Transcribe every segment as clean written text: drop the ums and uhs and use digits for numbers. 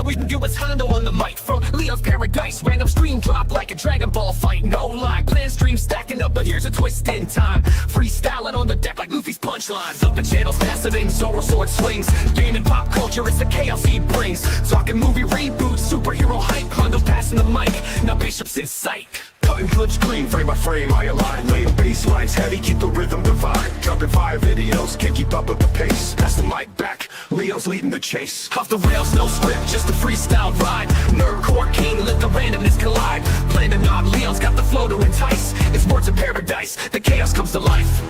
we can do what's Hondo on the mic. From Leo's Paradise, random stream drop like a Dragon Ball fight. No lie, plan stream stacking up, but here's a twist in time. Freestyling on the deck like Luffy's punchlines. Up the channels faster than Zoro sword swings. Game and pop culture, it's the chaos he brings. Talking movie reboots, superhero hype. Hondo passing the mic, now Bishop's in sight. Cutting punch clean, frame by frame, I align. Laying bass lines heavy, keep the rhythm divine. Dropping 5 videos, can't keep up with the pace. Pass the mic back, Leo's leading the chase. Off the rails, no script, just a freestyle ride. Nerdcore king, let the randomness collide. Playing the knob, Leo's got the flow to entice. It's words of paradise, the chaos comes to life.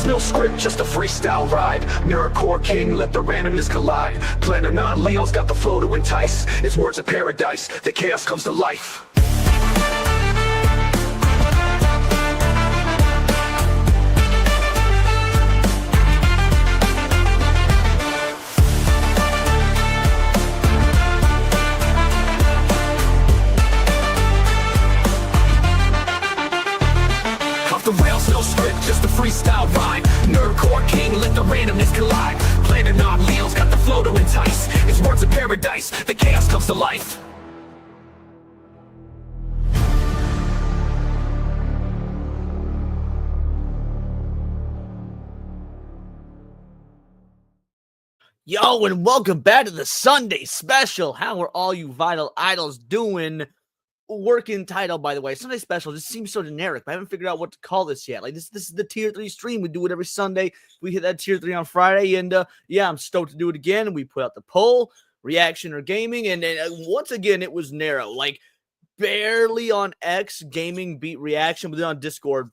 No script, just a freestyle ride. Mirrorcore king, let the randomness collide. Planning on Leo's got the flow to entice. It's words of paradise, the chaos comes to life. The rails, no script, just a freestyle rhyme. Nerdcore king, let the randomness collide. Planning on Leo's got the flow to entice. It's words of paradise, the chaos comes to life. Yo, and welcome back to the Sunday special. How are all you vital idols doing? Working title, by the way. Sunday special just seems so generic. I haven't figured out what to call this yet. Like this is the tier 3 stream. We do it every Sunday. We hit that tier 3 on Friday, and yeah, I'm stoked to do it again. We put out the poll, reaction or gaming, and once again it was narrow. Like barely on X, gaming beat reaction, but then on Discord,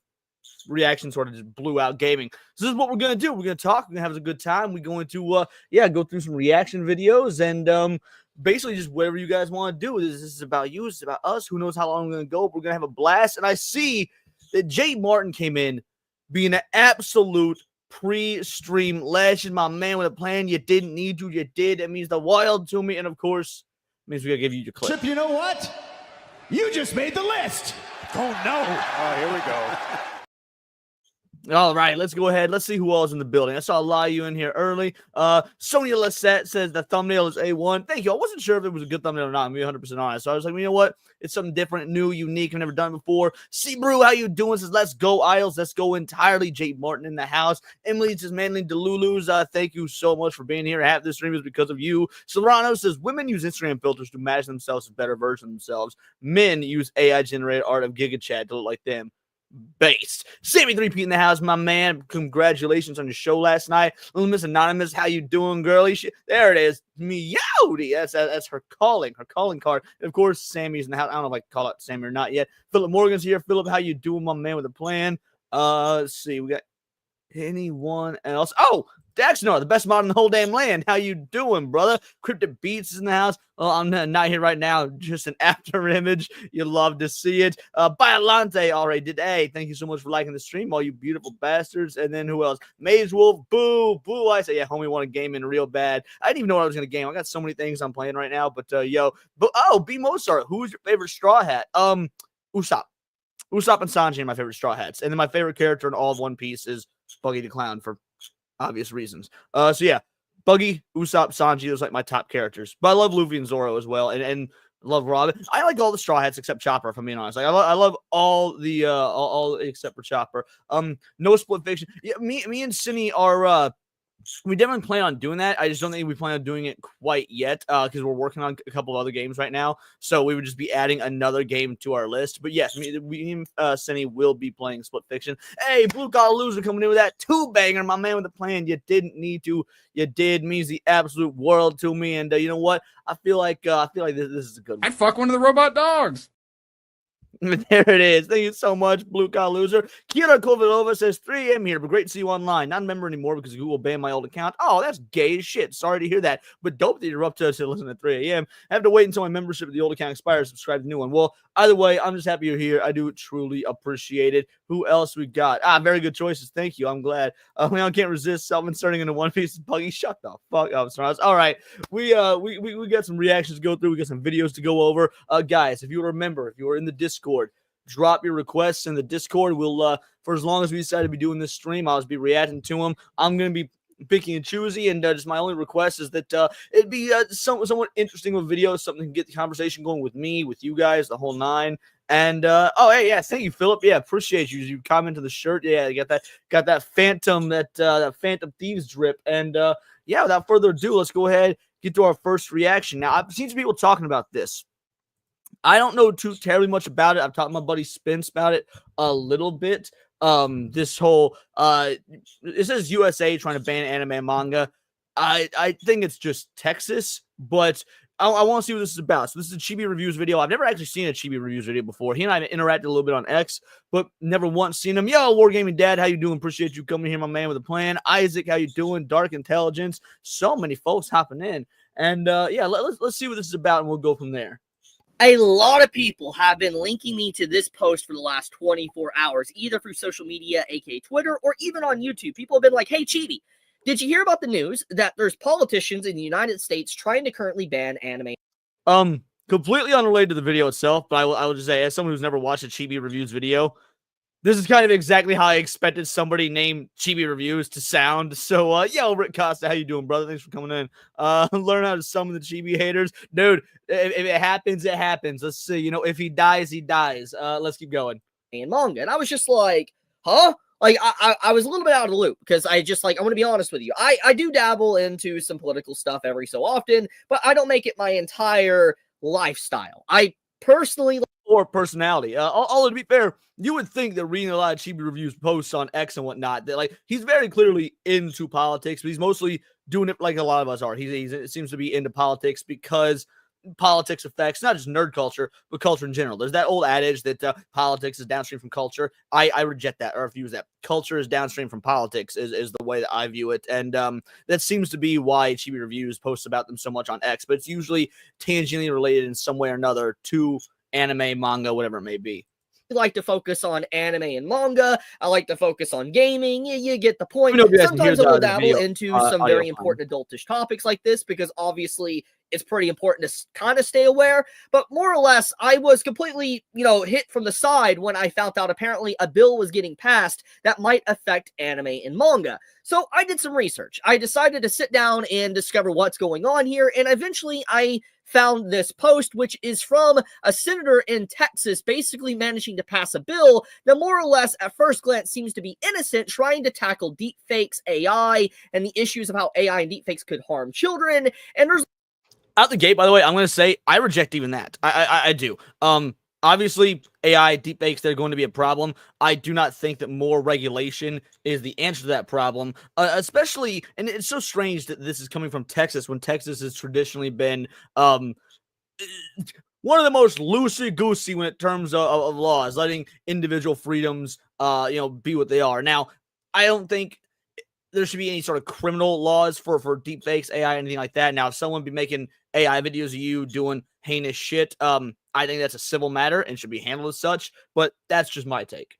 reaction sort of just blew out gaming. So this is what we're gonna do. We're gonna talk. We're gonna have a good time. We're going to go through some reaction videos and basically just whatever you guys want to do. This is about you. It's about us. Who knows how long we're gonna go? We're gonna have a blast. And I see that Jay Martin came in being an absolute pre-stream legend, my man, with a plan. You didn't need to. You did. It means the wild to me, and of course, it means we gotta give you your clip. Chip, you know what? You just made the list. Oh no! Oh, here we go. All right, let's go ahead. Let's see who else is in the building. I saw a lot of you in here early. Sonia Lissette says the thumbnail is A1. Thank you. I wasn't sure if it was a good thumbnail or not. I'm being 100% honest. So I was like, well, you know what? It's something different, new, unique. I've never done it before. C Brew, how you doing? Says, let's go, Idols. Let's go entirely. Jay Martin in the house. Emily says, Manly Delulu's. Thank you so much for being here. Half this stream is because of you. Solano says, women use Instagram filters to imagine themselves as better versions of themselves. Men use AI-generated art of Giga Chad to look like them. Based. Sammy 3P in the house, my man. Congratulations on your show last night. Little Miss Anonymous, how you doing, girlie? There it is. Meowdy. That's her calling card. And of course, Sammy's in the house. I don't know if I can call out Sammy or not yet. Philip Morgan's here. Philip, how you doing, my man, with a plan? Let's see. We got anyone else? Oh, Daxnor, the best mod in the whole damn land. How you doing, brother? Cryptic Beats is in the house. Well, I'm not here right now. Just an after image. You love to see it. Biolante already did. Hey, thank you so much for liking the stream, all you beautiful bastards. And then who else? Maze Wolf, boo. I say, yeah, homie, want to game in real bad. I didn't even know what I was going to game. I got so many things I'm playing right now. But, B Mozart, who's your favorite Straw Hat? Usopp and Sanji are my favorite Straw Hats. And then my favorite character in all of One Piece is Buggy the Clown for obvious reasons. So yeah, Buggy, Usopp, Sanji, those like my top characters. But I love Luffy and Zoro as well, and love Robin. I like all the Straw Hats except Chopper, if I'm being honest. Like I love all the all except for Chopper. No split fiction. Yeah, me and Cindy are we definitely plan on doing that. I just don't think we plan on doing it quite yet because we're working on a couple of other games right now. So we would just be adding another game to our list. But yes, we and Cindy will be playing Split Fiction. Hey, Blue Collar Loser coming in with that 2-banger, my man with a plan. You didn't need to. You did. Means the absolute world to me. And you know what? I feel like this is a good one. I'd fuck one of the robot dogs. There it is. Thank you so much, Blue Cow Loser. Kira Kovalova says 3 a.m. here, but great to see you online. Not a member anymore because Google banned my old account. Oh, that's gay as shit. Sorry to hear that. But dope that you're up to listen at 3 a.m. I have to wait until my membership of the old account expires to subscribe to the new one. Well, either way, I'm just happy you're here. I do truly appreciate it. Who else we got? Very good choices. Thank you. I'm glad. Leon can't resist self-inserting into One Piece. Buggy, shut the fuck up, Stars. All right. We got some reactions to go through. We got some videos to go over. Guys, if you remember, if you were in the Discord, drop your requests in the Discord. We'll for as long as we decide to be doing this stream, I'll just be reacting to them. I'm gonna be picky and choosy, and just my only request is that it'd be somewhat interesting with videos, something to get the conversation going with me, with you guys, the whole nine. And hey, yeah, thank you, Philip. Yeah, appreciate you. You comment on the shirt. Yeah, you got that Phantom, that Phantom Thieves drip. And yeah, without further ado, let's go ahead get to our first reaction. Now, I've seen some people talking about this. I don't know too terribly much about it. I've talked to my buddy Spence about it a little bit. This whole it says USA trying to ban anime and manga. I think it's just Texas, but I want to see what this is about. So this is a Chibi Reviews video. I've never actually seen a Chibi Reviews video before. He and I interacted a little bit on X, but never once seen him. Yo, Wargaming Dad, how you doing? Appreciate you coming here, my man, with a plan. Isaac, how you doing? Dark Intelligence. So many folks hopping in. And yeah, let's see what this is about, and we'll go from there. A lot of people have been linking me to this post for the last 24 hours, either through social media, aka Twitter, or even on YouTube. People have been like, hey, Chibi, did you hear about the news that there's politicians in the United States trying to currently ban anime? Completely unrelated to the video itself, but I will just say, as someone who's never watched a Chibi Reviews video, this is kind of exactly how I expected somebody named Chibi Reviews to sound. So, yo, Rick Costa, how you doing, brother? Thanks for coming in. Learn how to summon the Chibi haters. Dude, if it happens, it happens. Let's see. You know, if he dies, he dies. Let's keep going. And manga. And I was just like, huh? Like, I was a little bit out of the loop because I just, like, I want to be honest with you. I do dabble into some political stuff every so often, but I don't make it my entire lifestyle. I personally... Or personality. Although, to be fair, you would think that reading a lot of Chibi Reviews posts on X and whatnot, that like he's very clearly into politics, but he's mostly doing it like a lot of us are. He seems to be into politics because politics affects not just nerd culture, but culture in general. There's that old adage that politics is downstream from culture. I reject that, or refuse that. Culture is downstream from politics is the way that I view it. And that seems to be why Chibi Reviews posts about them so much on X, but it's usually tangentially related in some way or another to anime, manga, whatever it may be. I like to focus on anime and manga. I like to focus on gaming. You get the point. Sometimes I will dabble into some very important adultish topics like this because obviously it's pretty important to kind of stay aware. But more or less, I was completely, hit from the side when I found out apparently a bill was getting passed that might affect anime and manga. So I did some research. I decided to sit down and discover what's going on here. And eventually I found this post, which is from a senator in Texas, basically managing to pass a bill that more or less at first glance seems to be innocent, trying to tackle deepfakes, AI, and the issues of how AI and deepfakes could harm children. And there's out the gate, by the way, I'm going to say I reject even that. I do. Obviously, AI, deepfakes, they're going to be a problem. I do not think that more regulation is the answer to that problem, especially, and it's so strange that this is coming from Texas when Texas has traditionally been one of the most loosey-goosey when it terms of laws, letting individual freedoms, be what they are. Now, I don't think there should be any sort of criminal laws for deepfakes, AI, anything like that. Now, if someone be making AI videos of you doing heinous shit, I think that's a civil matter and should be handled as such, but that's just my take.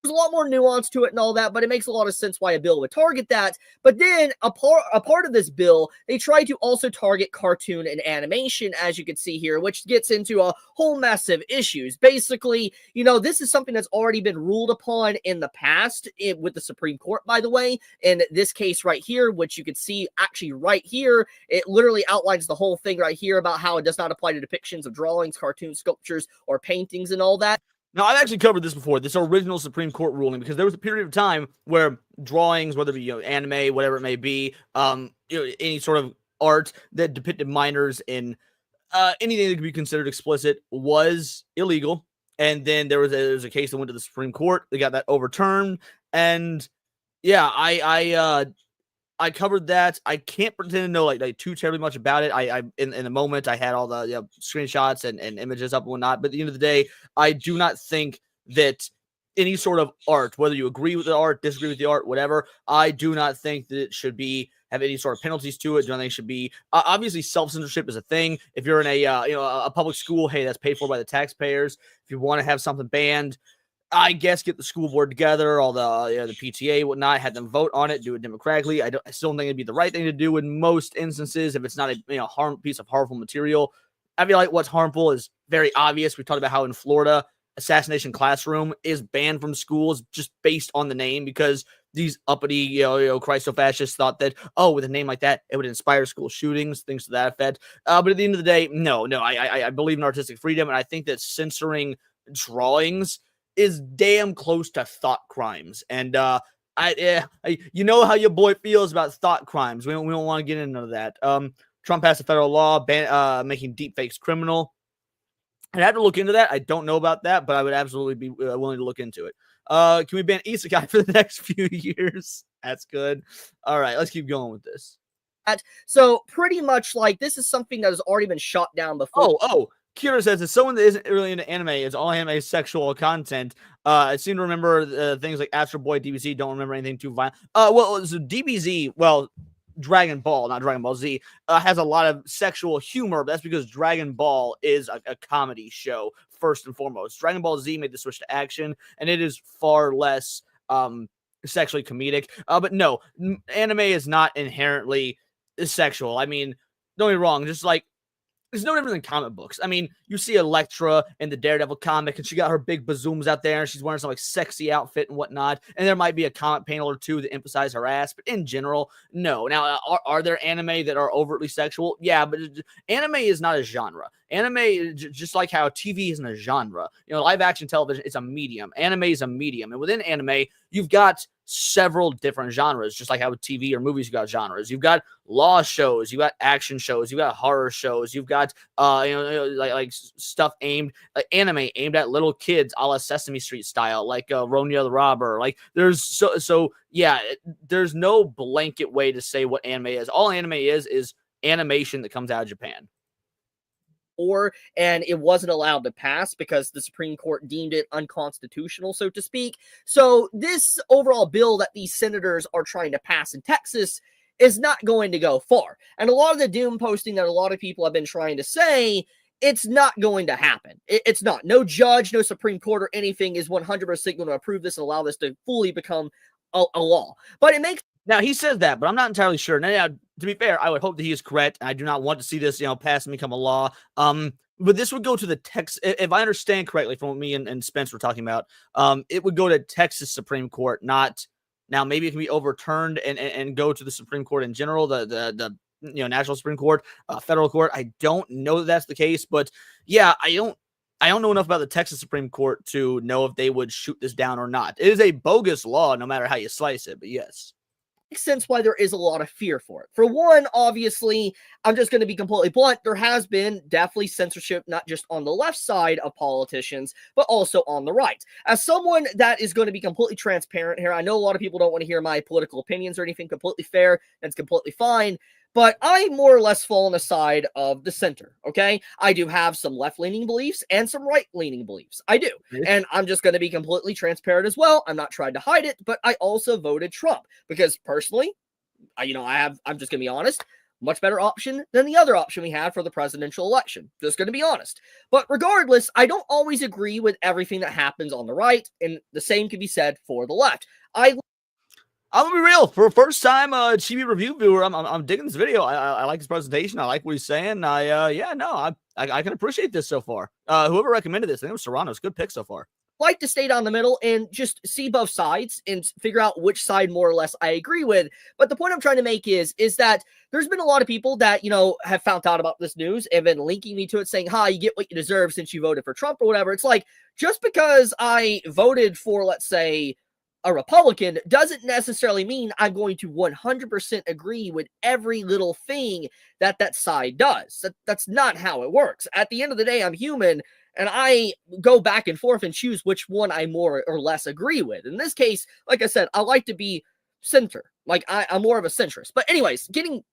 There's a lot more nuance to it and all that, but it makes a lot of sense why a bill would target that. But then a part of this bill, they try to also target cartoon and animation, as you can see here, which gets into a whole mess of issues. Basically, this is something that's already been ruled upon in the past with the Supreme Court, by the way. In this case right here, which you can see actually right here, it literally outlines the whole thing right here about how it does not apply to depictions of drawings, cartoons, sculptures, or paintings and all that. Now, I've actually covered this before, this original Supreme Court ruling, because there was a period of time where drawings, whether it be anime, whatever it may be, any sort of art that depicted minors in anything that could be considered explicit was illegal. And then there was a case that went to the Supreme Court. They got that overturned. And yeah, I covered that. I can't pretend to know like too terribly much about it. I in the moment I had all the screenshots and images up and whatnot. But at the end of the day, I do not think that any sort of art, whether you agree with the art, disagree with the art, whatever, I do not think that it should have any sort of penalties to it. Do not think it should be obviously self-censorship is a thing. If you're in a public school, hey, that's paid for by the taxpayers. If you want to have something banned, I guess get the school board together, all the PTA, whatnot, have them vote on it, do it democratically. I still don't think it'd be the right thing to do in most instances if it's not a piece of harmful material. I feel like what's harmful is very obvious. We talked about how in Florida, Assassination Classroom is banned from schools just based on the name because these uppity, Christo-fascists thought that, with a name like that, it would inspire school shootings, things to that effect. But at the end of the day, no, I believe in artistic freedom, and I think that censoring drawings is damn close to thought crimes. And you know how your boy feels about thought crimes. We don't want to get into that. Trump passed a federal law making deepfakes criminal. I'd have to look into that. I don't know about that, but I would absolutely be willing to look into it. Can we ban Isekai for the next few years? That's good. All right, let's keep going with this. So pretty much like this is something that has already been shot down before. Kira says, as someone that isn't really into anime, is all anime sexual content. I seem to remember things like Astro Boy, DBZ. Don't remember anything too violent. So DBZ, Dragon Ball, not Dragon Ball Z, has a lot of sexual humor, but that's because Dragon Ball is a comedy show, first and foremost. Dragon Ball Z made the switch to action, and it is far less sexually comedic. But no, anime is not inherently sexual. I mean, don't get me wrong, just like, it's no different than comic books. I mean, you see Elektra in the Daredevil comic, and she got her big bazooms out there, and she's wearing some like sexy outfit and whatnot. And there might be a comic panel or two that emphasize her ass, but in general, no. Now, are there anime that are overtly sexual? Yeah, but anime is not a genre. Anime, just like how TV isn't a genre, live action television, it's a medium. Anime is a medium, and within anime, you've got several different genres, just like how with TV or movies you got genres. You've got law shows, you got action shows, you got horror shows, you've got like stuff anime aimed at little kids, a la Sesame Street style, like Ronya the Robber. Like there's there's no blanket way to say what anime is. All anime is animation that comes out of Japan. And it wasn't allowed to pass because the Supreme Court deemed it unconstitutional, so to speak. So this overall bill that these senators are trying to pass in Texas is not going to go far. And a lot of the doom posting that a lot of people have been trying to say, it's not going to happen. It's not. No judge, no Supreme Court or anything is 100% going to approve this and allow this to fully become a law. But it makes... Now, he says that, but I'm not entirely sure. Now, to be fair, I would hope that he is correct. I do not want to see this, pass and become a law. But this would go to the Texas, if I understand correctly from what me and Spence were talking about, it would go to Texas Supreme Court, not, now maybe it can be overturned and go to the Supreme Court in general, the National Supreme Court, federal court. I don't know that that's the case, but yeah, I don't know enough about the Texas Supreme Court to know if they would shoot this down or not. It is a bogus law, no matter how you slice it, but yes. Makes sense why there is a lot of fear for it. For one, obviously, I'm just going to be completely blunt. There has been definitely censorship, not just on the left side of politicians, but also on the right. As someone that is going to be completely transparent here, I know a lot of people don't want to hear my political opinions or anything. Completely fair. That's completely fine. But I more or less fall on the side of the center, okay? I do have some left-leaning beliefs and some right-leaning beliefs. I do. And I'm just going to be completely transparent as well. I'm not trying to hide it, but I also voted Trump because personally, I'm just going to be honest, much better option than the other option we had for the presidential election. Just going to be honest. But regardless, I don't always agree with everything that happens on the right, and the same can be said for the left. I'm gonna be real. For a first time Chibi review viewer, I'm digging this video. I like his presentation. I like what he's saying. I can appreciate this so far. Whoever recommended this, I think it was Serrano's. Good pick so far. Like to stay down the middle and just see both sides and figure out which side more or less I agree with. But the point I'm trying to make is that there's been a lot of people that, have found out about this news and been linking me to it saying, hi, you get what you deserve since you voted for Trump or whatever. It's like, just because I voted for, let's say, a Republican doesn't necessarily mean I'm going to 100% agree with every little thing that side does. That's not how it works. At the end of the day, I'm human, and I go back and forth and choose which one I more or less agree with. In this case, like I said, I like to be center. Like I'm more of a centrist. But anyways, getting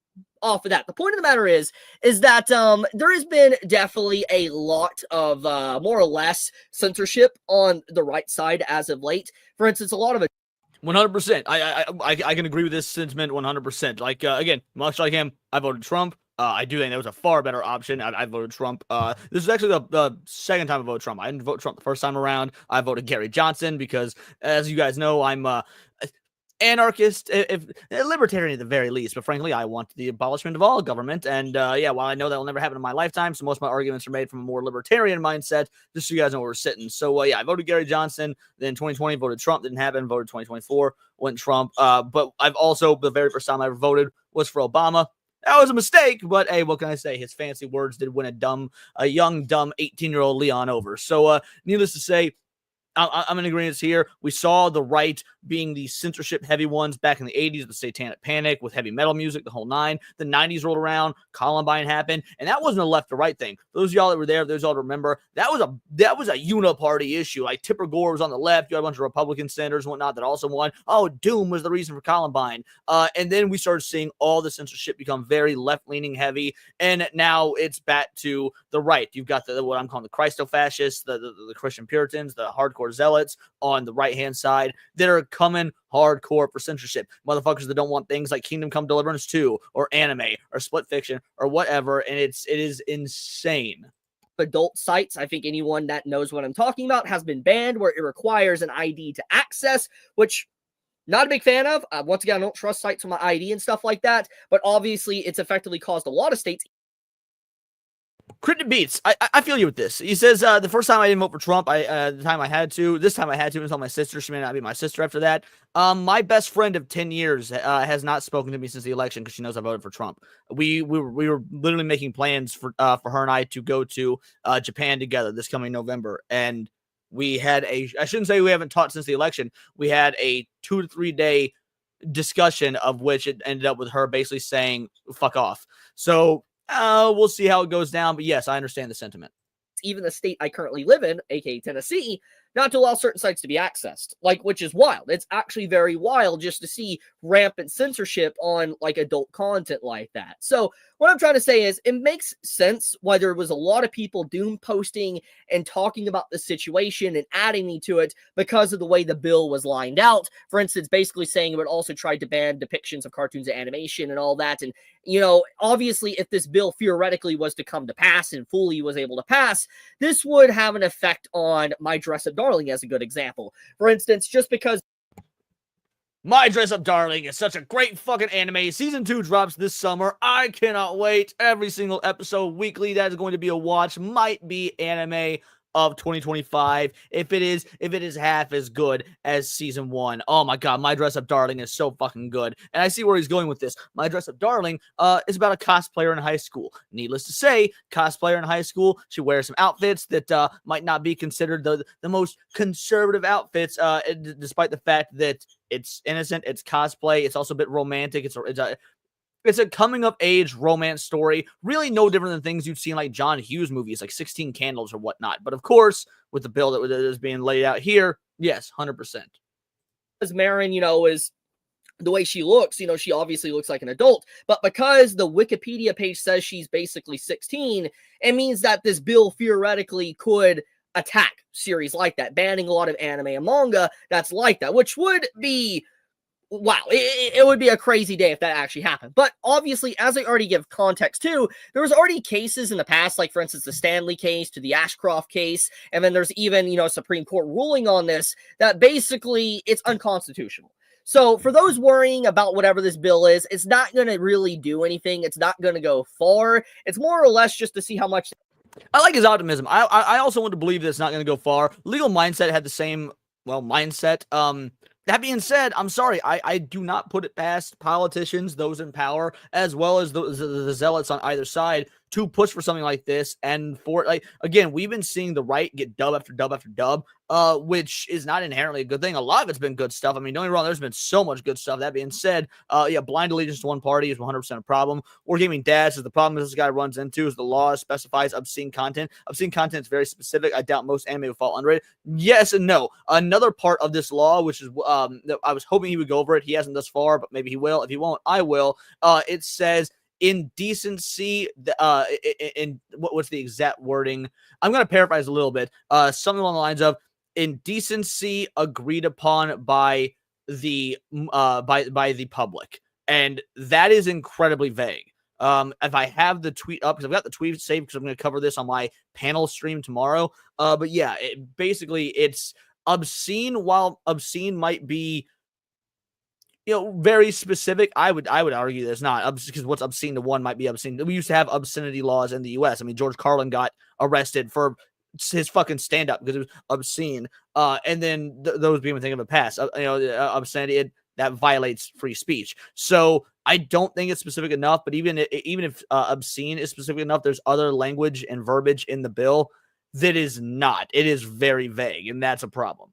off of that, the point of the matter is that there has been definitely a lot of more or less censorship on the right side as of late. For instance, a lot of 100%. I can agree with this sentiment 100%. Like again, much like him, I voted Trump. I do think that was a far better option. I voted Trump. This is actually the second time I voted Trump. I didn't vote Trump the first time around. I voted Gary Johnson because, as you guys know, I'm anarchist, if libertarian at the very least, but frankly, I want the abolishment of all government. And yeah, while I know that will never happen in my lifetime, so most of my arguments are made from a more libertarian mindset, just so you guys know where we're sitting. So yeah, I voted Gary Johnson. Then 2020 voted Trump, didn't happen. Voted 2024, went Trump. But I've also, the very first time I ever voted was for Obama. That was a mistake, but hey, what can I say? His fancy words did win a young, dumb 18-year-old Leon over. So needless to say, I'm in agreement here. We saw the right being the censorship-heavy ones back in the 80s, the Satanic Panic with heavy metal music, the whole nine. The 90s rolled around, Columbine happened, and that wasn't a left or right thing. Those of y'all that were there, those y'all that remember, that was a uniparty issue. Like Tipper Gore was on the left, you had a bunch of Republican senators and whatnot that also won. Oh, Doom was the reason for Columbine. And then we started seeing all the censorship become very left-leaning heavy, and now it's back to the right. You've got what I'm calling the Christo-fascists, the Christian Puritans, the hardcore zealots on the right-hand side that are coming hardcore for censorship. Motherfuckers that don't want things like Kingdom Come Deliverance 2 or anime or split fiction or whatever, and it is insane. Adult sites, I think anyone that knows what I'm talking about, has been banned where it requires an ID to access, which not a big fan of. Once again, I don't trust sites with my ID and stuff like that, but obviously it's effectively caused a lot of states. Cryptic Beats, I feel you with this. He says, the first time I didn't vote for Trump, the time I had to. This time I had to until my sister. She may not be my sister after that. My best friend of 10 years has not spoken to me since the election because she knows I voted for Trump. We were literally making plans for her and I to go to Japan together this coming November. And we had I shouldn't say we haven't talked since the election. We had a 2 to 3 day discussion of which it ended up with her basically saying, fuck off. So, we'll see how it goes down, but yes, I understand the sentiment. Even the state I currently live in, aka Tennessee, not to allow certain sites to be accessed, like, which is wild. It's actually very wild just to see rampant censorship on like adult content like that. So what I'm trying to say is it makes sense why there was a lot of people doom posting and talking about the situation and adding me to it because of the way the bill was lined out. For instance, basically saying it would also try to ban depictions of cartoons and animation and all that. And, you know, obviously if this bill theoretically was to come to pass and fully was able to pass, this would have an effect on My Dress Up Darling as a good example. For instance, just because My Dress Up Darling is such a great fucking anime. Season 2 drops this summer. I cannot wait. Every single episode weekly. That is going to be a watch. Might be anime of 2025. If it is half as good as season 1. Oh my god, My Dress Up Darling is so fucking good. And I see where he's going with this. My Dress Up Darling is about a cosplayer in high school. Needless to say, cosplayer in high school, she wears some outfits that might not be considered the most conservative outfits, despite the fact that it's innocent, it's cosplay, it's also a bit romantic, it's a coming-of-age romance story, really no different than things you'd see in like John Hughes movies, like 16 Candles or whatnot. But of course, with the bill that is being laid out here, yes, 100%. As Marin, you know, is the way she looks, you know, she obviously looks like an adult, but because the Wikipedia page says she's basically 16, it means that this bill theoretically could attack series like that, banning a lot of anime and manga that's like that, which would be wow, it would be a crazy day if that actually happened. But obviously, as I already give context to, there was already cases in the past, like for instance, the Stanley case to the Ashcroft case. And then there's even, you know, Supreme Court ruling on this that basically it's unconstitutional. So for those worrying about whatever this bill is, it's not going to really do anything. It's not going to go far. It's more or less just to see how much. I like his optimism. I also want to believe that it's not going to go far. Legal Mindset had the same, mindset. That being said, I'm sorry, I do not put it past politicians, those in power, as well as the zealots on either side, to push for something like this. And for like, again, we've been seeing the right get dub after dub after dub, which is not inherently a good thing. A lot of it's been good stuff. I mean, don't get me wrong, there's been so much good stuff. That being said, blind allegiance to one party is 100% a problem. Wargaming Dads is the problem this guy runs into is the law specifies obscene content. Obscene content is very specific. I doubt most anime would fall under it. Yes and no. Another part of this law, which is that I was hoping he would go over it. He hasn't thus far, but maybe he will. If he won't, I will. It says indecency. In what's the exact wording? I'm going to paraphrase a little bit. Something along the lines of indecency agreed upon by the public, and that is incredibly vague. If I have the tweet up, because I've got the tweet saved because I'm going to cover this on my panel stream tomorrow. But yeah, basically it's obscene. While obscene might be, very specific, I would argue that it's not, because what's obscene to one might be obscene. We used to have obscenity laws in the U.S. I mean, George Carlin got arrested for his fucking stand-up because it was obscene. And then those being a thing of the past. Obscenity, that violates free speech. So I don't think it's specific enough, but even if obscene is specific enough, there's other language and verbiage in the bill that is not. It is very vague, and that's a problem.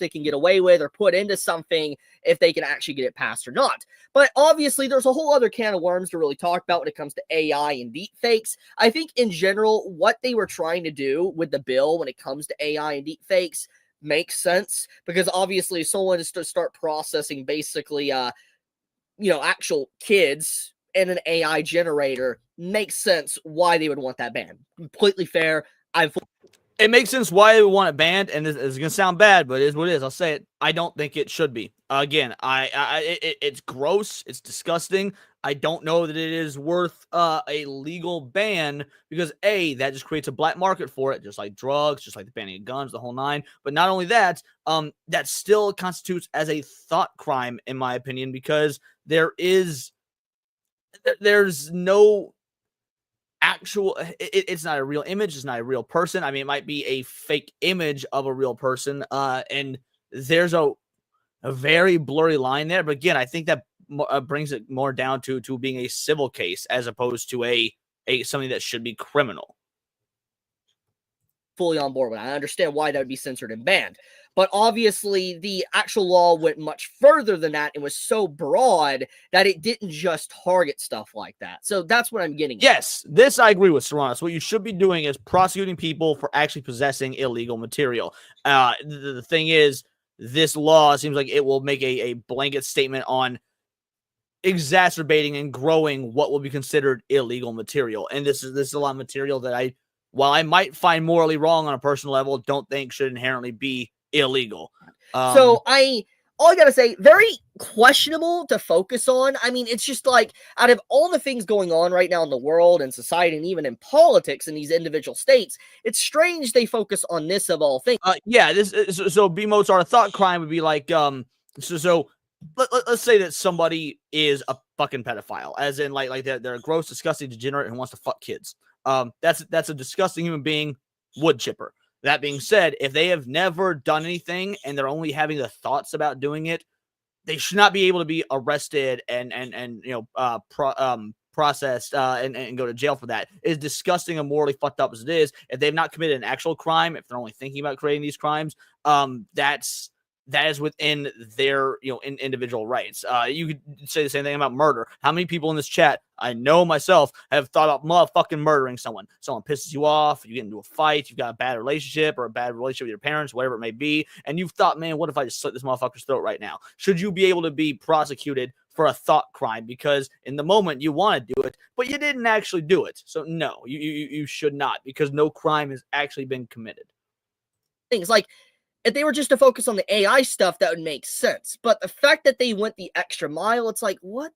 They can get away with or put into something if they can actually get it passed or not. But obviously, there's a whole other can of worms to really talk about when it comes to AI and deep fakes. I think in general, what they were trying to do with the bill when it comes to AI and deep fakes makes sense, because obviously if someone is to start processing basically actual kids in an AI generator, makes sense why they would want that banned. Completely fair. It makes sense why they would want it banned, and it's going to sound bad, but it is what it is. I'll say it. I don't think it should be. Again, it's gross. It's disgusting. I don't know that it is worth a legal ban because, A, that just creates a black market for it, just like drugs, just like the banning of guns, the whole nine. But not only that, that still constitutes as a thought crime, in my opinion, because there's no actual, it's not a real image, it's not a real person. I mean, it might be a fake image of a real person, and there's a very blurry line there. But again, I think that brings it more down to being a civil case as opposed to a something that should be criminal. Fully on board with it. I understand why that would be censored and banned. But obviously, the actual law went much further than that and was so broad that it didn't just target stuff like that. So that's what I'm getting at. Yes, this I agree with, Serrano. So what you should be doing is prosecuting people for actually possessing illegal material. The thing is, this law seems like it will make a blanket statement on exacerbating and growing what will be considered illegal material. And this is a lot of material that while I might find morally wrong on a personal level, don't think should inherently be illegal. All I gotta say, very questionable to focus on. I mean, it's just like, out of all the things going on right now in the world and society and even in politics in these individual states, it's strange they focus on this of all things. So B Mozart, a thought crime would be like, let's say that somebody is a fucking pedophile, as in like they're a gross, disgusting degenerate who wants to fuck kids. That's a disgusting human being, wood chipper. That being said, if they have never done anything and they're only having the thoughts about doing it, they should not be able to be arrested and processed and go to jail for that. It is disgusting and morally fucked up as it is. If they've not committed an actual crime, if they're only thinking about creating these crimes, that is within their individual rights. You could say the same thing about murder. How many people in this chat, I know myself, have thought about motherfucking murdering someone? Someone pisses you off, you get into a fight, you've got a bad relationship or a bad relationship with your parents, whatever it may be, and you've thought, man, what if I just slit this motherfucker's throat right now? Should you be able to be prosecuted for a thought crime because in the moment you want to do it, but you didn't actually do it? So no, you should not, because no crime has actually been committed. Things like, if they were just to focus on the AI stuff, that would make sense. But the fact that they went the extra mile, it's like, what?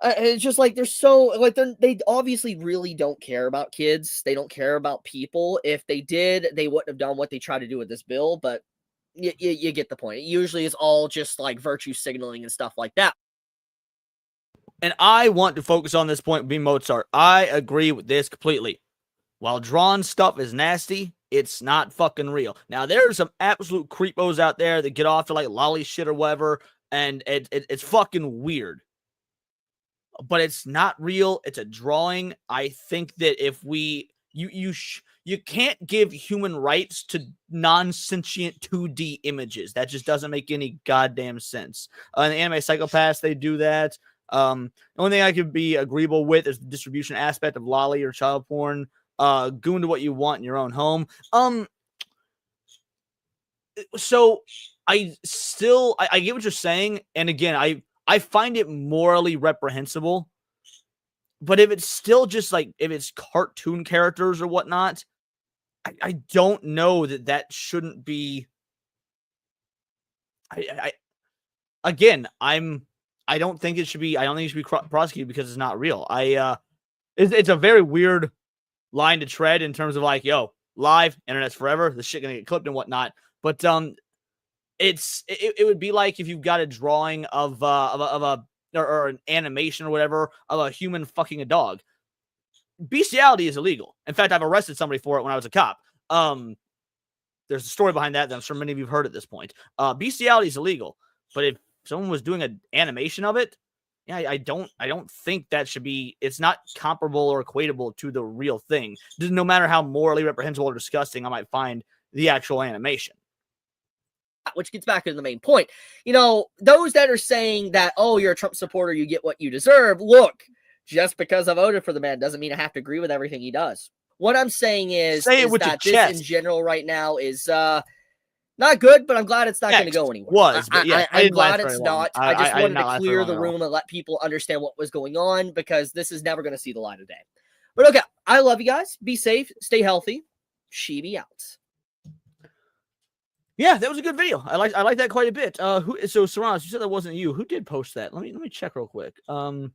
It's just like, they're so, like, they obviously really don't care about kids. They don't care about people. If they did, they wouldn't have done what they tried to do with this bill. But you get the point. It usually is all just like virtue signaling and stuff like that. And I want to focus on this point, B Mozart. I agree with this completely. While drawn stuff is nasty, it's not fucking real. Now, there's some absolute creepos out there that get off to like lolly shit or whatever, and it's fucking weird. but it's not real. It's a drawing. I think that if you can't give human rights to non-sentient 2D images. That just doesn't make any goddamn sense. In the Anime Psychopaths, they do that. The only thing I could be agreeable with is the distribution aspect of lolly or child porn. Go into what you want in your own home. So I get what you're saying, and again, I find it morally reprehensible. But if it's still just like if it's cartoon characters or whatnot, I don't know that shouldn't be. I don't think it should be. I don't think it should be prosecuted because it's not real. It's a very weird line to tread in terms of like, yo, live, internet's forever. This shit gonna get clipped and whatnot. But it would be like if you've got a drawing of a or an animation or whatever of a human fucking a dog. Bestiality is illegal. In fact, I've arrested somebody for it when I was a cop. There's a story behind that I'm sure many of you have heard at this point. Bestiality is illegal, but if someone was doing an animation of it, yeah, I don't think that should be. It's not comparable or equatable to the real thing. No matter how morally reprehensible or disgusting I might find the actual animation. Which gets back to the main point. You know, those that are saying that, oh, you're a Trump supporter, you get what you deserve. Look, just because I voted for the man doesn't mean I have to agree with everything he does. What I'm saying is that this in general right now is not good, but I'm glad it's not going to go anywhere. I'm glad it's not. I just wanted to clear the room and let people understand what was going on because this is never going to see the light of day. But okay, I love you guys. Be safe. Stay healthy. Sheeby out. Yeah, that was a good video. I like that quite a bit. So Serranos, you said that wasn't you. Who did post that? Let me check real quick. Oh,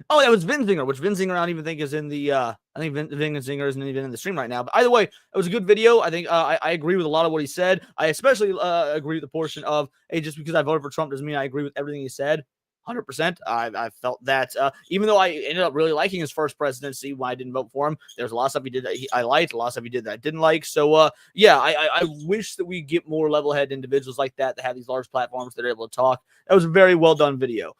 that was Vinzinger, which Vinzinger I don't even think is in the I think Vinzinger isn't even in the stream right now. But either way, it was a good video. I think I agree with a lot of what he said. I especially agree with the portion of, hey, just because I voted for Trump doesn't mean I agree with everything he said. 100%. I felt that even though I ended up really liking his first presidency when I didn't vote for him, there's a lot of stuff he did that I liked, a lot of stuff he did that I didn't like. So yeah, I wish that we get more level-headed individuals like that have these large platforms that are able to talk. That was a very well done video.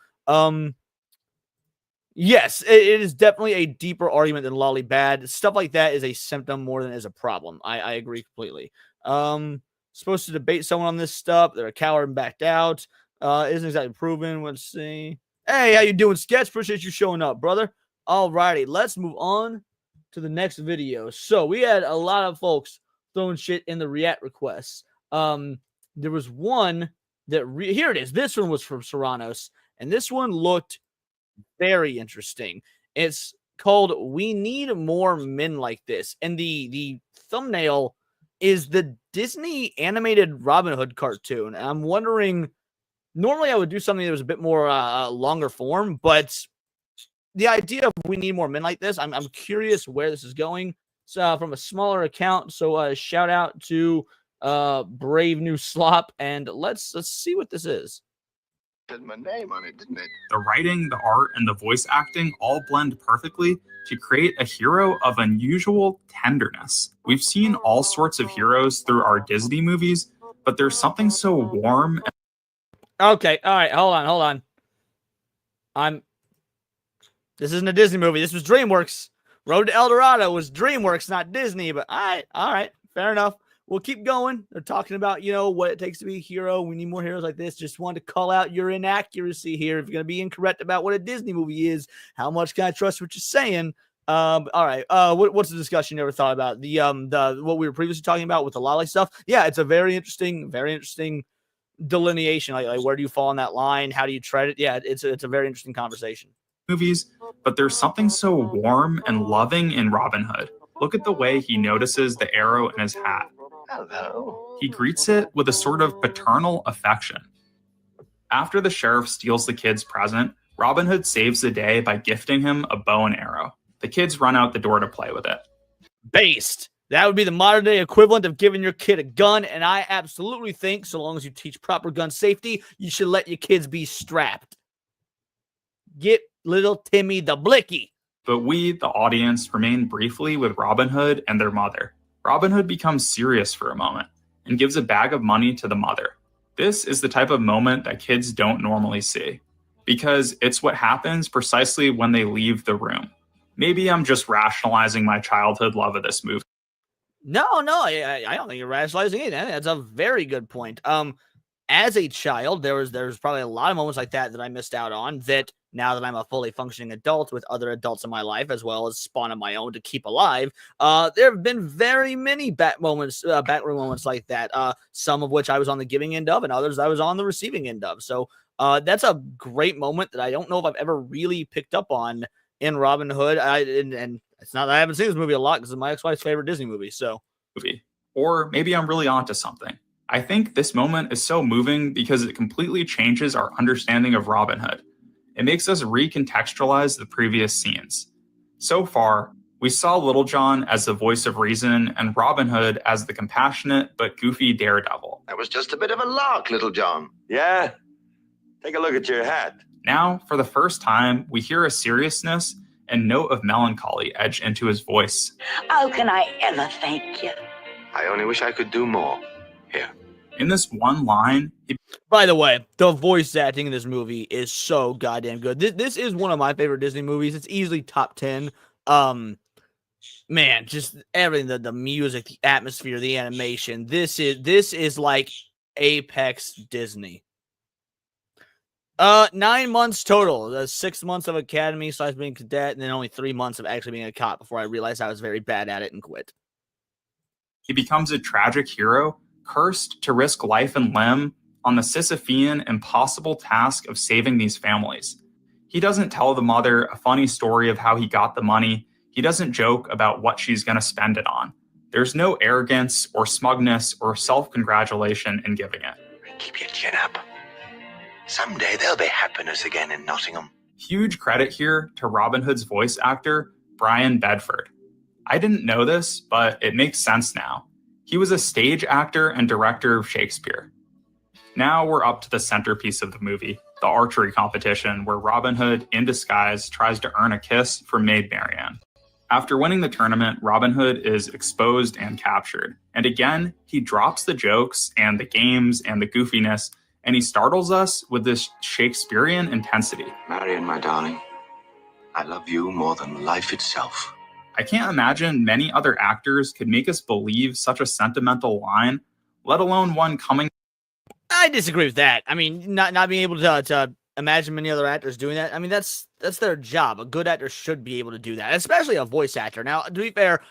Yes, it is definitely a deeper argument than lolly bad. Stuff like that is a symptom more than is a problem. I agree completely. Supposed to debate someone on this stuff. They're a coward and backed out. Isn't exactly proven. Let's see. Hey, how you doing, Sketch? Appreciate you showing up, brother. Alrighty, let's move on to the next video. So we had a lot of folks throwing shit in the react requests. There was one that here it is. This one was from Serranos, and this one looked very interesting. It's called "We Need More Men Like This," and the thumbnail is the Disney animated Robin Hood cartoon. And I'm wondering. Normally, I would do something that was a bit more longer form, but the idea of we need more men like this, I'm curious where this is going. So from a smaller account, so shout out to Brave New Slop, and let's see what this is. Had my name on it, didn't it? The writing, the art, and the voice acting all blend perfectly to create a hero of unusual tenderness. We've seen all sorts of heroes through our Disney movies, but there's something so warm and okay, all right, hold on. This isn't a Disney movie. This was DreamWorks. Road to El Dorado was DreamWorks, not Disney. But all right, fair enough. We'll keep going. They're talking about, what it takes to be a hero. We need more heroes like this. Just wanted to call out your inaccuracy here. If you're going to be incorrect about what a Disney movie is, how much can I trust what you're saying? All right. What's the discussion you ever thought about? The what we were previously talking about with the lolly stuff? Yeah, it's a very interesting delineation. Like where do you fall on that line? How do you tread it? Yeah, it's a very interesting conversation. Movies, but there's something so warm and loving in Robin Hood. Look at the way he notices the arrow in his hat. Hello. He greets it with a sort of paternal affection. After the sheriff steals the kid's present, Robin Hood saves the day by gifting him a bow and arrow. The kids run out the door to play with it. Based. That would be the modern day equivalent of giving your kid a gun. And I absolutely think so long as you teach proper gun safety, you should let your kids be strapped. Get little Timmy the blicky. But we, the audience, remain briefly with Robin Hood and their mother. Robin Hood becomes serious for a moment and gives a bag of money to the mother. This is the type of moment that kids don't normally see. because it's what happens precisely when they leave the room. Maybe I'm just rationalizing my childhood love of this movie. No, I don't think you're rationalizing it. I think that's a very good point. As a child, there's probably a lot of moments like that I missed out on that now that I'm a fully functioning adult with other adults in my life, as well as spawn of my own to keep alive. There have been very many backroom moments like that. Some of which I was on the giving end of, and others I was on the receiving end of. So that's a great moment that I don't know if I've ever really picked up on in Robin Hood. And it's not that I haven't seen this movie a lot because it's my ex-wife's favorite Disney movie. So, or maybe I'm really onto something. I think this moment is so moving because it completely changes our understanding of Robin Hood. It makes us recontextualize the previous scenes. So far, we saw Little John as the voice of reason and Robin Hood as the compassionate but goofy daredevil. That was just a bit of a lark, Little John. Yeah? Take a look at your hat. Now, for the first time, we hear a seriousness and note of melancholy edge into his voice. How can I ever thank you? I only wish I could do more. Here. In this one line, by the way, the voice acting in this movie is so goddamn good. This is one of my favorite Disney movies. It's easily top 10. Man, just everything, the music, the atmosphere, the animation. This is like apex Disney. 9 months total. 6 months of academy / being cadet, and then only 3 months of actually being a cop before I realized I was very bad at it and quit. He becomes a tragic hero, cursed to risk life and limb on the Sisyphean impossible task of saving these families. He doesn't tell the mother a funny story of how he got the money. He doesn't joke about what she's going to spend it on. There's no arrogance or smugness or self-congratulation in giving it. Keep your chin up. Someday there'll be happiness again in Nottingham. Huge credit here to Robin Hood's voice actor, Brian Bedford. I didn't know this, but it makes sense now. He was a stage actor and director of Shakespeare. Now we're up to the centerpiece of the movie, the archery competition, where Robin Hood, in disguise, tries to earn a kiss from Maid Marian. After winning the tournament, Robin Hood is exposed and captured. And again, he drops the jokes and the games and the goofiness, and he startles us with this Shakespearean intensity. Marian, my darling, I love you more than life itself. I can't imagine many other actors could make us believe such a sentimental line, let alone one coming. I disagree with that. I mean, not being able to imagine many other actors doing that. I mean, that's their job. A good actor should be able to do that, especially a voice actor. Now, to be fair,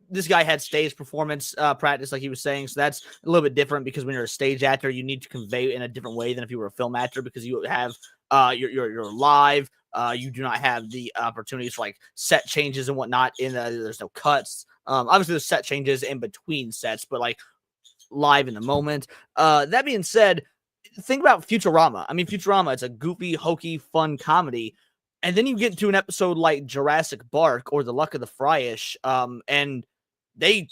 this guy had stage performance practice, like he was saying, so that's a little bit different because when you're a stage actor, you need to convey in a different way than if you were a film actor because you have you're live. You do not have the opportunities for like set changes and whatnot. There's no cuts. Obviously, there's set changes in between sets, but like live in the moment. That being said, think about Futurama. I mean, Futurama, it's a goofy, hokey, fun comedy. And then you get into an episode like Jurassic Bark or The Luck of the Fryish, and they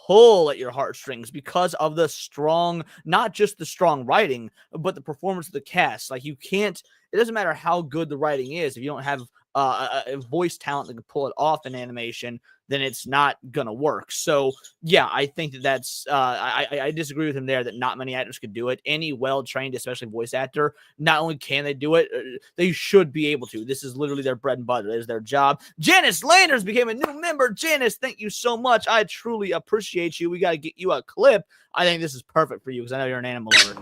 pull at your heartstrings because of the strong, not just the strong writing, but the performance of the cast. Like it doesn't matter how good the writing is. If you don't have a voice talent that can pull it off in animation, then it's not going to work. So yeah, I think that's, I disagree with him there that not many actors could do it. Any well-trained, especially voice actor, not only can they do it, they should be able to. This is literally their bread and butter. It is their job. Janice Landers became a new member. Janice, thank you so much. I truly appreciate you. We got to get you a clip. I think this is perfect for you because I know you're an animal lover.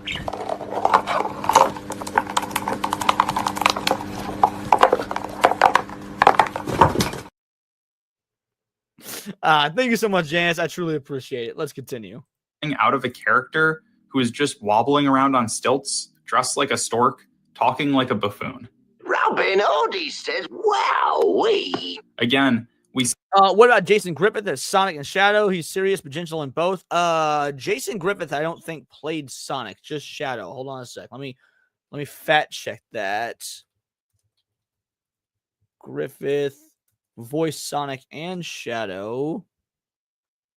Thank you so much, Janice. I truly appreciate it. Let's continue. Out of a character who is just wobbling around on stilts, dressed like a stork, talking like a buffoon. Robin Hood, he says, wowee. Again, what about Jason Griffith as Sonic and Shadow? He's serious but gentle in both. Jason Griffith, I don't think played Sonic, just Shadow. Hold on a sec. Let me fact check that. Griffith voice Sonic and Shadow.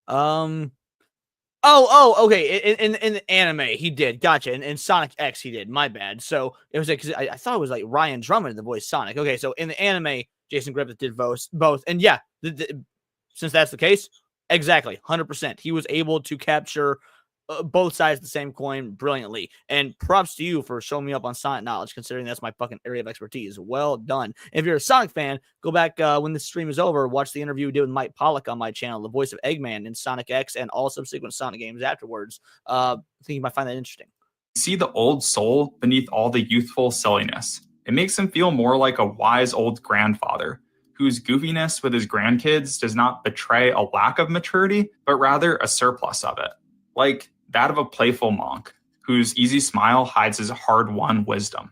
Okay. In the anime, he did. Gotcha. In Sonic X, he did. My bad. So it was because I thought it was like Ryan Drummond the voice Sonic. Okay, so in the anime, Jason Griffith did both. And yeah, since that's the case, exactly 100%. He was able to capture both sides of the same coin brilliantly. And props to you for showing me up on Sonic knowledge, considering that's my fucking area of expertise. Well done. If you're a Sonic fan, go back when this stream is over, watch the interview we did with Mike Pollock on my channel, the voice of Eggman in Sonic X and all subsequent Sonic games afterwards. I think you might find that interesting. See the old soul beneath all the youthful silliness. It makes him feel more like a wise old grandfather, whose goofiness with his grandkids does not betray a lack of maturity, but rather a surplus of it. Like that of a playful monk, whose easy smile hides his hard-won wisdom.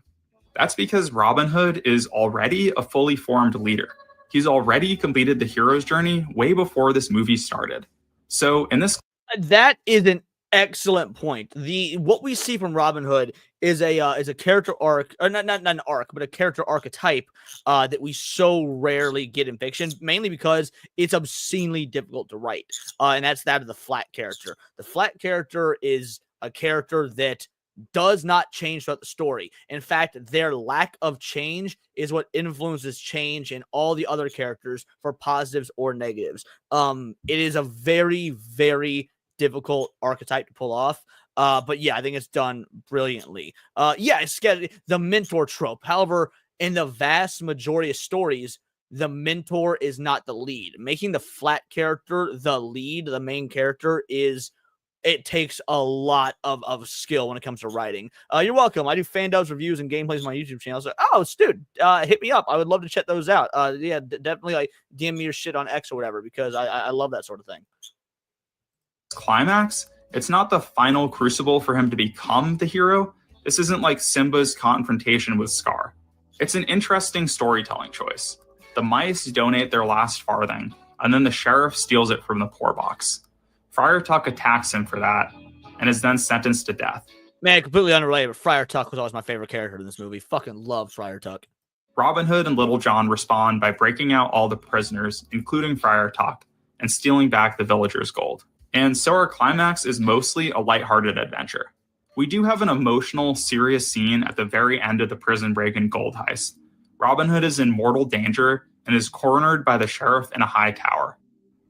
That's because Robin Hood is already a fully formed leader. He's already completed the hero's journey way before this movie started. So in this... That is an excellent point. What we see from Robin Hood is a character arc, or not an arc, but a character archetype that we so rarely get in fiction, mainly because it's obscenely difficult to write. And that's that of the flat character. The flat character is a character that does not change throughout the story. In fact, their lack of change is what influences change in all the other characters for positives or negatives. It is a very, very difficult archetype to pull off. But yeah, I think it's done brilliantly. Yeah, it's the mentor trope. However, in the vast majority of stories, the mentor is not the lead. Making the flat character the lead, the main character, it takes a lot of skill when it comes to writing. You're welcome. I do fan dubs, reviews, and gameplays on my YouTube channel. So, dude, hit me up. I would love to check those out. Yeah, definitely like DM me your shit on X or whatever, because I love that sort of thing. Climax, it's not the final crucible for him to become the hero. This isn't like Simba's confrontation with Scar. It's an interesting storytelling choice. The mice donate their last farthing, and then the sheriff steals it from the poor box. Friar Tuck attacks him for that, and is then sentenced to death. Man, completely unrelated, but Friar Tuck was always my favorite character in this movie. Fucking love Friar Tuck. Robin Hood and Little John respond by breaking out all the prisoners, including Friar Tuck, and stealing back the villagers' gold. And so our climax is mostly a lighthearted adventure. We do have an emotional, serious scene at the very end of the prison break and gold heist. Robin Hood is in mortal danger and is cornered by the sheriff in a high tower.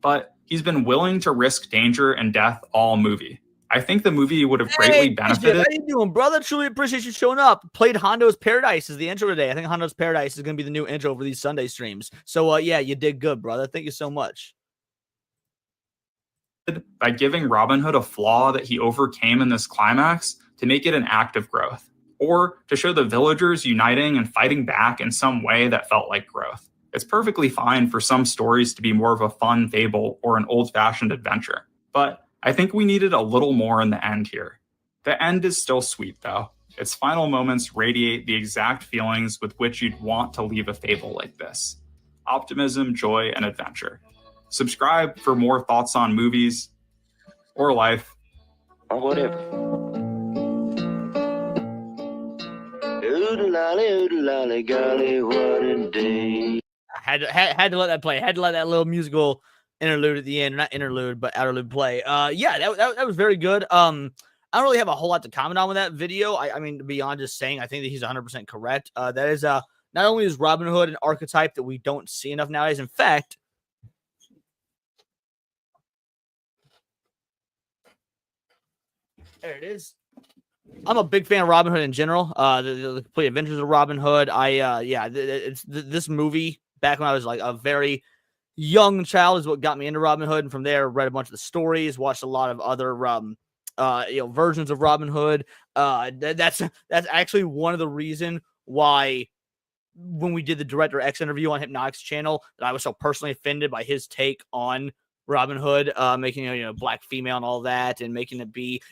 But he's been willing to risk danger and death all movie. I think the movie would have greatly benefited. How you doing, brother? Truly appreciate you showing up. Played Hondo's Paradise as the intro today. I think Hondo's Paradise is going to be the new intro for these Sunday streams. So, yeah, you did good, brother. Thank you so much. By giving Robin Hood a flaw that he overcame in this climax to make it an act of growth, or to show the villagers uniting and fighting back in some way that felt like growth. It's perfectly fine for some stories to be more of a fun fable or an old-fashioned adventure, but I think we needed a little more in the end here. The end is still sweet, though. Its final moments radiate the exact feelings with which you'd want to leave a fable like this: optimism, joy, and adventure. Subscribe for more thoughts on movies or life or whatever. Oodle-lolly, golly, what a day. Had to let that play. Had to let that little musical interlude at the end, not interlude, but outerlude play. Yeah, that was very good. I don't really have a whole lot to comment on with that video. I mean, beyond just saying, I think that he's 100% correct. That is not only is Robin Hood an archetype that we don't see enough nowadays. In fact, there it is. I'm a big fan of Robin Hood in general. The complete adventures of Robin Hood. This movie back when I was like a very young child is what got me into Robin Hood, and from there read a bunch of the stories, watched a lot of other versions of Robin Hood. That's actually one of the reasons why when we did the Director X interview on Hypnotic's channel that I was so personally offended by his take on Robin Hood, making black female and all that, and making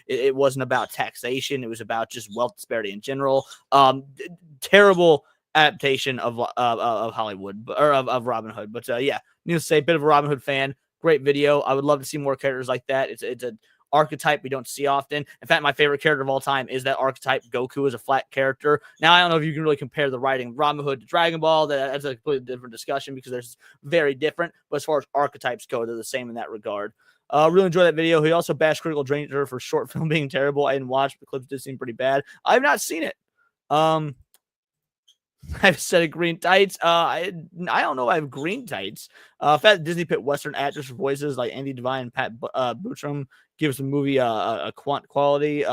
it wasn't about taxation, it was about just wealth disparity in general. Terrible adaptation of Hollywood, or of Robin Hood. But yeah, needless to say, bit of a Robin Hood fan. Great video. I would love to see more characters like that. It's an archetype we don't see often. In fact, my favorite character of all time is that archetype. Goku is a flat character. Now, I don't know if you can really compare the writing of Robin Hood to Dragon Ball. That's a completely different discussion because there's very different. But as far as archetypes go, they're the same in that regard. Really enjoyed that video. He also bashed Critical Danger for short film being terrible. I didn't watch, but the clips did seem pretty bad. I've not seen it. I have a set of green tights. I don't know. I have green tights. Fat Disney Pit Western actors for voices like Andy Devine and Pat Buttram gives the movie a quant quality.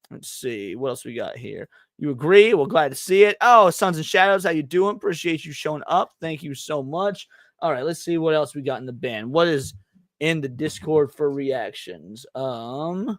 Let's see what else we got here. You agree? Well, glad to see it. Oh, Sons and Shadows, how you doing? Appreciate you showing up. Thank you so much. All right, let's see what else we got in the bin. What is in the Discord for reactions? Oh,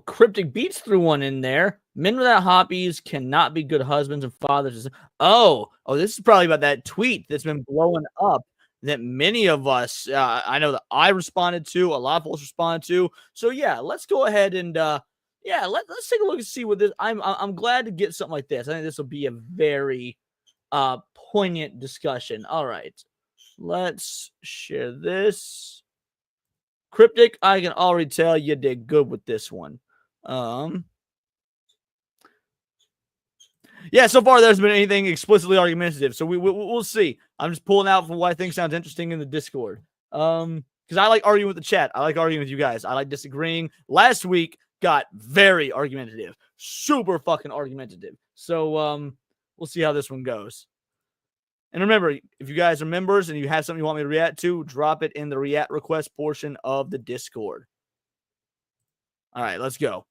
Cryptic Beats threw one in there. Men without hobbies cannot be good husbands and fathers. Oh, this is probably about that tweet that's been blowing up that many of us, I know that I responded to, a lot of folks responded to. So yeah, let's go ahead and let's take a look and see what this. I'm glad to get something like this. I think this will be a very poignant discussion. All right, let's share this. Cryptic, I can already tell you did good with this one. Yeah, so far there's been anything explicitly argumentative, so we'll see. I'm just pulling out from what I think sounds interesting in the Discord. Because I like arguing with the chat. I like arguing with you guys. I like disagreeing. Last week got very argumentative, super fucking argumentative. So we'll see how this one goes. And remember, if you guys are members and you have something you want me to react to, drop it in the react request portion of the Discord. All right, let's go.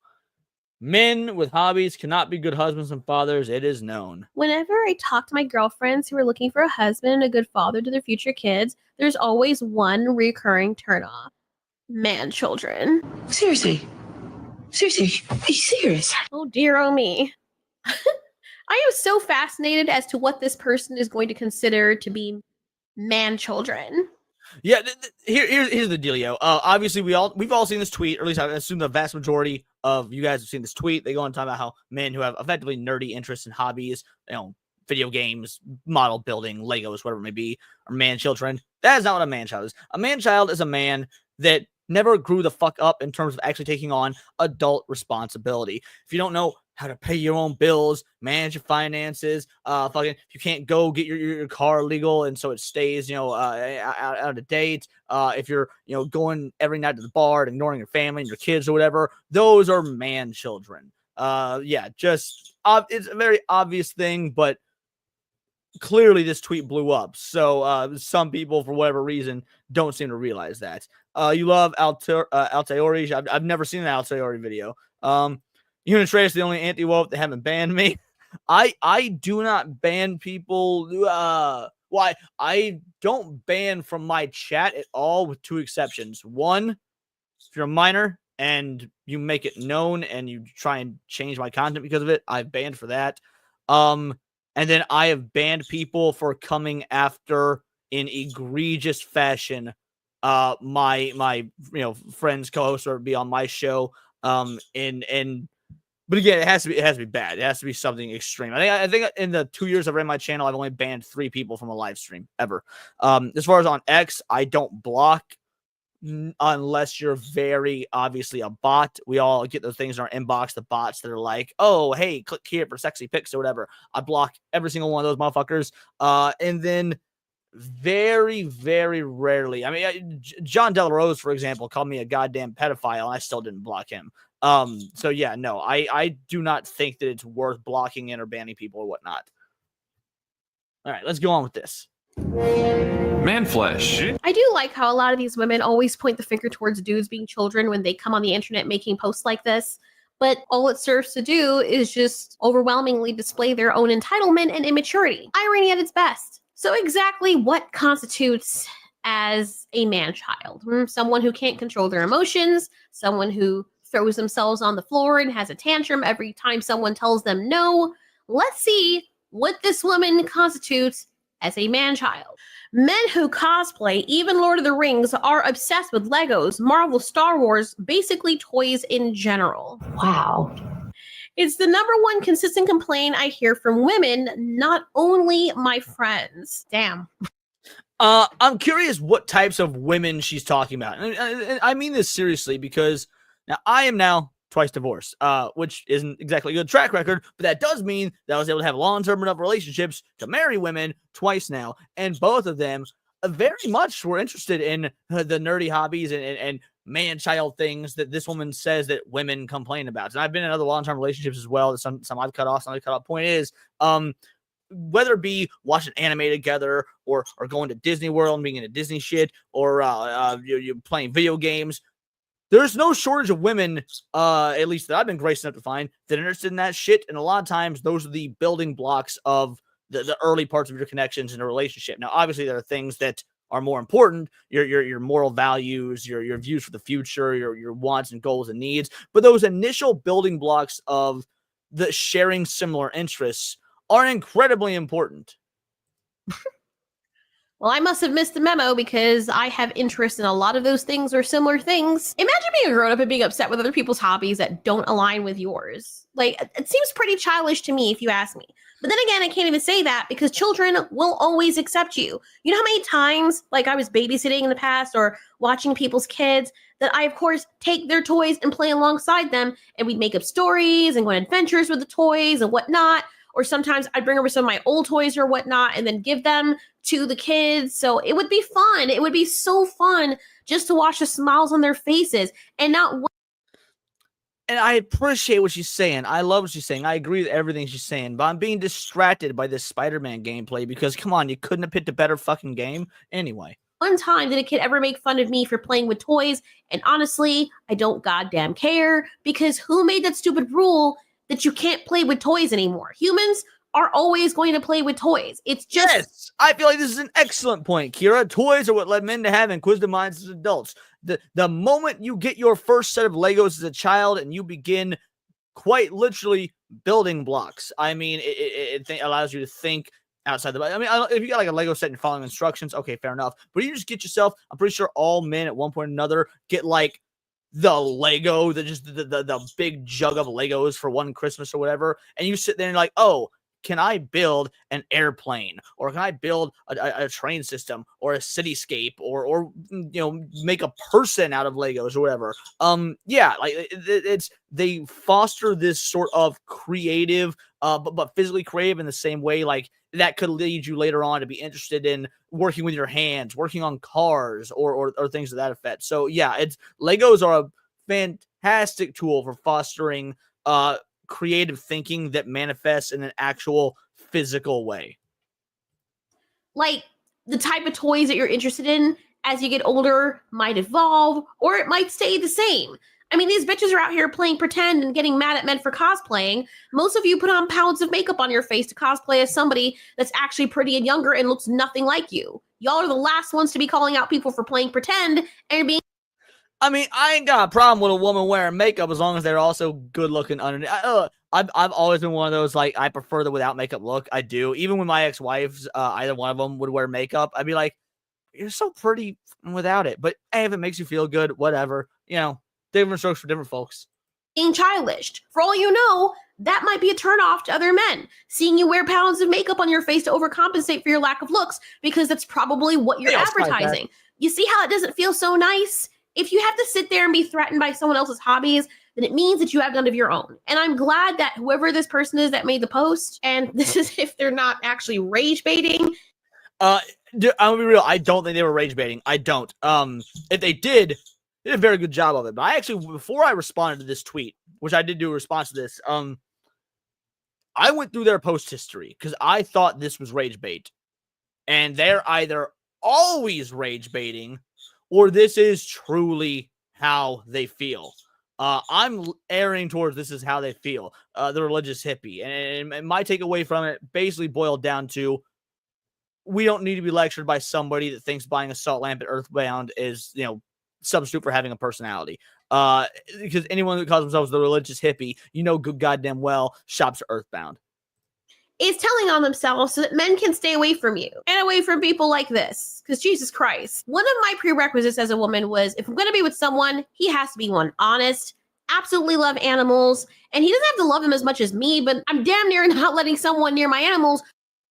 Men with hobbies cannot be good husbands and fathers. It is known. Whenever I talk to my girlfriends who are looking for a husband and a good father to their future kids, there's always one recurring turnoff. Man children. Seriously. Seriously. Are you serious? Oh dear, oh me. I am so fascinated as to what this person is going to consider to be man children. Yeah, here's the dealio. Obviously, we've all seen this tweet, or at least I assume the vast majority of you guys have seen this tweet. They go on to talk about how men who have effectively nerdy interests and hobbies, video games, model building, Legos, whatever it may be, are man children. That is not what a man child is. A man child is a man that never grew the fuck up in terms of actually taking on adult responsibility. If you don't know how to pay your own bills, manage your finances, if you can't go get your car legal and so it stays, out of date. If you're, going every night to the bar and ignoring your family and your kids or whatever, those are man children. It's a very obvious thing, but clearly this tweet blew up. So some people, for whatever reason, don't seem to realize that. You love Altaori. I've never seen an Altaori video. Unitrace is the only anti-woke that haven't banned me. I do not ban people. I don't ban from my chat at all, with two exceptions. One, if you're a minor and you make it known and you try and change my content because of it, I've banned for that. And then I have banned people for coming after in egregious fashion my friends, co-hosts, or be on my show. But again, it has to be bad. It has to be something extreme. I think in the 2 years I've ran my channel, I've only banned 3 people from a live stream ever. As far as on X, I don't block unless you're very obviously a bot. We all get those things in our inbox, the bots that are like, oh, hey, click here for sexy pics or whatever. I block every single one of those motherfuckers. And then very, very rarely, John Del Rose, for example, called me a goddamn pedophile and I still didn't block him. So yeah, no, I do not think that it's worth blocking in or banning people or whatnot. All right, let's go on with this. Man flesh. I do like how a lot of these women always point the finger towards dudes being children when they come on the internet making posts like this. But all it serves to do is just overwhelmingly display their own entitlement and immaturity. Irony at its best. So exactly what constitutes as a man-child? Someone who can't control their emotions, someone who throws themselves on the floor and has a tantrum every time someone tells them no. Let's see what this woman constitutes as a man-child. Men who cosplay, even Lord of the Rings, are obsessed with Legos, Marvel, Star Wars, basically toys in general. Wow. It's the number one consistent complaint I hear from women, not only my friends. Damn. I'm curious what types of women she's talking about. And I mean this seriously because now I am now twice divorced, which isn't exactly a good track record, but that does mean that I was able to have long-term enough relationships to marry women twice now. And both of them very much were interested in the nerdy hobbies and man-child things that this woman says that women complain about. And I've been in other long-term relationships as well. Some I've cut off, some I've cut off. Point is, whether it be watching anime together or going to Disney World and being into Disney shit or you're playing video games, there's no shortage of women, at least that I've been gracious enough to find, that are interested in that shit. And a lot of times those are the building blocks of the early parts of your connections in a relationship. Now, obviously, there are things that are more important, your moral values, your views for the future, your wants and goals and needs. But those initial building blocks of the sharing similar interests are incredibly important. Well, I must have missed the memo because I have interest in a lot of those things or similar things. Imagine being a grown-up and being upset with other people's hobbies that don't align with yours. Like, it seems pretty childish to me if you ask me. But then again, I can't even say that because children will always accept you. You know how many times, like I was babysitting in the past or watching people's kids, that I, of course, take their toys and play alongside them, and we'd make up stories and go on adventures with the toys and whatnot. Or sometimes I'd bring over some of my old toys or whatnot and then give them to the kids. So it would be fun. It would be so fun just to watch the smiles on their faces and not. And I appreciate what she's saying. I love what she's saying. I agree with everything she's saying. But I'm being distracted by this Spider-Man gameplay because, come on, you couldn't have picked a better fucking game anyway. One time did a kid ever make fun of me for playing with toys. And honestly, I don't goddamn care because who made that stupid rule that you can't play with toys anymore? Humans are always going to play with toys. It's just... Yes, I feel like this is an excellent point, Kira. Toys are what led men to have inquisitive minds as adults. The moment you get your first set of Legos as a child and you begin quite literally building blocks, I mean, it allows you to think outside the box. I mean, if you got like a Lego set and you're following instructions, okay, fair enough. But you just get yourself, I'm pretty sure all men at one point or another get like the Lego, the big jug of Legos for one Christmas or whatever, and you sit there and you're like, oh, can I build an airplane, or can I build a train system, or a cityscape, or make a person out of Legos or whatever? Yeah, like it's they foster this sort of creative, but physically creative in the same way, like that could lead you later on to be interested in working with your hands, working on cars, or things to that effect. So yeah, Legos are a fantastic tool for fostering creative thinking that manifests in an actual physical way. Like the type of toys that you're interested in as you get older might evolve, or it might stay the same. I mean, these bitches are out here playing pretend and getting mad at men for cosplaying. Most of you put on pounds of makeup on your face to cosplay as somebody that's actually pretty and younger and looks nothing like you. Y'all are the last ones to be calling out people for playing pretend and being... I mean, I ain't got a problem with a woman wearing makeup as long as they're also good looking underneath. I've always been one of those, like, I prefer the without makeup look. I do. Even when my ex-wives, either one of them would wear makeup, I'd be like, you're so pretty without it. But hey, if it makes you feel good, whatever. Different strokes for different folks. Being childish. For all you know, that might be a turnoff to other men. Seeing you wear pounds of makeup on your face to overcompensate for your lack of looks, because that's probably what you're advertising. You see how it doesn't feel so nice? If you have to sit there and be threatened by someone else's hobbies, then it means that you have none of your own. And I'm glad that whoever this person is that made the post, and this is if they're not actually rage baiting. I'm gonna be real. I don't think they were rage baiting. I don't. If they did a very good job of it. But I actually, before I responded to this tweet, which I did do a response to this, I went through their post history because I thought this was rage bait. And they're either always rage baiting or this is truly how they feel. I'm erring towards this is how they feel. The religious hippie. And my takeaway from it basically boiled down to, we don't need to be lectured by somebody that thinks buying a salt lamp at Earthbound is, substitute for having a personality. Because anyone who calls themselves the religious hippie, good goddamn well, shops at Earthbound. Is telling on themselves so that men can stay away from you and away from people like this. Because Jesus Christ, one of my prerequisites as a woman was, if I'm going to be with someone, he has to be one honest, absolutely love animals, and he doesn't have to love them as much as me, but I'm damn near not letting someone near my animals.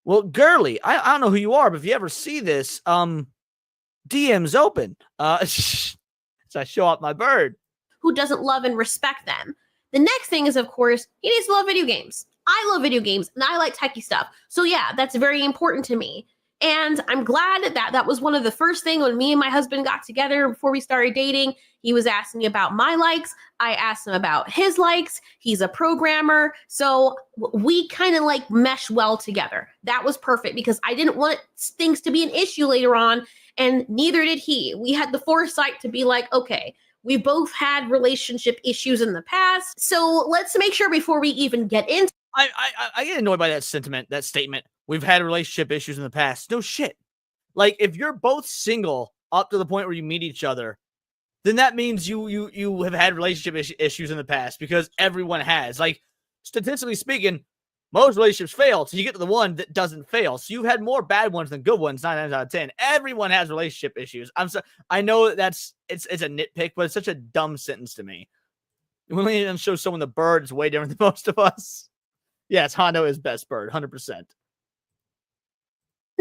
Well, girly, I don't know who you are, but if you ever see this, DM's open. So I show off my bird. Who doesn't love and respect them. The next thing is, of course, he needs to love video games. I love video games and I like techie stuff. So yeah, that's very important to me. And I'm glad that was one of the first things when me and my husband got together before we started dating. He was asking me about my likes. I asked him about his likes. He's a programmer. So we kind of like mesh well together. That was perfect because I didn't want things to be an issue later on. And neither did he. We had the foresight to be like, okay, we both had relationship issues in the past. So let's make sure before we even get into I get annoyed by that sentiment, that statement. We've had relationship issues in the past. No shit. Like, if you're both single up to the point where you meet each other, then that means you have had relationship issues in the past because everyone has. Like, statistically speaking, most relationships fail. So you get to the one that doesn't fail. So you've had more bad ones than good ones, 9 times out of 10. Everyone has relationship issues. I know it's a nitpick, but it's such a dumb sentence to me. When we show someone the bird, it's way different than most of us. Yes, Hondo is best bird, 100%.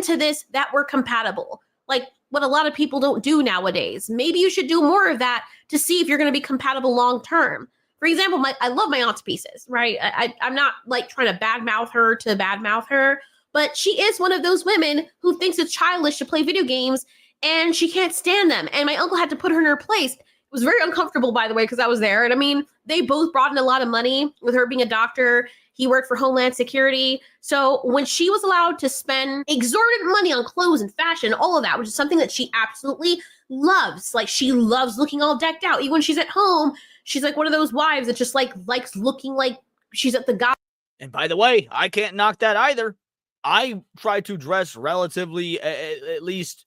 to this, that we're compatible. Like what a lot of people don't do nowadays. Maybe you should do more of that to see if you're going to be compatible long term. For example, I love my aunt to pieces, right? I'm not like trying to badmouth her, but she is one of those women who thinks it's childish to play video games and she can't stand them. And my uncle had to put her in her place. It was very uncomfortable, by the way, because I was there. And I mean, they both brought in a lot of money with her being a doctor. He worked for Homeland Security. So when she was allowed to spend exorbitant money on clothes and fashion, all of that, which is something that she absolutely loves. Like she loves looking all decked out. Even when she's at home, she's like one of those wives that just like likes looking like she's at the guy. And by the way, I can't knock that either. I try to dress relatively, at least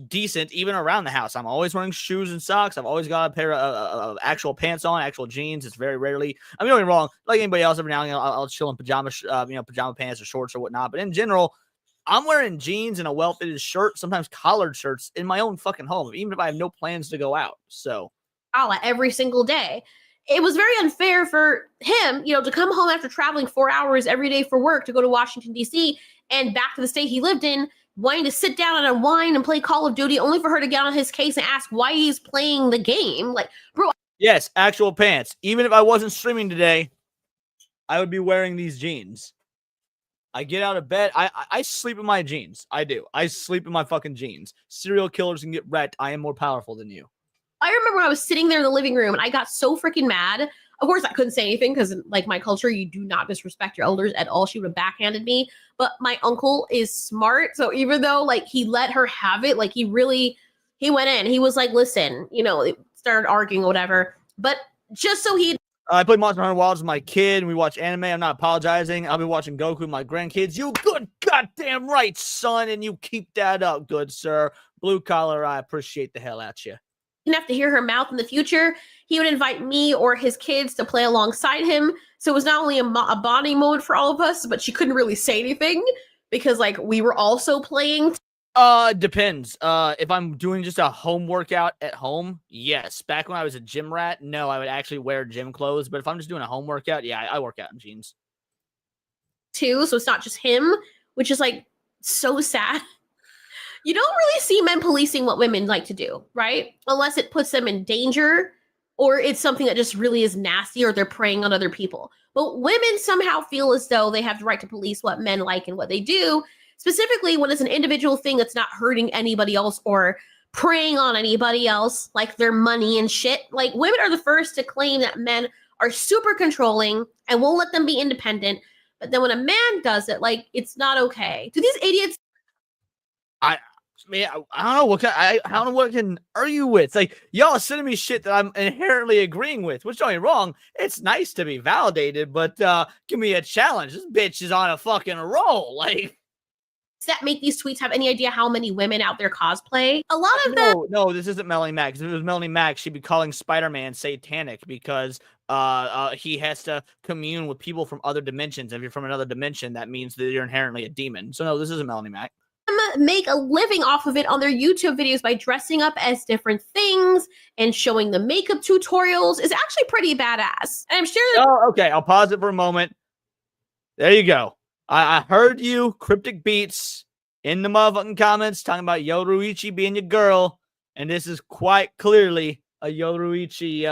decent, even around the house. I'm always wearing shoes and socks. I've always got a pair of actual pants on, actual jeans. It's very rarely, I mean, don't get me wrong, like anybody else, every now and then I'll chill in pajama pants or shorts or whatnot. But in general, I'm wearing jeans and a well-fitted shirt, sometimes collared shirts in my own fucking home, even if I have no plans to go out. So every single day. It was very unfair for him, to come home after traveling 4 hours every day for work to go to Washington, D.C. and back to the state he lived in, wanting to sit down and unwind and play Call of Duty, only for her to get on his case and ask why he's playing the game. Like, bro. Yes, actual pants. Even if I wasn't streaming today, I would be wearing these jeans. I get out of bed. I sleep in my jeans. I do. I sleep in my fucking jeans. Serial killers can get wrecked. I am more powerful than you. I remember when I was sitting there in the living room and I got so freaking mad. Of course, I couldn't say anything because, like, my culture, you do not disrespect your elders at all. She would have backhanded me. But my uncle is smart. So even though, like, he let her have it, like, he went in. He was like, listen, started arguing or whatever. But just so I play Monster Hunter Wilds with my kid, and we watch anime. I'm not apologizing. I'll be watching Goku with my grandkids. You good goddamn right, son, and you keep that up, good sir. Blue collar, I appreciate the hell out you. Didn't have to hear her mouth in the future. He would invite me or his kids to play alongside him. So it was not only a bonding moment for all of us, but she couldn't really say anything because, like, we were also playing. Depends. If I'm doing just a home workout at home, yes. Back when I was a gym rat, no, I would actually wear gym clothes. But if I'm just doing a home workout, yeah, I work out in jeans. Too, so it's not just him, which is, like, so sad. You don't really see men policing what women like to do, right? Unless it puts them in danger or it's something that just really is nasty or they're preying on other people. But women somehow feel as though they have the right to police what men like and what they do, specifically when it's an individual thing that's not hurting anybody else or preying on anybody else, like their money and shit. Like, women are the first to claim that men are super controlling and won't let them be independent. But then when a man does it, like, it's not okay. Do these idiots... I don't know what I don't know what I can argue with. Like, y'all are sending me shit that I'm inherently agreeing with, which, don't get me wrong, it's nice to be validated, but give me a challenge. This bitch is on a fucking roll. Like, does that make these tweets have any idea how many women out there cosplay? A lot of them. No, this isn't Melanie Mac. If it was Melanie Mac, she'd be calling Spider-Man satanic because he has to commune with people from other dimensions. If you're from another dimension, that means that you're inherently a demon. So no, this isn't Melanie Mac. Make a living off of it on their YouTube videos by dressing up as different things and showing the makeup tutorials is actually pretty badass. And I'm sure Oh, okay. I'll pause it for a moment. There you go. I heard you, Cryptic Beats, in the motherfucking comments talking about Yoruichi being your girl, and this is quite clearly a Yoruichi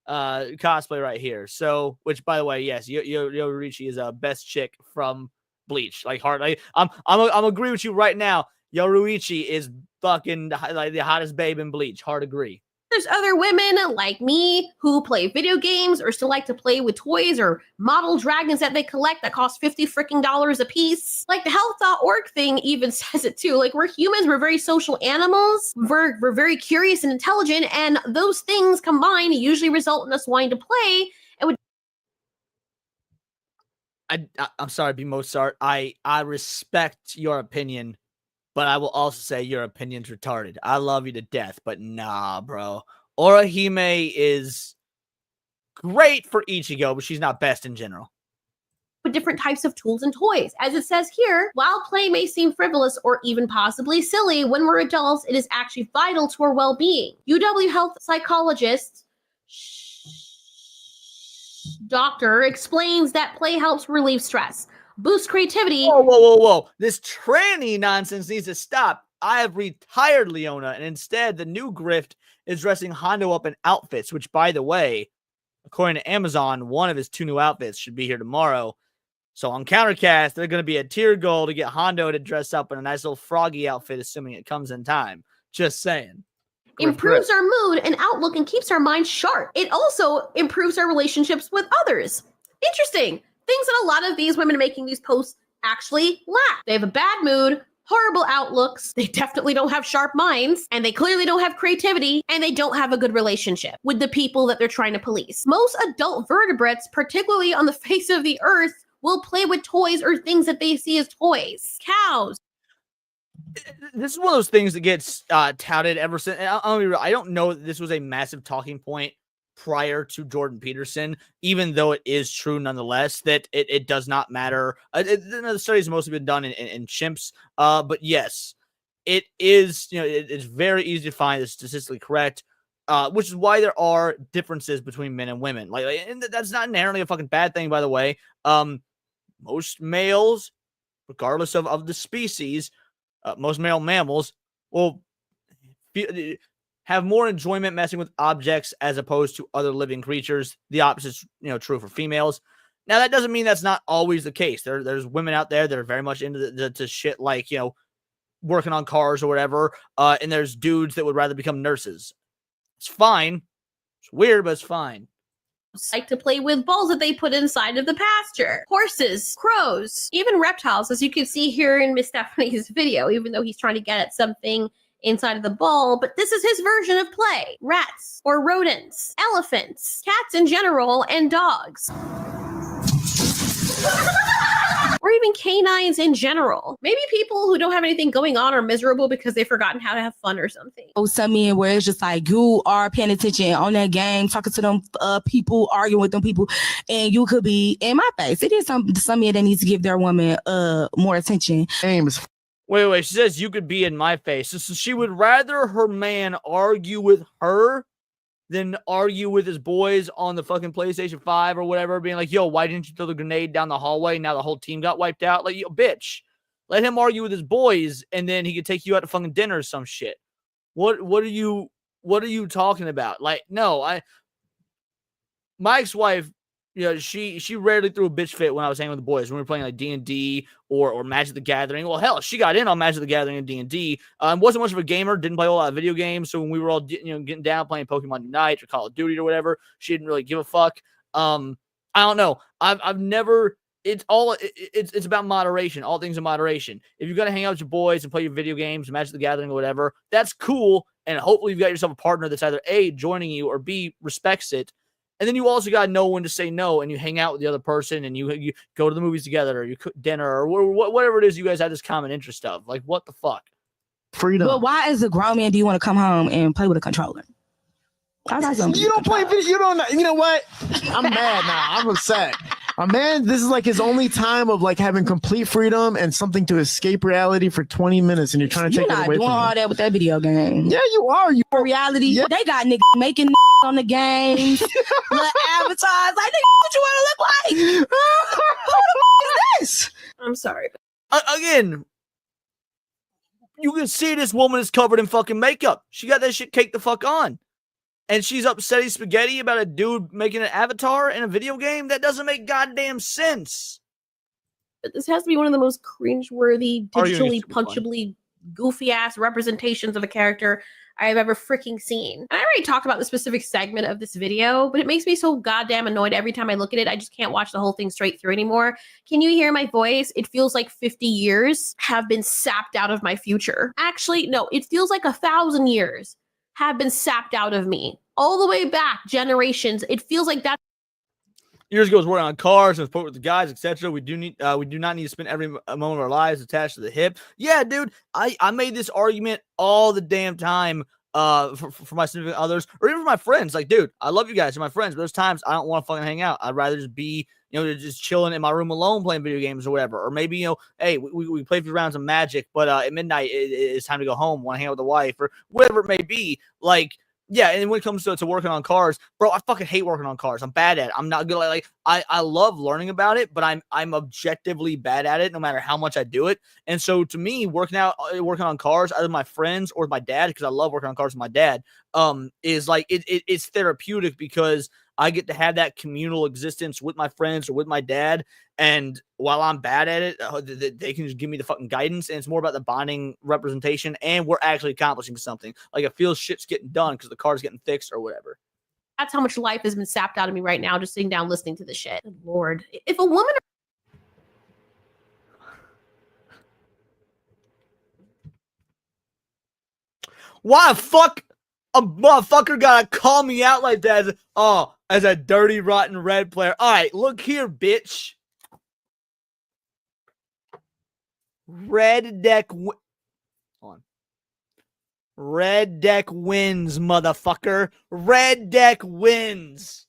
cosplay right here. So, which, by the way, yes, Yoruichi is a best chick from Bleach. Like, hard. I'm agree with you right now. Yoruichi is fucking like the hottest babe in Bleach. Hard agree. There's other women like me who play video games or still like to play with toys or model dragons that they collect that cost $50 freaking a piece. Like the health.org thing even says it too. Like we're humans, we're very social animals. We're very curious and intelligent, and those things combined usually result in us wanting to play. I'm sorry, B Mozart. I respect your opinion, but I will also say your opinion's retarded. I love you to death, but nah, bro. Orihime is great for Ichigo, but she's not best in general. With different types of tools and toys. As it says here, while play may seem frivolous or even possibly silly, when we're adults, it is actually vital to our well-being. UW health psychologist Doctor explains that play helps relieve stress, boost creativity. Whoa. This tranny nonsense needs to stop. I have retired Leona, and instead the new grift is dressing Hondo up in outfits, which, by the way, according to Amazon, one of his 2 new outfits should be here tomorrow. So on Countercast, they're going to be a tier goal to get Hondo to dress up in a nice little froggy outfit, assuming it comes in time. Just saying. Improves our mood and outlook and keeps our mind sharp. It also improves our relationships with others. Interesting. Things that a lot of these women making these posts actually lack. They have a bad mood, horrible outlooks, they definitely don't have sharp minds, and they clearly don't have creativity, and they don't have a good relationship with the people that they're trying to police. Most adult vertebrates, particularly on the face of the earth, will play with toys or things that they see as toys. Cows. This is one of those things that gets touted ever since. I don't know that this was a massive talking point prior to Jordan Peterson, even though it is true nonetheless that it does not matter. The studies have mostly been done in chimps, but yes, it is. It's very easy to find it's statistically correct, which is why there are differences between men and women. And that's not inherently a fucking bad thing, by the way. Most males, regardless of the species, most male mammals will have more enjoyment messing with objects as opposed to other living creatures. The opposite is, true for females. Now, that doesn't mean that's not always the case. There's women out there that are very much into the shit like, working on cars or whatever. And there's dudes that would rather become nurses. It's fine. It's weird, but it's fine. Like to play with balls that they put inside of the pasture. Horses, crows, even reptiles, as you can see here in Miss Stephanie's video, even though he's trying to get at something inside of the ball, but this is his version of play. Rats or rodents, elephants, cats in general, and dogs. Or even canines in general. Maybe people who don't have anything going on are miserable because they've forgotten how to have fun or something. Some men where it's just like you are paying attention on that game, talking to them people, arguing with them people, and you could be in my face. It is some men that needs to give their woman more attention. Wait. She says you could be in my face. So she would rather her man argue with her than argue with his boys on the fucking PlayStation 5 or whatever, being like, yo, why didn't you throw the grenade down the hallway? Now the whole team got wiped out. Like, yo, bitch, let him argue with his boys, and then he could take you out to fucking dinner or some shit. What are you talking about? Like, no, my ex-wife, she rarely threw a bitch fit when I was hanging with the boys. When we were playing like D&D or Magic the Gathering. Well, hell, she got in on Magic the Gathering and D&D. Wasn't much of a gamer, didn't play a lot of video games. So when we were all getting down playing Pokemon Unite or Call of Duty or whatever, she didn't really give a fuck. I don't know. I've never. It's about moderation. All things in moderation. If you're gonna hang out with your boys and play your video games, Magic the Gathering or whatever, that's cool. And hopefully you've got yourself a partner that's either A, joining you, or B, respects it. And then you also got to know when to say no, and you hang out with the other person, and you go to the movies together, or you cook dinner, or whatever it is you guys have this common interest of. Like, what the fuck? Freedom. But why, as a grown man, do you want to come home and play with a controller? You don't play video. You don't. You know what? I'm mad now. I'm upset. Man, this is like his only time of like having complete freedom and something to escape reality for 20 minutes, and you're trying to take it away from him. You're not doing all that with that video game. Yeah, you are. You for reality. Yeah. They got niggas making on the games, little avatars. Like, nigga, what you want to look like? Who the is this? I'm sorry. Again, you can see this woman is covered in fucking makeup. She got that shit caked the fuck on. And she's upsetting spaghetti about a dude making an avatar in a video game? That doesn't make goddamn sense. But this has to be one of the most cringeworthy, digitally punchably goofy ass representations of a character I've ever freaking seen. And I already talked about the specific segment of this video, but it makes me so goddamn annoyed every time I look at it. I just can't watch the whole thing straight through anymore. Can you hear my voice? It feels like 50 years have been sapped out of my future. Actually, no, it feels like 1,000 years have been sapped out of me. All the way back, generations. It feels like that. Years ago, working on cars and with the guys, etc. We do not need to spend every moment of our lives attached to the hip. Yeah, dude, I made this argument all the damn time for my significant others or even for my friends. Like, dude, I love you guys, you're my friends, but there's times I don't want to fucking hang out. I'd rather just be, just chilling in my room alone playing video games or whatever. Or maybe, hey, we play a few rounds of Magic, but at midnight it's time to go home, want to hang out with the wife or whatever it may be. Like, yeah, and when it comes to working on cars, bro, I fucking hate working on cars. I'm bad at it. I'm not good. I love learning about it, but I'm objectively bad at it no matter how much I do it. And so to me, working on cars, either my friends or my dad, because I love working on cars with my dad, is like it's therapeutic because I get to have that communal existence with my friends or with my dad. And while I'm bad at it, they can just give me the fucking guidance. And it's more about the bonding representation. And we're actually accomplishing something. Like it feels shit's getting done because the car's getting fixed or whatever. That's how much life has been sapped out of me right now, just sitting down listening to this shit. Good Lord. If a woman... Why the fuck a motherfucker gotta call me out like that as a dirty, rotten red player? All right, look here, bitch. Red deck Red deck wins, motherfucker. Red deck wins.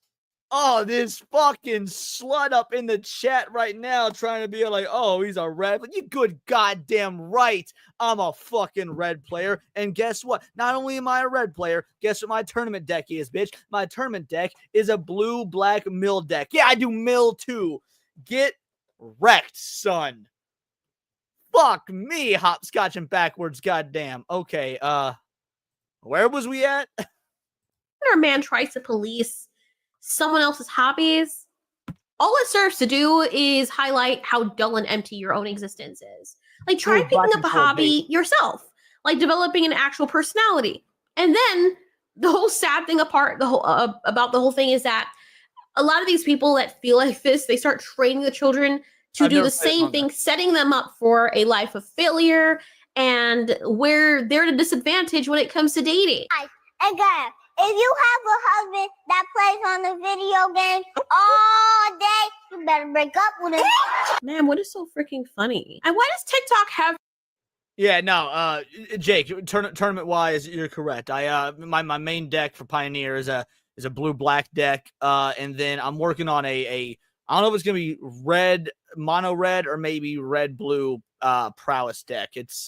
Oh, this fucking slut up in the chat right now trying to be like, oh, he's a red. But you good goddamn right. I'm a fucking red player. And guess what? Not only am I a red player, guess what my tournament deck is, bitch? My tournament deck is a blue-black mill deck. Yeah, I do mill too. Get wrecked, son. Fuck me, hopscotching backwards, goddamn. Okay, where was we at? When a man tries to police someone else's hobbies, all it serves to do is highlight how dull and empty your own existence is. Like, try picking up a hobby yourself, like developing an actual personality. And then the whole sad thing about the whole thing is that a lot of these people that feel like this, they start training the children to do the same thing, setting them up for a life of failure and where they're at a disadvantage when it comes to dating. Again, if you have a husband that plays on the video game all day, you better break up with him. Man, what is so freaking funny? And why does TikTok have... Yeah, no, Jake, tournament-wise, you're correct. My main deck for Pioneer is a blue-black deck, and then I'm working on a I don't know if it's gonna be red, mono red, or maybe red blue prowess deck. It's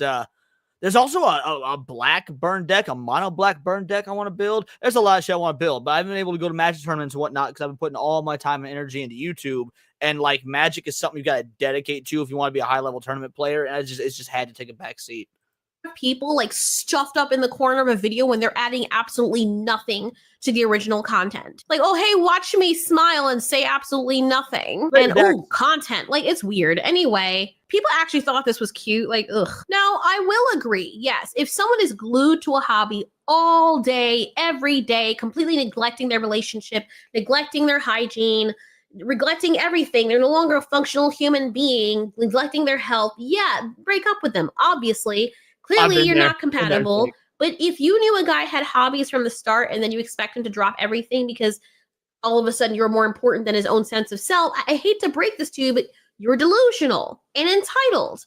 there's also a black burn deck, a mono black burn deck I want to build. There's a lot of shit I want to build, but I haven't been able to go to Magic tournaments and whatnot because I've been putting all my time and energy into YouTube. And like Magic is something you got to dedicate to if you want to be a high level tournament player. And it's just had to take a back seat. People like stuffed up in the corner of a video when they're adding absolutely nothing to the original content. Like, oh, hey, watch me smile and say absolutely nothing. And oh, content. Like, it's weird. Anyway, people actually thought this was cute. Like, ugh. Now, I will agree. Yes, if someone is glued to a hobby all day, every day, completely neglecting their relationship, neglecting their hygiene, neglecting everything, they're no longer a functional human being, neglecting their health, yeah, break up with them, obviously. Clearly, you're not compatible. But if you knew a guy had hobbies from the start and then you expect him to drop everything because all of a sudden you're more important than his own sense of self, I hate to break this to you, but you're delusional and entitled.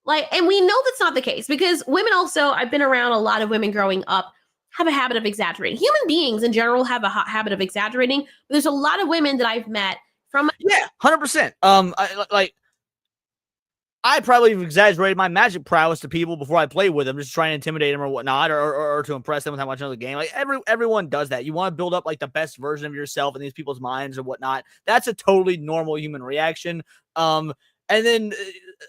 Like, and we know that's not the case because women also, I've been around a lot of women growing up, have a habit of exaggerating. Human beings in general have a habit of exaggerating. But there's a lot of women that I've met from... Yeah, 100%. I probably exaggerated my Magic prowess to people before I played with them, just trying to intimidate them or whatnot, or to impress them with how much I know the game. Like everyone does that. You want to build up like the best version of yourself in these people's minds or whatnot. That's a totally normal human reaction. And then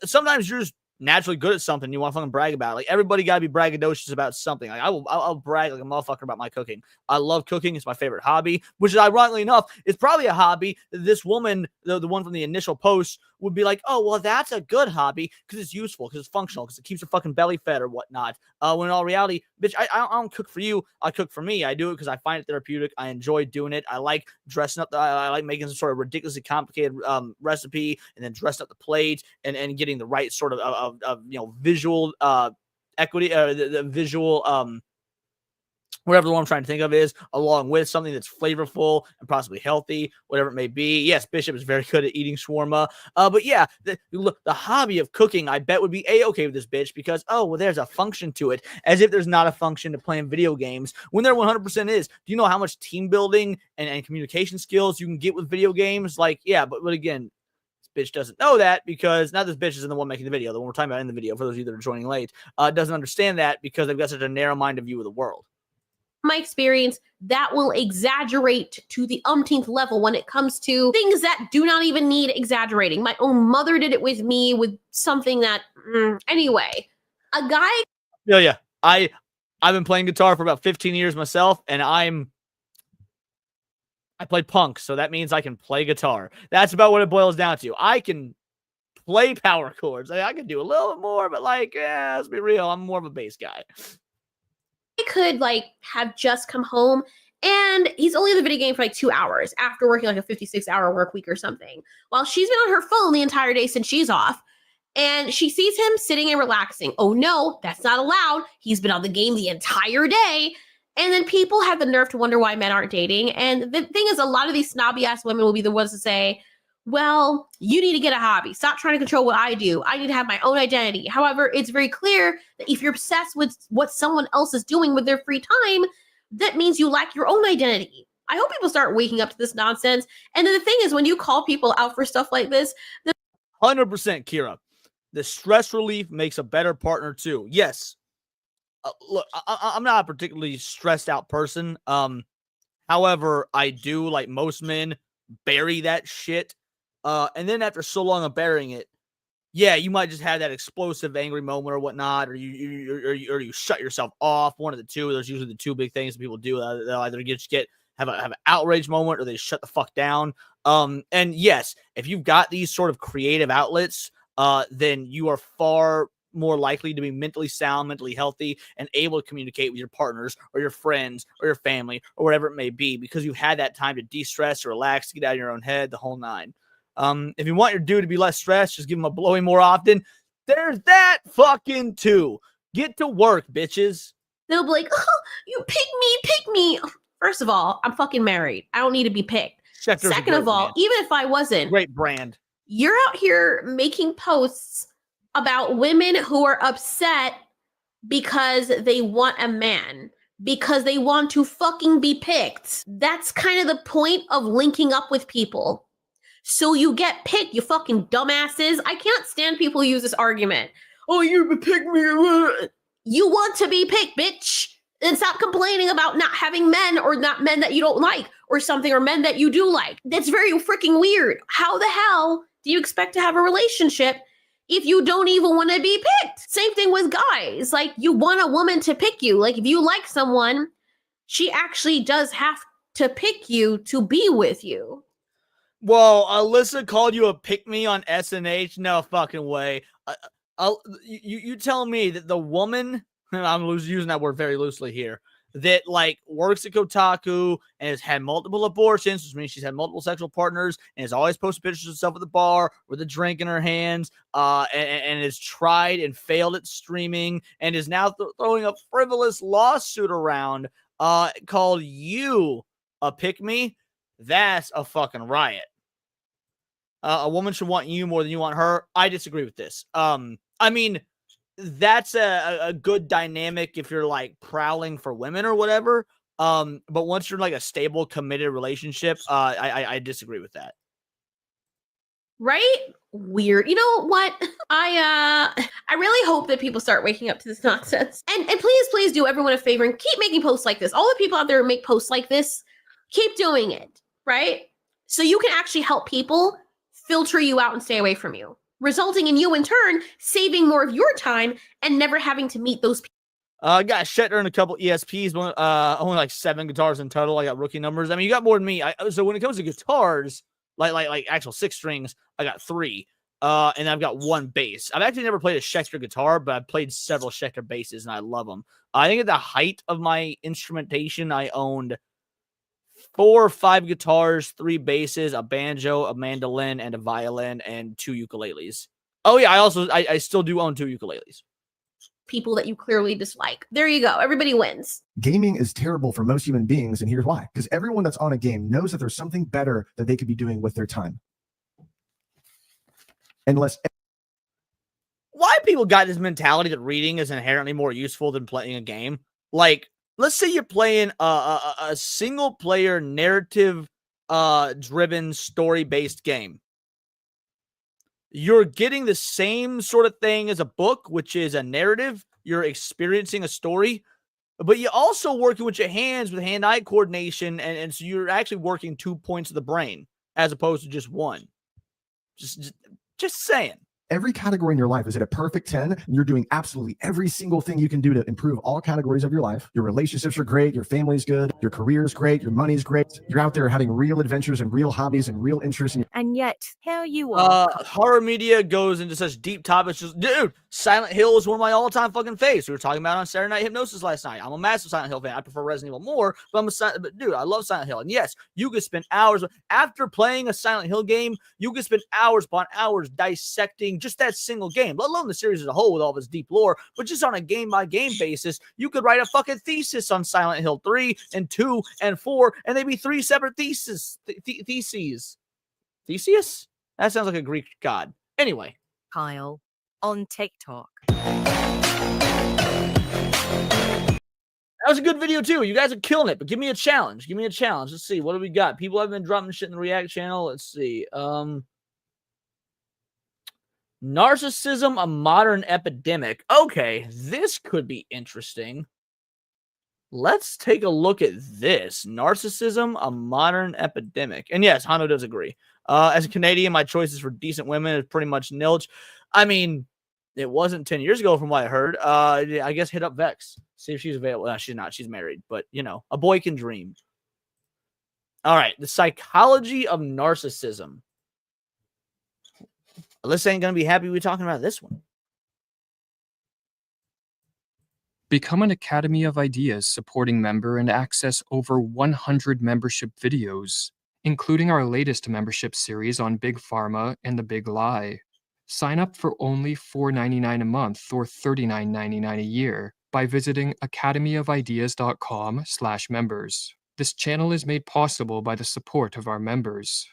sometimes you're just naturally good at something, you want to fucking brag about it. Like, everybody got to be braggadocious about something. Like, I'll brag like a motherfucker about my cooking. I love cooking. It's my favorite hobby, which is, ironically enough, is probably a hobby that this woman, the one from the initial post, would be like, oh, well, that's a good hobby because it's useful, because it's functional, because it keeps your fucking belly fed or whatnot. When in all reality, bitch, I don't cook for you. I cook for me. I do it because I find it therapeutic. I enjoy doing it. I like dressing up. I like making some sort of ridiculously complicated recipe and then dressing up the plate and getting the right sort of visual equity, the visual whatever the one I'm trying to think of is, along with something that's flavorful and possibly healthy, whatever it may be. Yes, Bishop is very good at eating shawarma. But yeah, the hobby of cooking, I bet, would be A-okay with this bitch because, oh, well, there's a function to it, as if there's not a function to playing video games when there 100% is. Do you know how much team building and communication skills you can get with video games? Like, yeah, but again, this bitch doesn't know that because not this bitch isn't the one making the video. The one we're talking about in the video, for those of you that are joining late, doesn't understand that because they've got such a narrow-minded view of the world. My experience, that will exaggerate to the umpteenth level when it comes to things that do not even need exaggerating. My own mother did it with me with something that, anyway, a guy. Yeah. I've been playing guitar for about 15 years myself, and I play punk, so that means I can play guitar. That's about what it boils down to. I can play power chords. I can do a little bit more, but let's be real, I'm more of a bass guy. I could have just come home and he's only in the video game for 2 hours after working a 56-hour work week or something, while she's been on her phone the entire day since she's off, and she sees him sitting and relaxing. Oh no, that's not allowed. He's been on the game the entire day. And then people have the nerve to wonder why men aren't dating. And the thing is, a lot of these snobby ass women will be the ones to say, well, you need to get a hobby. Stop trying to control what I do. I need to have my own identity. However, it's very clear that if you're obsessed with what someone else is doing with their free time, that means you lack your own identity. I hope people start waking up to this nonsense. And then the thing is, when you call people out for stuff like this, 100%, Kira, the stress relief makes a better partner too. Yes. Look, I'm not a particularly stressed out person. However, I do, like most men, bury that shit. And then after so long of burying it, yeah, you might just have that explosive, angry moment or whatnot, or you shut yourself off. One of the two. There's usually the two big things that people do. They'll either have an outrage moment, or they shut the fuck down. And yes, if you've got these sort of creative outlets, then you are far more likely to be mentally sound, mentally healthy, and able to communicate with your partners or your friends or your family or whatever it may be, because you've had that time to de-stress or relax, to get out of your own head, the whole nine. If you want your dude to be less stressed, just give him a blowy more often. There's that fucking too. Get to work, bitches. They'll be like, oh, you pick me. First of all, I'm fucking married. I don't need to be picked. Schecter's Second of all, brand. Even if I wasn't, great brand. You're out here making posts about women who are upset because they want a man, because they want to fucking be picked. That's kind of the point of linking up with people. So you get picked, you fucking dumbasses. I can't stand people who use this argument. Oh, you pick me. You want to be picked, bitch. And stop complaining about not having men, or not men that you don't like or something, or men that you do like. That's very freaking weird. How the hell do you expect to have a relationship if you don't even want to be picked? Same thing with guys. You want a woman to pick you. If you like someone, she actually does have to pick you to be with you. Well, Alyssa called you a pick-me on SNH? No fucking way. You tell me that the woman, I'm using that word very loosely here, that works at Kotaku and has had multiple abortions, which means she's had multiple sexual partners, and has always posted pictures of herself at the bar with a drink in her hands, and has tried and failed at streaming, and is now throwing a frivolous lawsuit around called you a pick-me. That's a fucking riot. A woman should want you more than you want her. I disagree with this. I mean, that's a good dynamic if you're prowling for women or whatever. But once you're in a stable, committed relationship, I disagree with that. Right? Weird. You know what? I really hope that people start waking up to this nonsense. And please do everyone a favor and keep making posts like this. All the people out there who make posts like this, keep doing it, right? So you can actually help people filter you out and stay away from you. resulting in you in turn saving more of your time and never having to meet those people. I got Schechter and a couple ESPs, only like 7 guitars in total. I got rookie numbers. I mean, you got more than me. So when it comes to guitars, like actual 6 strings, I got 3. And I've got 1 bass. I've actually never played a Schechter guitar, but I've played several Schechter basses, and I love them. I think at the height of my instrumentation, I owned 4 or 5 guitars, 3 basses, a banjo, a mandolin, and a violin, and 2 ukuleles. Oh yeah, I still do own 2 ukuleles. People that you clearly dislike. There you go. Everybody wins. Gaming is terrible for most human beings, and here's why. Because everyone that's on a game knows that there's something better that they could be doing with their time. Unless... Why people got this mentality that reading is inherently more useful than playing a game? Like, let's say you're playing a single-player, narrative-driven, story-based game. You're getting the same sort of thing as a book, which is a narrative. You're experiencing a story, but you're also working with your hands with hand-eye coordination, and so you're actually working 2 points of the brain as opposed to just 1. Just saying. Every category in your life is at a perfect 10. And you're doing absolutely every single thing you can do to improve all categories of your life. Your relationships are great. Your family's good. Your career is great. Your money's great. You're out there having real adventures and real hobbies and real interests. And yet, here you are. Horror media goes into such deep topics. Just, dude, Silent Hill is one of my all-time fucking faves. We were talking about it on Saturday Night Hypnosis last night. I'm a massive Silent Hill fan. I prefer Resident Evil more, but dude, I love Silent Hill. And yes, you could spend hours after playing a Silent Hill game. You could spend hours upon hours dissecting just that single game, let alone the series as a whole with all of its deep lore. But just on a game-by-game basis, you could write a fucking thesis on Silent Hill 3 and 2 and 4, and they'd be 3 separate theses. Theses? That sounds like a Greek god. Anyway. Kyle, on TikTok. That was a good video too. You guys are killing it, but give me a challenge. Give me a challenge. Let's see. What do we got? People have been dropping shit in the React channel. Let's see. Narcissism, a modern epidemic. Okay, this could be interesting. Let's take a look at this. Narcissism, a modern epidemic. And yes, Hano does agree. As a Canadian, my choices for decent women is pretty much nilch. I mean, it wasn't 10 years ago from what I heard. I guess hit up Vex. See if she's available. No, she's not. She's married. But, you know, a boy can dream. All right. The psychology of narcissism. Alyssa ain't going to be happy we're talking about this one. Become an Academy of Ideas supporting member and access over 100 membership videos, including our latest membership series on Big Pharma and the Big Lie. Sign up for only $4.99 a month or $39.99 a year by visiting academyofideas.com/members. This channel is made possible by the support of our members.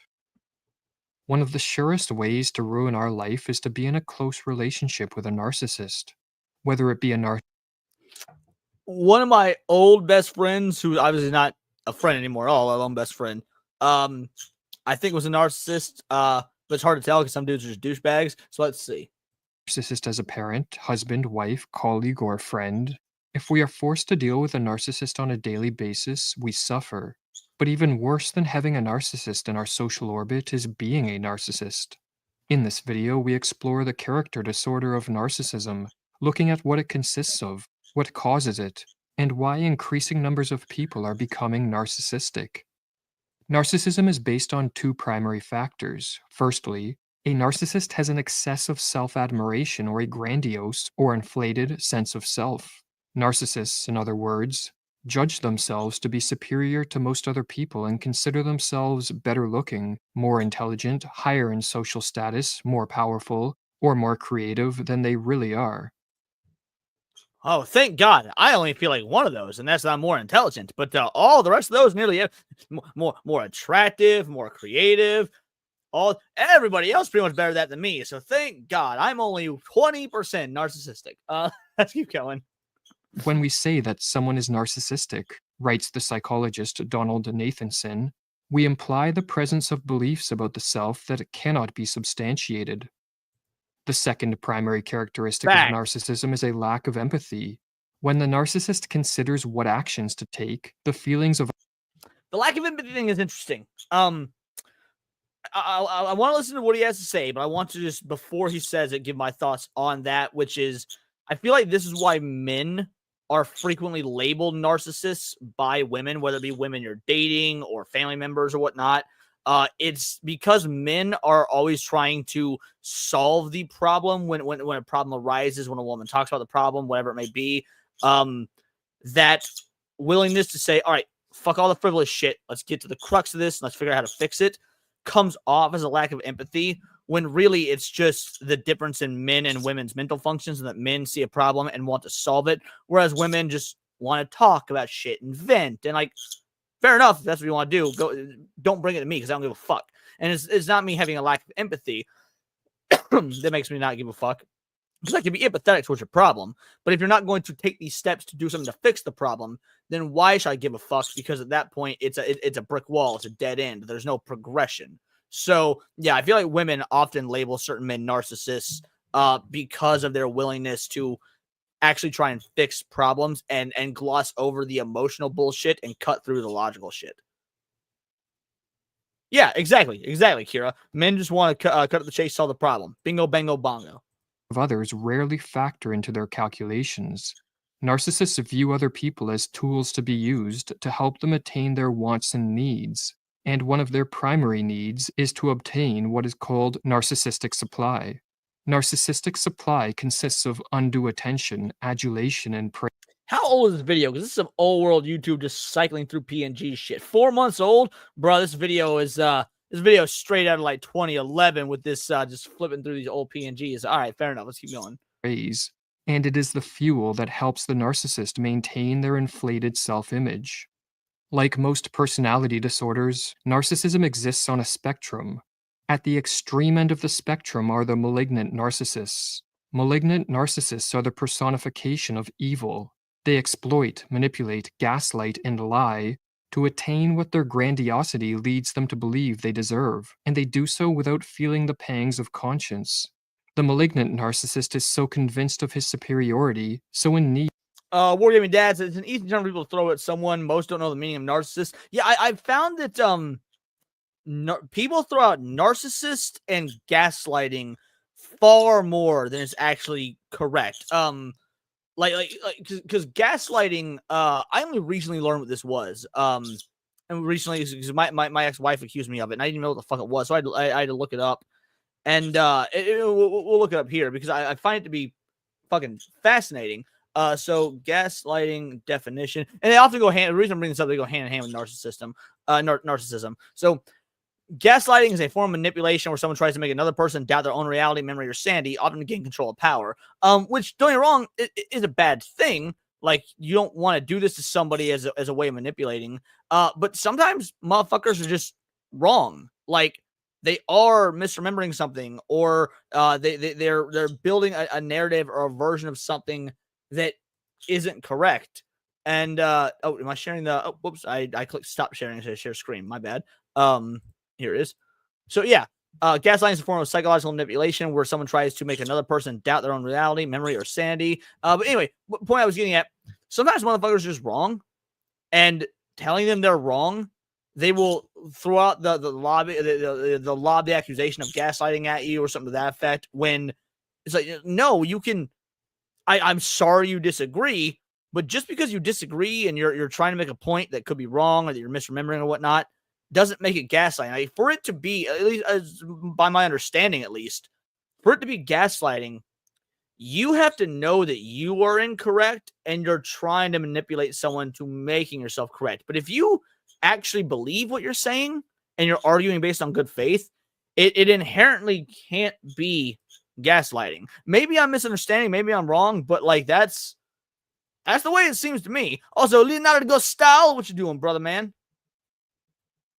One of the surest ways to ruin our life is to be in a close relationship with a narcissist, whether it be a One of my old best friends, who obviously not a friend anymore, a long best friend, I think was a narcissist, but it's hard to tell because some dudes are just douchebags. So let's see. Narcissist as a parent, husband, wife, colleague, or friend. If we are forced to deal with a narcissist on a daily basis, we suffer. But even worse than having a narcissist in our social orbit is being a narcissist. In this video, we explore the character disorder of narcissism, looking at what it consists of, what causes it, and why increasing numbers of people are becoming narcissistic. Narcissism is based on 2 primary factors. Firstly, a narcissist has an excessive self-admiration or a grandiose or inflated sense of self. Narcissists, in other words, judge themselves to be superior to most other people and consider themselves better looking, more intelligent, higher in social status, more powerful, or more creative than they really are. Oh, thank God. I only feel like one of those, and that's not more intelligent. But all the rest of those, nearly more attractive, more creative. Everybody else pretty much better at that than me. So thank God I'm only 20% narcissistic. Let's keep going. When we say that someone is narcissistic, writes the psychologist Donald Nathanson, we imply the presence of beliefs about the self that cannot be substantiated. The second primary characteristic of narcissism is a lack of empathy. When the narcissist considers what actions to take, the feelings of... The lack of empathy thing is interesting. I want to listen to what he has to say, but I want to just, before he says it, give my thoughts on that, which is, I feel like this is why men are frequently labeled narcissists by women, whether it be women you're dating or family members or whatnot. It's because men are always trying to solve the problem when a problem arises, when a woman talks about the problem, whatever it may be. That willingness to say, all right, fuck all the frivolous shit. Let's get to the crux of this. And let's figure out how to fix it, comes off as a lack of empathy, when really it's just the difference in men and women's mental functions, and that men see a problem and want to solve it, whereas women just want to talk about shit and vent. And like, fair enough, if that's what you want to do. Go, don't bring it to me because I don't give a fuck. And it's not me having a lack of empathy that makes me not give a fuck, because I can be empathetic towards your problem. But if you're not going to take these steps to do something to fix the problem, then why should I give a fuck? Because at that point, it's a brick wall. It's a dead end. There's no progression. So, yeah, I feel like women often label certain men narcissists because of their willingness to actually try and fix problems and gloss over the emotional bullshit and cut through the logical shit. Yeah, exactly, Kira. Men just want to cut to the chase, solve the problem. Bingo, bango, bongo. Of others rarely factor into their calculations. Narcissists view other people as tools to be used to help them attain their wants and needs, and one of their primary needs is to obtain what is called narcissistic supply. Narcissistic supply consists of undue attention, adulation, and praise. How old is this video? Because this is some old world YouTube just cycling through PNG shit. 4 months old, bro. This video is straight out of like 2011 with this just flipping through these old PNGs. All right, fair enough. Let's keep going. Praise, and it is the fuel that helps the narcissist maintain their inflated self-image. Like most personality disorders, narcissism exists on a spectrum. At the extreme end of the spectrum are the malignant narcissists. Malignant narcissists are the personification of evil. They exploit, manipulate, gaslight, and lie to attain what their grandiosity leads them to believe they deserve, and they do so without feeling the pangs of conscience. The malignant narcissist is so convinced of his superiority, so in need. Wargaming Dad says it's an easy term for people to throw at someone. Most don't know the meaning of narcissist. Yeah, I found that people throw out narcissist and gaslighting far more than is actually correct. Because gaslighting, I only recently learned what this was. And recently, because my ex-wife accused me of it, and I didn't know what the fuck it was, so I had to look it up. And we'll look it up here because I find it to be fucking fascinating. So gaslighting definition, and they often go hand. The reason I'm bringing this up, they go hand in hand with narcissism. Narcissism. So gaslighting is a form of manipulation where someone tries to make another person doubt their own reality, memory, or sanity, often to gain control of power. Which, don't get me wrong, is a bad thing. Like, you don't want to do this to somebody as a way of manipulating. But sometimes motherfuckers are just wrong. Like, they are misremembering something, or they're building a narrative or a version of something that isn't correct. And am I sharing the? Oh, whoops! I clicked stop sharing to share screen. My bad. Here it is. So yeah, gaslighting is a form of psychological manipulation where someone tries to make another person doubt their own reality, memory, or sanity. But anyway, what point I was getting at? Sometimes motherfuckers are just wrong, and telling them they're wrong, they will throw out the lob the accusation of gaslighting at you or something to that effect. When it's like, no, you can. I'm sorry you disagree, but just because you disagree and you're trying to make a point that could be wrong or that you're misremembering or whatnot, doesn't make it gaslighting. Like, for it to be, at least by my understanding, at least, for it to be gaslighting, you have to know that you are incorrect and you're trying to manipulate someone to making yourself correct. But if you actually believe what you're saying and you're arguing based on good faith, it inherently can't be gaslighting. Maybe I'm misunderstanding, maybe I'm wrong, but like that's the way it seems to me. Also, Leonardo Style, what you doing, brother man?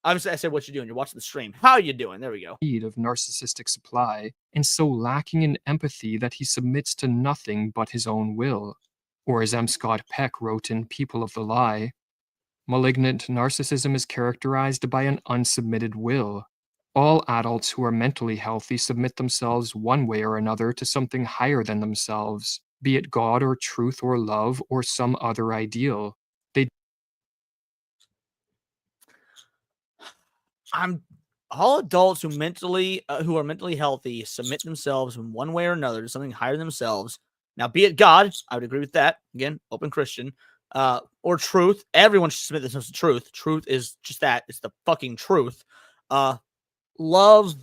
Obviously, I said what you doing. You're watching the stream. How you doing? There we go. Need of narcissistic supply, and so lacking in empathy that he submits to nothing but his own will. Or as M. Scott Peck wrote in People of the Lie, malignant narcissism is characterized by an unsubmitted will. All adults who are mentally healthy submit themselves one way or another to something higher than themselves, be it God or truth or love or some other ideal. I'm all adults who are mentally healthy submit themselves in one way or another to something higher than themselves. Now, be it God, I would agree with that. Again, open Christian, or truth. Everyone should submit themselves to truth. Truth is just that. It's the fucking truth. Love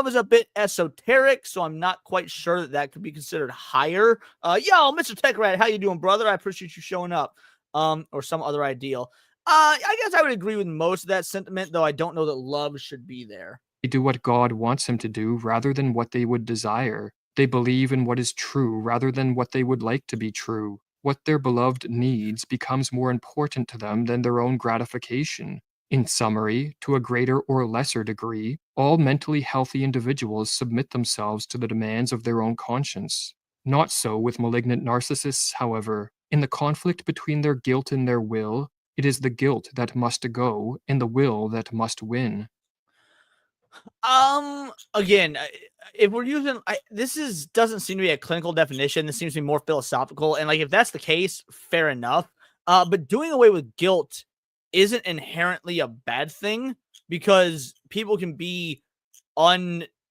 is a bit esoteric, so I'm not quite sure that could be considered higher. Yo, Mr. Tech Rat, how you doing, brother? I appreciate you showing up. Or some other ideal. I guess I would agree with most of that sentiment, though I don't know that love should be there. They do what God wants them to do rather than what they would desire. They believe in what is true rather than what they would like to be true. What their beloved needs becomes more important to them than their own gratification. In summary, to a greater or lesser degree, all mentally healthy individuals submit themselves to the demands of their own conscience. Not so with malignant narcissists, however. In the conflict between their guilt and their will, it is the guilt that must go and the will that must win. Again, if we're using doesn't seem to be a clinical definition. This seems to be more philosophical, and like if that's the case, fair enough. But doing away with guilt isn't inherently a bad thing because people can be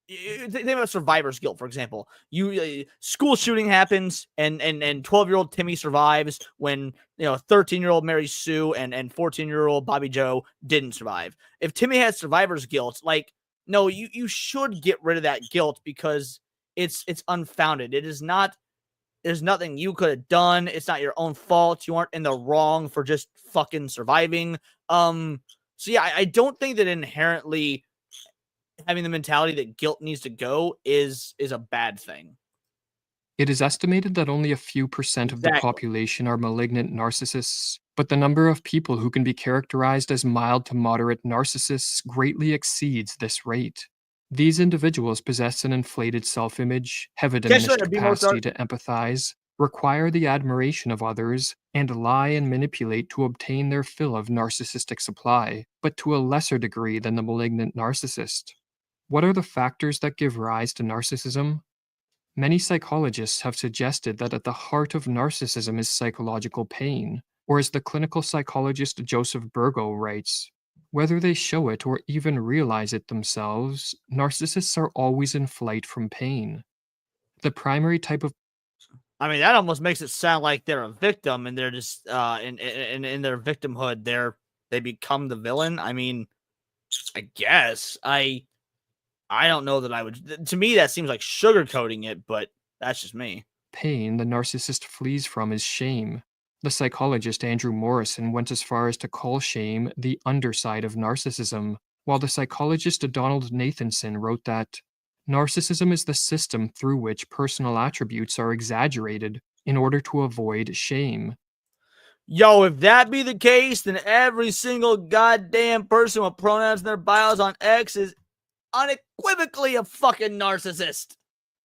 think about survivor's guilt, for example. School shooting happens, and 12-year-old Timmy survives when 13-year-old Mary Sue and 14-year-old Bobby Joe didn't survive. If Timmy has survivor's guilt, like, no, you should get rid of that guilt because it's unfounded. It is not. There's nothing you could have done. It's not your own fault. You aren't in the wrong for just fucking surviving. So yeah, I don't think that inherently having the mentality that guilt needs to go is a bad thing. It is estimated that only a few % of the population are malignant narcissists, but the number of people who can be characterized as mild to moderate narcissists greatly exceeds this rate. These individuals possess an inflated self-image, have a diminished capacity to empathize, require the admiration of others, and lie and manipulate to obtain their fill of narcissistic supply, but to a lesser degree than the malignant narcissist. What are the factors that give rise to narcissism? Many psychologists have suggested that at the heart of narcissism is psychological pain, or as the clinical psychologist Joseph Burgo writes, whether they show it or even realize it themselves, narcissists are always in flight from pain. The primary type of that almost makes it sound like they're a victim and they're just in their victimhood they become the villain. I guess I don't know that I would. To me, that seems like sugarcoating it, but that's just me. Pain the narcissist flees from is shame. The psychologist Andrew Morrison went as far as to call shame the underside of narcissism, while the psychologist Donald Nathanson wrote that narcissism is the system through which personal attributes are exaggerated in order to avoid shame. Yo, if that be the case, then every single goddamn person with pronouns in their bios on X is unequivocally a fucking narcissist.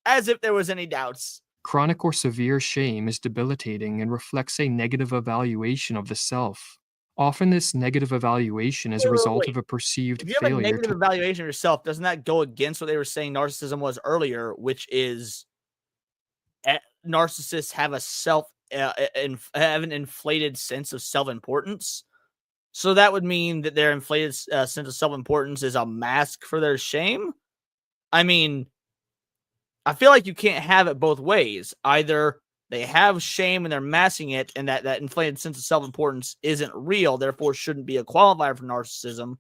As if there was any doubts. Chronic or severe shame is debilitating and reflects a negative evaluation of the self. Often this negative evaluation is a result of a perceived failure. If you have a negative evaluation of yourself, doesn't that go against what they were saying narcissism was earlier, which is narcissists have have an inflated sense of self-importance? So that would mean that their inflated sense of self-importance is a mask for their shame? I feel like you can't have it both ways. Either they have shame and they're masking it, and that inflated sense of self-importance isn't real, therefore shouldn't be a qualifier for narcissism,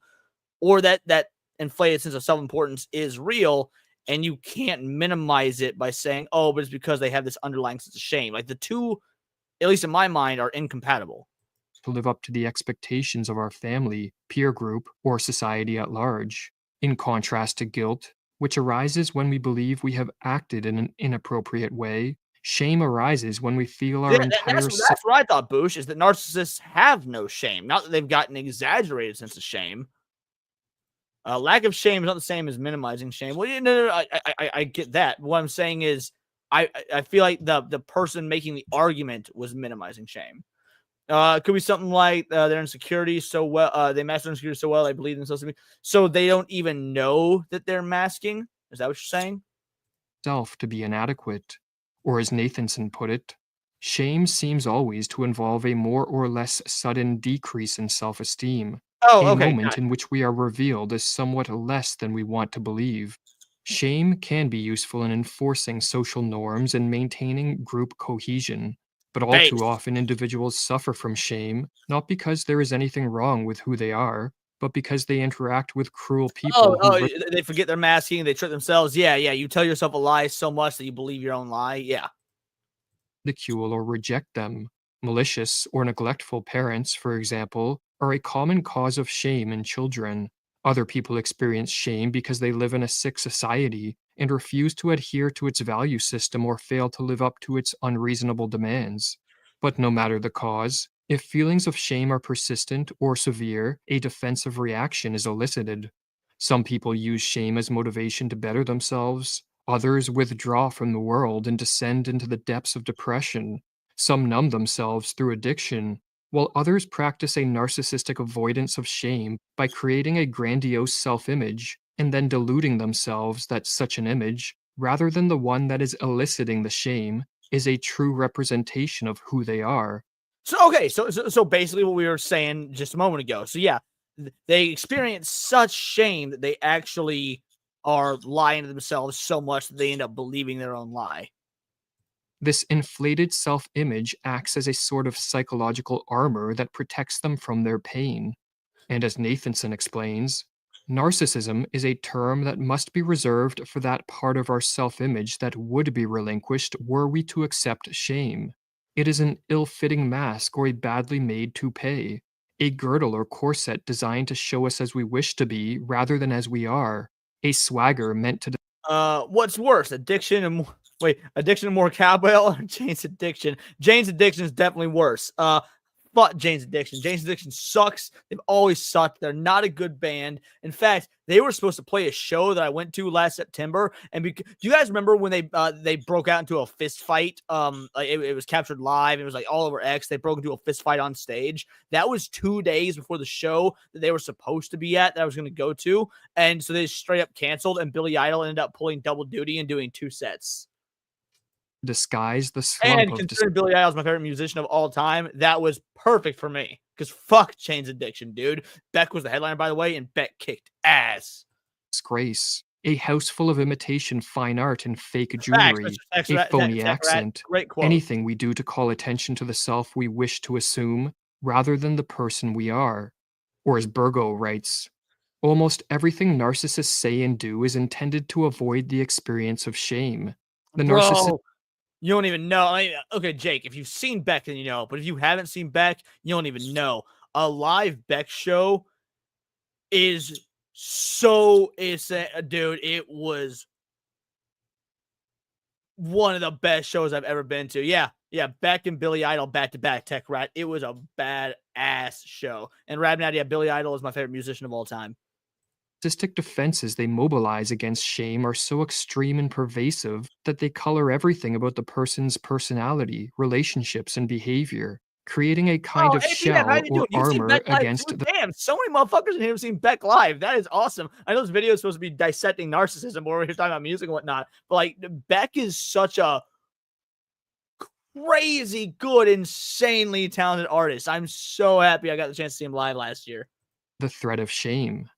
or that inflated sense of self-importance is real, and you can't minimize it by saying, oh, but it's because they have this underlying sense of shame. Like the two, at least in my mind, are incompatible. To live up to the expectations of our family, peer group, or society at large, in contrast to guilt, which arises when we believe we have acted in an inappropriate way. Shame arises when we feel our entire that's what I thought, Boosh, is that narcissists have no shame. Not that they've got an exaggerated sense of shame. Lack of shame is not the same as minimizing shame. Well, no, I get that. What I'm saying is I feel like the person making the argument was minimizing shame. It could be something like their insecurity so well, they master insecurity so well, they believe themselves to be, so they don't even know that they're masking. Is that what you're saying? Self to be inadequate, or as Nathanson put it, shame seems always to involve a more or less sudden decrease in self-esteem, Oh, a okay. moment in which we are revealed as somewhat less than we want to believe. Shame can be useful in enforcing social norms and maintaining group cohesion, but all too Base. often individuals suffer from shame, not because there is anything wrong with who they are, but because they interact with cruel people who They forget their masking, they trick themselves. Yeah, you tell yourself a lie so much that you believe your own lie. Yeah. ridicule or reject them. Malicious or neglectful parents, for example, are a common cause of shame in children. Other people experience shame because they live in a sick society and refuse to adhere to its value system or fail to live up to its unreasonable demands. But no matter the cause, if feelings of shame are persistent or severe, a defensive reaction is elicited. Some people use shame as motivation to better themselves. Others withdraw from the world and descend into the depths of depression. Some numb themselves through addiction, while others practice a narcissistic avoidance of shame by creating a grandiose self image and then deluding themselves that such an image, rather than the one that is eliciting the shame, is a true representation of who they are. So okay, so basically what we were saying just a moment ago. So yeah, they experience such shame that they actually are lying to themselves so much that they end up believing their own lie. This inflated self image acts as a sort of psychological armor that protects them from their pain. And as Nathanson explains, narcissism is a term that must be reserved for that part of our self image that would be relinquished were we to accept shame. It is an ill fitting mask or a badly made toupee, a girdle or corset designed to show us as we wish to be rather than as we are, a swagger meant to. What's worse, addiction and addiction and more cowbell or Jane's addiction? Jane's addiction is definitely worse. Fuck Jane's addiction. Jane's addiction sucks. They've always sucked. They're not a good band. In fact, they were supposed to play a show that I went to last September. And do you guys remember when they broke out into a fist fight? It was captured live. It was like all over X. They broke into a fist fight on stage. That was 2 days before the show that they were supposed to be at that I was going to go to. And so they straight up canceled. And Billy Idol ended up pulling double duty and doing 2 sets. Disguise the slump and considering Billy Idol's my favorite musician of all time, that was perfect for me. Because fuck Jane's addiction, dude. Beck was the headliner, by the way, and Beck kicked ass. Disgrace. A house full of imitation fine art and fake jewelry, a phony accent, anything we do to call attention to the self we wish to assume, rather than the person we are. Or as Burgo writes, almost everything narcissists say and do is intended to avoid the experience of shame. The narcissist. You don't even know. Okay, Jake, if you've seen Beck, then you know. But if you haven't seen Beck, you don't even know. A live Beck show is dude, it was one of the best shows I've ever been to. Yeah, Beck and Billy Idol back-to-back Tech Rat. It was a badass show. And Rad Natty, Billy Idol is my favorite musician of all time. Narcissistic defenses they mobilize against shame are so extreme and pervasive that they color everything about the person's personality, relationships, and behavior, creating a kind of shell or armor against the. Damn, so many motherfuckers in here have seen Beck live. That is awesome. I know this video is supposed to be dissecting narcissism, but we're here talking about music and whatnot. But like, Beck is such a crazy good, insanely talented artist. I'm so happy I got the chance to see him live last year. The threat of shame.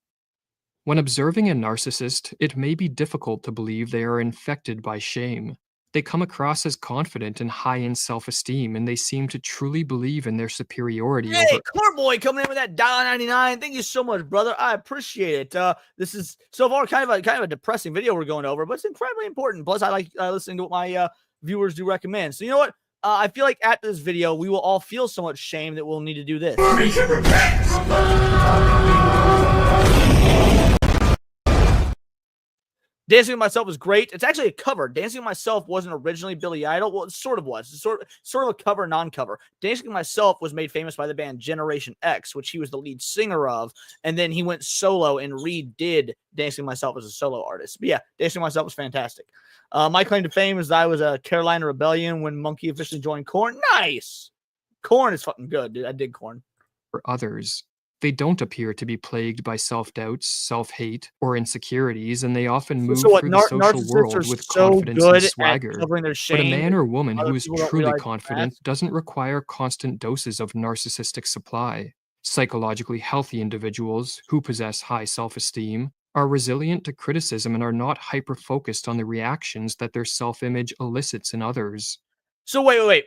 When observing a narcissist, it may be difficult to believe they are infected by shame. They come across as confident and high in self-esteem, and they seem to truly believe in their superiority. Hey, Corboy coming in with that $1.99. Thank you so much, brother. I appreciate it. This is so far kind of a depressing video we're going over, but it's incredibly important. Plus, I like listening to what my viewers do recommend. So you know what? I feel like after this video, we will all feel so much shame that we'll need to do this. Dancing with Myself is great. It's actually a cover. Dancing with Myself wasn't originally Billy Idol. Well, it sort of was. It's sort of a cover, non-cover. Dancing with Myself was made famous by the band Generation X, which he was the lead singer of. And then he went solo and redid Dancing with Myself as a solo artist. But yeah, Dancing with Myself was fantastic. My claim to fame is that I was a Carolina Rebellion when Monkey officially joined Korn. Nice. Korn is fucking good, dude. I dig Korn. For others, they don't appear to be plagued by self-doubts, self-hate, or insecurities, and they often move through the social world with confidence and swagger. But a man or woman who is truly confident doesn't require constant doses of narcissistic supply. Psychologically healthy individuals who possess high self-esteem are resilient to criticism and are not hyper-focused on the reactions that their self-image elicits in others. So wait.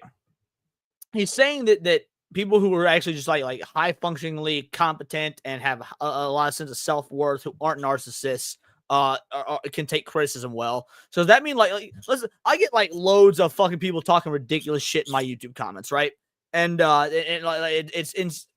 He's saying that people who are actually just like high functioningly competent and have a lot of sense of self-worth, who aren't narcissists, can take criticism well. So does that mean like listen, I get like loads of fucking people talking ridiculous shit in my YouTube comments, right? And it's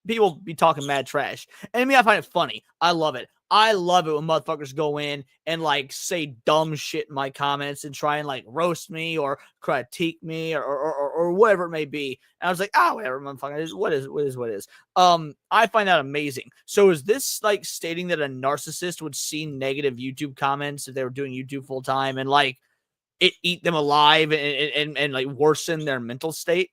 people be talking mad trash. And I mean, I find it funny. I love it. I love it when motherfuckers go in and like say dumb shit in my comments and try and like roast me or critique me or whatever it may be. And I was like, whatever, motherfucker. What is. I find that amazing. So is this like stating that a narcissist would see negative YouTube comments if they were doing YouTube full time and like it eat them alive and like worsen their mental state?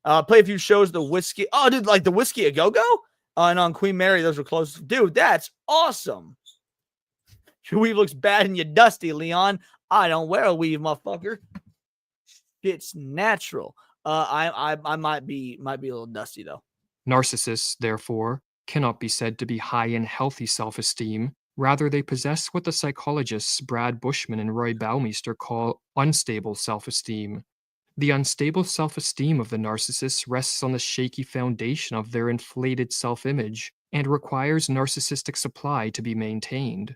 Play a few shows, the whiskey. Oh, dude, like the Whiskey a Go-Go? And on Queen Mary, those were close. Dude, that's awesome. Your weave looks bad and you're dusty, Leon. I don't wear a weave, motherfucker. It's natural. I might be a little dusty though. Narcissists, therefore, cannot be said to be high in healthy self-esteem. Rather, they possess what the psychologists Brad Bushman and Roy Baumeister call unstable self-esteem. The unstable self-esteem of the narcissist rests on the shaky foundation of their inflated self-image and requires narcissistic supply to be maintained.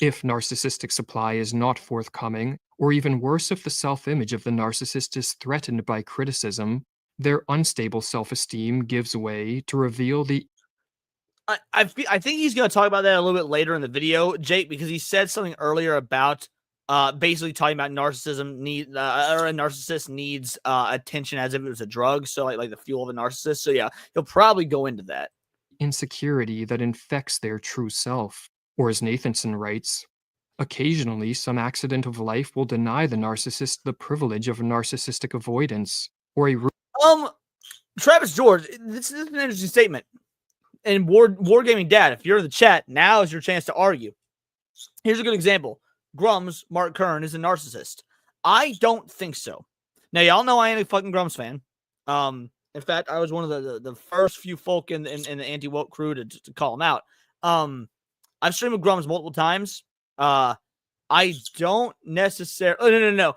If narcissistic supply is not forthcoming, or even worse if the self-image of the narcissist is threatened by criticism, their unstable self-esteem gives way to reveal the... I think he's going to talk about that a little bit later in the video, Jake, because he said something earlier about basically talking about narcissism or a narcissist needs attention as if it was a drug. So like the fuel of a narcissist. So yeah, he'll probably go into that. Insecurity that infects their true self. Or as Nathanson writes, occasionally some accident of life will deny the narcissist the privilege of narcissistic avoidance. Or a... Travis George, this is an interesting statement. And Wargaming Dad, if you're in the chat, now is your chance to argue. Here's a good example. Grums, Mark Kern, is a narcissist. I don't think so. Now, y'all know I ain't a fucking Grums fan. In fact, I was one of the first few folk in the anti-woke crew to call him out. I've streamed with Grums multiple times. I don't necessarily... Oh, no.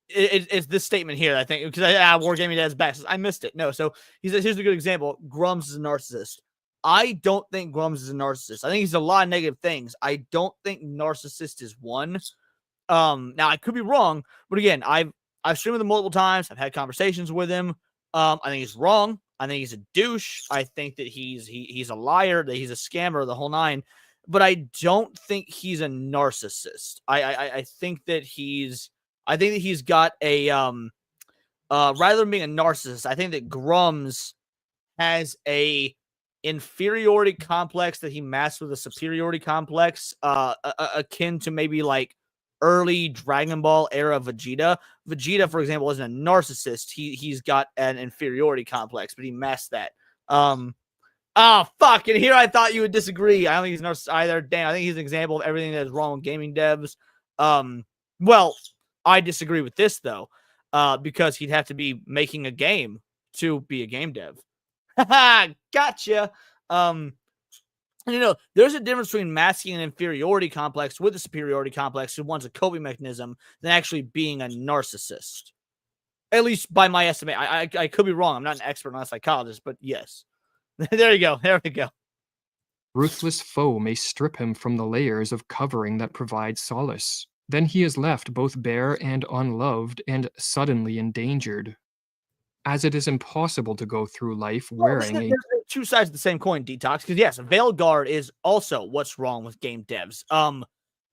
It's this statement here, I think, because Wargaming Dad's back. I missed it. No, so he says, here's a good example. Grums is a narcissist. I don't think Grums is a narcissist. I think he's a lot of negative things. I don't think narcissist is one. Now I could be wrong, but again, I've streamed with him multiple times. I've had conversations with him. I think he's wrong. I think he's a douche. I think that he's a liar, that he's a scammer, the whole nine. But I don't think he's a narcissist. I think that he's got a rather than being a narcissist, I think that Grums has a inferiority complex that he masks with a superiority complex, akin to maybe like early Dragon Ball era Vegeta. Vegeta, for example, isn't a narcissist. He's got an inferiority complex, but he masked that. Oh, fuck. And here I thought you would disagree. I don't think he's narcissist either. Damn, I think he's an example of everything that is wrong with gaming devs. Well, I disagree with this, though, because he'd have to be making a game to be a game dev. Gotcha. There's a difference between masking an inferiority complex with a superiority complex, who wants a coping mechanism, than actually being a narcissist. At least by my estimate. I could be wrong. I'm not an expert, not a psychologist, but yes. There you go. There we go. Ruthless foe may strip him from the layers of covering that provide solace. Then he is left both bare and unloved and suddenly endangered. As it is impossible to go through life wearing there's two sides of the same coin, Detox. Because yes, Veilguard is also what's wrong with game devs.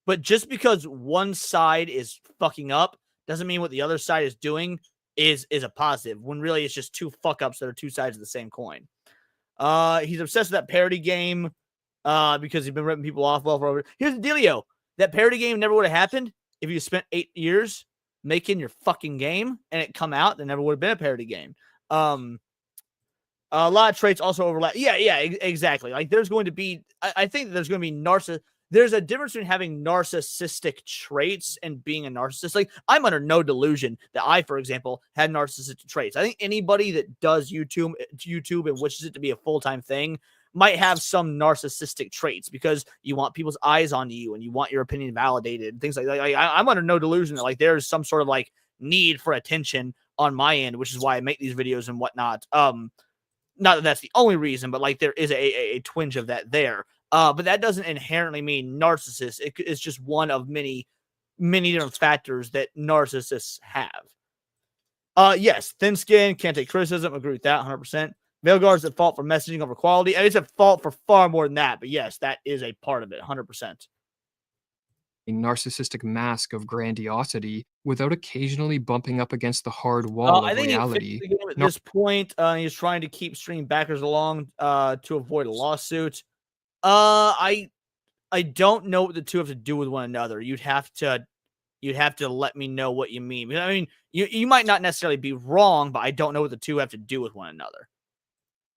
But just because one side is fucking up doesn't mean what the other side is doing is a positive. When really it's just two fuck ups that are two sides of the same coin. He's obsessed with that parody game because he's been ripping people off well for over. Here's the dealio: that parody game never would have happened if you spent 8 years making your fucking game and it come out. There never would have been a parody game. A lot of traits also overlap. Yeah, exactly. Like there's going to be, I think there's going to be there's a difference between having narcissistic traits and being a narcissist. Like, I'm under no delusion that I, for example, had narcissistic traits. I think anybody that does YouTube and wishes it to be a full-time thing might have some narcissistic traits because you want people's eyes on you and you want your opinion validated and things like that. Like, I'm under no delusion that like there's some sort of like need for attention on my end, which is why I make these videos and whatnot. Not that that's the only reason, but like there is a twinge of that there. But that doesn't inherently mean narcissist. It's just one of many different factors that narcissists have. Yes, thin skin, can't take criticism. Agree with that 100%. Male guards at fault for messaging over quality. And it's at fault for far more than that. But yes, that is a part of it, 100%. A narcissistic mask of grandiosity without occasionally bumping up against the hard wall of reality. At this point, he's trying to keep stream backers along to avoid a lawsuit. I don't know what the two have to do with one another. You'd have to let me know what you mean. I mean, you might not necessarily be wrong, but I don't know what the two have to do with one another.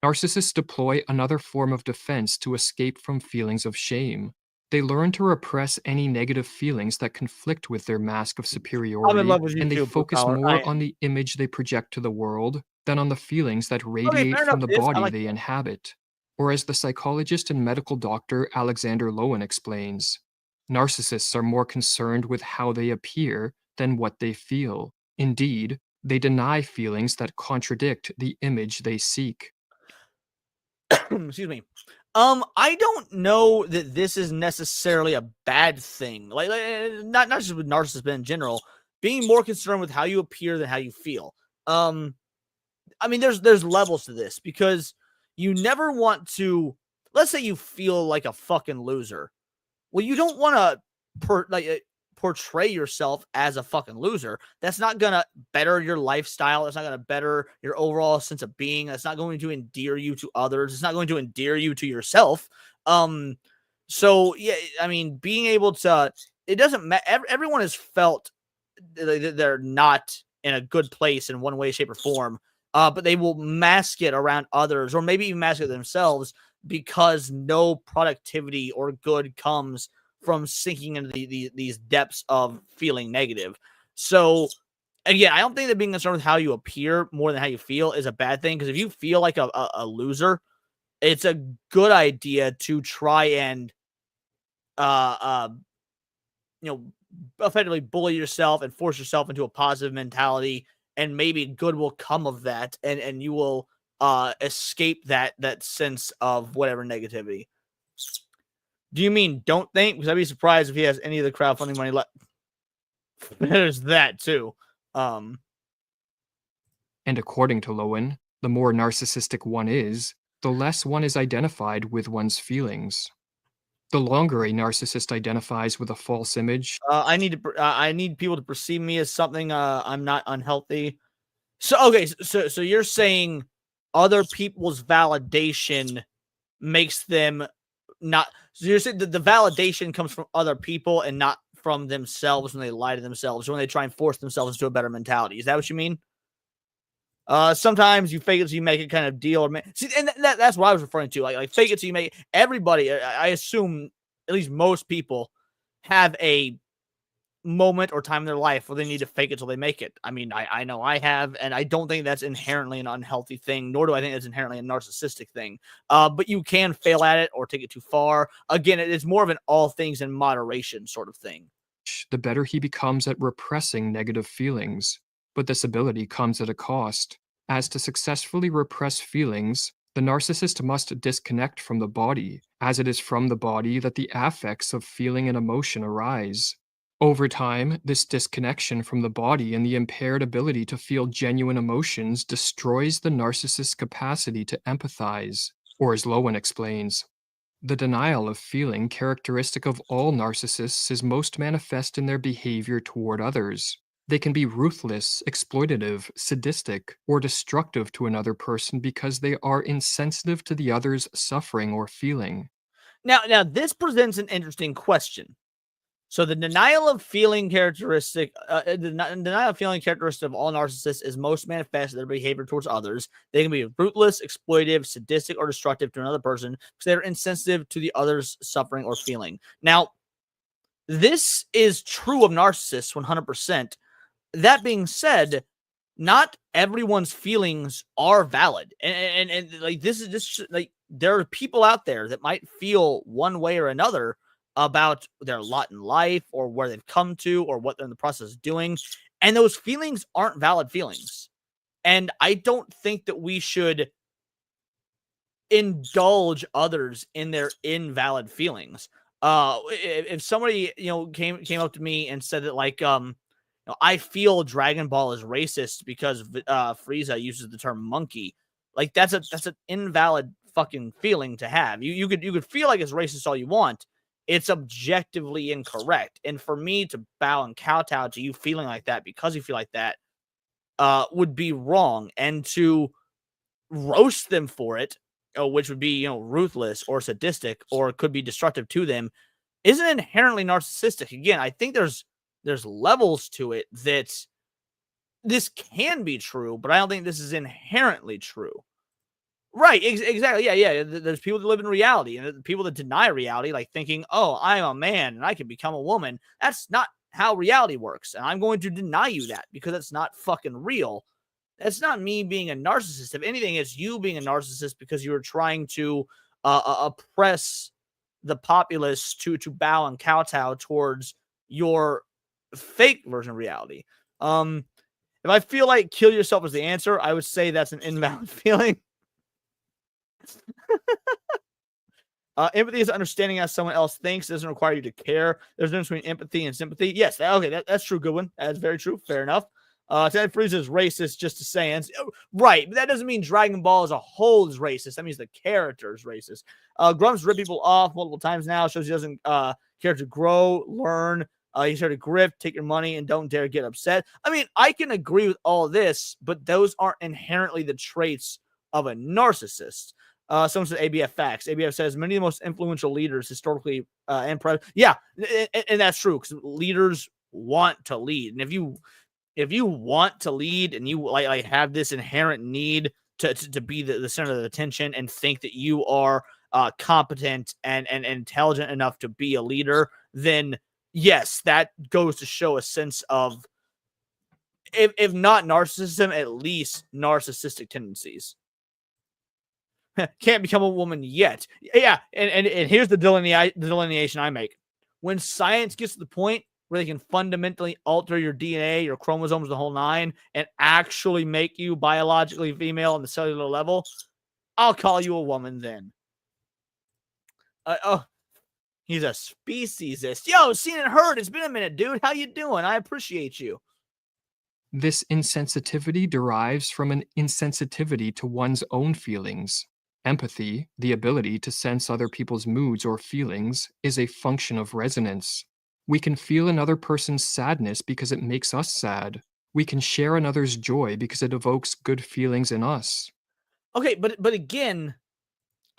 Narcissists deploy another form of defense to escape from feelings of shame. They learn to repress any negative feelings that conflict with their mask of superiority, and they focus more on the image they project to the world than on the feelings that radiate from the body they inhabit. Or as the psychologist and medical doctor Alexander Lowen explains, narcissists are more concerned with how they appear than what they feel. Indeed, they deny feelings that contradict the image they seek. Excuse me. I don't know that this is necessarily a bad thing. Like not just with narcissists, but in general, being more concerned with how you appear than how you feel. I mean, there's levels to this because you never want to. Let's say you feel like a fucking loser. Well, you don't want to portray yourself as a fucking loser. That's not gonna better your lifestyle. That's not gonna better your overall sense of being. That's not going to endear you to others. It's not going to endear you to yourself. So yeah, I mean, being able to, it doesn't matter. Everyone has felt they're not in a good place in one way, shape, or form. But they will mask it around others, or maybe even mask it themselves, because no productivity or good comes from sinking into these depths of feeling negative. So, again, I don't think that being concerned with how you appear more than how you feel is a bad thing, because if you feel like a loser, it's a good idea to try and, effectively bully yourself and force yourself into a positive mentality, and maybe good will come of that, and you will escape that sense of whatever negativity. Do you mean don't think? Because I'd be surprised if he has any of the crowdfunding money left. There's that too. And according to Lowen, the more narcissistic one is, the less one is identified with one's feelings. The longer a narcissist identifies with a false image, I need people to perceive me as something I'm not unhealthy. So okay, so you're saying other people's validation makes them not. So you're saying that the validation comes from other people and not from themselves when they lie to themselves, or when they try and force themselves into a better mentality. Is that what you mean? Sometimes you fake it so you make it kind of deal. Or see, and that's what I was referring to. Like fake it so you make it. Everybody, I assume, at least most people, have a moment or time in their life where they need to fake it till they make it. I mean, I know I have, and I don't think that's inherently an unhealthy thing, nor do I think it's inherently a narcissistic thing. But you can fail at it or take it too far. Again, it's more of an all things in moderation sort of thing. The better he becomes at repressing negative feelings. But this ability comes at a cost. As to successfully repress feelings, the narcissist must disconnect from the body, as it is from the body that the affects of feeling and emotion arise. Over time, this disconnection from the body and the impaired ability to feel genuine emotions destroys the narcissist's capacity to empathize, or as Lowen explains, the denial of feeling characteristic of all narcissists is most manifest in their behavior toward others. They can be ruthless, exploitative, sadistic, or destructive to another person because they are insensitive to the other's suffering or feeling. Now this presents an interesting question. So the denial of feeling characteristic, denial of feeling characteristic of all narcissists is most manifest in their behavior towards others. They can be ruthless, exploitive, sadistic, or destructive to another person because they're insensitive to the other's suffering or feeling. Now, this is true of narcissists 100%. That being said, not everyone's feelings are valid, and like this is just like there are people out there that might feel one way or another about their lot in life or where they've come to or what they're in the process of doing, and those feelings aren't valid feelings. And I don't think that we should indulge others in their invalid feelings. If somebody came up to me and said that like I feel Dragon Ball is racist because Frieza uses the term monkey, like that's an invalid fucking feeling to have. You could feel like it's racist all you want. It's objectively incorrect. And for me to bow and kowtow to you feeling like that because you feel like that would be wrong. And to roast them for it, which would be, ruthless or sadistic or could be destructive to them, isn't inherently narcissistic. Again, I think there's levels to it that this can be true, but I don't think this is inherently true. Right, exactly. Yeah. There's people that live in reality and people that deny reality, like thinking, oh, I'm a man and I can become a woman. That's not how reality works. And I'm going to deny you that because it's not fucking real. That's not me being a narcissist. If anything, it's you being a narcissist because you're trying to oppress the populace to bow and kowtow towards your fake version of reality. If I feel like kill yourself is the answer, I would say that's an invalid feeling. Empathy is understanding how someone else thinks. It doesn't require you to care. There's a difference between empathy and sympathy. Yes, okay, that's true. Good one. That's very true. Fair enough. Ted Frieza is racist just to say, right, but that doesn't mean Dragon Ball as a whole is racist. That means the character is racist. Grumps rip people off multiple times now. Shows he doesn't care to grow, learn. He's here to grift, take your money, and don't dare get upset. I mean, I can agree with all this, but those aren't inherently the traits of a narcissist. Someone said ABF facts. ABF says many of the most influential leaders historically and yeah, and that's true because leaders want to lead, and if you want to lead and you like have this inherent need to be the center of attention and think that you are competent and intelligent enough to be a leader, then yes, that goes to show a sense of, if not narcissism, at least narcissistic tendencies. Can't become a woman yet. Yeah, and here's the delineation I make. When science gets to the point where they can fundamentally alter your DNA, your chromosomes, the whole nine, and actually make you biologically female on the cellular level, I'll call you a woman then. He's a speciesist. Yo, seen and heard. It's been a minute, dude. How you doing? I appreciate you. This insensitivity derives from an insensitivity to one's own feelings. Empathy, the ability to sense other people's moods or feelings, is a function of resonance. We can feel another person's sadness because it makes us sad. We can share another's joy because it evokes good feelings in us. Okay, but again,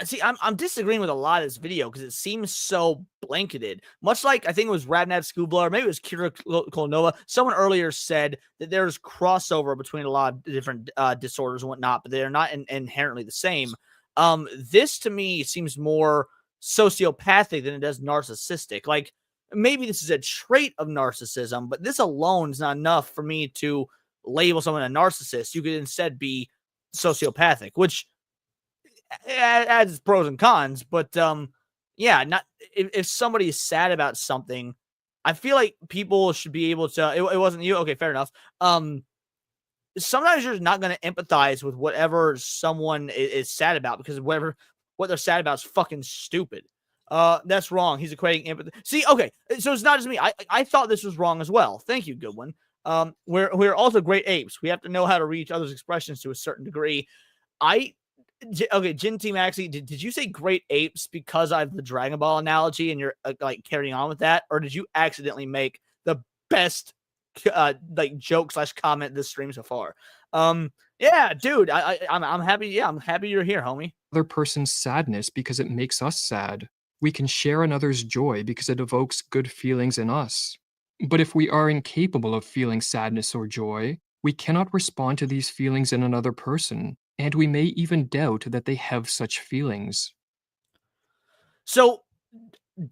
see, I'm disagreeing with a lot of this video because it seems so blanketed. Much like I think it was Radnad Skubla, or maybe it was Kira Kolonova. Someone earlier said that there's crossover between a lot of different disorders and whatnot, but they're not inherently the same. This to me seems more sociopathic than it does narcissistic. Like, maybe this is a trait of narcissism, but this alone is not enough for me to label someone a narcissist. You could instead be sociopathic, which adds its pros and cons. But yeah, not if somebody is sad about something, I feel like people should be able to. It wasn't you, okay? Fair enough. Sometimes you're just not going to empathize with whatever someone is sad about because what they're sad about is fucking stupid. That's wrong. He's equating empathy. See, okay, so it's not just me. I thought this was wrong as well. Thank you, good one. We're also great apes. We have to know how to reach others' expressions to a certain degree. Okay, Jin T Maxi, did you say great apes because I have the Dragon Ball analogy and you're like carrying on with that, or did you accidentally make the best like joke / comment this stream so far? Yeah, dude, I'm happy. Yeah, I'm happy you're here, homie. Other person's sadness because it makes us sad. We can share another's joy because it evokes good feelings in us. But if we are incapable of feeling sadness or joy, we cannot respond to these feelings in another person, and we may even doubt that they have such feelings. So,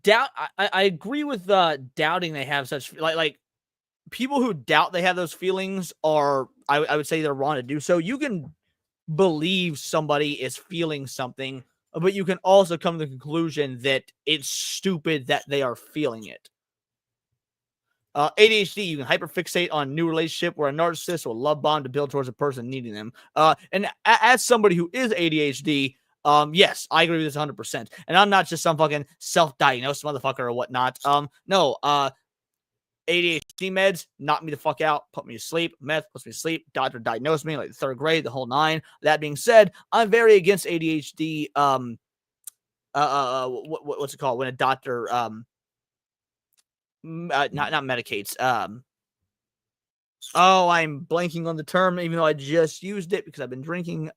doubt. I agree with doubting they have such like people who doubt they have those feelings are. I would say they're wrong to do so. You can believe somebody is feeling something, but you can also come to the conclusion that it's stupid that they are feeling it. ADHD, you can hyperfixate on a new relationship where a narcissist will love bomb to build towards a person needing them. And as somebody who is ADHD, yes, I agree with this 100%. And I'm not just some fucking self-diagnosed motherfucker or whatnot. No, ADHD meds knock me the fuck out, put me to sleep. Meth puts me to sleep. Doctor diagnosed me like the 3rd grade, the whole 9. That being said, I'm very against ADHD. What's it called when a doctor not medicates. I'm blanking on the term, even though I just used it because I've been drinking.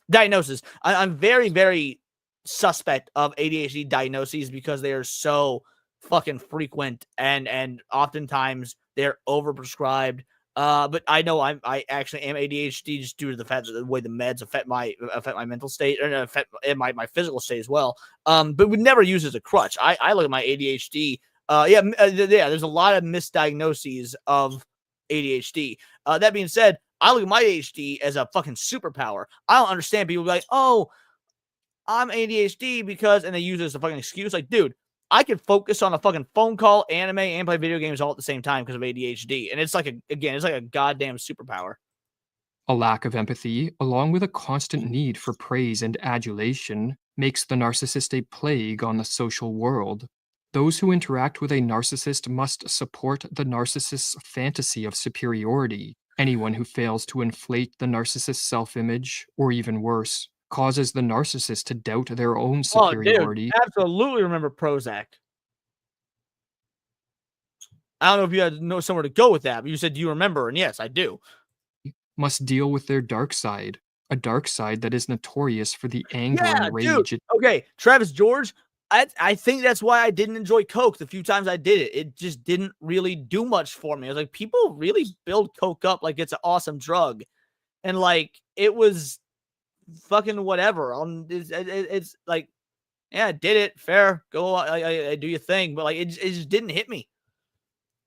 Diagnosis. I'm very, very suspect of ADHD diagnoses because they are so fucking frequent and oftentimes they're overprescribed. But I know I actually am ADHD just due to the fact that the way the meds affect my mental state and affect my physical state as well. But we never use it as a crutch. I look at my ADHD. There's a lot of misdiagnoses of ADHD. That being said, I look at my ADHD as a fucking superpower. I don't understand people be like, oh, I'm ADHD because, and they use it as a fucking excuse. Like, dude, I can focus on a fucking phone call, anime, and play video games all at the same time because of ADHD. And it's like a goddamn superpower. A lack of empathy, along with a constant need for praise and adulation, makes the narcissist a plague on the social world. Those who interact with a narcissist must support the narcissist's fantasy of superiority. Anyone who fails to inflate the narcissist's self-image, or even worse, causes the narcissist to doubt their own superiority. Oh, dude, absolutely remember Prozac. I don't know if you had know somewhere to go with that, but you said, do you remember? And yes, I do. Must deal with their dark side, a dark side that is notorious for the anger and rage. Dude. Okay, Travis George, I think that's why I didn't enjoy Coke the few times I did it. It just didn't really do much for me. I was like, people really build Coke up like it's an awesome drug. And like, it was fucking whatever. It's like, yeah, I did it. Fair. Go, I do your thing. But like, it just didn't hit me.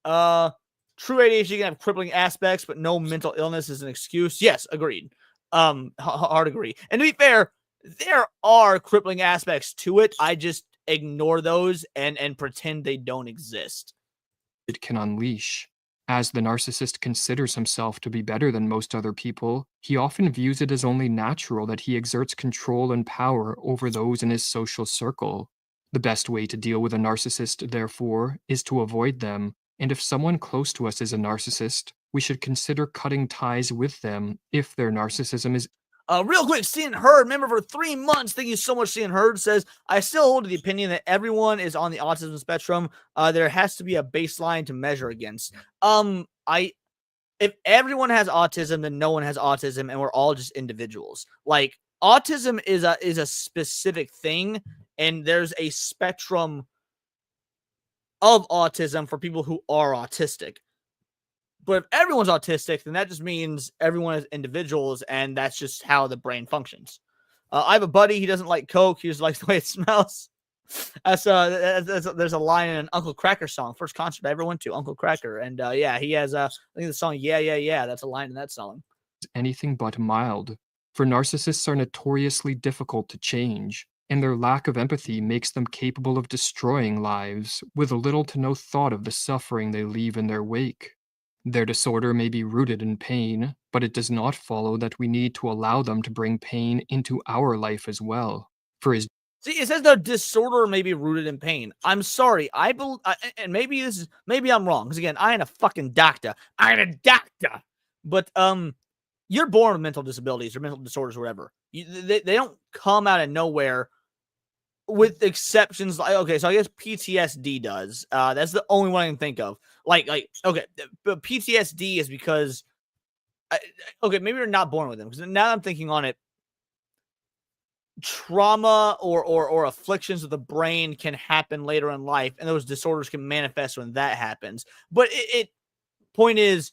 True ADHD can have crippling aspects, but no mental illness is an excuse. Yes, agreed. Hard agree. And to be fair, there are crippling aspects to it. I just ignore those and pretend they don't exist. It can unleash. As the narcissist considers himself to be better than most other people, he often views it as only natural that he exerts control and power over those in his social circle. The best way to deal with a narcissist, therefore, is to avoid them, and if someone close to us is a narcissist, we should consider cutting ties with them if their narcissism is... Real quick, Seeing Heard, member for 3 months. Thank you so much, Seeing Heard, says, I still hold to the opinion that everyone is on the autism spectrum. There has to be a baseline to measure against. If everyone has autism, then no one has autism, and we're all just individuals. Like, autism is a specific thing, and there's a spectrum of autism for people who are autistic. But if everyone's autistic, then that just means everyone is individuals, and that's just how the brain functions. I have a buddy. He doesn't like Coke. He just likes the way it smells. There's a line in an Uncle Kracker song. First concert I ever went to, Uncle Kracker. And he has, I think the song, Yeah, Yeah, Yeah. That's a line in that song. Anything but mild. For narcissists are notoriously difficult to change, and their lack of empathy makes them capable of destroying lives with little to no thought of the suffering they leave in their wake. Their disorder may be rooted in pain, but it does not follow that we need to allow them to bring pain into our life as well. See, it says the disorder may be rooted in pain. I'm sorry. And maybe I'm wrong. Because again, I ain't a fucking doctor. But you're born with mental disabilities or mental disorders or whatever. They don't come out of nowhere, with exceptions. Like, okay, so I guess PTSD does. That's the only one I can think of. Okay, but PTSD is because, okay, maybe you're not born with them. Because now I'm thinking on it, trauma or afflictions of the brain can happen later in life, and those disorders can manifest when that happens. But point is,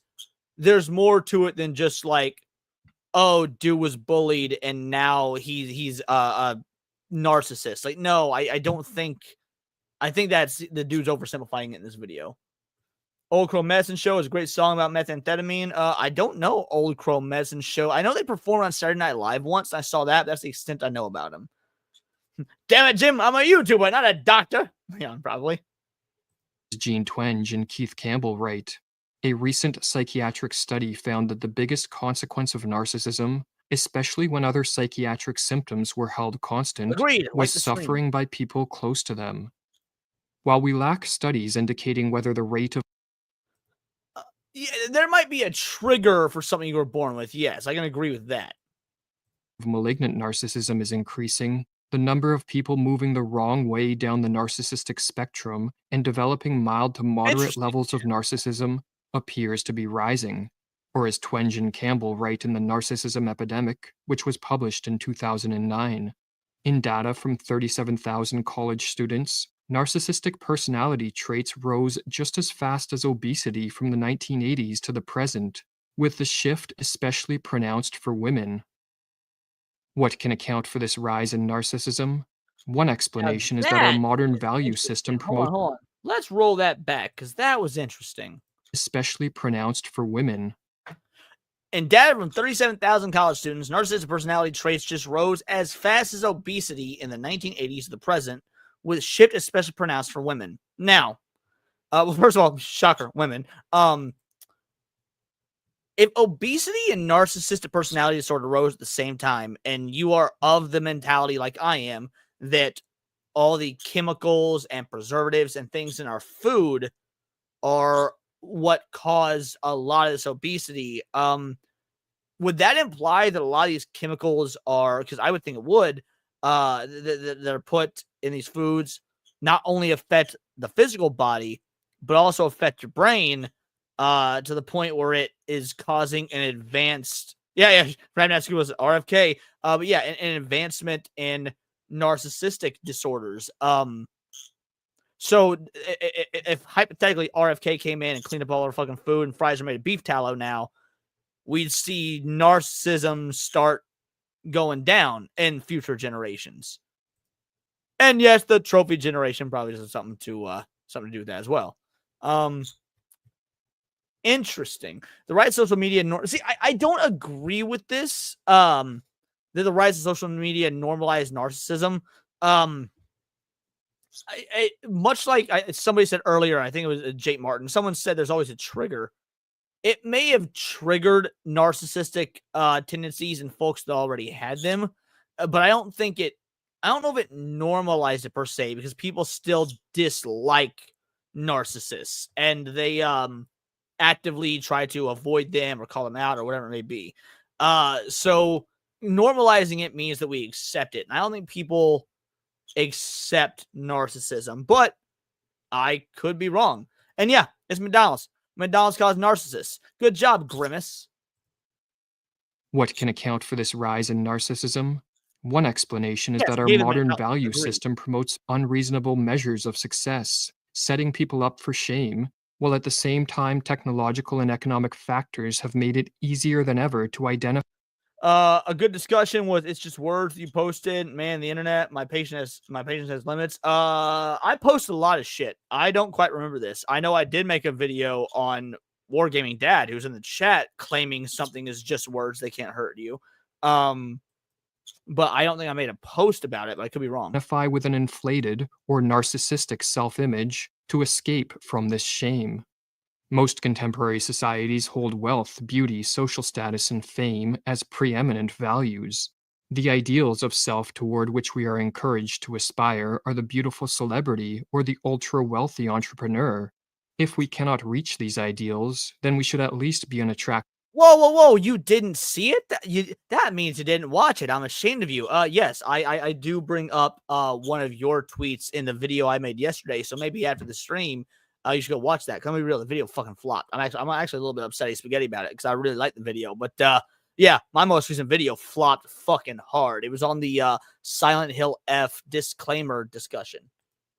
there's more to it than just like, oh, dude was bullied and now he's a narcissist. Like, no, I don't think. I think that's the dude's oversimplifying it in this video. Old Crow Medicine Show is a great song about methamphetamine. I don't know Old Crow Medicine Show. I know they performed on Saturday Night Live once. I saw that. That's the extent I know about them. Damn it, Jim. I'm a YouTuber, not a doctor. Yeah, probably. Gene Twenge and Keith Campbell write, a recent psychiatric study found that the biggest consequence of narcissism, especially when other psychiatric symptoms were held constant, Agreed. was Like suffering by people close to them. While we lack studies indicating whether the rate of yeah, there might be a trigger for something you were born with. Yes, I can agree with that. malignant narcissism is increasing, the number of people moving the wrong way down the narcissistic spectrum and developing mild to moderate levels of narcissism appears to be rising. Or as Twenge and Campbell write in the Narcissism Epidemic, which was published in 2009. In data from 37,000 college students, narcissistic personality traits rose just as fast as obesity from the 1980s to the present, with the shift especially pronounced for women. What can account for this rise in narcissism? One explanation is that our modern value system promotes Hold on. Let's roll that back, because that was interesting. Especially pronounced for women. In data from 37,000 college students, narcissistic personality traits just rose as fast as obesity in the 1980s to the present, with shift especially pronounced for women. Now, well, first of all, shocker, women. If obesity and narcissistic personality disorder rose at the same time, and you are of the mentality like I am, that all the chemicals and preservatives and things in our food are what cause a lot of this obesity, would that imply that a lot of these chemicals are, because I would think it would, that are put in these foods not only affect the physical body, but also affect your brain to the point where it is causing an advanced, Brandon School was RFK, but yeah, an advancement in narcissistic disorders. So if hypothetically RFK came in and cleaned up all our fucking food and fries are made of beef tallow now, we'd see narcissism start going down in future generations. And yes, the trophy generation probably has something to do with that as well. Interesting. The rise of social media. I don't agree with this. That the rise of social media normalized narcissism. Much like somebody said earlier, I think it was Jake Martin. Someone said there's always a trigger. It may have triggered narcissistic tendencies in folks that already had them, but I don't know if it normalized it per se, because people still dislike narcissists and they actively try to avoid them or call them out or whatever it may be. So normalizing it means that we accept it. And I don't think people accept narcissism, but I could be wrong. And yeah, it's McDonald's. McDonald's calls narcissists. Good job, Grimace. What can account for this rise in narcissism? One explanation is that our modern value system promotes unreasonable measures of success, setting people up for shame, while at the same time technological and economic factors have made it easier than ever to identify. A good discussion was it's just words you posted. Man, the internet, my patience has limits. I posted a lot of shit. I don't quite remember this. I know I did make a video on Wargaming Dad, who's in the chat claiming something is just words, they can't hurt you. But I don't think I made a post about it, but I could be wrong. Identify with an inflated or narcissistic self-image to escape from this shame. Most contemporary societies hold wealth, beauty, social status, and fame as preeminent values. The ideals of self toward which we are encouraged to aspire are the beautiful celebrity or the ultra-wealthy entrepreneur. If we cannot reach these ideals, then we should at least be unattractive. Whoa, you didn't see it? That means you didn't watch it. I'm ashamed of you. Yes, I do bring up one of your tweets in the video I made yesterday, so maybe after the stream, you should go watch that. Come be real, the video fucking flopped. I'm actually a little bit upset spaghetti about it because I really like the video, but Yeah, my most recent video flopped fucking hard. It was on the Silent Hill F disclaimer discussion.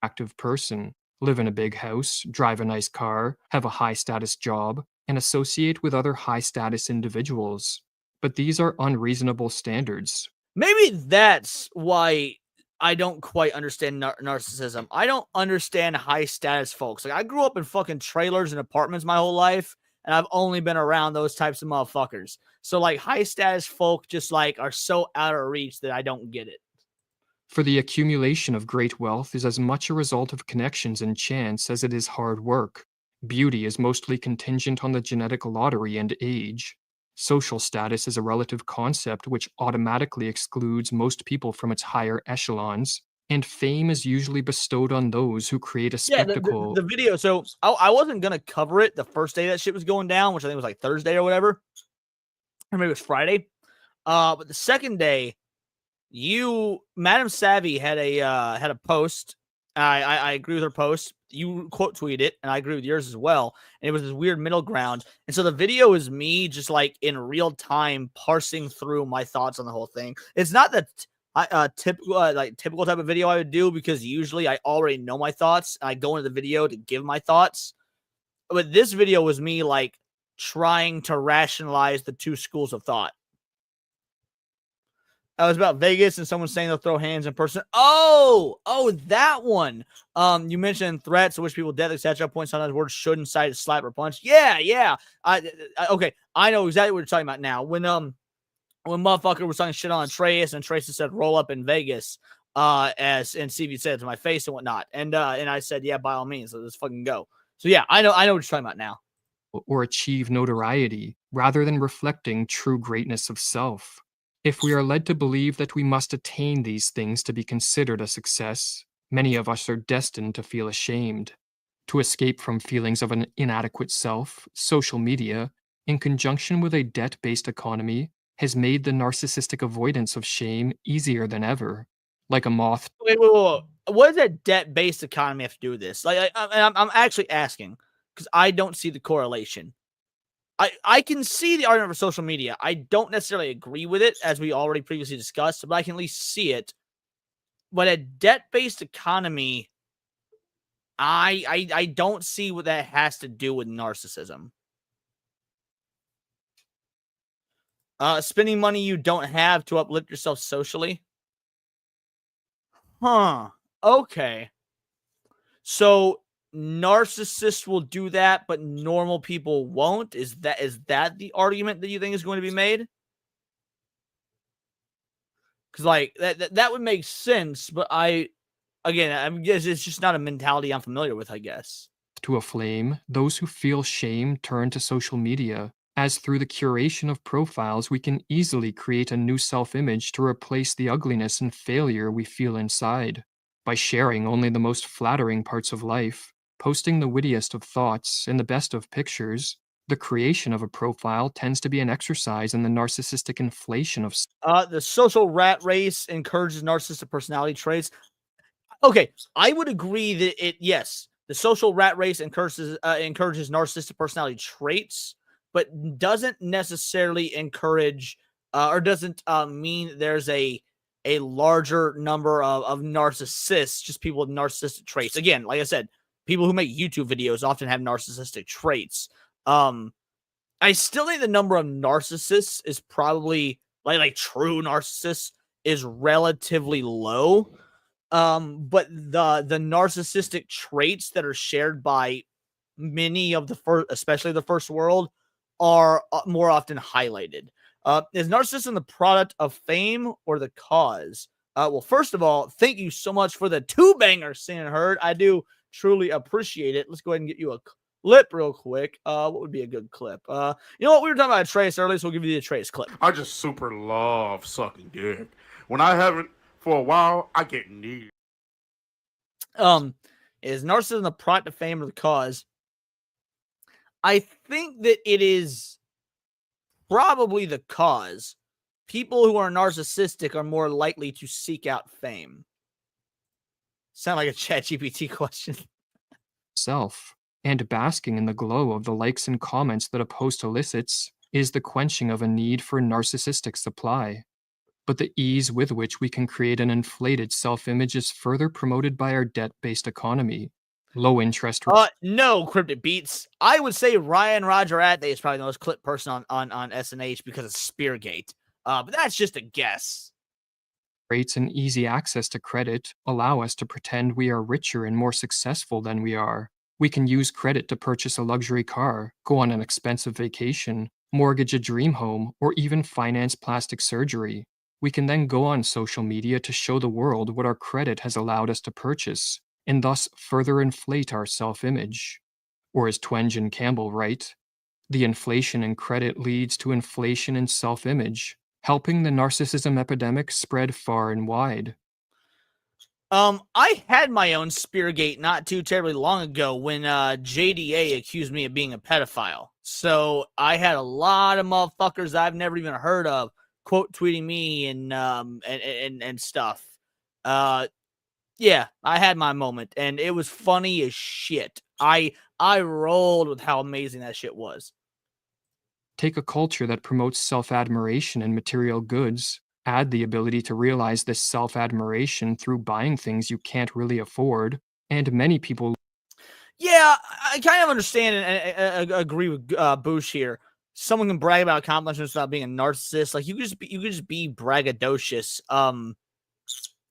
Active person, live in a big house, drive a nice car, have a high status job, and associate with other high status individuals. But these are unreasonable standards. Maybe that's why I don't quite understand narcissism. I don't understand high status folks. Like, I grew up in fucking trailers and apartments my whole life, and I've only been around those types of motherfuckers. So, like, high status folk just, like, are so out of reach that I don't get it. For the accumulation of great wealth is as much a result of connections and chance as it is hard work. Beauty is mostly contingent on the genetic lottery and age. Social status is a relative concept which automatically excludes most people from its higher echelons, and fame is usually bestowed on those who create a spectacle. The video, so I wasn't going to cover it the first day that shit was going down, which I think was like Thursday or whatever. Or maybe it was Friday. But the second day, Madam Savvy had a post. I agree with her post. You quote tweeted it, and I agree with yours as well. And it was this weird middle ground. And so the video is me just like in real time parsing through my thoughts on the whole thing. It's not the typical type of video I would do, because usually I already know my thoughts. And I go into the video to give my thoughts. But this video was me like trying to rationalize the two schools of thought. It was about Vegas and someone saying they'll throw hands in person. Oh, that one. You mentioned threats to which people death, etc. Point sometimes words should incite a slap or punch. Yeah. Okay, I know exactly what you're talking about now. When motherfucker was talking shit on Trace, and Trace said roll up in Vegas, and CV said to my face and whatnot, and I said yeah, by all means, let's fucking go. So yeah, I know what you're talking about now. Or achieve notoriety rather than reflecting true greatness of self. If we are led to believe that we must attain these things to be considered a success, many of us are destined to feel ashamed. To escape from feelings of an inadequate self, social media, in conjunction with a debt-based economy, has made the narcissistic avoidance of shame easier than ever. Like a moth. Wait. What does that debt-based economy have to do with this? Like, I'm actually asking, because I don't see the correlation. I can see the argument for social media. I don't necessarily agree with it, as we already previously discussed, but I can at least see it. But a debt-based economy, I don't see what that has to do with narcissism. Spending money you don't have to uplift yourself socially. Huh. Okay. So narcissists will do that, but normal people won't. Is that the argument that you think is going to be made? Because like that would make sense, but I guess it's just not a mentality I'm familiar with, I guess. To a flame, those who feel shame turn to social media, as through the curation of profiles we can easily create a new self-image to replace the ugliness and failure we feel inside. By sharing only the most flattering parts of life, posting the wittiest of thoughts and the best of pictures, the creation of a profile tends to be an exercise in the narcissistic inflation of the social rat race encourages narcissistic personality traits. Okay, I would agree that yes, the social rat race encourages narcissistic personality traits, but doesn't necessarily encourage or doesn't mean there's a larger number of narcissists, just people with narcissistic traits. Again, like I said, people who make YouTube videos often have narcissistic traits. I still think the number of narcissists is probably like true narcissists is relatively low. But the narcissistic traits that are shared by many of especially the first world, are more often highlighted. Is narcissism the product of fame or the cause? Well, first of all, thank you so much for the 2-banger seen and heard. I do truly appreciate it. Let's go ahead and get you a clip real quick. What would be a good clip? You know what? We were talking about a Trace earlier, so we'll give you the Trace clip. I just super love sucking dick. When I haven't for a while, I get needy. Is narcissism the product of fame or the cause? I think that it is probably the cause. People who are narcissistic are more likely to seek out fame. Sound like a ChatGPT question. Self, and basking in the glow of the likes and comments that a post elicits, is the quenching of a need for narcissistic supply. But the ease with which we can create an inflated self-image is further promoted by our debt-based economy. Low interest. No, Cryptic Beats. I would say Ryan Roger Atday is probably the most clipped person on SNH because of Speargate. But that's just a guess. Rates and easy access to credit allow us to pretend we are richer and more successful than we are. We can use credit to purchase a luxury car, go on an expensive vacation, mortgage a dream home, or even finance plastic surgery. We can then go on social media to show the world what our credit has allowed us to purchase, and thus further inflate our self-image. Or as Twenge and Campbell write, the inflation in credit leads to inflation in self-image, helping the narcissism epidemic spread far and wide. I had my own Speargate not too terribly long ago when JDA accused me of being a pedophile. So I had a lot of motherfuckers I've never even heard of quote tweeting me and stuff. Yeah, I had my moment, and it was funny as shit. I rolled with how amazing that shit was. Take a culture that promotes self-admiration and material goods, add the ability to realize this self-admiration through buying things you can't really afford, and many people... Yeah, I kind of understand and agree with Boosh here. Someone can brag about accomplishments without being a narcissist. Like, you could just be braggadocious.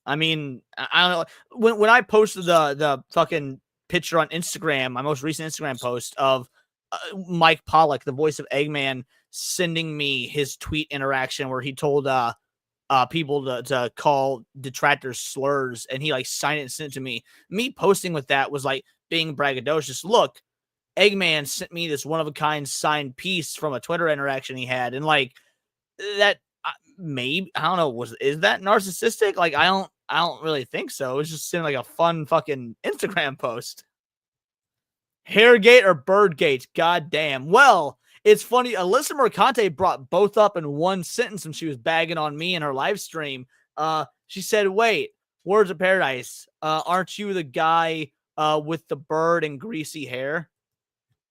I mean, I don't know. When I posted the fucking picture on Instagram, my most recent Instagram post of Mike Pollock, the voice of Eggman, sending me his tweet interaction where he told people to call detractors slurs, and he like signed it and sent it to me. Me posting with that was like being braggadocious. Look, Eggman sent me this one-of-a-kind signed piece from a Twitter interaction he had, and like that maybe, I don't know, is that narcissistic? Like, I don't really think so. It's just seemed like a fun fucking Instagram post. Hairgate or Birdgate? God damn. Well, it's funny. Alyssa Mercante brought both up in one sentence when she was bagging on me in her live stream. She said, wait, Words of Paradise, aren't you the guy with the bird and greasy hair?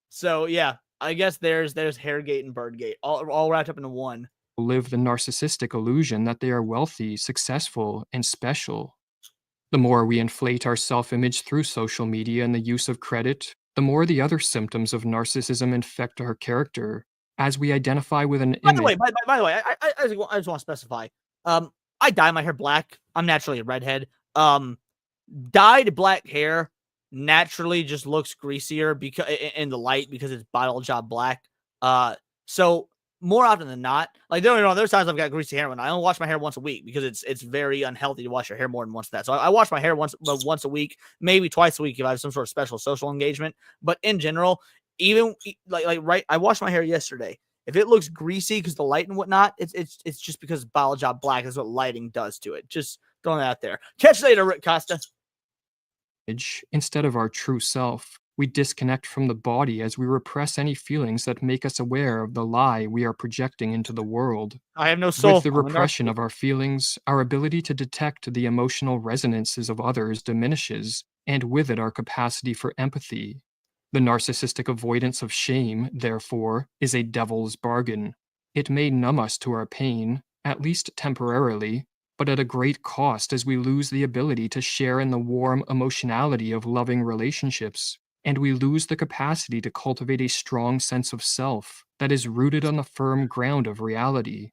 So, yeah, I guess there's Hairgate and Birdgate, all wrapped up into one. Live the narcissistic illusion that they are wealthy, successful, and special. The more we inflate our self-image through social media and the use of credit, the more the other symptoms of narcissism infect our character, as we identify with an image. By the way, I just want to specify. I dye my hair black. I'm naturally a redhead. Dyed black hair naturally just looks greasier because in the light because it's bottle job black. So more often than not, like, don't get me wrong, there's times I've got greasy hair when I only wash my hair once a week because it's very unhealthy to wash your hair more than once that. So I wash my hair once a week, maybe twice a week if I have some sort of special social engagement. But in general, even right, I washed my hair yesterday. If it looks greasy because the light and whatnot, it's just because bottle job black is what lighting does to it. Just throwing that out there. Catch you later, Rick Costa. Instead of our true self, we disconnect from the body as we repress any feelings that make us aware of the lie we are projecting into the world. I have no soul. With the repression of our feelings, our ability to detect the emotional resonances of others diminishes, and with it our capacity for empathy. The narcissistic avoidance of shame, therefore, is a devil's bargain. It may numb us to our pain, at least temporarily, but at a great cost as we lose the ability to share in the warm emotionality of loving relationships, and we lose the capacity to cultivate a strong sense of self that is rooted on the firm ground of reality.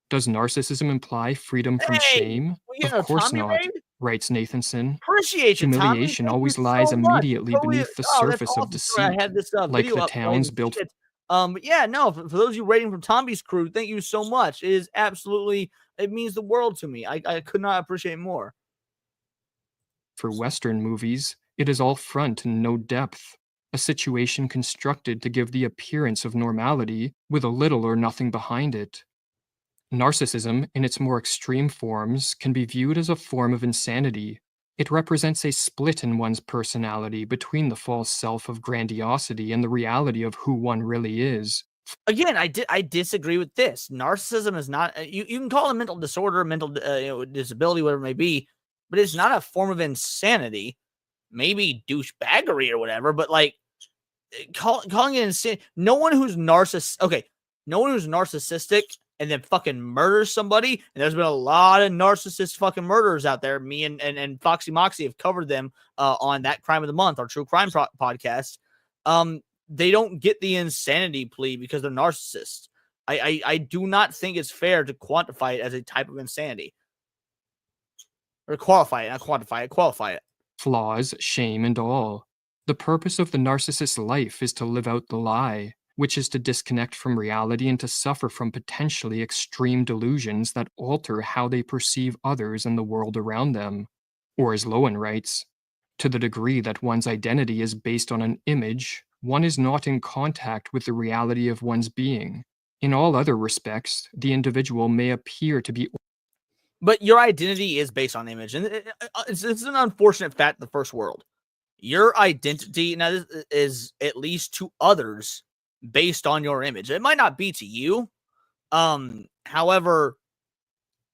Does narcissism imply freedom from shame? Of course not, writes Nathanson. Appreciate you, Humiliation always lies immediately beneath the surface of deceit, I had this like the towns built. But yeah, no, for those of you rating from Tommy's crew, thank you so much. It is absolutely, it means the world to me. I could not appreciate more. For Western movies, it is all front and no depth, a situation constructed to give the appearance of normality with a little or nothing behind it. Narcissism, in its more extreme forms, can be viewed as a form of insanity. It represents a split in one's personality between the false self of grandiosity and the reality of who one really is. Again, I disagree with this. Narcissism is not, you can call it a mental disorder, mental disability, whatever it may be, but it's not a form of insanity. Maybe douchebaggery or whatever, but like calling it insane. No one who's narcissist. Okay, no one who's narcissistic and then fucking murders somebody, and there's been a lot of narcissist fucking murderers out there. Me and Foxy Moxie have covered them on that Crime of the Month, our true crime podcast. They don't get the insanity plea because they're narcissists. I do not think it's fair to quantify it as a type of insanity. Or qualify it, not quantify it, qualify it. Flaws, shame, and all. The purpose of the narcissist's life is to live out the lie, which is to disconnect from reality and to suffer from potentially extreme delusions that alter how they perceive others and the world around them. Or as Lowen writes, to the degree that one's identity is based on an image, one is not in contact with the reality of one's being. In all other respects, the individual may appear to be... But your identity is based on image, and it's an unfortunate fact of the first world. Your identity now is at least to others based on your image. It might not be to you. However,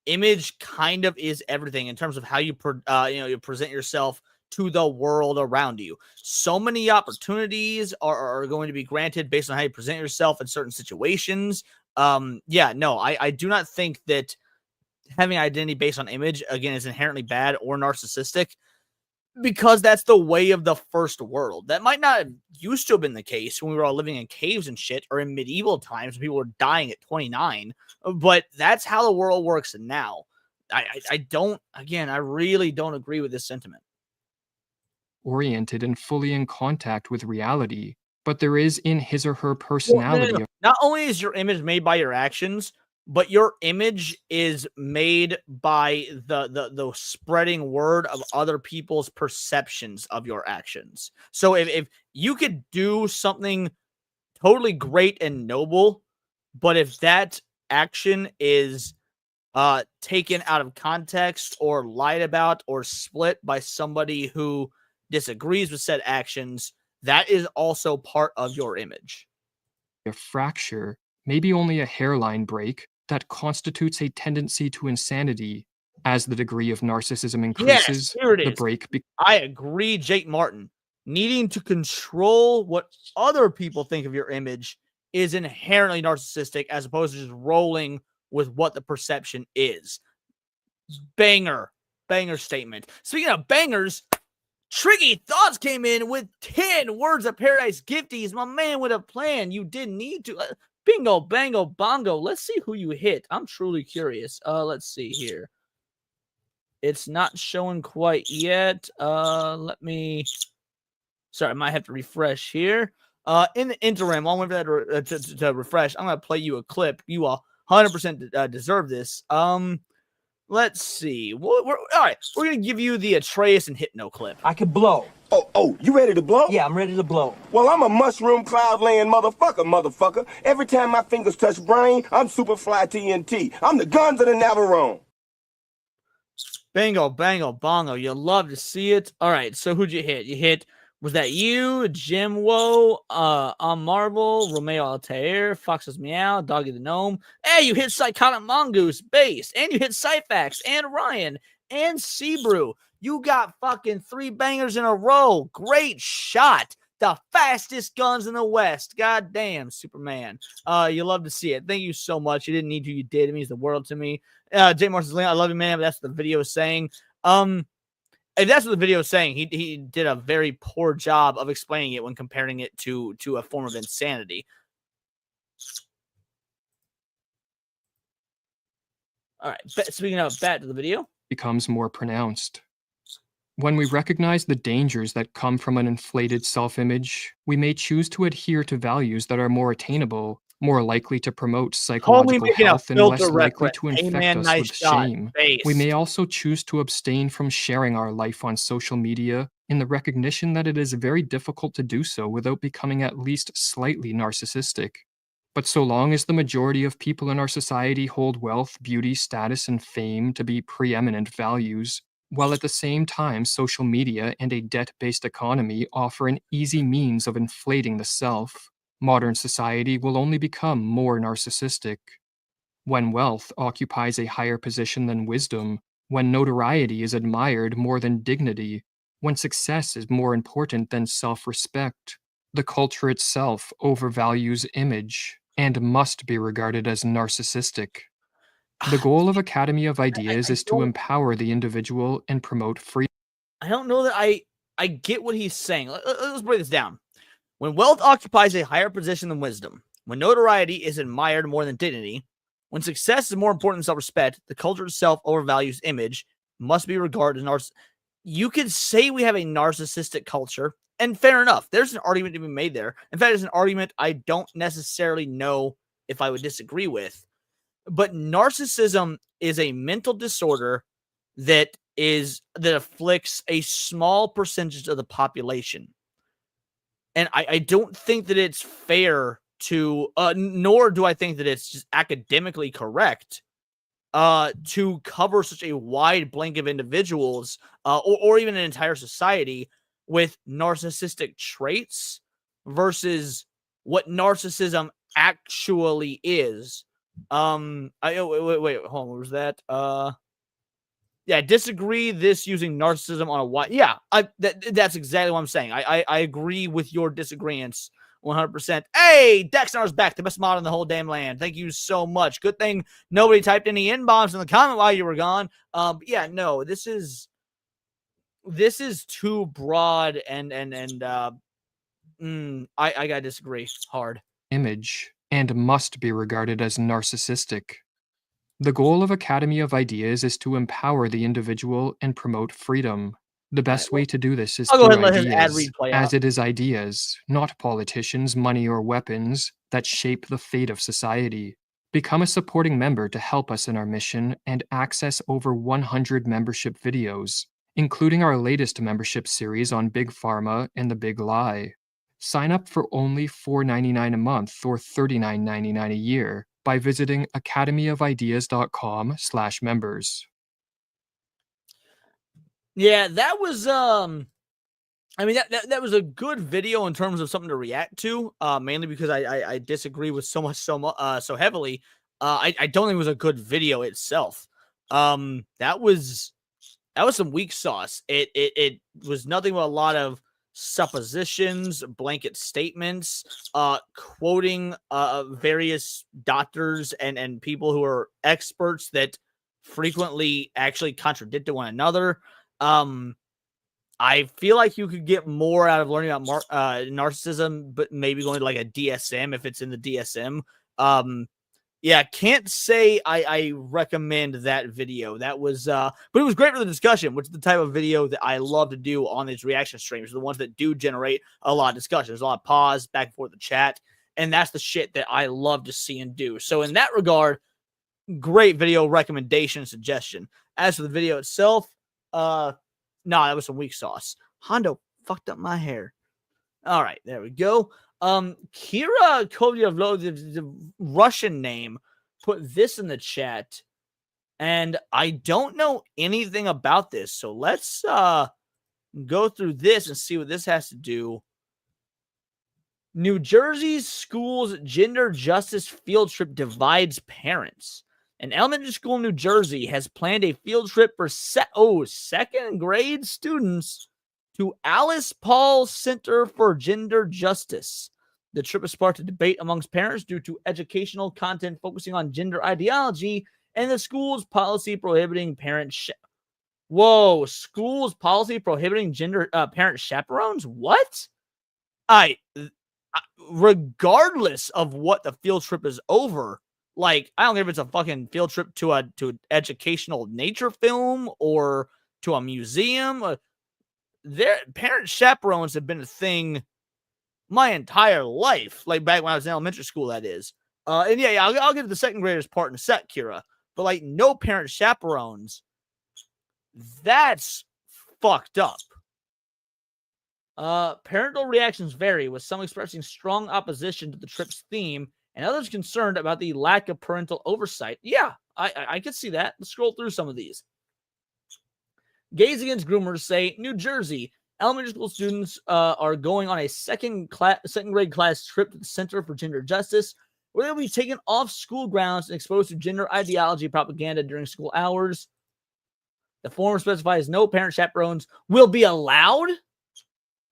image kind of is everything in terms of how you you present yourself to the world around you. So many opportunities are going to be granted based on how you present yourself in certain situations. I do not think that having identity based on image, again, is inherently bad or narcissistic, because that's the way of the first world. That might not have used to have been the case when we were all living in caves and shit, or in medieval times when people were dying at 29, but that's how the world works now. I really don't agree with this sentiment. Oriented and fully in contact with reality, but there is in his or her personality... No. Not only is your image made by your actions, but your image is made by the spreading word of other people's perceptions of your actions. So if you could do something totally great and noble, but if that action is taken out of context or lied about or split by somebody who disagrees with said actions, that is also part of your image. A fracture, maybe only a hairline break, that constitutes a tendency to insanity. As the degree of narcissism increases, here it is. The break... I agree, Jake Martin. Needing to control what other people think of your image is inherently narcissistic, as opposed to just rolling with what the perception is. Banger statement. Speaking of bangers, Tricky Thoughts came in with 10 Words of Paradise gifties. My man with a plan. You didn't need to. Bingo, bango, bongo. Let's see who you hit. I'm truly curious. Let's see here. It's not showing quite yet. Sorry, I might have to refresh here. In the interim, while I'm waiting for that to refresh, I'm going to play you a clip. You all 100% deserve this. Let's see. All right, we're going to give you the Atreus and Hypno clip. I can blow. Oh, you ready to blow? Yeah, I'm ready to blow. Well, I'm a mushroom cloud laying motherfucker. Every time my fingers touch brain, I'm Superfly TNT. I'm the Guns of the Navarone. Bingo, bango, bongo. You'll love to see it. All right, so who'd you hit? You hit, was that you, Jim Woe, on Marvel, Romeo Altair, Fox's Meow, Doggy the Gnome. Hey, you hit Psychotic Mongoose, Base, and you hit Cyfax, and Ryan, and Sebrew. You got fucking 3 bangers in a row. Great shot. The fastest guns in the West. God damn, Superman. You love to see it. Thank you so much. You didn't need to. You did. It means the world to me. Jay Morrison's I love you, man. But that's what the video is saying. If that's what the video is saying, he did a very poor job of explaining it when comparing it to a form of insanity. All right. Speaking of, back to the video. Becomes more pronounced. When we recognize the dangers that come from an inflated self-image, we may choose to adhere to values that are more attainable, more likely to promote psychological health, and less likely to infect us with shame. We may also choose to abstain from sharing our life on social media in the recognition that it is very difficult to do so without becoming at least slightly narcissistic. But so long as the majority of people in our society hold wealth, beauty, status, and fame to be preeminent values, while at the same time social media and a debt-based economy offer an easy means of inflating the self, modern society will only become more narcissistic. When wealth occupies a higher position than wisdom, when notoriety is admired more than dignity, when success is more important than self-respect, the culture itself overvalues image. and must be regarded as narcissistic. The goal of Academy of Ideas is to empower the individual and promote freedom. I don't know that I get what he's saying. Let's break this down. When wealth occupies a higher position than wisdom, when notoriety is admired more than dignity, when success is more important than self-respect, the culture itself overvalues image, must be regarded as you could say we have a narcissistic culture, and fair enough. There's an argument to be made there. In fact, it's an argument I don't necessarily know if I would disagree with. But narcissism is a mental disorder that afflicts a small percentage of the population. And I don't think that it's fair to, nor do I think that it's just academically correct to cover such a wide blanket of individuals or even an entire society with narcissistic traits versus what narcissism actually is. Wait, hold on, what was that? Yeah, disagree this using narcissism on a wide. Yeah, that's exactly what I'm saying. I agree with your disagreements 100%. Hey, Dexnar's back, the best mod in the whole damn land. Thank you so much. Good thing nobody typed any N-bombs in the comment while you were gone. Yeah, no, this is too broad and I gotta disagree hard. Image and must be regarded as narcissistic. The goal of Academy of Ideas is to empower the individual and promote freedom. The best way to do this is through ideas, as it is ideas, not politicians, money, or weapons, that shape the fate of society. Become a supporting member to help us in our mission and access over 100 membership videos, including our latest membership series on Big Pharma and the Big Lie. Sign up for only $4.99 a month or $39.99 a year by visiting academyofideas.com/members. Yeah, that was I mean that was a good video in terms of something to react to, mainly because I disagree with so heavily. I don't think it was a good video itself. That was some weak sauce. It was nothing but a lot of suppositions, blanket statements, quoting various doctors and people who are experts that frequently actually contradict one another. I feel like you could get more out of learning about narcissism, but maybe going to like a DSM if it's in the DSM. Yeah, can't say I recommend that video. That was, but it was great for the discussion, which is the type of video that I love to do on these reaction streams, the ones that do generate a lot of discussion. There's a lot of pause, back and forth, the chat, and that's the shit that I love to see and do. So in that regard, great video recommendation suggestion. As for the video itself, that was some weak sauce. Hondo fucked up my hair. All right, there we go. Kira Kovyavlo, the Russian name, put this in the chat, and I don't know anything about this. So let's go through this and see what this has to do. New Jersey's schools gender justice field trip divides parents. An elementary school in New Jersey has planned a field trip for second grade students to Alice Paul Center for Gender Justice. The trip has sparked a debate amongst parents due to educational content focusing on gender ideology and the school's policy prohibiting schools policy prohibiting gender parent chaperones? What? Regardless of what the field trip is over, like, I don't care if it's a fucking field trip to an educational nature film or to a museum. Their parent chaperones have been a thing my entire life, like back when I was in elementary school, that is. And yeah, I'll get to the second graders part in a sec, Kira. But like, no parent chaperones, that's fucked up. Parental reactions vary, with some expressing strong opposition to the trip's theme and others concerned about the lack of parental oversight. Yeah, I could see that. Let's scroll through some of these. Gays Against Groomers say, New Jersey, elementary school students are going on a second grade class trip to the Center for Gender Justice, where they'll be taken off school grounds and exposed to gender ideology propaganda during school hours. The form specifies no parent chaperones will be allowed.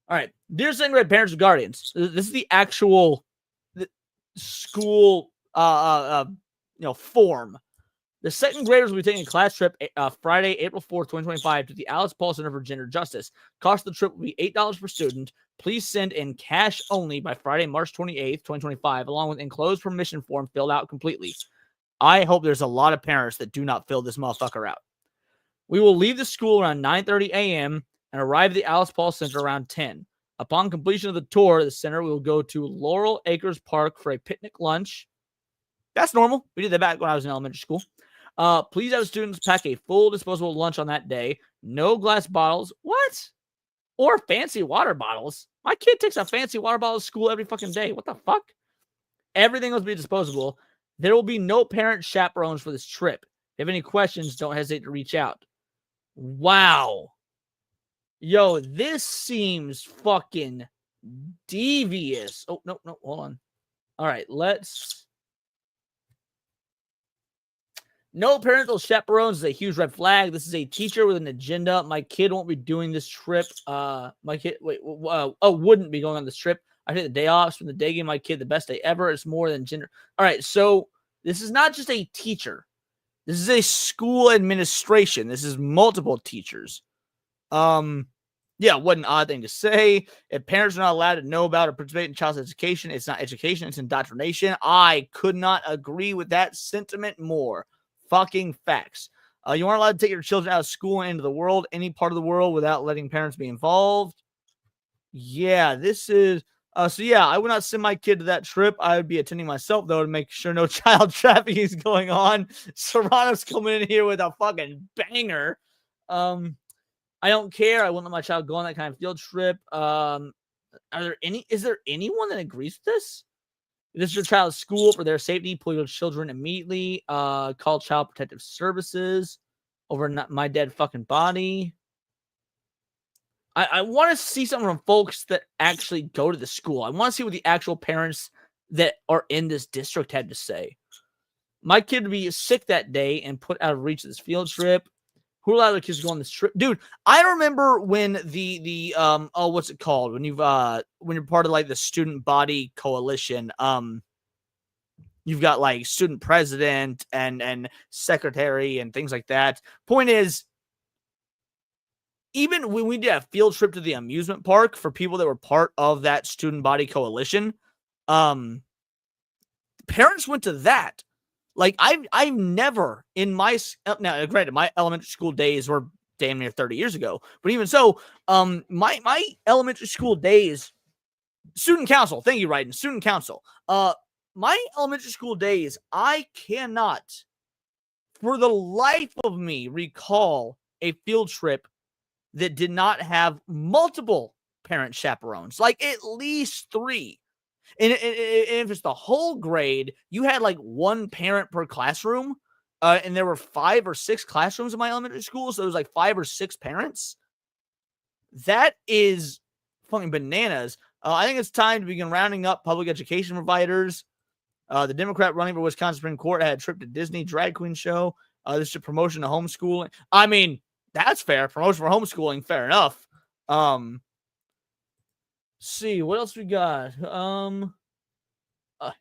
All right. Dear second grade parents and guardians, this is the actual school form. The second graders will be taking a class trip Friday, April 4th, 2025 to the Alice Paul Center for Gender Justice. Cost of the trip will be $8 per student. Please send in cash only by Friday, March 28th, 2025, along with enclosed permission form filled out completely. I hope there's a lot of parents that do not fill this motherfucker out. We will leave the school around 9:30 a.m. and arrive at the Alice Paul Center around 10. Upon completion of the tour of the center, we will go to Laurel Acres Park for a picnic lunch. That's normal. We did that back when I was in elementary school. Please have students pack a full disposable lunch on that day. No glass bottles. What? Or fancy water bottles. My kid takes a fancy water bottle to school every fucking day. What the fuck? Everything must be disposable. There will be no parent chaperones for this trip. If you have any questions, don't hesitate to reach out. Wow. Yo, this seems fucking devious. Oh, no, hold on. All right, let's... No parental chaperones is a huge red flag. This is a teacher with an agenda. My kid won't be doing this trip. My kid, wouldn't be going on this trip. I take the day off, spend the day giving my kid the best day ever. It's more than gender. All right, so this is not just a teacher. This is a school administration. This is multiple teachers. Yeah, what an odd thing to say. If parents are not allowed to know about or participate in child's education, it's not education, it's indoctrination. I could not agree with that sentiment more. Fucking facts. You aren't allowed to take your children out of school and into the world, any part of the world, without letting parents be involved. Yeah, this is... so yeah, I would not send my kid to that trip. I would be attending myself, though, to make sure no child trafficking is going on. Serrano's coming in here with a fucking banger. I don't care. I wouldn't let my child go on that kind of field trip. Is there anyone that agrees with this? If this is your child's school for their safety, pull your children immediately. Call Child Protective Services over my dead fucking body. I want to see something from folks that actually go to the school. I want to see what the actual parents that are in this district had to say. My kid would be sick that day and put out of reach of this field trip. Who allowed the kids to go on this trip? Dude, I remember when the what's it called? When you're part of like the student body coalition, you've got like student president and secretary and things like that. Point is, even when we did a field trip to the amusement park for people that were part of that student body coalition, parents went to that. Like I've never in my, now granted, my elementary school days were damn near 30 years ago, but even so, my elementary school days, student council, thank you, Ryden, student council, my elementary school days, I cannot for the life of me recall a field trip that did not have multiple parent chaperones, like at least 3. And if it's the whole grade, you had like 1 parent per classroom. And there were 5 or 6 classrooms in my elementary school. So there was like 5 or 6 parents. That is fucking bananas. I think it's time to begin rounding up public education providers. The Democrat running for Wisconsin Supreme Court had a trip to Disney drag queen show. This is a promotion to homeschooling. I mean, that's fair. Promotion for homeschooling, fair enough. See what else we got.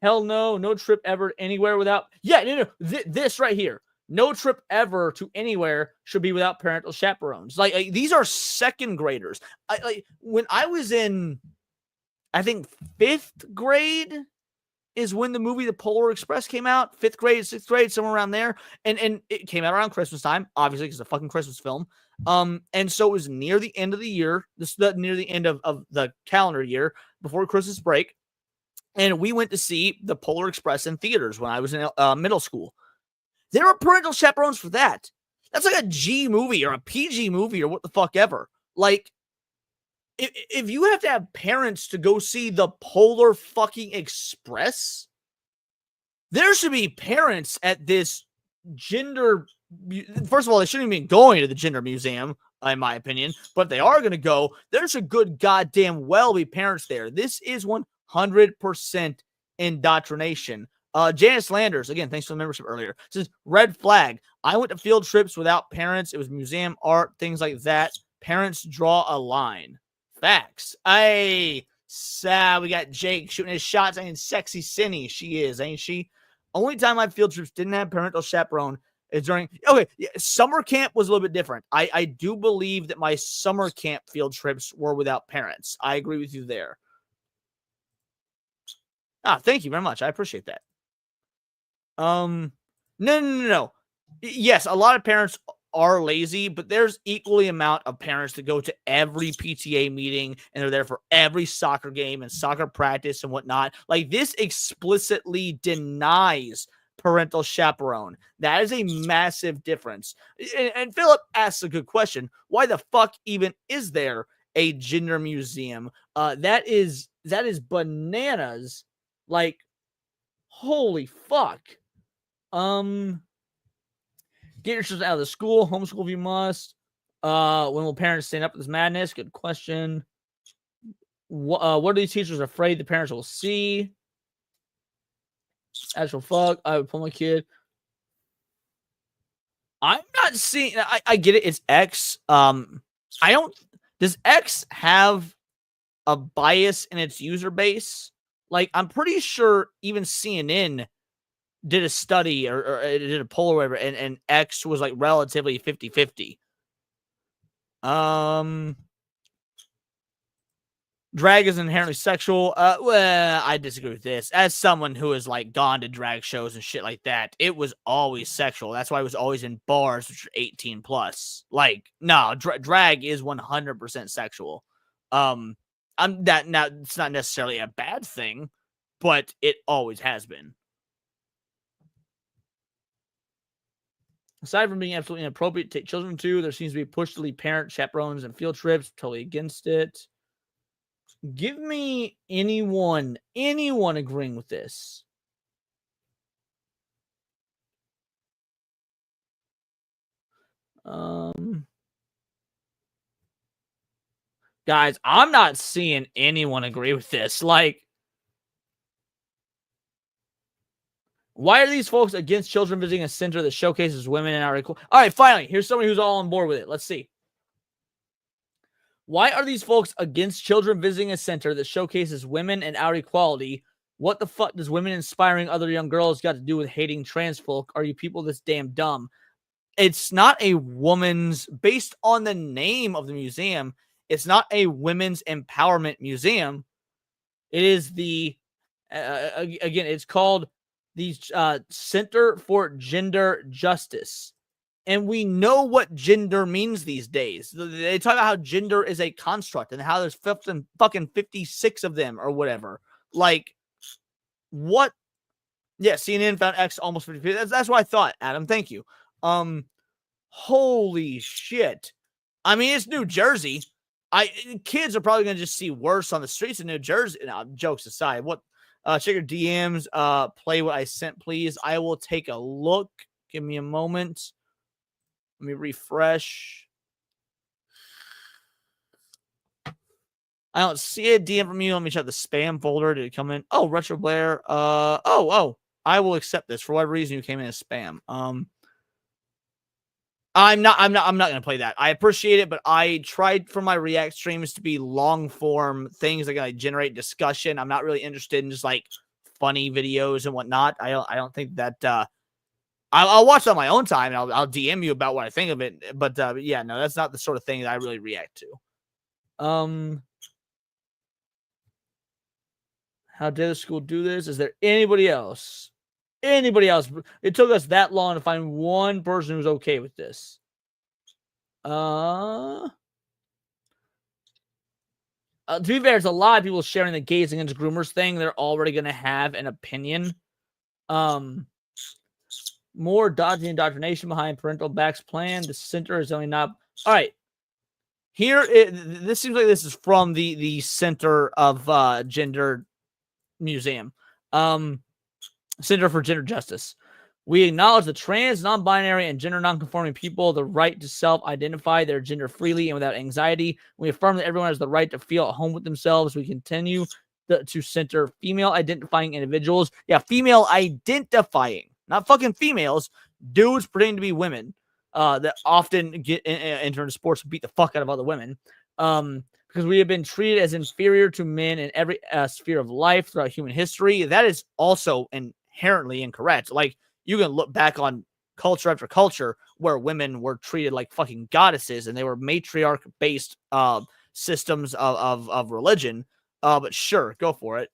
Hell no trip ever anywhere without. Yeah, no. This right here, no trip ever to anywhere should be without parental chaperones. Like these are second graders. When I was in, I think 5th grade is when the movie The Polar Express came out. 5th grade, 6th grade, somewhere around there, and it came out around Christmas time, obviously because it's a fucking Christmas film. And so it was near the end of the year. This is near the end of the calendar year before Christmas break. And we went to see The Polar Express in theaters when I was in middle school. There were parental chaperones for that. That's like a G movie or a PG movie or what the fuck ever. Like, if you have to have parents to go see The Polar fucking Express, there should be parents at this gender... First of all, they shouldn't even be going to the gender museum, in my opinion. But if they are going to go, there's a good goddamn well be parents there. This is 100% indoctrination. Janice Landers, again, thanks for the membership earlier, says, red flag. I went to field trips without parents. It was museum art, things like that. Parents draw a line. Facts. We got Jake shooting his shots saying sexy Cindy. She is, ain't she? Only time my field trips didn't have parental chaperone is during summer camp was a little bit different. I do believe that my summer camp field trips were without parents. I agree with you there. Thank you very much. I appreciate that. No. Yes, a lot of parents are lazy, but there's equally amount of parents that go to every PTA meeting and they're there for every soccer game and soccer practice and whatnot. Like, this explicitly denies parental chaperone. That is a massive difference. And Philip asks a good question. Why the fuck even is there a gender museum? That is bananas. Like, holy fuck. Get your children out of the school. Homeschool if you must. When will parents stand up for this madness? Good question. What are these teachers afraid the parents will see? Actual fuck. I would pull my kid. I'm not seeing. I get it. It's X. Does X have a bias in its user base? Like, I'm pretty sure even CNN did a study or did a poll or whatever, and X was like relatively 50-50. Drag is inherently sexual. Well, I disagree with this. As someone who has like gone to drag shows and shit like that, it was always sexual. That's why it was always in bars, which are 18 plus. Like, no, drag is 100% sexual. Now it's not necessarily a bad thing, but it always has been. Aside from being absolutely inappropriate to take children to, there seems to be a push to leave parent chaperones and field trips. Totally against it. Give me anyone agreeing with this. Guys, I'm not seeing anyone agree with this. Like, why are these folks against children visiting a center that showcases women and our equal? All right, finally, here's somebody who's all on board with it. Let's see. Why are these folks against children visiting a center that showcases women and our equality? What the fuck does women inspiring other young girls got to do with hating trans folk? Are you people this damn dumb? It's not a woman's, based on the name of the museum, it's not a women's empowerment museum. It is the, again, it's called the Center for Gender Justice. And we know what gender means these days. They talk about how gender is a construct and how there's fucking 56 of them or whatever. Like, what? Yeah, CNN found X almost 50. That's what I thought, Adam. Thank you. Holy shit. I mean, it's New Jersey. Kids are probably going to just see worse on the streets of New Jersey. No, jokes aside. What? Check your DMs. Play what I sent, please. I will take a look. Give me a moment. Let me refresh. I don't see a DM from you. Let me check the spam folder. Did it come in? Oh, Retro Blair. Oh. I will accept this for whatever reason you came in as spam. I'm not gonna play that. I appreciate it, but I tried for my React streams to be long form things that gonna generate discussion. I'm not really interested in just like funny videos and whatnot. I don't think that I'll watch it on my own time and I'll DM you about what I think of it. But yeah, no, that's not the sort of thing that I really react to. How did the school do this? Is there anybody else? Anybody else? It took us that long to find one person who's okay with this. To be fair, there's a lot of people sharing the gays against groomers thing. They're already going to have an opinion. More dodgy indoctrination behind parental backs plan. The center is only not. All right. Here, this seems like this is from the Center of Gender Museum. Center for Gender Justice. We acknowledge the trans, non-binary, and gender non-conforming people the right to self-identify their gender freely and without anxiety. We affirm that everyone has the right to feel at home with themselves. We continue to center female-identifying individuals. Yeah, female-identifying, not fucking females. Dudes pretending to be women that often get enter into sports and beat the fuck out of other women. because we have been treated as inferior to men in every sphere of life throughout human history. That is also inherently incorrect. Like, you can look back on culture after culture where women were treated like fucking goddesses and they were matriarch-based systems of religion. But sure, go for it.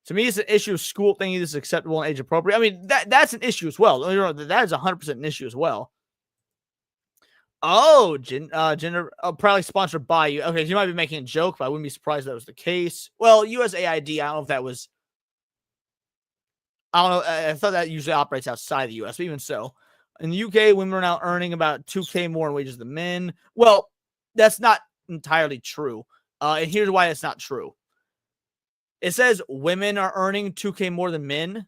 To me, it's an issue of school thinking this is acceptable and age appropriate. I mean, that's an issue as well. That is 100% an issue as well. Oh, gender probably sponsored by you. Okay, you might be making a joke, but I wouldn't be surprised if that was the case. Well, USAID, I don't know if that was. I don't know. I thought that usually operates outside the US, but even so. In the UK, women are now earning about 2K more in wages than men. Well, that's not entirely true. And here's why it's not true. It says women are earning 2K more than men.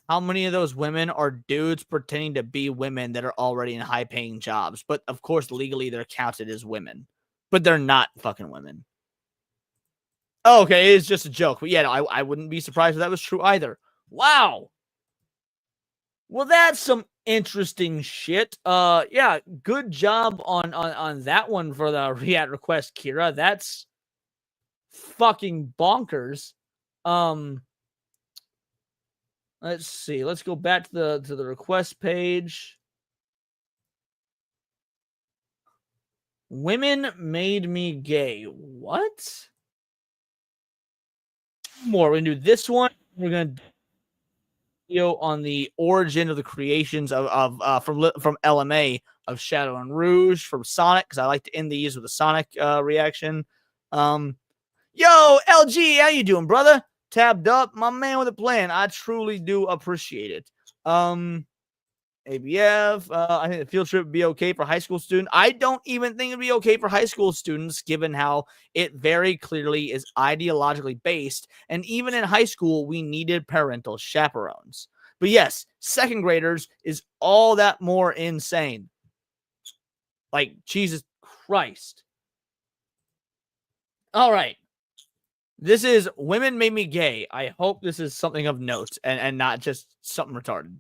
How many of those women are dudes pretending to be women that are already in high-paying jobs? But, of course, legally they're counted as women. But they're not fucking women. Oh, okay, it's just a joke. But, yeah, no, I wouldn't be surprised if that was true either. Wow. Well, that's some interesting shit. Yeah, good job on that one for the React request, Kira. That's fucking bonkers. Let's see. Let's go back to the request page. Women made me gay. What? More. We're gonna do this one. We're gonna do video on the origin of the creations from LMA of Shadow and Rouge from Sonic, because I like to end these with a Sonic reaction. Yo, LG, how you doing, brother? Tabbed up, my man with a plan. I truly do appreciate it. ABF, I think the field trip would be okay for high school students. I don't even think it'd be okay for high school students, given how it very clearly is ideologically based. And even in high school, we needed parental chaperones. But yes, second graders is all that more insane. Like, Jesus Christ. All right. This is Women Made Me Gay. I hope this is something of note and not just something retarded.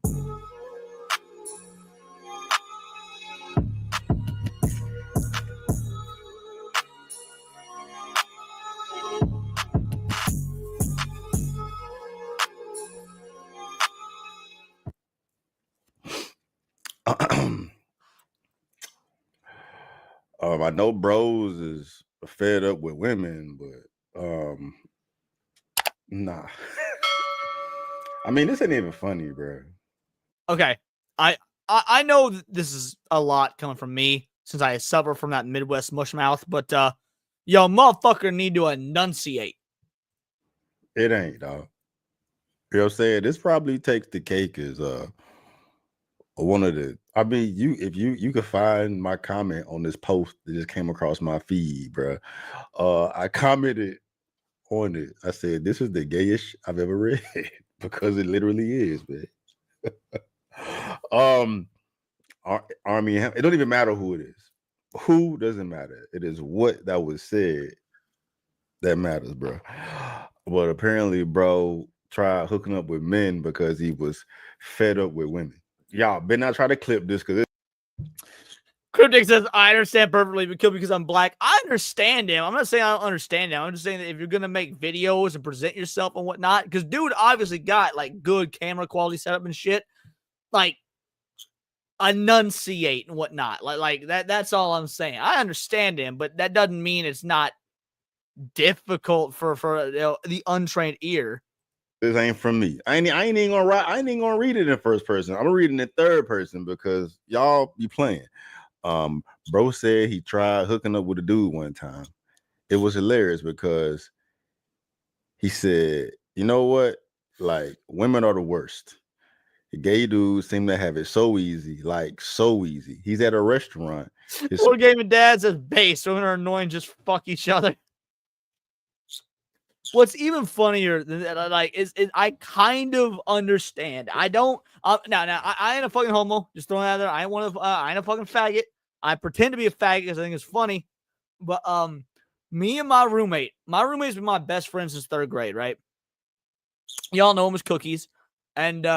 I know bros is fed up with women, but nah. I mean, this ain't even funny, bro. Okay, I know this is a lot coming from me since I suffer from that Midwest mush mouth, but yo, motherfucker need to enunciate. It ain't, dog. You know what I'm saying? This probably takes the cake as one of the. I mean, if you could find my comment on this post that just came across my feed, bro. I commented on it. I said, "This is the gayest I've ever read," because it literally is, man. Army. It don't even matter who it is. Who doesn't matter. It is what that was said that matters, bro. But apparently, bro tried hooking up with men because he was fed up with women. Y'all better not try to clip this because Cryptic says, I understand perfectly because I'm black. I understand him. I'm not saying I don't understand him. I'm just saying that if you're going to make videos and present yourself and whatnot, because dude obviously got like good camera quality setup and shit, like enunciate and whatnot. Like that's all I'm saying. I understand him, but that doesn't mean it's not difficult for the untrained ear. this ain't from me. I ain't even gonna read it in first person. I'm reading it in third person because y'all be playing. Bro said he tried hooking up with a dude one time. It was hilarious because he said, you know what? Like, women are the worst. The gay dudes seem to have it so easy, like so easy. He's at a restaurant. War Gaming Dad says base. Women are annoying, just fuck each other. What's even funnier than that, like, is I kind of understand. I don't. Now, I ain't a fucking homo. Just throwing that out there. I ain't a fucking faggot. I pretend to be a faggot because I think it's funny. But me and my roommate's been my best friend since third grade, right? Y'all know him as Cookies, and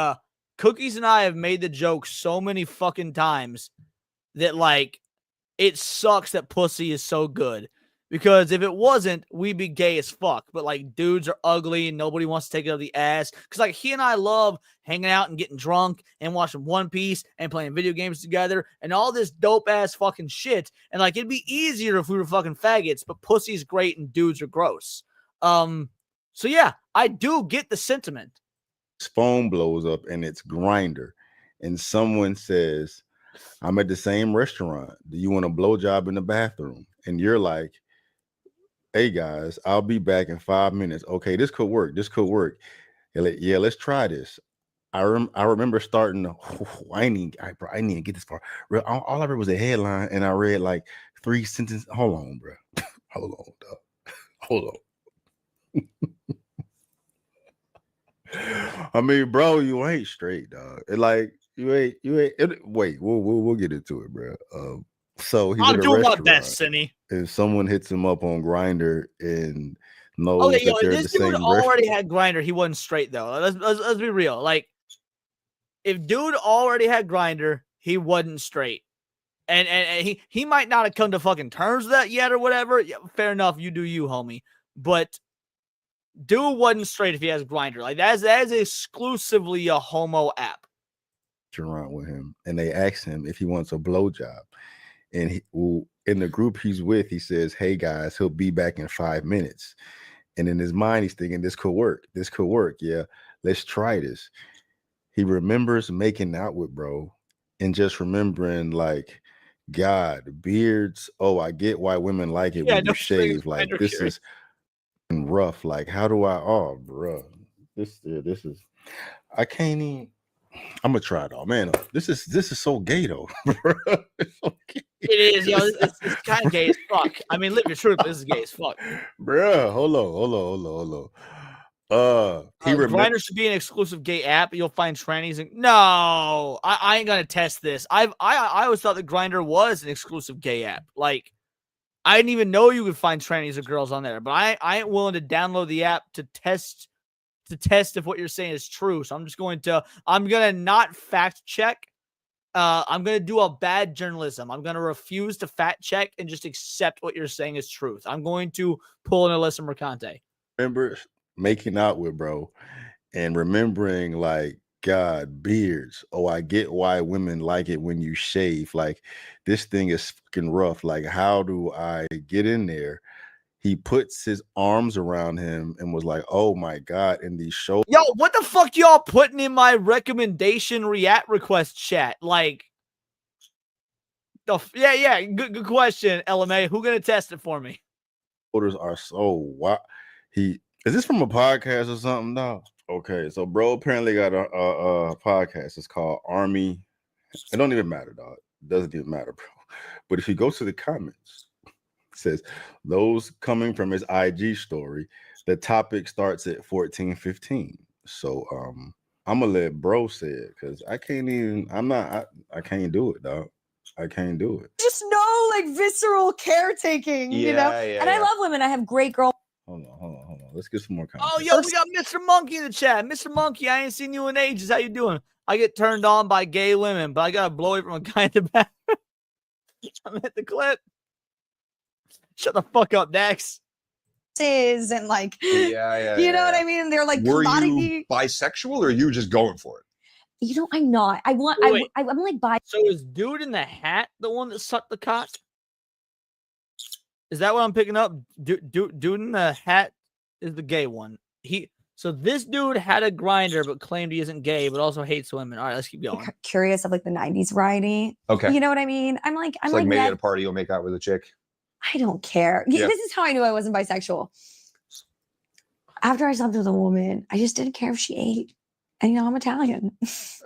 Cookies and I have made the joke so many fucking times that like it sucks that pussy is so good. Because if it wasn't, we'd be gay as fuck. But like dudes are ugly and nobody wants to take it out of the ass. Because like he and I love hanging out and getting drunk and watching One Piece and playing video games together and all this dope ass fucking shit. And like it'd be easier if we were fucking faggots, but pussy's great and dudes are gross. So yeah, I do get the sentiment. His phone blows up and it's Grindr, and someone says, "I'm at the same restaurant. Do you want a blowjob in the bathroom?" And you're like, "Hey guys, I'll be back in 5 minutes." Okay, this could work. This could work. Yeah, let's try this. I remember starting to, I need to get this far. All I read was a headline, and I read like 3 sentences. Hold on, bro. Hold on, dog. Hold on. I mean, bro, you ain't straight, dog. Like you ain't. Wait, we'll get into it, bro. So he's I'm at a doing my restaurant, best, Cindy. and someone hits him up on Grindr and knows Okay, that they're this the dude same already restaurant. had Grindr. He wasn't straight though. Let's be real. Like, if dude already had Grindr, he wasn't straight, and he might not have come to fucking terms with that yet or whatever. Yeah, fair enough. You do you, homie. But dude wasn't straight if he has Grindr. Like that is exclusively a homo app. Around with him, and they ask him if he wants a blowjob, and in the group he's with, he says, "Hey guys, he'll be back in 5 minutes." And in his mind, he's thinking, "This could work. This could work. Yeah, let's try this." He remembers making out with bro, and just remembering like, God, beards. Oh, I get why women like it when you shave. Like this is rough. Like, how do I? Oh, bro, this is. I can't even. I'm gonna try it all, man. This is so gay though. It's so gay. It is, yo. It's kind of gay as fuck. I mean, live your truth. This is gay as fuck, Bruh, hold on. Grindr should be an exclusive gay app. You'll find trannies. No, I ain't gonna test this. I always thought that Grindr was an exclusive gay app. Like, I didn't even know you could find trannies or girls on there. But I ain't willing to download the app to test if what you're saying is true. So I'm gonna not fact check. I'm gonna do a bad journalism. I'm gonna refuse to fact check and just accept what you're saying is truth. I'm going to pull an Alyssa Mercante. Remember making out with bro, and remembering like, God, beards. Oh, I get why women like it when you shave. Like, this thing is fucking rough. Like, how do I get in there? He puts his arms around him and was like, "Oh my God!" In these shows, yo, what the fuck y'all putting in my recommendation react request chat? Like, yeah, good question, LMA. Who gonna test it for me? Orders are so wild. Is this from a podcast or something? No. Okay, so bro apparently got a podcast. It's called Army. It don't even matter, dog. It doesn't even matter, bro. But if you go to the comments, it says those coming from his IG story, the topic starts at 14:15. So I'm gonna let bro say it because I can't even. I can't do it, dog. I can't do it. Just no like visceral caretaking, you know. And I love women. I have great girl. Hold on. Let's get some more comments. Oh, yo, we got Mr. Monkey in the chat. Mr. Monkey, I ain't seen you in ages. How you doing? I get turned on by gay women, but I got to blow it from a guy in the back. I'm at the clip. Shut the fuck up, Dax. And like, you know what I mean? They're like, were you bisexual or are you just going for it? You know, I'm not. I'm like bi. So is dude in the hat the one that sucked the cock? Is that what I'm picking up? Dude in the hat is the gay one. So this dude had a Grindr, but claimed he isn't gay, but also hates women. All right, let's keep going. Curious of like the 90s variety. Okay. You know what I mean? I'm like maybe at a party you'll make out with a chick. I don't care. Yeah. This is how I knew I wasn't bisexual. After I slept with a woman, I just didn't care if she ate. And you know, I'm Italian.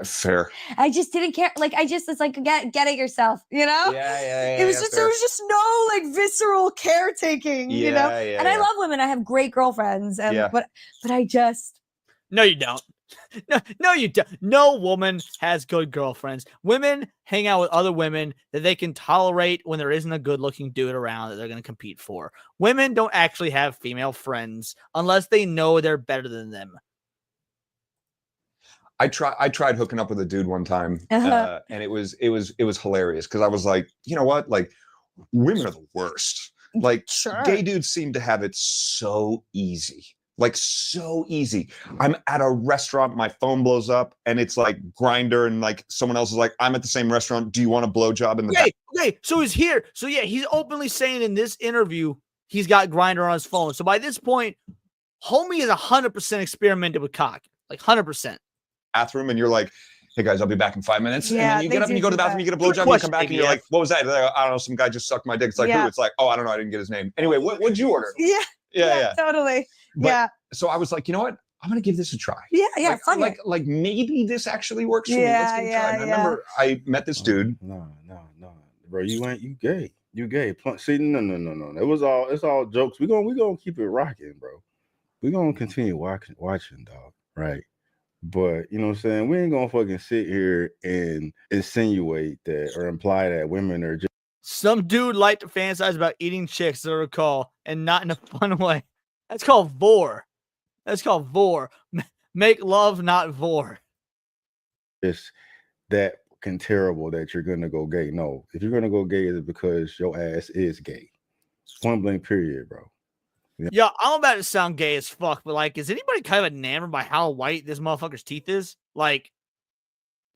Fair. I just didn't care. Like, it's like, get it yourself, you know? Yeah. It was there was just no like visceral caretaking, you know? And I love women. I have great girlfriends. And but I just. No, you don't. No, you don't. No woman has good girlfriends. Women hang out with other women that they can tolerate when there isn't a good-looking dude around that they're going to compete for. Women don't actually have female friends unless they know they're better than them. I tried hooking up with a dude one time, and it was hilarious because I was like, you know what, like women are the worst. Like Sure. gay dudes seem to have it so easy. Like so easy. I'm at a restaurant, my phone blows up, and it's like Grinder, and like someone else is like, "I'm at the same restaurant. Do you want a blowjob in the back?" Okay, so he's here. So yeah, he's openly saying in this interview he's got Grinder on his phone. So by this point, homie is 100% experimented with cock, like 100%. Bathroom, and you're like, "Hey guys, I'll be back in 5 minutes." Yeah, and then you they get up and you do go to the do bathroom, that. you get a blowjob, and you come back, and you're ABF. like, "What was that?" They're like, "I don't know, some guy just sucked my dick." It's like, Yeah. who? It's like, "Oh, I don't know, I didn't get his name." Anyway, what'd you order? Yeah. Yeah. Totally. But- yeah. So I was like, you know what? I'm gonna give this a try. Yeah. Like maybe this actually works for me. Let's give it a try. And I remember I met this dude. No, bro, you gay. You gay. See, no. It's all jokes. We gonna keep it rocking, bro. We gonna continue watching, dog. Right. But you know what I'm saying? We ain't gonna fucking sit here and insinuate that or imply that women are just Some dude liked to fantasize about eating chicks, as I recall, and not in a fun way. That's called vor. Make love, not vor. just that fucking terrible that you're gonna go gay. No, if you're gonna go gay, it's because your ass is gay. Point blank, period, bro. Yeah, I'm about to sound gay as fuck, but like, is anybody kind of enamored by how white this motherfucker's teeth is? Like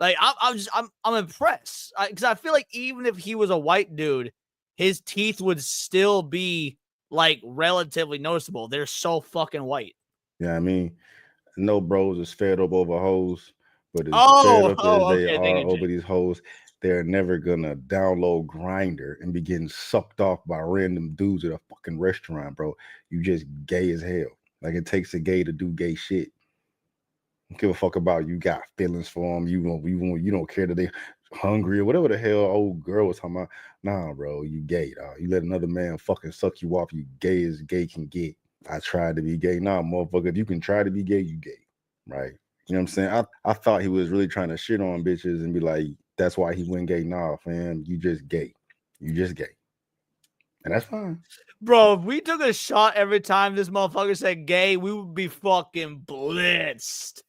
I'm impressed because I feel like even if he was a white dude, his teeth would still be like relatively noticeable. They're so fucking white. Yeah, I mean, no bros is fed up over hoes, but as fed up as they are over these hoes, they're never gonna download Grinder and be getting sucked off by random dudes at a fucking restaurant, bro. You just gay as hell. Like it takes a gay to do gay shit. Don't give a fuck about you got feelings for them. You don't care that they hungry or whatever the hell old girl was talking about. Nah, bro, you gay, dog. You let another man fucking suck you off. You gay as gay can get. I tried to be gay. Nah, motherfucker, if you can try to be gay, you gay, right? You know what I'm saying? I thought he was really trying to shit on bitches and be like, that's why he went gay. Nah, fam, you just gay. You just gay. And that's fine. Bro, if we took a shot every time this motherfucker said gay, we would be fucking blitzed.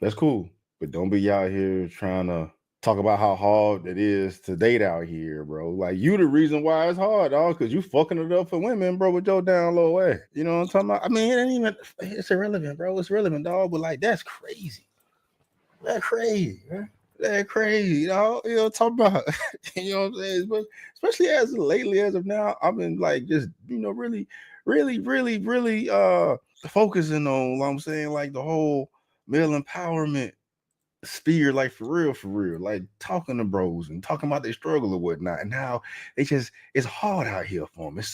That's cool. But don't be out here trying to talk about how hard it is to date out here, bro. Like, you the reason why it's hard, dog, because you fucking it up for women, bro, with your down low way. You know what I'm talking about? I mean, it ain't even, it's irrelevant, bro. It's relevant, dog, but like, that's crazy. That's crazy, man. That crazy, dog. You know what I'm talking about? You know what I'm saying? But especially as lately, as of now, I've been like just, you know, really focusing on, what I'm saying, like the whole male empowerment sphere, like for real, like talking to bros and talking about their struggle or whatnot, and how it's hard out here for them. It's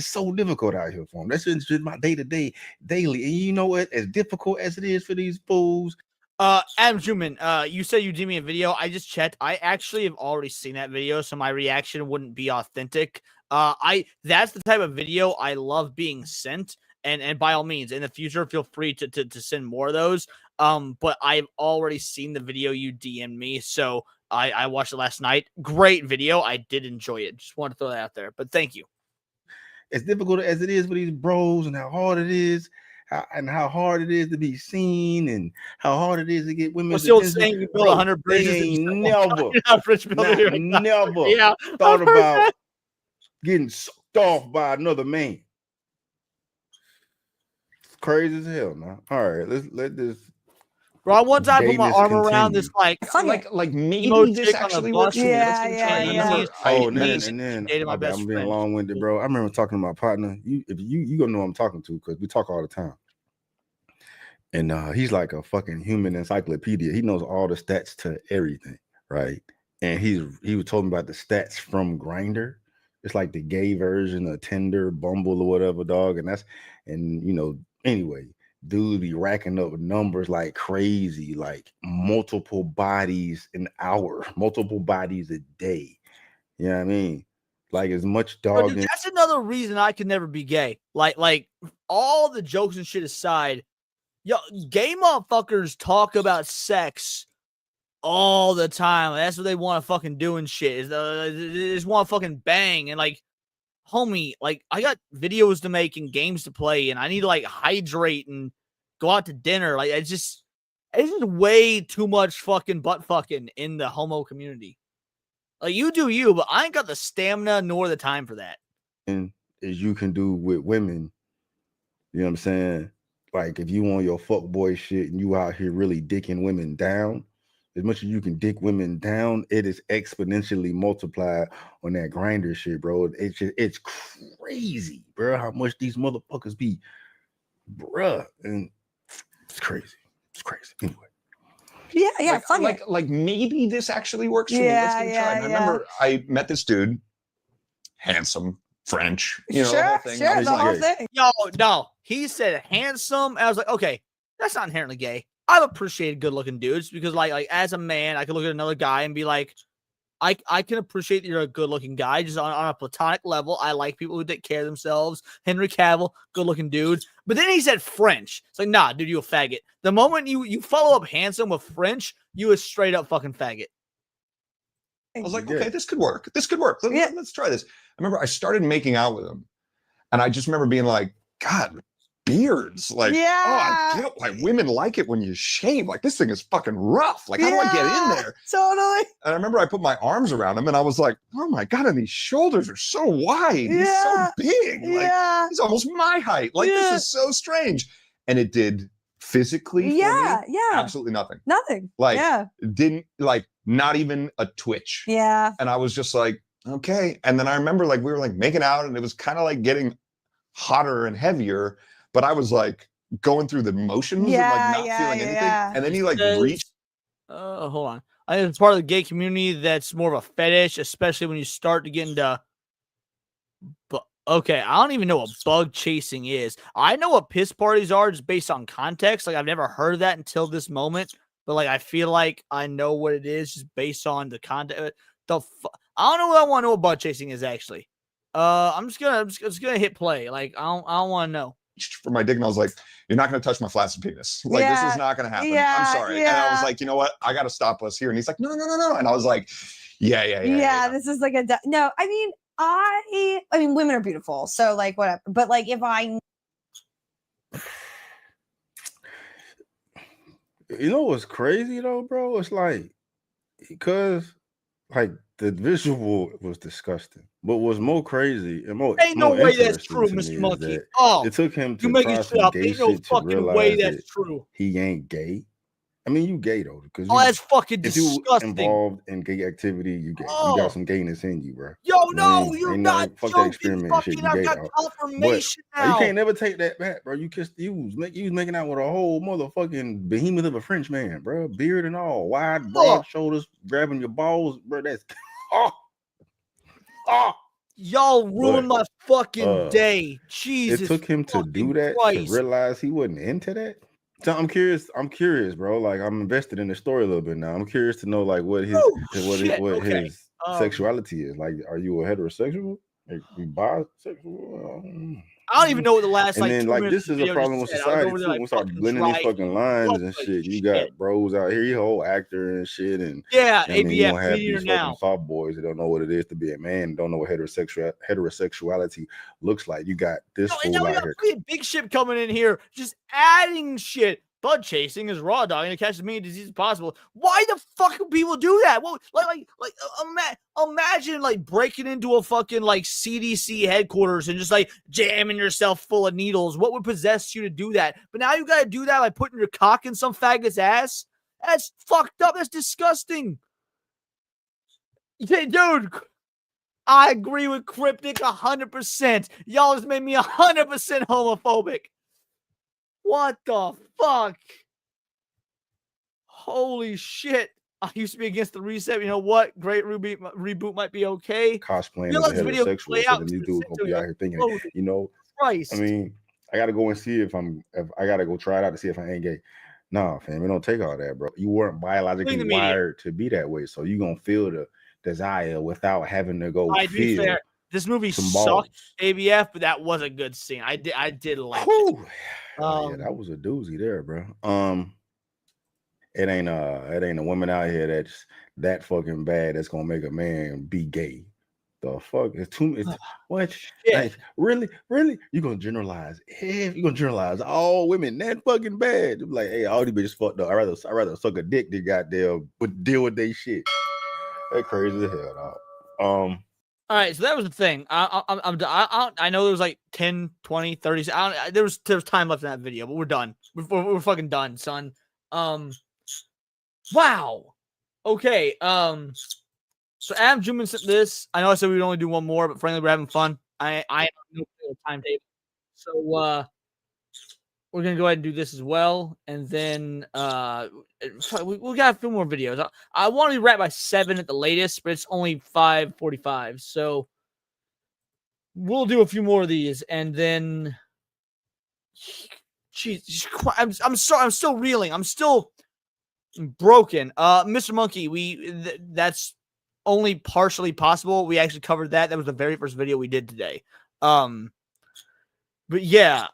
so difficult out here for them. That's just my day-to-day, daily. And you know what? As difficult as it is for these fools. Adam Juman, you said you did me a video. I just checked. I actually have already seen that video, so my reaction wouldn't be authentic. That's the type of video I love being sent. And by all means, in the future, feel free to send more of those. But I've already seen the video you DM'd me, so I watched it last night. Great video. I did enjoy it. Just want to throw that out there. But thank you. As difficult as it is for these bros, and how hard it is, how hard it is to be seen, and how hard it is to get women. Still saying you build 100 bridges. They ain't never yeah, thought about getting sucked off by another man. Crazy as hell, man. All right, let this. Bro, I one time put my arm around this like maybe this actually works for me. Yeah. Oh, and then I'm being long-winded, bro. I remember talking to my partner. You gonna know who I'm talking to because we talk all the time. And he's like a fucking human encyclopedia. He knows all the stats to everything, right? And he was talking about the stats from Grinder. It's like the gay version of Tinder, Bumble, or whatever, dog. And you know, anyway, dude be racking up numbers like crazy, like multiple bodies an hour, multiple bodies a day. You know what I mean? Like as much dog. Dude, that's another reason I could never be gay. Like all the jokes and shit aside, yo, gay motherfuckers talk about sex all the time. That's what they want to fucking do and shit. They just want to fucking bang. And like, homie, like I got videos to make and games to play, and I need to like hydrate and go out to dinner. Like it's just way too much fucking butt fucking in the homo community. Like you do you, but I ain't got the stamina nor the time for that. as you can do with women. You know what I'm saying? Like if you on your fuckboy shit and you out here really dicking women down, as much as you can dick women down, it is exponentially multiplied on that grinder shit, bro. It's crazy, bro, how much these motherfuckers be, bruh. And it's crazy. It's crazy. Anyway. Yeah, like maybe this actually works for me. Let's give it a try. And I remember I met this dude, handsome, French, you know, the whole thing. Sure, the whole thing. Yo, no, he said handsome. And I was like, okay, that's not inherently gay. I've appreciated good-looking dudes because, like as a man, I can look at another guy and be like, I can appreciate that you're a good-looking guy. Just on a platonic level, I like people who take care of themselves. Henry Cavill, good-looking dudes. But then he said French. It's like, nah, dude, you a faggot. The moment you follow up handsome with French, you a straight up fucking faggot. I was like, okay, this could work. This could work. Let's try this. I remember I started making out with him, and I just remember being like, God, beards. Like, oh, I get why women like it when you shave. Like, this thing is fucking rough. Like, how do I get in there? Totally. And I remember I put my arms around him, and I was like, oh my God, and these shoulders are so wide. He's so big. Like, he's almost my height. Like, this is so strange. And it did physically for me, absolutely nothing. Nothing. Like, didn't, like, not even a twitch. Yeah. And I was just like, okay. And then I remember, like, we were, like, making out, and it was kind of, like, getting hotter and heavier. But I was like going through the motions and like not feeling anything. And then he like reached. Hold on. I think it's part of the gay community that's more of a fetish, especially when you start to get into. But okay, I don't even know what bug chasing is. I know what piss parties are just based on context. Like I've never heard of that until this moment. But like I feel like I know what it is just based on the context. I don't know what I want to know what bug chasing is actually. I'm just gonna hit play. Like I don't want to know. For my dick, and I was like, you're not going to touch my flaccid penis. Like, this is not going to happen. I'm sorry. And I was like, you know what? I got to stop us here. And he's like, no. And I was like, yeah. This is like no, I mean, women are beautiful. So like, whatever. But like, if I. You know what's crazy though, bro? It's like, because like the visual was disgusting. But what's more crazy and more ain't no way that's true, Mr. Monkey. Oh, it took him to you make it shit ain't no fucking way that's true. He ain't gay. I mean, you gay though, because that's fucking if disgusting. you involved in gay activity, you gay. You got some gayness in you, bro. Yo, no, you're not fuck joking. That experiment Fucking, shit. You I've gay, got dog. confirmation But, now. you can't never take that back, bro. You kissed you was making out with a whole motherfucking behemoth of a French man, bro. Beard and all, wide, broad shoulders, grabbing your balls, bro. That's Y'all ruined my fucking day. Jesus. It took him to do that to realize he wasn't into that. So I'm curious, bro. Like I'm invested in the story a little bit now. I'm curious to know like what his his sexuality is. Like, are you a heterosexual? Like, you bisexual? I don't even know what the last and then like this is a problem with society too. When we start blending these fucking lines and shit. You got bros out here, you whole actor and shit, and ABF. You don't have these fucking soft boys that don't know what it is to be a man, don't know what heterosexuality looks like. You got this fool out here. Big ship coming in here, just adding shit. Bud chasing is raw dog and it catches as many diseases as possible. Why the fuck do people do that? Well, imagine like breaking into a fucking like CDC headquarters and just like jamming yourself full of needles. What would possess you to do that? But now you got to do that by putting your cock in some faggot's ass. That's fucked up. That's disgusting. Dude, I agree with Cryptic 100%. Y'all just made me 100% homophobic. What the fuck? Holy shit. I used to be against the reset. You know what? Great reboot might be okay. Cosplaying as a heterosexual, so then these dudes gonna be out here thinking, you know, Christ. I mean, I gotta go and see if I gotta go try it out to see if I ain't gay. Nah, fam, it don't take all that, bro. You weren't biologically wired to be that way, so you gonna feel the desire without having to go feel. Fair. This movie sucked, ABF, but that was a good scene. I did like it. Yeah, that was a doozy there, bro. It ain't a woman out here that's that fucking bad that's gonna make a man be gay. The fuck? It's what? Like, really? You gonna generalize? You gonna generalize all women that fucking bad? You're like, hey, all these bitches fucked up. I rather suck a dick than goddamn but deal with they shit. That crazy as hell, dog. All right, so that was the thing. I know there was like 10, 20, 30. There was time left in that video, but we're done. We're fucking done, son. Wow. Okay. So Adam Juman sent this. I know I said we'd only do one more, but frankly, we're having fun. I have no timetable. So we're gonna go ahead and do this as well, and then we got a few more videos. I want to be wrapped by 7 at the latest, but it's only 5:45, so we'll do a few more of these, and then, jeez, I'm sorry, I'm still reeling, I'm still broken. Mr. Monkey, that's only partially possible. We actually covered that. That was the very first video we did today. But yeah,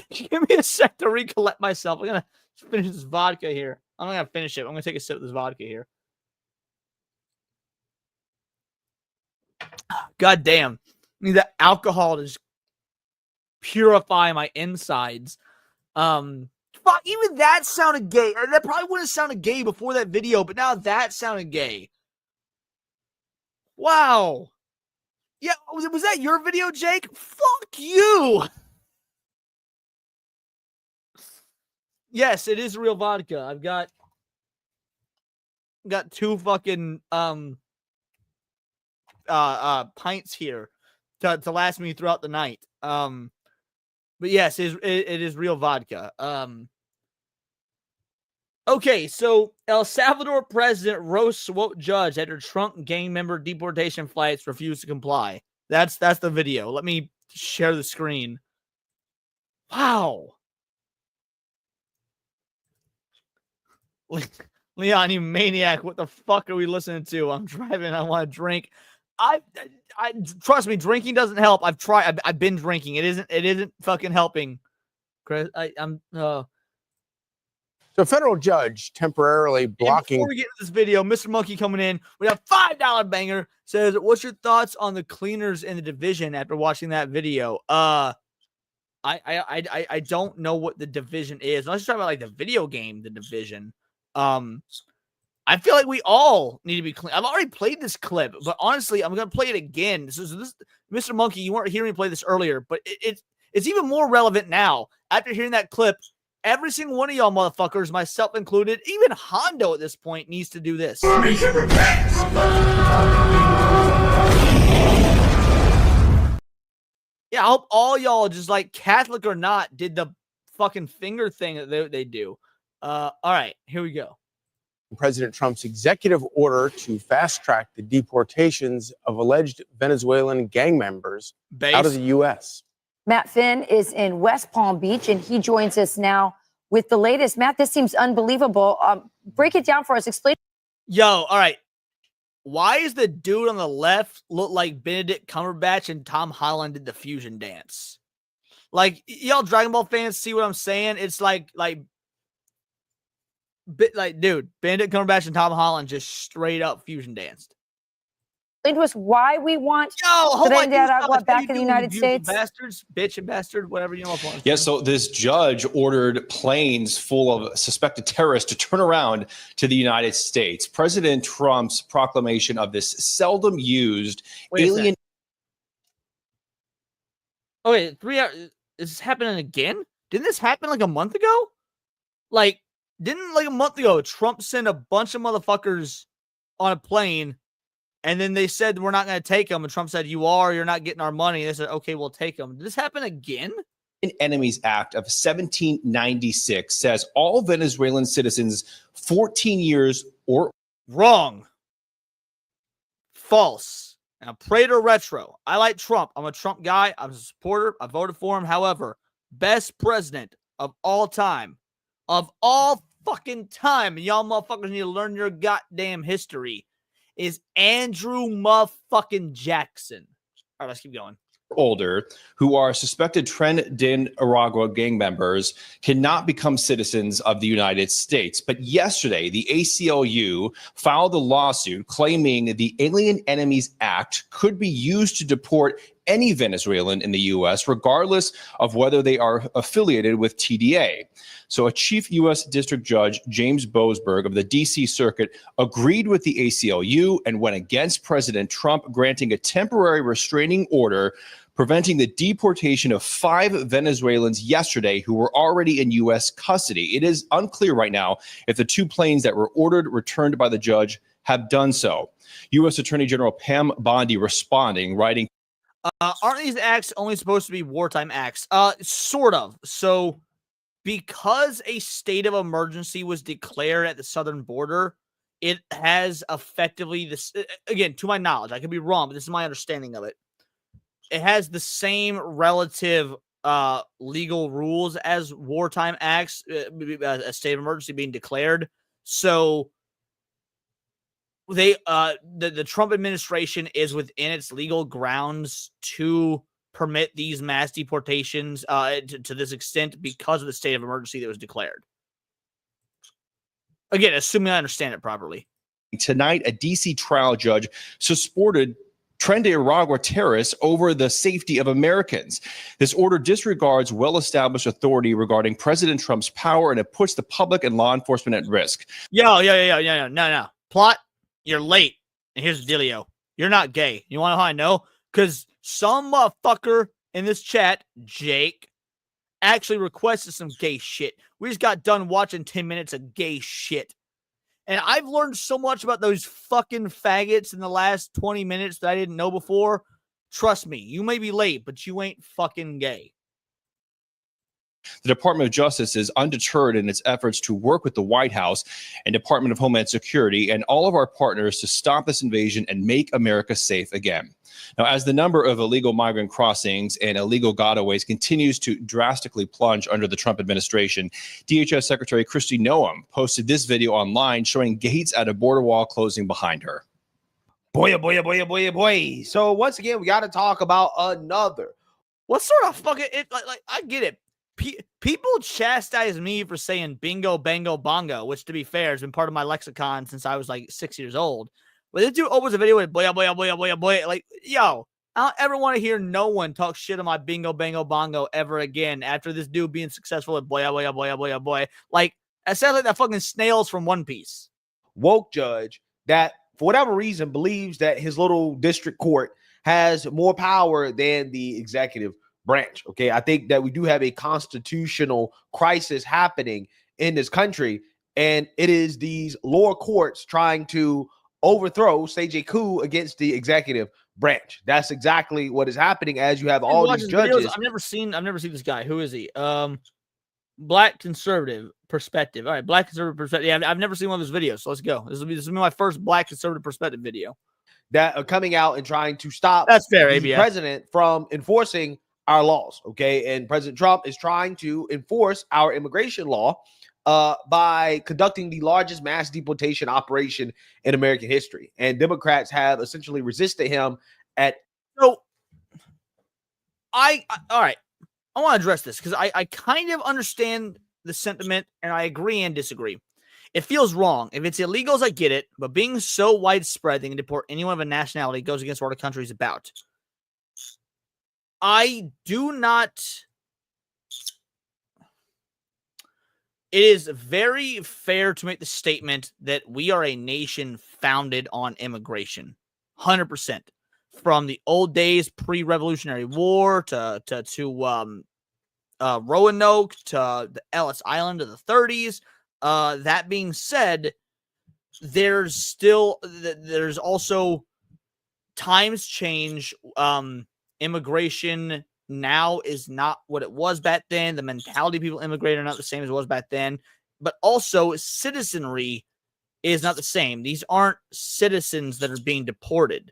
give me a sec to recollect myself. I'm gonna finish this vodka here. I'm not gonna finish it. I'm gonna take a sip of this vodka here. God damn. I need the alcohol to just purify my insides. Fuck, even that sounded gay. That probably wouldn't have sounded gay before that video, but now that sounded gay. Wow. Yeah, was that your video, Jake? Fuck you. Yes, it is real vodka. I've got 2 fucking pints here to last me throughout the night. But yes, it is real vodka. Okay, so El Salvador president roasts woke judge after Trump gang member deportation flights refuse to comply. That's the video. Let me share the screen. Wow. Leon, you maniac. What the fuck are we listening to? I'm driving. I want to drink. I trust me, drinking doesn't help. I've tried. I've been drinking. It isn't fucking helping. Chris, So a federal judge temporarily blocking. Before we get to this video, Mr. Monkey coming in. We have $5 banger. Says, what's your thoughts on the cleaners in the division after watching that video? I don't know what the division is. Let's talk about like the video game, the division. I feel like we all need to be clean. I've already played this clip, but honestly, I'm gonna play it again. So this, Mr. Monkey, you weren't hearing me play this earlier, but it's even more relevant now after hearing that clip. Every single one of y'all motherfuckers, myself included, even Hondo at this point, needs to do this. Yeah, I hope all y'all, just like Catholic or not, did the fucking finger thing that they do. All right, here we go. President Trump's executive order to fast-track the deportations of alleged Venezuelan gang members out of the U.S. Matt Finn is in West Palm Beach, and he joins us now with the latest. Matt, this seems unbelievable. Break it down for us. Explain. Yo, all right. Why is the dude on the left look like Benedict Cumberbatch and Tom Holland did the fusion dance? Like, y'all Dragon Ball fans see what I'm saying? It's like, dude, Benedict Cumberbatch and Tom Holland just straight up fusion danced. Explain to us why we want back in the United States. Bastards, bitch and bastard, whatever you want. Yeah, so this judge ordered planes full of suspected terrorists to turn around to the United States. President Trump's proclamation of this seldom used alien. Okay, 3 hours. Is this happening again? Didn't this happen like a month ago? Like, didn't like a month ago Trump send a bunch of motherfuckers on a plane? And then they said, we're not going to take them. And Trump said, you're not getting our money. And they said, okay, we'll take them. Did this happen again? An Enemies Act of 1796 says all Venezuelan citizens 14 years or wrong. False. Now, Prater Retro. I like Trump. I'm a Trump guy. I'm a supporter. I voted for him. However, best president of all time. Of all fucking time. And y'all motherfuckers need to learn your goddamn history. Is Andrew motherfucking Jackson. All right, let's keep going. Older, who are suspected Trinidad gang members, cannot become citizens of the United States. But yesterday, the ACLU filed a lawsuit claiming the Alien Enemies Act could be used to deport any Venezuelan in the U.S., regardless of whether they are affiliated with TDA. So a chief U.S. District Judge, James Boasberg of the D.C. Circuit, agreed with the ACLU and went against President Trump, granting a temporary restraining order preventing the deportation of 5 Venezuelans yesterday who were already in U.S. custody. It is unclear right now if the 2 planes that were ordered returned by the judge have done so. U.S. Attorney General Pam Bondi responding, writing, aren't these acts only supposed to be wartime acts? Sort of. So because a state of emergency was declared at the southern border, it has effectively this, again, to my knowledge, I could be wrong, but this is my understanding of it. It has the same relative legal rules as wartime acts, a state of emergency being declared. So they the Trump administration is within its legal grounds to permit these mass deportations to this extent because of the state of emergency that was declared. Again, assuming I understand it properly. Tonight, a D.C. trial judge supported Tren de Aragua terrorists over the safety of Americans. This order disregards well-established authority regarding President Trump's power, and it puts the public and law enforcement at risk. No. Plot, you're late. And here's the dealio. You're not gay. You want to know how I know? Because some motherfucker in this chat, Jake, actually requested some gay shit. We just got done watching 10 minutes of gay shit. And I've learned so much about those fucking faggots in the last 20 minutes that I didn't know before. Trust me, you may be late, but you ain't fucking gay. The Department of Justice is undeterred in its efforts to work with the White House and Department of Homeland Security and all of our partners to stop this invasion and make America safe again. Now, as the number of illegal migrant crossings and illegal gotaways continues to drastically plunge under the Trump administration, DHS Secretary Kristi Noem posted this video online showing gates at a border wall closing behind her. Boy. So once again, we got to talk about another. What sort of fucking I get it. People chastise me for saying bingo, bango, bongo, which to be fair has been part of my lexicon since I was like 6 years old. But this dude opens a video with boy. Like, yo, I don't ever want to hear no one talk shit on my bingo, bango, bongo ever again after this dude being successful at boy. Like, that sounds like that fucking snails from One Piece. Woke judge that, for whatever reason, believes that his little district court has more power than the executive branch. Okay, I think that we do have a constitutional crisis happening in this country, and it is these lower courts trying to overthrow, stage a coup against the executive branch. That's exactly what is happening as you have all these judges. I've never seen this guy. Who is he? Black conservative perspective. All right, black conservative perspective. Yeah, I've never seen one of his videos. So let's go. This will be my first black conservative perspective video. That are coming out and trying to stop the president from enforcing our laws. Okay, and President Trump is trying to enforce our immigration law by conducting the largest mass deportation operation in American history. And Democrats have essentially resisted him at. So, all right. I want to address this because I kind of understand the sentiment and I agree and disagree. It feels wrong. If it's illegals, I get it. But being so widespread, they can deport anyone of a nationality goes against what our country is about. I do not. It is very fair to make the statement that we are a nation founded on immigration. 100%. From the old days, pre-Revolutionary War to Roanoke to the Ellis Island of the 30s. That being said, there's also times change. Immigration now is not what it was back then. The mentality of people immigrating are not the same as it was back then. But also, citizenry is not the same. These aren't citizens that are being deported.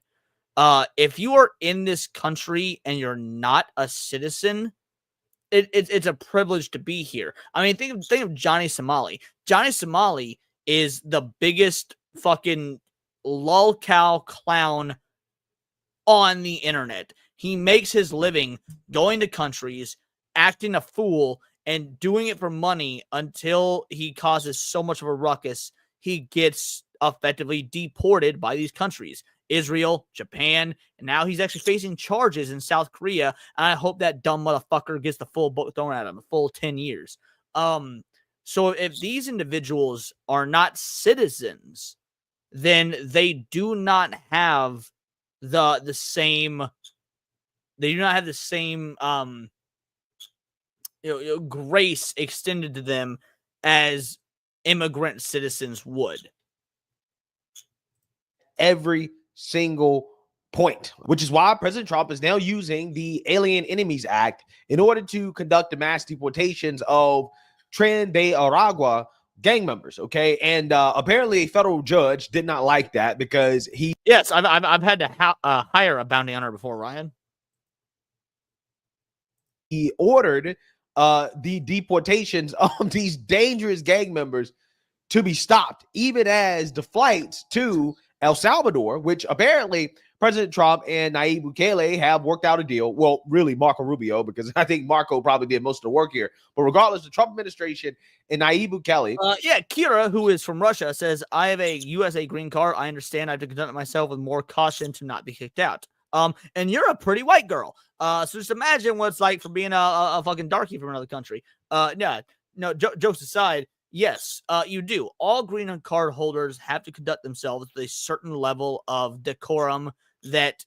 If you are in this country and you're not a citizen, it's a privilege to be here. I mean, think of Johnny Somali. Johnny Somali is the biggest fucking lolcow clown on the internet. He makes his living going to countries, acting a fool, and doing it for money until he causes so much of a ruckus. he gets effectively deported by these countries. Israel, Japan, and now he's actually facing charges in South Korea. And I hope that dumb motherfucker gets the full book thrown at him, the full 10 years. So if these individuals are not citizens, then they do not have the same. They do not have the same grace extended to them as immigrant citizens would. Every single point, which is why President Trump is now using the Alien Enemies Act in order to conduct the mass deportations of Tren de Aragua gang members. Okay, and apparently a federal judge did not like that because he. Yes, I've had to hire a bounty hunter before, Ryan. He ordered the deportations of these dangerous gang members to be stopped, even as the flights to El Salvador, which apparently President Trump and Nayib Bukele have worked out a deal. Well, really Marco Rubio, because I think Marco probably did most of the work here. But regardless, the Trump administration and Nayib Bukele. Kira, who is from Russia, says, I have a USA green card. I understand I have to conduct myself with more caution to not be kicked out. And you're a pretty white girl. So just imagine what it's like for being a fucking darky from another country. Jokes aside, yes, you do. All green card holders have to conduct themselves with a certain level of decorum that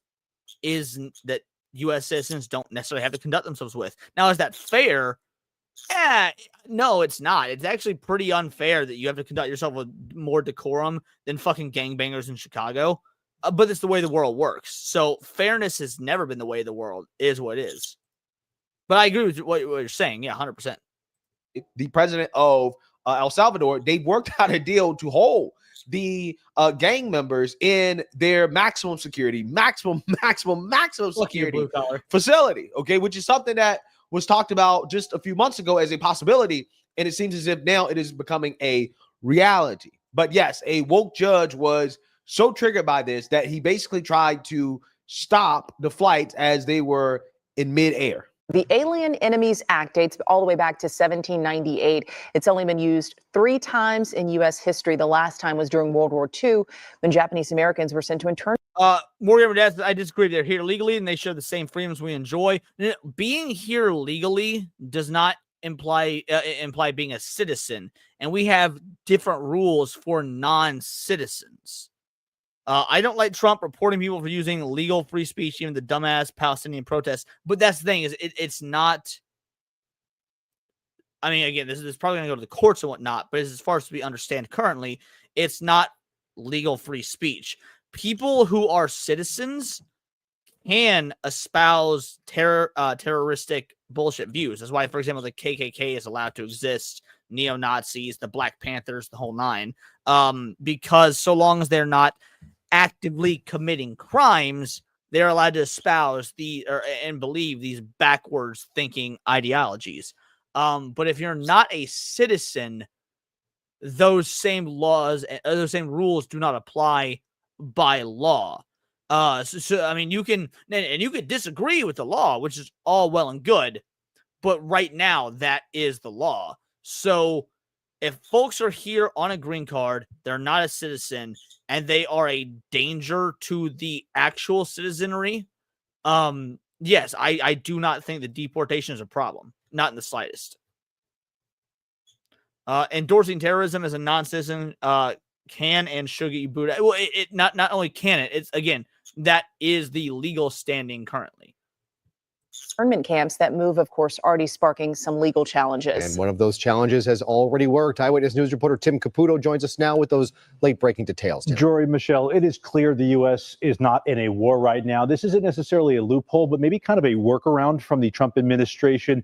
U.S. citizens don't necessarily have to conduct themselves with. Now, is that fair? No, it's not. It's actually pretty unfair that you have to conduct yourself with more decorum than fucking gangbangers in Chicago. But it's the way the world works. So fairness has never been the way the world is what it is. But I agree with what you're saying. Yeah, 100%. The president of El Salvador, they worked out a deal to hold the gang members in their maximum security security facility. Okay, which is something that was talked about just a few months ago as a possibility. And it seems as if now it is becoming a reality. But yes, a woke judge was so triggered by this that he basically tried to stop the flights as they were in midair. The Alien Enemies Act dates all the way back to 1798. It's only been used 3 times in U.S. history. The last time was during World War II when Japanese Americans were sent to intern. Morgan, I disagree. They're here legally and they share the same freedoms we enjoy. Being here legally does not imply being a citizen, and we have different rules for non-citizens. I don't like Trump reporting people for using legal free speech, even the dumbass Palestinian protests. But that's the thing is, it's not. I mean, again, this is probably going to go to the courts and whatnot. But as far as we understand currently, it's not legal free speech. People who are citizens can espouse terroristic bullshit views. That's why, for example, the KKK is allowed to exist. Neo-Nazis, the Black Panthers, the whole nine. Because so long as they're not actively committing crimes, they're allowed to espouse and believe these backwards thinking ideologies. But if you're not a citizen, those same laws and those same rules do not apply by law. So I mean, you can disagree with the law, which is all well and good, but right now that is the law. So if folks are here on a green card, they're not a citizen, and they are a danger to the actual citizenry, yes, I do not think the deportation is a problem. Not in the slightest. Endorsing terrorism as a non-citizen can and should get you booted. Well, it not only can it's again, that is the legal standing currently. Internment camps. That move, of course, already sparking some legal challenges. And one of those challenges has already worked. Eyewitness News reporter Tim Caputo joins us now with those late-breaking details. Tim. Jory, Michelle, it is clear the U.S. is not in a war right now. This isn't necessarily a loophole, but maybe kind of a workaround from the Trump administration.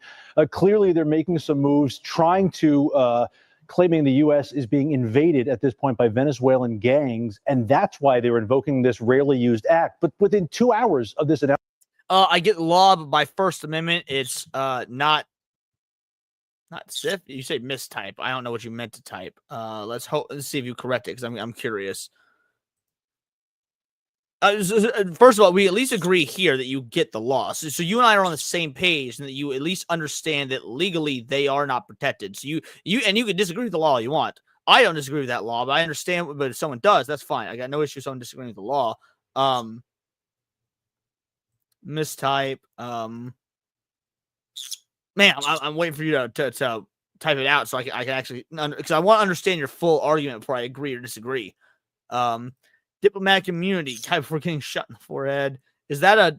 Clearly, they're making some moves, trying to claiming the U.S. is being invaded at this point by Venezuelan gangs, and that's why they're invoking this rarely used act. But within 2 hours of this announcement, I get law, but by First Amendment, it's not SIF. You say mistype. I don't know what you meant to type. Let's see if you correct it, because I'm curious. First of all, we at least agree here that you get the law. So you and I are on the same page, and that you at least understand that legally they are not protected. So you can disagree with the law all you want. I don't disagree with that law, but I understand. But if someone does, that's fine. I got no issue with someone disagreeing with the law. Mistype. Man, I'm waiting for you to type it out so I can actually, because I want to understand your full argument before I agree or disagree. Diplomatic immunity, type for getting shot in the forehead. Is that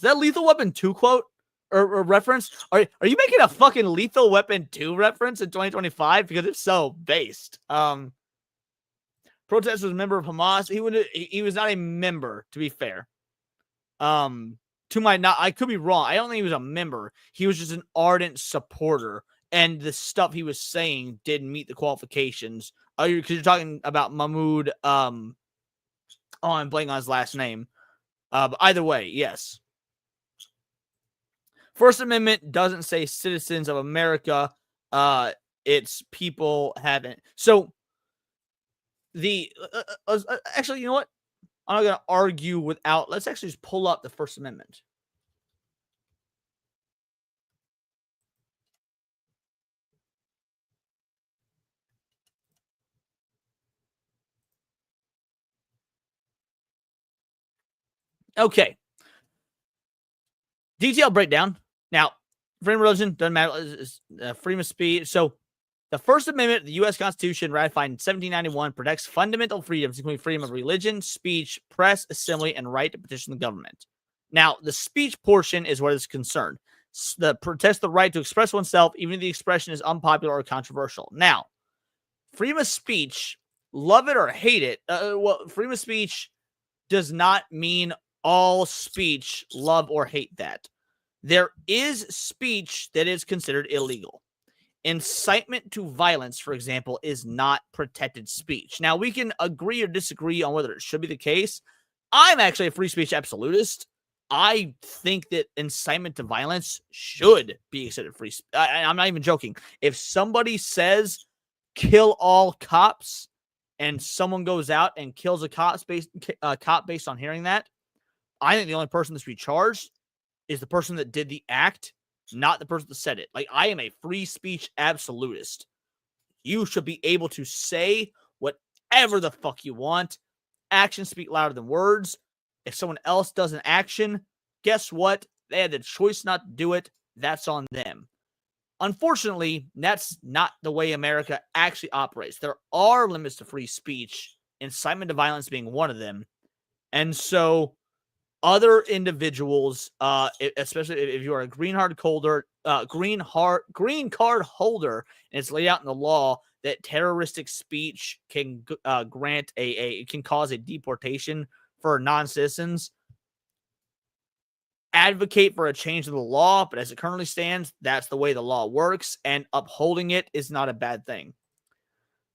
Lethal Weapon 2 quote or reference? Are you making a fucking Lethal Weapon 2 reference in 2025? Because if so, based. Protest was a member of Hamas. He was not a member, to be fair. I could be wrong. I don't think he was a member. He was just an ardent supporter, and the stuff he was saying didn't meet the qualifications. Because you're talking about Mahmoud. I'm blanking on his last name. But either way, yes. First Amendment doesn't say citizens of America. It's people haven't. So actually, you know what? I'm not going to argue without. Let's actually just pull up the First Amendment. Okay. Detailed breakdown. Now, freedom of religion doesn't matter. Freedom of speech. So, the First Amendment of the U.S. Constitution, ratified in 1791, protects fundamental freedoms, including freedom of religion, speech, press, assembly, and right to petition the government. Now, the speech portion is what is concerned. Protects the right to express oneself, even if the expression is unpopular or controversial. Now, freedom of speech, love it or hate it. Freedom of speech does not mean all speech, love or hate that. There is speech that is considered illegal. Incitement to violence, for example, is not protected speech. Now, we can agree or disagree on whether it should be the case. I'm actually a free speech absolutist. I think that incitement to violence should be considered free speech. I'm not even joking. If somebody says, kill all cops, and someone goes out and kills a cop based on hearing that, I think the only person that should be charged is the person that did the act, not the person that said it. Like, I am a free speech absolutist. You should be able to say whatever the fuck you want. Actions speak louder than words. If someone else does an action, guess what? They had the choice not to do it. That's on them. Unfortunately, that's not the way America actually operates. There are limits to free speech, incitement to violence being one of them. And so other individuals, especially if you are a green card holder, and it's laid out in the law that terroristic speech can can cause a deportation for non-citizens. Advocate for a change of the law, but as it currently stands, that's the way the law works, and upholding it is not a bad thing.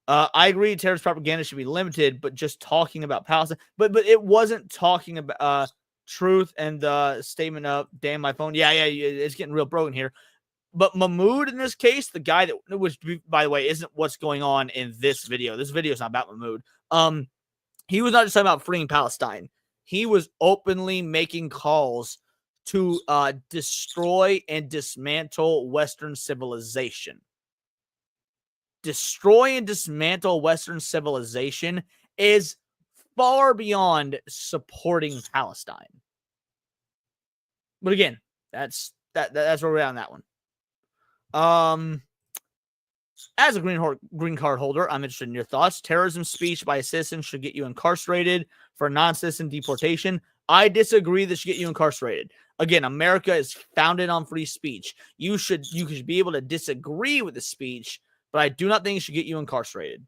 I agree terrorist propaganda should be limited, but just talking about Palestine, but it wasn't talking about truth and the statement of damn my phone. Yeah, it's getting real broken here. But Mahmoud, in this case, the guy that was, by the way, isn't what's going on in this video. This video is not about Mahmoud. He was not just talking about freeing Palestine. He was openly making calls to destroy and dismantle Western civilization. Destroy and dismantle Western civilization is far beyond supporting Palestine. But again, that's where we're at on that one. As a green card holder, I'm interested in your thoughts. Terrorism speech by a citizen should get you incarcerated. For non-citizen deportation, I disagree that should get you incarcerated. Again, America is founded on free speech. You should be able to disagree with the speech, but I do not think it should get you incarcerated.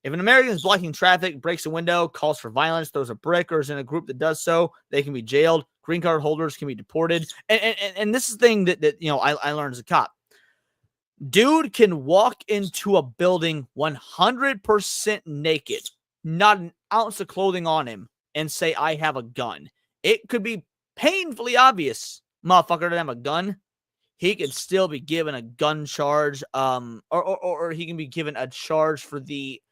If an American is blocking traffic, breaks a window, calls for violence, throws a brick, or is in a group that does so, they can be jailed. Green card holders can be deported. And this is the thing that I learned as a cop. Dude can walk into a building 100% naked, not an ounce of clothing on him, and say, I have a gun. It could be painfully obvious, motherfucker, doesn't have a gun. He could still be given a gun charge, or he can be given a charge for the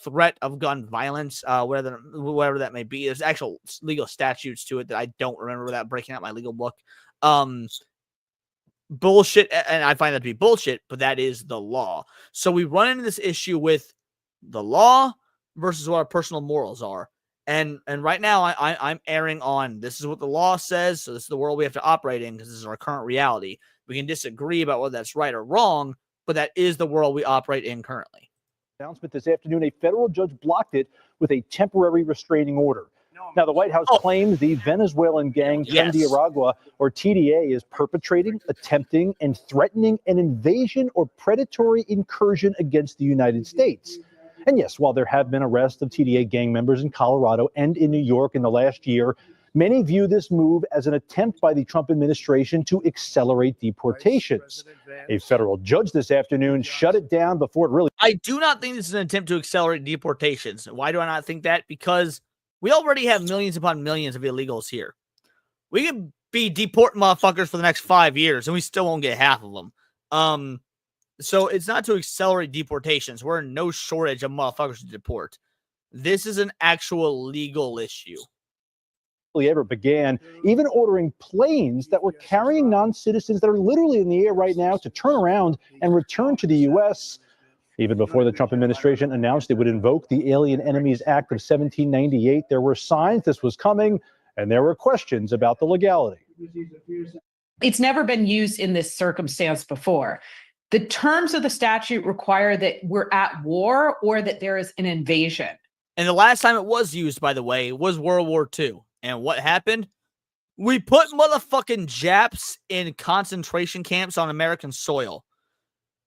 threat of gun violence, whatever that may be. There's actual legal statutes to it that I don't remember without breaking out my legal book. bullshit, and I find that to be bullshit, but that is the law. So we run into this issue with the law versus what our personal morals are. And right now I'm erring on this is what the law says, so this is the world we have to operate in because this is our current reality. We can disagree about whether that's right or wrong, but that is the world we operate in currently. Announcement this afternoon, a federal judge blocked it with a temporary restraining order. Now, the White House claims the Venezuelan gang Tren or TDA, is perpetrating, attempting, and threatening an invasion or predatory incursion against the United States. And yes, while there have been arrests of TDA gang members in Colorado and in New York in the last year, many view this move as an attempt by the Trump administration to accelerate deportations. A federal judge this afternoon shut it down before it really... I do not think this is an attempt to accelerate deportations. Why do I not think that? Because we already have millions upon millions of illegals here. We could be deporting motherfuckers for the next 5 years, and we still won't get half of them. So it's not to accelerate deportations. We're in no shortage of motherfuckers to deport. This is an actual legal issue. Ever began, even ordering planes that were carrying non-citizens that are literally in the air right now to turn around and return to the U.S. Even before the Trump administration announced it would invoke the Alien Enemies Act of 1798, there were signs this was coming, and there were questions about the legality. It's never been used in this circumstance before. The terms of the statute require that we're at war or that there is an invasion. And the last time it was used, by the way, was World War II. And what happened? We put motherfucking Japs in concentration camps on American soil.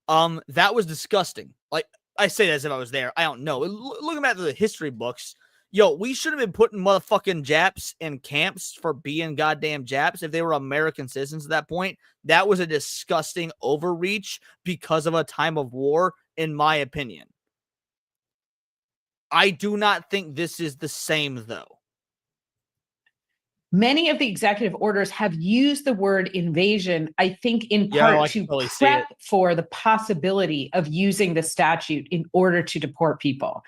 That was disgusting. Like, I say that as if I was there. I don't know. Looking back at the history books, yo, we should have been putting motherfucking Japs in camps for being goddamn Japs if they were American citizens at that point. That was a disgusting overreach because of a time of war, in my opinion. I do not think this is the same, though. Many of the executive orders have used the word invasion, I think, in part to prep for the possibility of using the statute in order to deport people.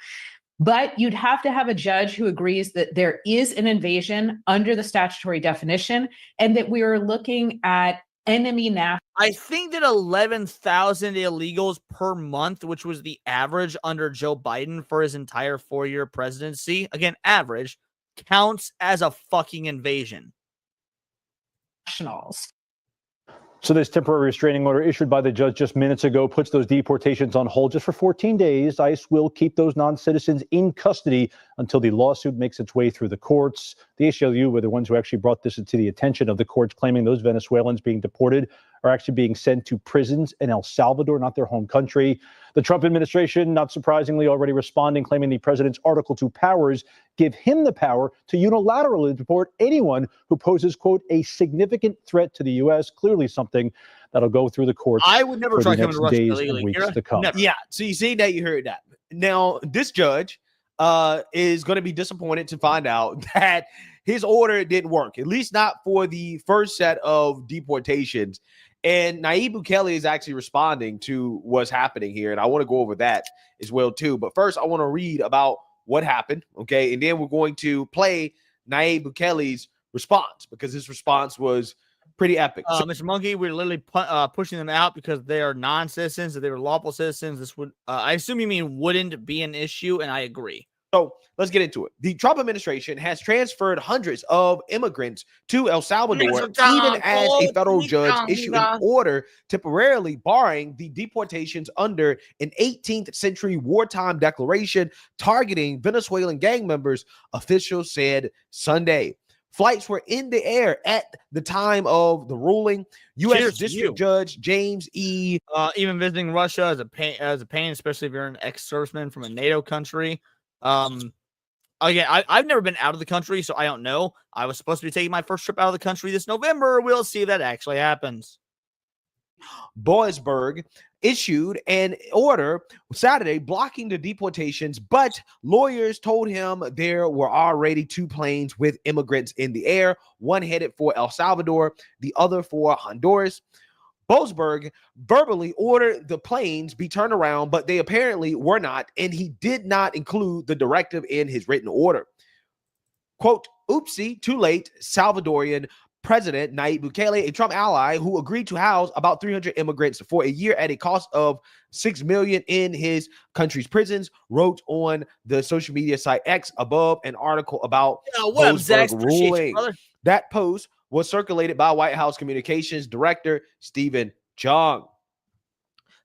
But you'd have to have a judge who agrees that there is an invasion under the statutory definition and that we are looking at enemy national. I think that 11,000 illegals per month, which was the average under Joe Biden for his entire 4-year presidency, again, average, counts as a fucking invasion. Nationals. So this temporary restraining order issued by the judge just minutes ago puts those deportations on hold just for 14 days. ICE will keep those non-citizens in custody until the lawsuit makes its way through the courts. The ACLU were the ones who actually brought this to the attention of the courts, claiming those Venezuelans being deported are actually being sent to prisons in El Salvador, not their home country. The Trump administration, not surprisingly, already responding, claiming the president's Article 2 powers give him the power to unilaterally deport anyone who poses, quote, a significant threat to the U.S., clearly something that'll go through the courts. I would never try coming to Russia illegally. Weeks to come. Yeah, so you see that, you heard that. Now, this judge is going to be disappointed to find out that his order didn't work, at least not for the first set of deportations. And Nayib Bukele is actually responding to what's happening here. And I want to go over that as well, too. But first, I want to read about what happened. Okay. And then we're going to play Nayib Bukele's response because his response was pretty epic. Mr. Monkey, we're literally pushing them out because they are non-citizens. If they were lawful citizens, this would, I assume you mean wouldn't be an issue. And I agree. So let's get into it. The Trump administration has transferred hundreds of immigrants to El Salvador, even as a federal judge issued an order temporarily barring the deportations under an 18th century wartime declaration targeting Venezuelan gang members, officials said Sunday. Flights were in the air at the time of the ruling. U.S. District Judge James E. Even visiting Russia is a pain, especially if you're an ex-serviceman from a NATO country. Again, I've never been out of the country, so I don't know. I was supposed to be taking my first trip out of the country this November. We'll see if that actually happens. Boasberg issued an order Saturday blocking the deportations, but lawyers told him there were already 2 planes with immigrants in the air, one headed for El Salvador, the other for Honduras. Boasberg verbally ordered the planes be turned around, but they apparently were not, and he did not include the directive in his written order. Quote, oopsie, too late, Salvadorian President Nayib Bukele, a Trump ally who agreed to house about 300 immigrants for a year at a cost of $6 million in his country's prisons, wrote on the social media site X above an article about Boasberg ruling. That post was circulated by White House Communications Director Stephen Chung.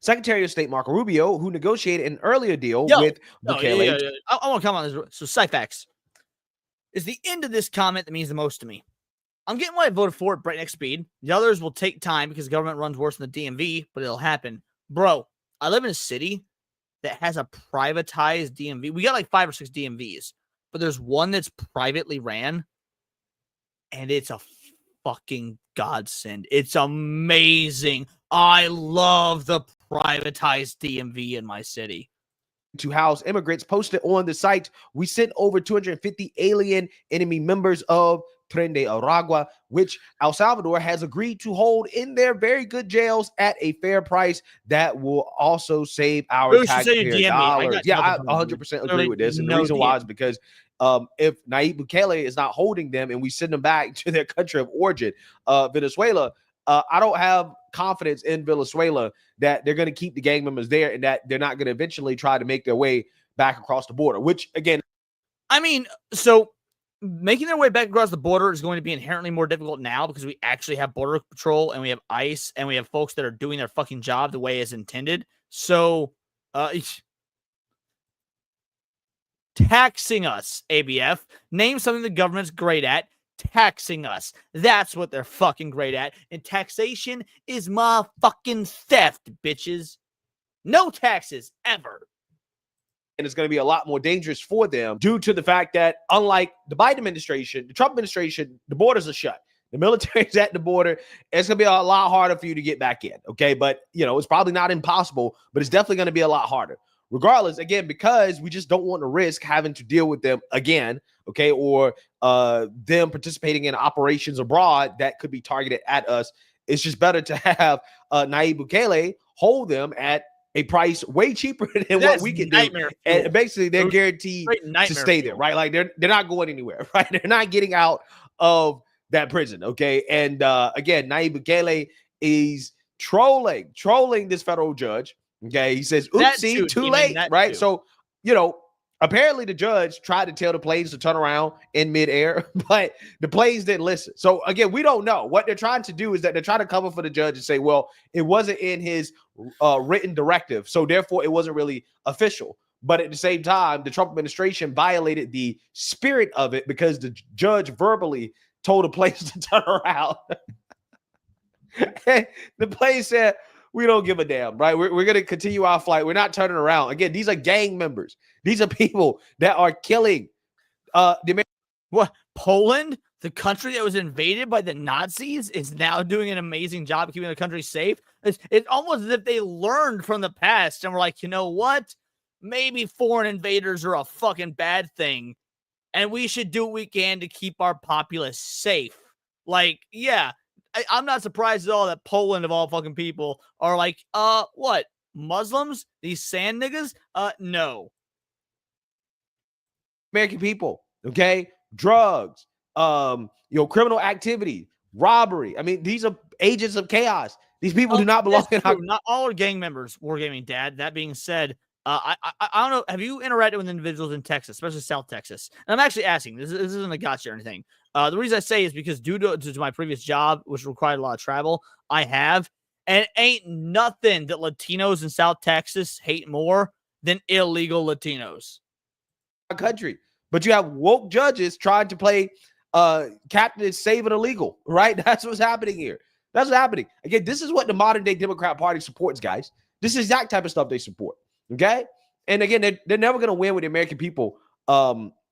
Secretary of State Marco Rubio, who negotiated an earlier deal with Bukele. I want to comment on this. So, Cyfax is the end of this comment that means the most to me. I'm getting why I voted for at breakneck speed. The others will take time because government runs worse than the DMV, but it'll happen. Bro, I live in a city that has a privatized DMV. We got like 5 or 6 DMVs, but there's one that's privately ran, and it's a fucking godsend. It's amazing. I love the privatized DMV in my city. To house immigrants, posted on the site, we sent over 250 alien enemy members of Tren de Aragua, which El Salvador has agreed to hold in their very good jails at a fair price that will also save our taxpayer dollars. Yeah, I 100% agree with this. And the reason why is because if Nayib Bukele is not holding them and we send them back to their country of origin, Venezuela, I don't have confidence in Venezuela that they're going to keep the gang members there and that they're not going to eventually try to make their way back across the border, which again, I mean, so making their way back across the border is going to be inherently more difficult now because we actually have border patrol and we have ICE and we have folks that are doing their fucking job the way it's intended. So, taxing us, ABF, name something the government's great at. Taxing us. That's what they're fucking great at. And taxation is motherfucking theft, bitches. No taxes ever. And it's going to be a lot more dangerous for them due to the fact that, unlike the Biden administration, the Trump administration, the borders are shut. The military's at the border. It's going to be a lot harder for you to get back in. Okay. But, you know, it's probably not impossible, but it's definitely going to be a lot harder. Regardless, again, because we just don't want to risk having to deal with them again, okay, or them participating in operations abroad that could be targeted at us. It's just better to have Nayib Bukele hold them at a price way cheaper than what we can do. And basically, they're guaranteed to stay there, right? Like they're not going anywhere, right? They're not getting out of that prison, okay? And again, Nayib Bukele is trolling this federal judge. Okay, he says, oopsie, too late, right? So, you know, apparently the judge tried to tell the planes to turn around in midair, but the planes didn't listen. So, again, we don't know. What they're trying to do is that they're trying to cover for the judge and say, well, it wasn't in his written directive, so therefore it wasn't really official. But at the same time, the Trump administration violated the spirit of it because the judge verbally told the planes to turn around. And the plane said, we don't give a damn, right? We're going to continue our flight. We're not turning around. Again, these are gang members. These are people that are killing. What? Poland, the country that was invaded by the Nazis, is now doing an amazing job of keeping the country safe. It's almost as if they learned from the past and were like, you know what? Maybe foreign invaders are a fucking bad thing, and we should do what we can to keep our populace safe. Like, yeah. I'm not surprised at all that Poland, of all fucking people, are like, what? Muslims? These sand niggas? No. American people, okay? Drugs, criminal activity, robbery. I mean, these are agents of chaos. These people do not belong in our... Not all are gang members, Wargaming Dad. That being said, I don't know. Have you interacted with individuals in Texas, especially South Texas? And I'm actually asking. This isn't a gotcha or anything. The reason I say is because due to my previous job, which required a lot of travel, I have, and it ain't nothing that Latinos in South Texas hate more than illegal Latinos. Country, but you have woke judges trying to play captain saving illegal, right? That's what's happening here. That's what's happening. Again, this is what the modern day Democrat Party supports, guys. This is the exact type of stuff they support. Okay. And again, they're never going to win with the American people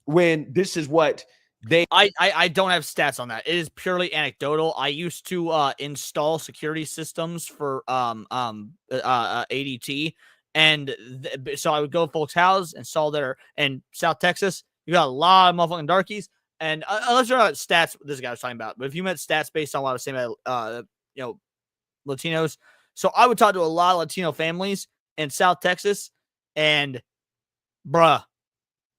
when this is what I don't have stats on that. It is purely anecdotal. I used to install security systems for ADT. And so I would go to folks' houses, install their, and South Texas, you got a lot of motherfucking darkies. And unless you're not stats, this guy was talking about, but if you meant stats based on what I was saying about, Latinos. So I would talk to a lot of Latino families in South Texas, and bruh,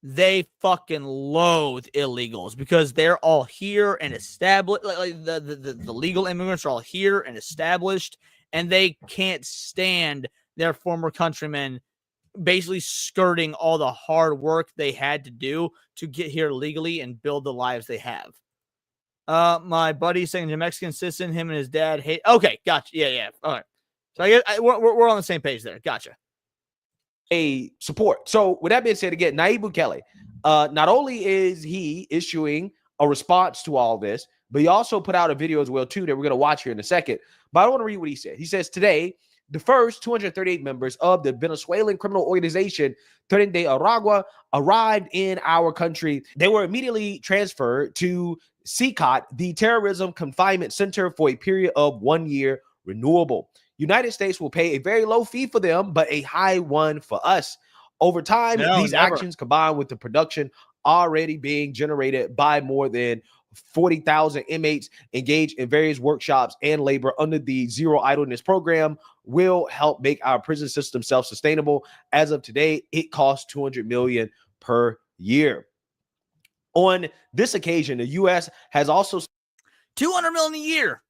they fucking loathe illegals because they're all here and established. Like the legal immigrants are all here and established, and they can't stand their former countrymen basically skirting all the hard work they had to do to get here legally and build the lives they have. My buddy saying the Mexican citizen, him and his dad hate. Okay, gotcha. Yeah. All right. So I guess we're on the same page there. Gotcha. A support. So with that being said, again, Nayib Bukele, not only is he issuing a response to all this, but he also put out a video as well too that we're going to watch here in a second. But I want to read what he said. He says today, the first 238 members of the Venezuelan criminal organization Tren de Aragua arrived in our country. They were immediately transferred to CCOT, the Terrorism Confinement Center, for a period of 1 year, renewable. United States will pay a very low fee for them, but a high one for us. Over time, these actions combined with the production already being generated by more than 40,000 inmates engaged in various workshops and labor under the Zero Idleness program will help make our prison system self-sustainable. As of today, it costs $200 million per year. On this occasion, the U.S. has also $200 million a year.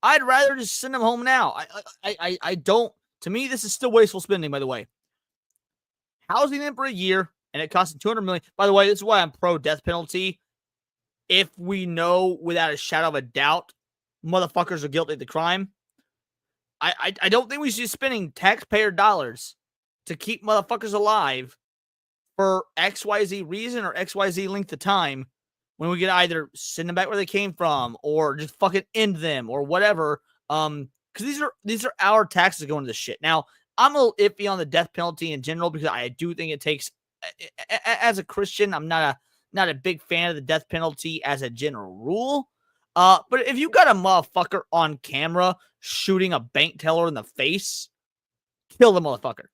I'd rather just send them home now. I don't. To me, this is still wasteful spending. By the way, housing them for a year and it costs $200 million. By the way, this is why I'm pro death penalty. If we know without a shadow of a doubt motherfuckers are guilty of the crime, I don't think we should be spending taxpayer dollars to keep motherfuckers alive for XYZ reason or XYZ length of time when we could either send them back where they came from or just fucking end them or whatever. Because these are our taxes going to this shit. Now, I'm a little iffy on the death penalty in general because I do think it takes, as a Christian, I'm not a big fan of the death penalty as a general rule. But if you got a motherfucker on camera shooting a bank teller in the face, kill the motherfucker.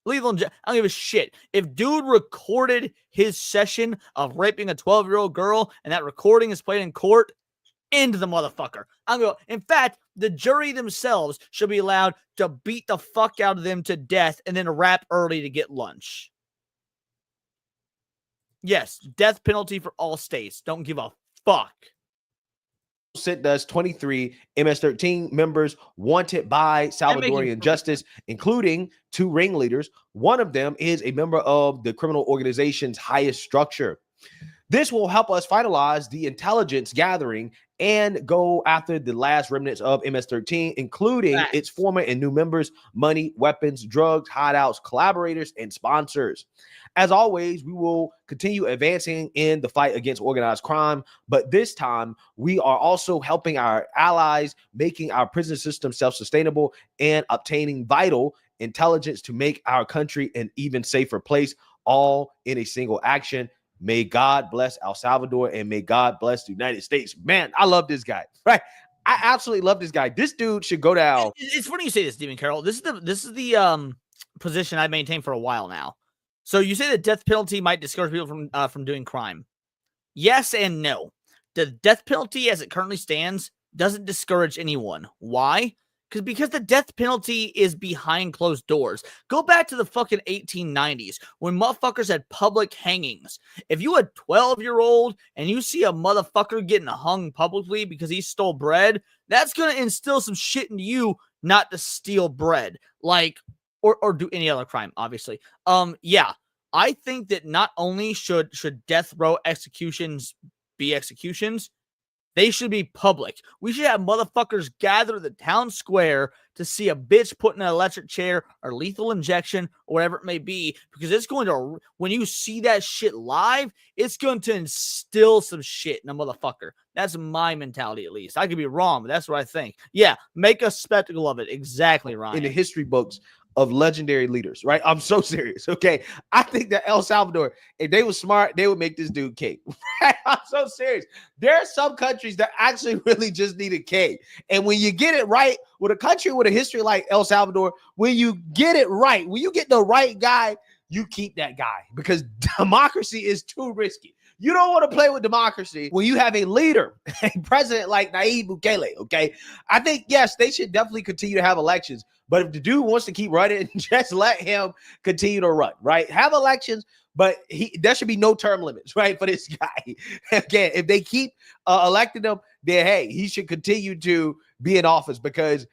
Leave them. I don't give a shit. If dude recorded his session of raping a 12-year-old girl and that recording is played in court, end the motherfucker. In fact, the jury themselves should be allowed to beat the fuck out of them to death and then wrap early to get lunch. Yes, death penalty for all states. Don't give a fuck. Sent us 23 MS-13 members wanted by Salvadorian justice, including 2 ringleaders. One of them is a member of the criminal organization's highest structure. This will help us finalize the intelligence gathering and go after the last remnants of MS-13, including its former and new members, money, weapons, drugs, hideouts, collaborators, and sponsors. As always, we will continue advancing in the fight against organized crime, but this time we are also helping our allies, making our prison system self-sustainable and obtaining vital intelligence to make our country an even safer place, all in a single action. May God bless El Salvador and may God bless the United States. Man, I love this guy, right? I absolutely love this guy. This dude should go down. It's funny you say this, Stephen Carroll. This is the position I've maintained for a while now. So you say the death penalty might discourage people from doing crime. Yes and no. The death penalty as it currently stands doesn't discourage anyone. Why? Because the death penalty is behind closed doors. Go back to the fucking 1890s when motherfuckers had public hangings. If you a 12-year-old and you see a motherfucker getting hung publicly because he stole bread, that's going to instill some shit into you not to steal bread. Like, or do any other crime, obviously. Yeah, I think that not only should death row executions be executions, they should be public. We should have motherfuckers gather at the town square to see a bitch put in an electric chair or lethal injection or whatever it may be, because it's going to, when you see that shit live, it's going to instill some shit in a motherfucker. That's my mentality, at least. I could be wrong, but that's what I think. Yeah, make a spectacle of it. Exactly, Ryan. In the history books of legendary leaders, right? I'm so serious, okay? I think that El Salvador, if they were smart, they would make this dude cake. I'm so serious. There are some countries that actually really just need a cake. And when you get it right, with a country with a history like El Salvador, when you get it right, when you get the right guy, you keep that guy, because democracy is too risky. You don't want to play with democracy when you have a leader, a president like Nayib Bukele, okay? I think, yes, they should definitely continue to have elections, but if the dude wants to keep running, just let him continue to run, right? Have elections, But there should be no term limits, right, for this guy. Again, if they keep electing him, then hey, he should continue to be in office because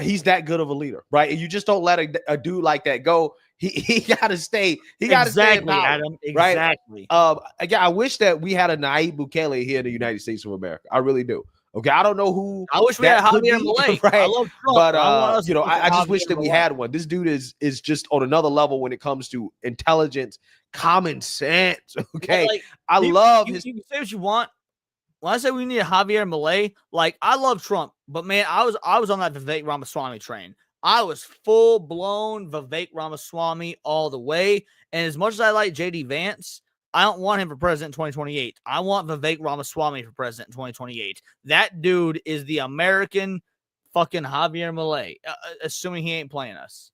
he's that good of a leader, right? And you just don't let a dude like that go. He got to stay. He got to stay in power, Adam. Right? Exactly. Again, I wish that we had a Nayib Bukele here in the United States of America. I really do. Okay, I don't know who. I wish we had Javier Milei. Right? I love Trump, but I just wish that we had one. This dude is just on another level when it comes to intelligence, common sense. Okay, like, I love his. You can say what you want. When I say we need a Javier Milei, like I love Trump, but man, I was on that Vivek Ramaswamy train. I was full blown Vivek Ramaswamy all the way. And as much as I like JD Vance, I don't want him for president in 2028. I want Vivek Ramaswamy for president in 2028. That dude is the American fucking Javier Milei, assuming he ain't playing us.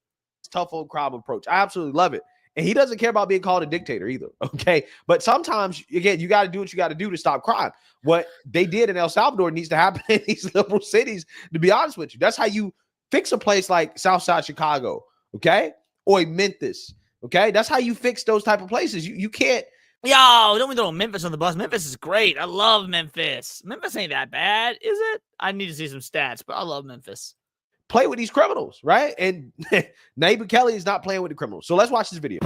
Tough old crowd approach. I absolutely love it. And he doesn't care about being called a dictator either. Okay. But sometimes, again, you got to do what you got to do to stop crime. What they did in El Salvador needs to happen in these liberal cities, to be honest with you. That's how you fix a place like Southside Chicago. Okay. Or Memphis. Okay. That's how you fix those type of places. You can't. Yo, don't we throw Memphis on the bus? Memphis is great. I love Memphis. Memphis ain't that bad, is it? I need to see some stats, but I love Memphis. Play with these criminals, right? And Nayib Bukele is not playing with the criminals. So let's watch this video.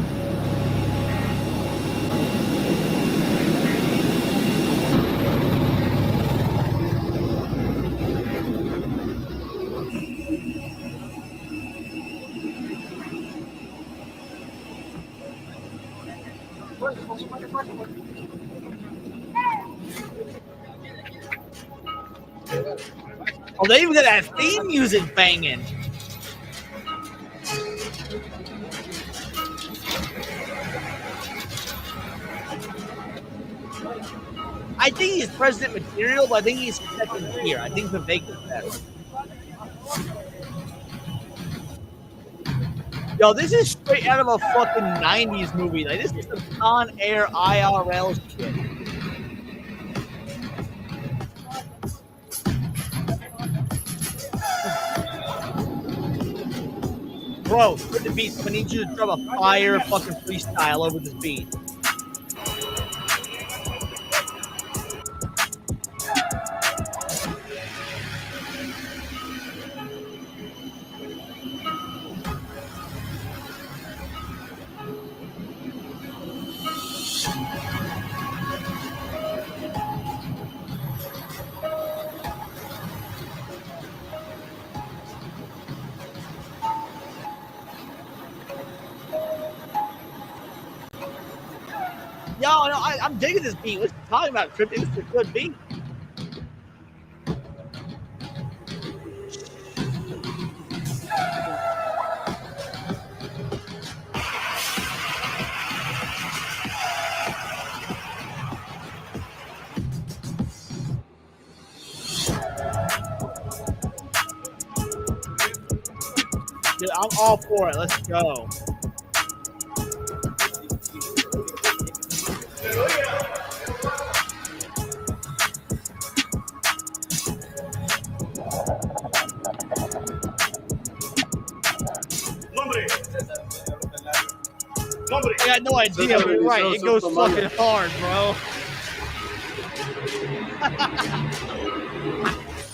Oh, they even got that theme music banging. I think he's president material, but I think he's second tier. I think Vivek is better. Yo, this is straight out of a fucking 90s movie. Like, this is some Con Air IRL shit. Bro, put the beat. I need you to drop a fire fucking freestyle over this beat. Yo, no, I'm digging this beat. What you talking about, Trippy? This is a good beat. Dude, I'm all for it. Let's go. I got no idea, but you're right. It goes fucking hard, bro.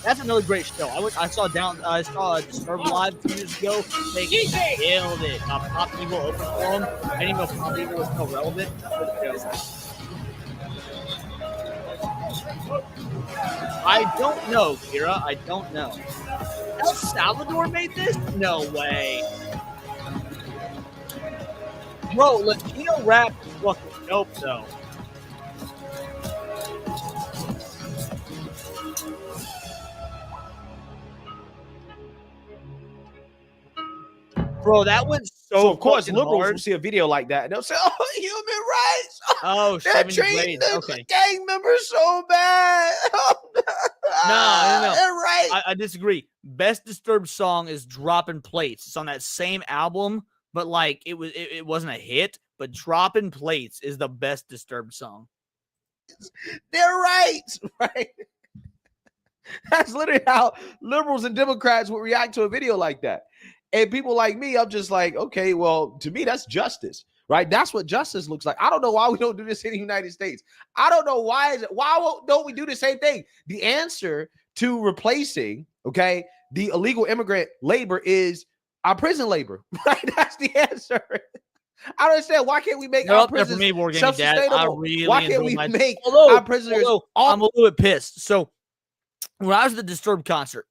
That's another great show. I saw Disturbed Live 2 years ago. They killed it. Pop Evil opened for them. I didn't even know Pop Evil was still relevant. I don't know, Kira. I don't know. El Salvador made this? No way. Bro, Latino rap is fucking dope, though. Bro, that went so of course, liberals hard. will see a video like that and they'll say, "Oh, human rights! Oh, they're treating the gang members so bad." No. They're right. I disagree. Best Disturbed song is "Dropping Plates." It's on that same album, but like it wasn't a hit. But "Dropping Plates" is the best Disturbed song. They're right, right? That's literally how liberals and Democrats would react to a video like that. And people like me, I'm just like, okay, well, to me, that's justice, right? That's what justice looks like. I don't know why we don't do this in the United States. I don't know why don't we do the same thing? The answer to replacing, okay, the illegal immigrant labor is our prison labor, right? That's the answer. I don't understand. Why can't we make our prisons self-sustainable? Why can't we make our prisoners? I'm a little bit pissed. So when I was at the Disturbed concert,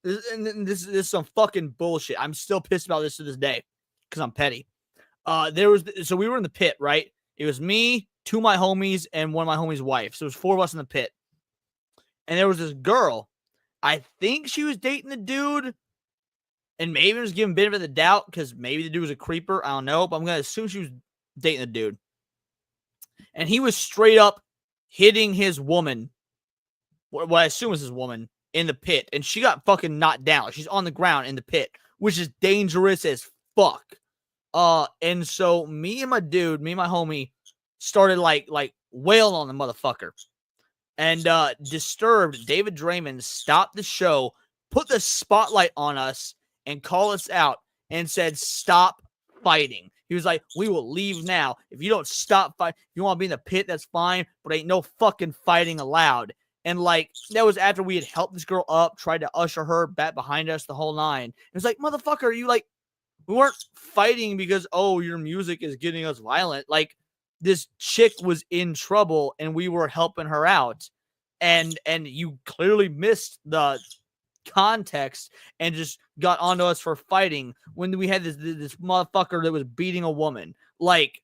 this is some fucking bullshit. I'm still pissed about this to this day because I'm petty. So we were in the pit, right? It was me, two of my homies, and one of my homies' wife. So it was four of us in the pit. And there was this girl. I think she was dating the dude, and maybe was giving benefit of the doubt because maybe the dude was a creeper. I don't know, but I'm gonna assume she was dating the dude. And he was straight up hitting his woman, what I assume was his woman, in the pit, and she got fucking knocked down. She's on the ground in the pit, which is dangerous as fuck. And so me and my homie started like wailing on the motherfucker. And Disturbed, David Draymond stopped the show, put the spotlight on us, and called us out and said, "Stop fighting." He was like, "We will leave now. If you don't stop fighting, if you want to be in the pit, that's fine, but ain't no fucking fighting allowed." And like, that was after we had helped this girl up, tried to usher her back behind us, the whole nine. It was like, motherfucker, you like, we weren't fighting because, oh, your music is getting us violent. Like, this chick was in trouble and we were helping her out. And you clearly missed the context and just got onto us for fighting when we had this motherfucker that was beating a woman. Like,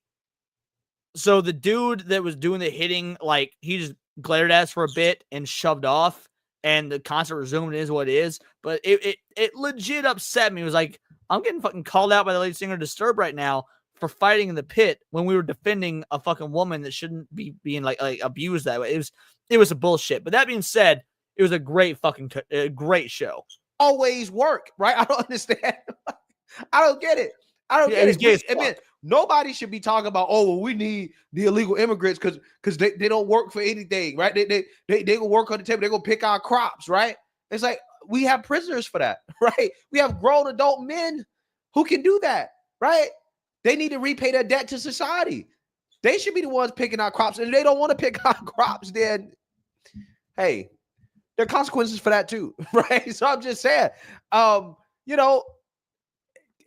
so the dude that was doing the hitting, like, he just glared at us for a bit and shoved off, and the concert resumed. It is what it is. But it legit upset me. It was like, I'm getting fucking called out by the lead singer Disturbed right now for fighting in the pit when we were defending a fucking woman that shouldn't be being like abused that way. It was a bullshit. But that being said, it was a great fucking great show. Always work, right? I don't understand. I don't get it. I don't get it. I mean, nobody should be talking about, oh, well, we need the illegal immigrants because they don't work for anything, right? They gonna work on the table. They're gonna pick our crops, right? It's like, we have prisoners for that, right? We have grown adult men who can do that, right? They need to repay their debt to society. They should be the ones picking our crops. And if they don't want to pick our crops, then, hey, there are consequences for that too, right? So I'm just saying, you know,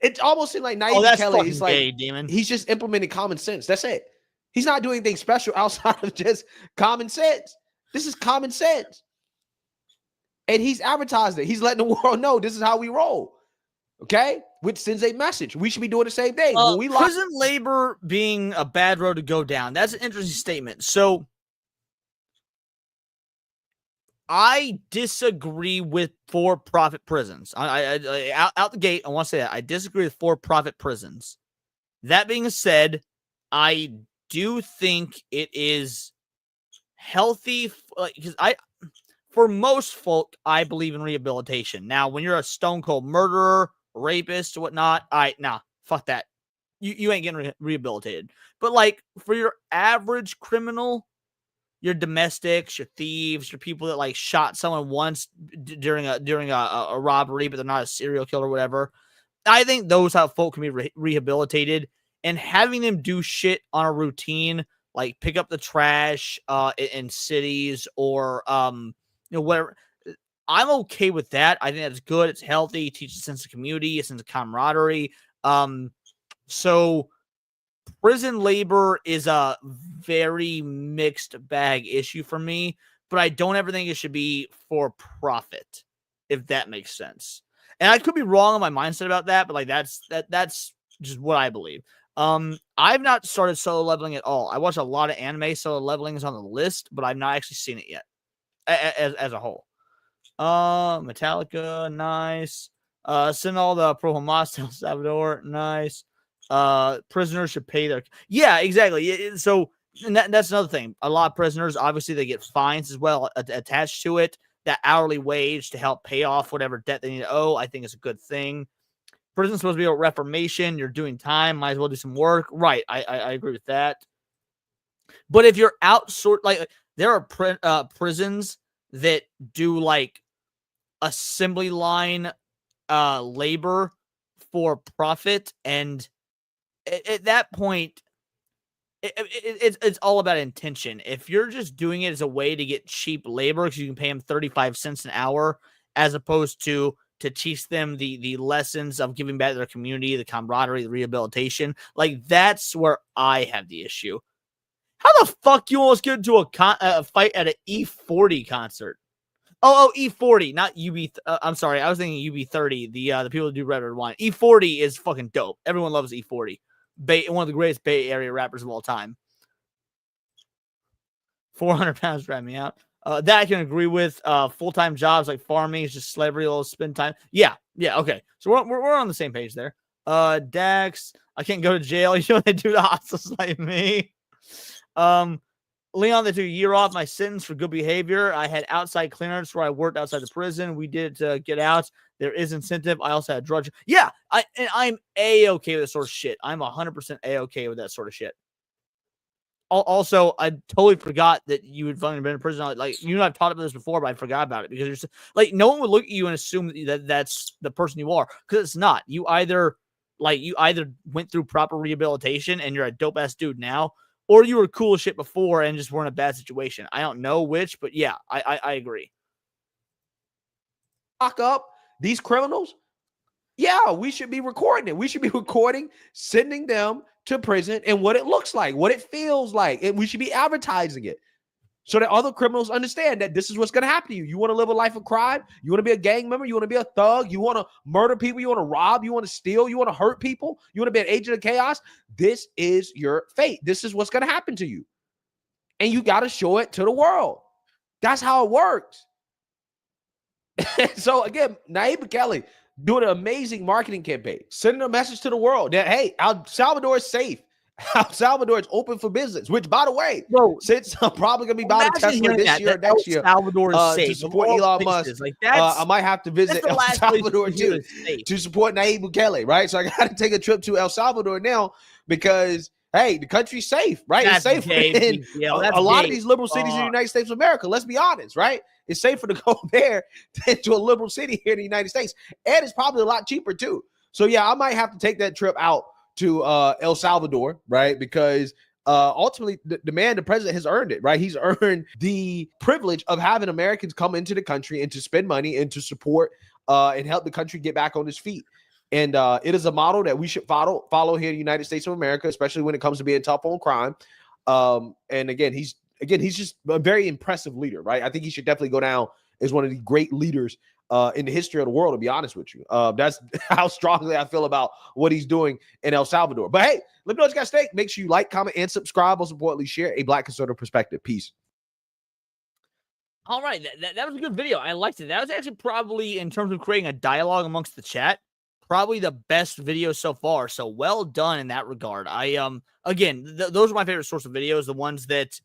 it almost seemed like Nayib Kelly. He's like, gay, demon. He's just implementing common sense. That's it. He's not doing anything special outside of just common sense. This is common sense. And he's advertised it. He's letting the world know this is how we roll. Okay? Which sends a message. We should be doing the same thing. When we prison labor being a bad road to go down. That's an interesting statement. So I disagree with for-profit prisons. I out the gate, I want to say that. I disagree with for-profit prisons. That being said, I do think it is healthy because for most folk, I believe in rehabilitation. Now, when you're a stone cold murderer, rapist, whatnot, fuck that. You ain't getting rehabilitated. But like for your average criminal, your domestics, your thieves, your people that like shot someone once during a robbery, but they're not a serial killer or whatever. I think those how folk can be rehabilitated, and having them do shit on a routine, like pick up the trash in cities or whatever. I'm okay with that. I think that's good. It's healthy. It teaches a sense of community, a sense of camaraderie. So prison labor is a very mixed bag issue for me, but I don't ever think it should be for profit, if that makes sense. And I could be wrong on my mindset about that, but like that's just what I believe. I've not started solo leveling at all. I watch a lot of anime. Solo leveling is on the list, but I've not actually seen it yet as a whole. Metallica, nice. Send all the pro Hamas to El Salvador, nice. Prisoners should pay their. Yeah, exactly. So that's another thing. A lot of prisoners, obviously, they get fines as well attached to it. That hourly wage to help pay off whatever debt they need to owe, I think is a good thing. Prison's supposed to be a reformation. You're doing time. Might as well do some work. Right. I agree with that. But if you're outsourced, like there are prisons that do like assembly line labor for profit, and at that point, it's all about intention. If you're just doing it as a way to get cheap labor because you can pay them 35 cents an hour, as opposed to teach them the lessons of giving back to their community, the camaraderie, the rehabilitation, like that's where I have the issue. How the fuck you almost get into a fight at an E40 concert? Oh, E40, not UB. I'm sorry, I was thinking UB30. The people who do Red Red Wine. E40 is fucking dope. Everyone loves E40. One of the greatest Bay Area rappers of all time. 400 pounds drive me out. That I can agree with. Full-time jobs like farming is just slavery, a little spend time. Yeah, okay. So we're on the same page there. Dax, I can't go to jail. You know what they do to hostiles like me. Leon, they took a year off my sentence for good behavior. I had outside clearance where I worked outside the prison. We did to get out. There is incentive. I also had drug. Yeah, I'm A-okay with that sort of shit. I'm 100% A-okay with that sort of shit. Also, I totally forgot that you had fucking been in prison. Like, you know, I've talked about this before, but I forgot about it because you're like, no one would look at you and assume that that's the person you are, because it's not. You either went through proper rehabilitation and you're a dope ass dude now, or you were cool as shit before and just were in a bad situation. I don't know which, but yeah, I agree. Lock up these criminals. Yeah, we should be recording it. We should be recording, sending them to prison and what it looks like, what it feels like. And we should be advertising it so that other criminals understand that this is what's going to happen to you. You want to live a life of crime? You want to be a gang member? You want to be a thug? You want to murder people? You want to rob? You want to steal? You want to hurt people? You want to be an agent of chaos? This is your fate. This is what's going to happen to you. And you got to show it to the world. That's how it works. So again, Nayib Bukele doing an amazing marketing campaign, sending a message to the world that, hey, El Salvador is safe. El Salvador is open for business, which, by the way, since I'm probably going to be buying a Tesla this year or next year Salvador is safe. To support Elon Musk, like I might have to visit El Salvador too to support Nayib Bukele, right? So I got to take a trip to El Salvador now because, hey, the country's safe, right? That's it's safer in a lot of these liberal cities in the Oh. United States of America. Let's be honest, right? It's safer to go there than to a liberal city here in the United States. And it's probably a lot cheaper too. So yeah, I might have to take that trip out to El Salvador, right? Because ultimately the man, the president, has earned it, right? He's earned the privilege of having Americans come into the country and to spend money and to support and help the country get back on its feet. And it is a model that we should follow here in the United States of America, especially when it comes to being tough on crime. And again, he's just a very impressive leader, right? I think he should definitely go down as one of the great leaders in the history of the world, to be honest with you. That's how strongly I feel about what he's doing in El Salvador. But hey, let me know what you guys think. Make sure you like, comment, and subscribe. Most importantly, share a Black conservative perspective. Peace. All right, that was a good video. I liked it. That was actually probably, in terms of creating a dialogue amongst the chat, probably the best video so far. So well done in that regard. Again, those are my favorite source of videos, the ones that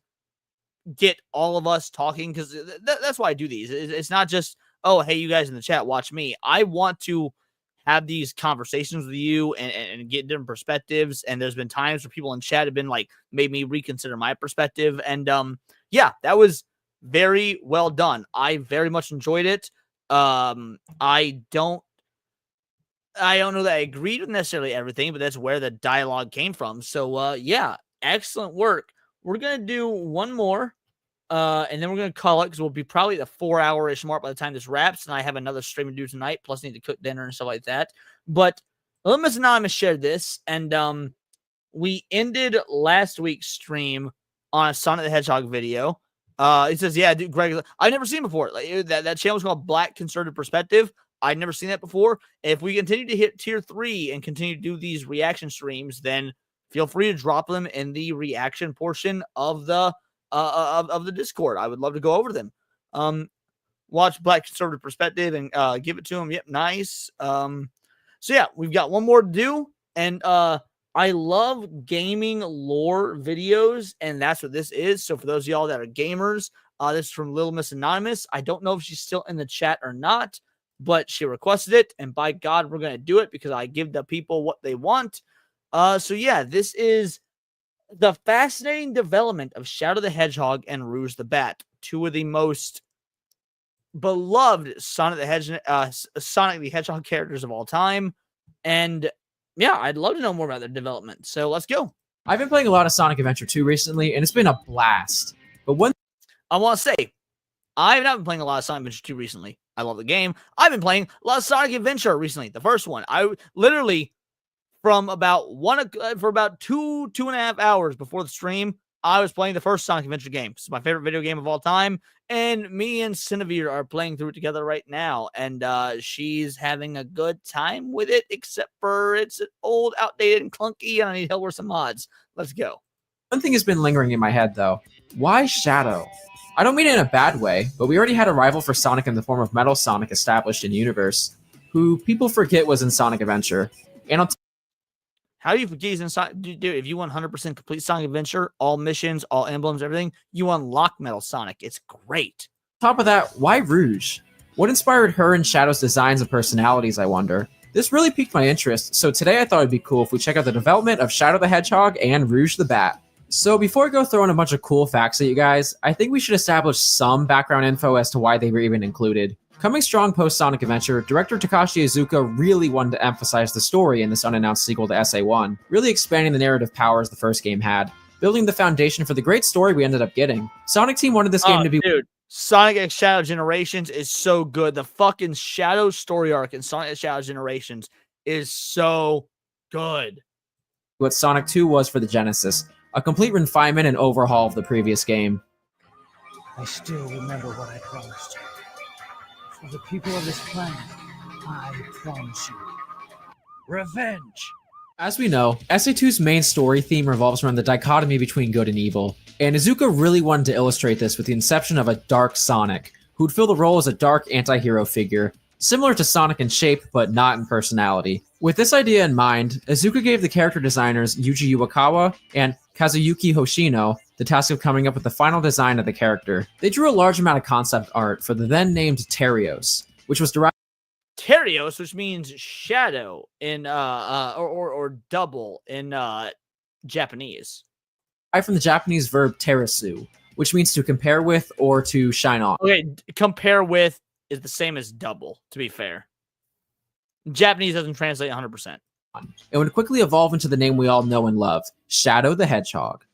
get all of us talking, because that's why I do these. It's not just, oh, hey, you guys in the chat, watch me. I want to have these conversations with you and get different perspectives. And there's been times where people in chat have been like, made me reconsider my perspective. And yeah, that was very well done. I very much enjoyed it. I don't know that I agreed with necessarily everything, but that's where the dialogue came from. So yeah, excellent work. We're going to do one more, and then we're going to call it, because we'll be probably the 4-hour-ish mark by the time this wraps, and I have another stream to do tonight, plus need to cook dinner and stuff like that. But Miss Anonymous shared this, and we ended last week's stream on a Sonic the Hedgehog video. It says, yeah, dude, Greg, I've never seen before. Like, that channel was called Black Conservative Perspective. I'd never seen that before. If we continue to hit tier 3 and continue to do these reaction streams, then feel free to drop them in the reaction portion of the Discord. I would love to go over them. Watch Black Conservative Perspective and give it to them. Yep, nice. So yeah, we've got one more to do, and I love gaming lore videos, and that's what this is. So for those of y'all that are gamers, this is from Little Miss Anonymous. I don't know if she's still in the chat or not, but she requested it, and by God, we're going to do it because I give the people what they want. So yeah, this is the fascinating development of Shadow the Hedgehog and Rouge the Bat, two of the most beloved Sonic the Hedgehog characters of all time. And Yeah, I'd love to know more about their development. So let's go. I've been playing a lot of Sonic Adventure 2 recently, and it's been a blast. But one I want to say, I've not been playing a lot of Sonic Adventure 2 recently. I love the game. I've been playing a lot of Sonic Adventure recently. The first one, I literally from about for about 2.5 hours before the stream, I was playing the first Sonic Adventure game. It's my favorite video game of all time. And me and Cinevere are playing through it together right now. And she's having a good time with it, except for it's old, outdated, and clunky, and I need help with some mods. Let's go. One thing has been lingering in my head, though. Why Shadow? I don't mean it in a bad way, but we already had a rival for Sonic in the form of Metal Sonic established in universe, who people forget was in Sonic Adventure. And how do you forget he's in Sonic? Dude, if you 100% complete Sonic Adventure, all missions, all emblems, everything, you unlock Metal Sonic. It's great. On top of that, why Rouge? What inspired her and Shadow's designs and personalities, I wonder? This really piqued my interest, so today I thought it'd be cool if we check out the development of Shadow the Hedgehog and Rouge the Bat. So before I go throwing a bunch of cool facts at you guys, I think we should establish some background info as to why they were even included. Coming strong post-Sonic Adventure, director Takashi Iizuka really wanted to emphasize the story in this unannounced sequel to SA1, really expanding the narrative powers the first game had, building the foundation for the great story we ended up getting. Sonic Team wanted this game to be... Dude, Sonic X Shadow Generations is so good. The fucking Shadow story arc in Sonic X Shadow Generations is so good. What Sonic 2 was for the Genesis. A complete refinement and overhaul of the previous game. I still remember what I promised you. For the people of this planet, I promise you revenge. As we know, SA2's main story theme revolves around the dichotomy between good and evil, and Iizuka really wanted to illustrate this with the inception of a dark Sonic, who'd fill the role as a dark anti-hero figure, similar to Sonic in shape, but not in personality. With this idea in mind, Iizuka gave the character designers Yuji Iwakawa and Kazuyuki Hoshino the task of coming up with the final design of the character. They drew a large amount of concept art for the then named Terios, which was derived Terios, which means shadow in or double in Japanese. From the Japanese verb terasu, which means to compare with or to shine on. Okay, compare with is the same as double, to be fair. Japanese doesn't translate 100%. It would quickly evolve into the name we all know and love, Shadow the Hedgehog.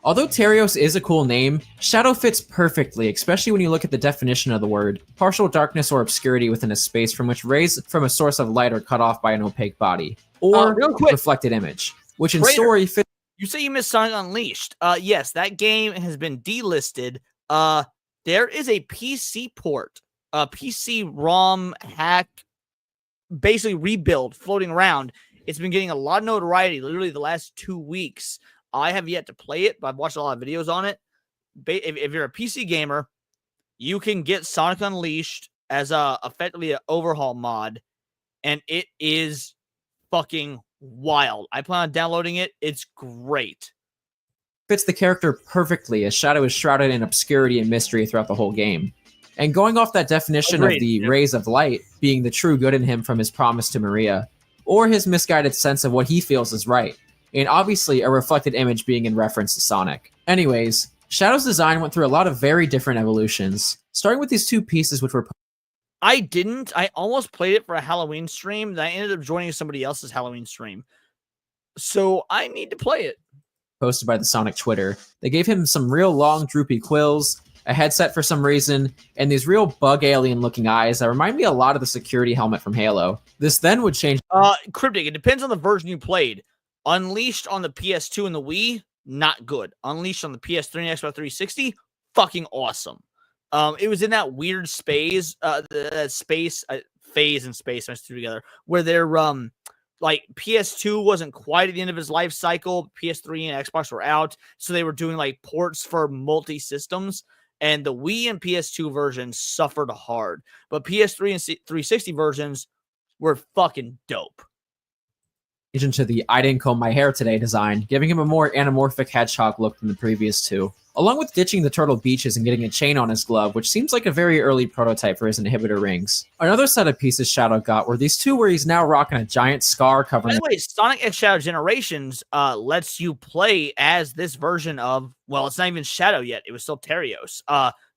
Although Terios is a cool name, Shadow fits perfectly, especially when you look at the definition of the word, partial darkness or obscurity within a space from which rays from a source of light are cut off by an opaque body, or reflected image, which in story fits. You say you missed Sonic Unleashed. Yes, that game has been delisted. There is a PC port, a PC ROM hack, basically rebuild floating around. It's been getting a lot of notoriety literally the last 2 weeks. I have yet to play it, but I've watched a lot of videos on it. If you're a PC gamer, you can get Sonic Unleashed as effectively an overhaul mod, and it is fucking wild. I plan on downloading it. It's great. Fits the character perfectly, as Shadow is shrouded in obscurity and mystery throughout the whole game. And going off that definition of the rays of light being the true good in him from his promise to Maria, or his misguided sense of what he feels is right, and obviously a reflected image being in reference to Sonic. Anyways, Shadow's design went through a lot of very different evolutions, starting with these two pieces which were... I almost played it for a Halloween stream, then I ended up joining somebody else's Halloween stream. So I need to play it. Posted by the Sonic Twitter. They gave him some real long droopy quills, a headset for some reason, and these real bug alien looking eyes that remind me a lot of the security helmet from Halo. This then would change... Cryptic, it depends on the version you played. Unleashed on the PS2 and the Wii, not good. Unleashed on the PS3 and Xbox 360, fucking awesome. It was in that weird phase in space, I threw together, where they're like PS2 wasn't quite at the end of his life cycle. PS3 and Xbox were out, so they were doing like ports for multi-systems, and the Wii and PS2 versions suffered hard, but PS3 and 360 versions were fucking dope. Into the I didn't comb my hair today design, giving him a more anamorphic hedgehog look than the previous two, along with ditching the turtle beaches and getting a chain on his glove, which seems like a very early prototype for his inhibitor rings. Another set of pieces Shadow got were these two where he's now rocking a giant scar covering... By the way, Sonic X Shadow Generations lets you play as this version of, well, it's not even Shadow yet, it was still Terios.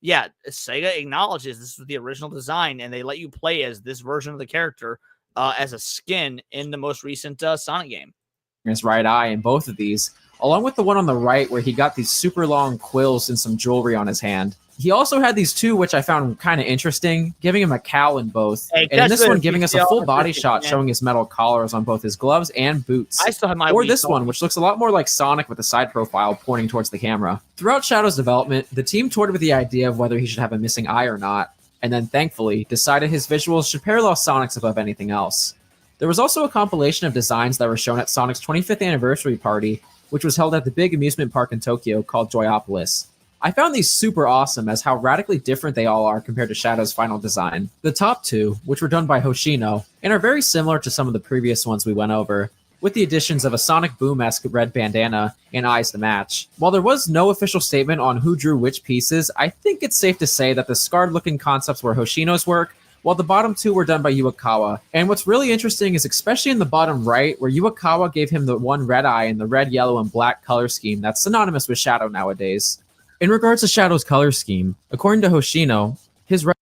Yeah, Sega acknowledges this was the original design, and they let you play as this version of the character. as a skin in the most recent Sonic game. His right eye in both of these, along with the one on the right where he got these super long quills and some jewelry on his hand. He also had these two, which I found kind of interesting, giving him a cowl in both. Hey, and in this one, giving us a full body man. shot showing his metal collars on both his gloves and boots. I still have my Or Wii this phone. one, which looks a lot more like Sonic with a side profile pointing towards the camera. Throughout Shadow's development, the team toyed with the idea of whether he should have a missing eye or not, and then thankfully decided his visuals should parallel Sonic's above anything else. There was also a compilation of designs that were shown at Sonic's 25th anniversary party, which was held at the big amusement park in Tokyo called Joyopolis. I found these super awesome as how radically different they all are compared to Shadow's final design. The top two, which were done by Hoshino, and are very similar to some of the previous ones we went over, with the additions of a Sonic Boom-esque red bandana and eyes to match. While there was no official statement on who drew which pieces, I think it's safe to say that the scarred-looking concepts were Hoshino's work, while the bottom two were done by Yuakawa. And what's really interesting is especially in the bottom right, where Yuakawa gave him the one red eye in the red, yellow, and black color scheme that's synonymous with Shadow nowadays. In regards to Shadow's color scheme, according to Hoshino, his red...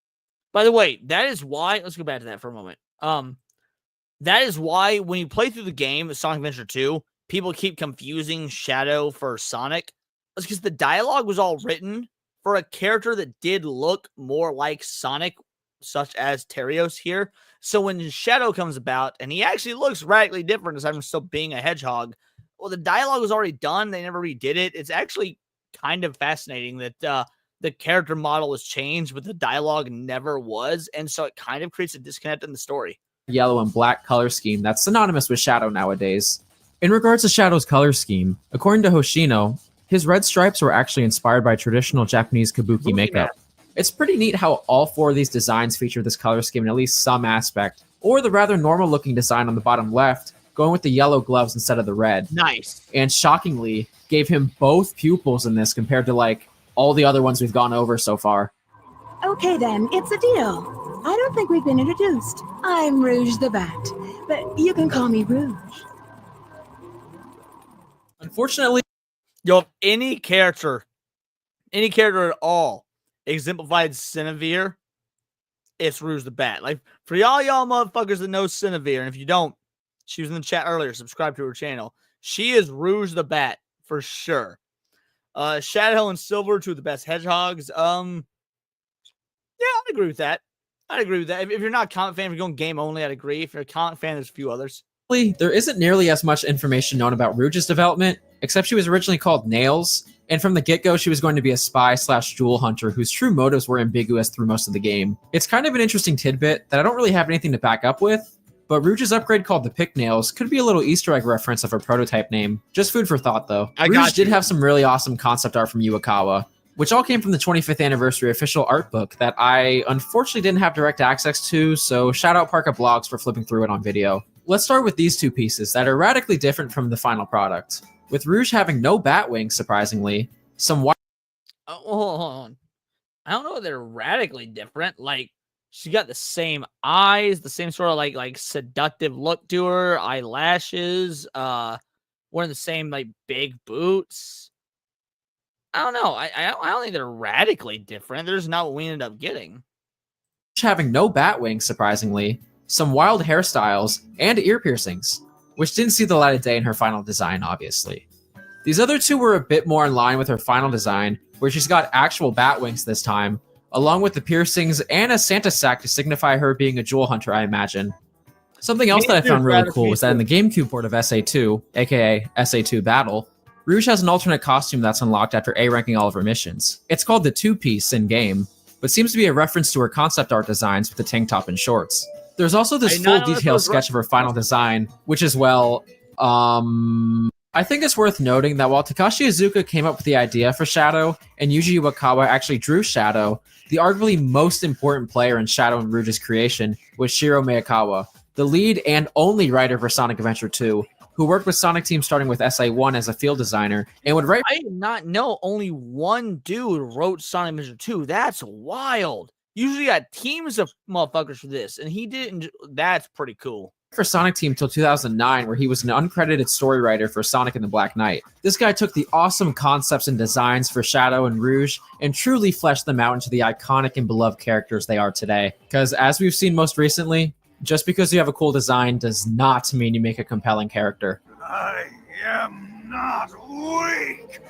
By the way, that is why, let's go back to that for a moment. That is why when you play through the game, Sonic Adventure 2, people keep confusing Shadow for Sonic. It's because the dialogue was all written for a character that did look more like Sonic, such as Terios here. So when Shadow comes about, and he actually looks radically different aside from still being a hedgehog, well, the dialogue was already done. They never redid it. It's actually kind of fascinating that the character model was changed, but the dialogue never was. And so it kind of creates a disconnect in the story. Yellow and black color scheme that's synonymous with Shadow nowadays. In regards to Shadow's color scheme, according to Hoshino, his red stripes were actually inspired by traditional Japanese kabuki makeup. It's pretty neat how all four of these designs feature this color scheme in at least some aspect, or the rather normal looking design on the bottom left, going with the yellow gloves instead of the red. Nice. And shockingly, gave him both pupils in this compared to like all the other ones we've gone over so far. Okay then, it's a deal. I don't think we've been introduced. I'm Rouge the Bat, but you can call me Rouge. Unfortunately, if any character at all exemplified Cinevere, it's Rouge the Bat. Like, for y'all motherfuckers that know Cinevere, and if you don't, she was in the chat earlier, subscribe to her channel. She is Rouge the Bat for sure. Shadow and Silver, two of the best hedgehogs. Yeah, I'd agree with that. If you're not a comic fan, if you're going game only, I'd agree. If you're a comic fan, there's a few others. There isn't nearly as much information known about Rouge's development, except she was originally called Nails, and from the get-go, she was going to be a spy/jewel hunter whose true motives were ambiguous through most of the game. It's kind of an interesting tidbit that I don't really have anything to back up with, but Rouge's upgrade called the Pick Nails could be a little Easter egg reference of her prototype name. Just food for thought, though. Rouge did have some really awesome concept art from Yuakawa, which all came from the 25th anniversary official art book that I unfortunately didn't have direct access to, so shout out Parka Blogs for flipping through it on video. Let's start with these two pieces that are radically different from the final product. With Rouge having no bat wings, surprisingly, some white... Hold on. I don't know if they're radically different. Like, she got the same eyes, the same sort of like seductive look to her, eyelashes, wearing the same like big boots. I don't know. I don't think they're radically different. They're just not what we ended up getting. Having no bat wings, surprisingly, some wild hairstyles, and ear piercings, which didn't see the light of day in her final design, obviously. These other two were a bit more in line with her final design, where she's got actual bat wings this time, along with the piercings and a Santa sack to signify her being a jewel hunter, I imagine. Something else that I found really cool was that in the GameCube port of SA2, aka SA2 Battle, Rouge has an alternate costume that's unlocked after A-ranking all of her missions. It's called the two-piece in-game, but seems to be a reference to her concept art designs with the tank top and shorts. There's also this full detailed sketch of her final design, which is, well, I think it's worth noting that while Takashi Iizuka came up with the idea for Shadow, and Yuji Iwakawa actually drew Shadow, the arguably most important player in Shadow and Rouge's creation was Shiro Miyakawa, the lead and only writer for Sonic Adventure 2, who worked with Sonic Team starting with SA1 as a field designer, and would write... I did not know only one dude wrote Sonic Adventure 2. That's wild. Usually got teams of motherfuckers for this, and he didn't. That's pretty cool. For Sonic Team till 2009, where he was an uncredited story writer for Sonic and the Black Knight. This guy took the awesome concepts and designs for Shadow and Rouge and truly fleshed them out into the iconic and beloved characters they are today. Because as we've seen most recently, Just because you have a cool design does not mean you make a compelling character. I am not weak.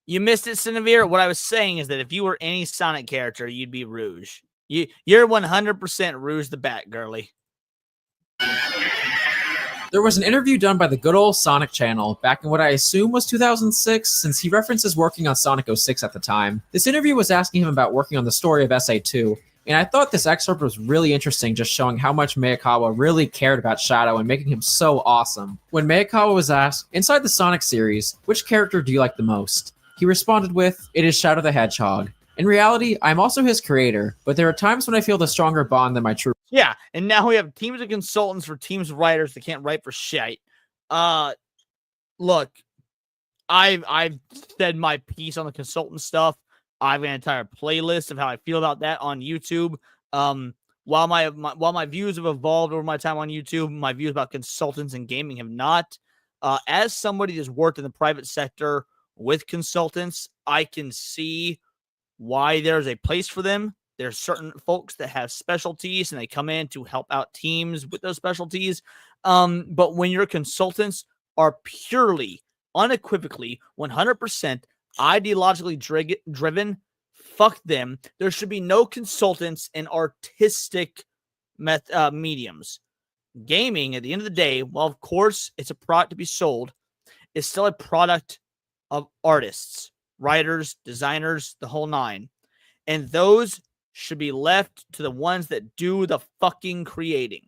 You missed it, Cinevere. What I was saying is that if you were any Sonic character, you'd be Rouge. You're 100% Rouge the Bat, girly. There was an interview done by the good old Sonic channel back in what I assume was 2006, since he references working on Sonic 06 at the time. This interview was asking him about working on the story of SA2, and I thought this excerpt was really interesting, just showing how much Miyakawa really cared about Shadow and making him so awesome. When Miyakawa was asked, inside the Sonic series, which character do you like the most? He responded with, "It is Shadow the Hedgehog. In reality, I'm also his creator, but there are times when I feel the stronger bond than my true..." Yeah, and now we have teams of consultants for teams of writers that can't write for shit. Look, I've said my piece on the consultant stuff. I have an entire playlist of how I feel about that on YouTube. While my views have evolved over my time on YouTube, my views about consultants and gaming have not. As somebody that's worked in the private sector with consultants, I can see why there's a place for them. There's certain folks that have specialties and they come in to help out teams with those specialties. But when your consultants are purely, unequivocally, 100% ideologically driven, fuck them. There should be no consultants in artistic mediums. Gaming, at the end of the day, well, of course, it's a product to be sold. It's still a product of artists, writers, designers, the whole nine. And those should be left to the ones that do the fucking creating.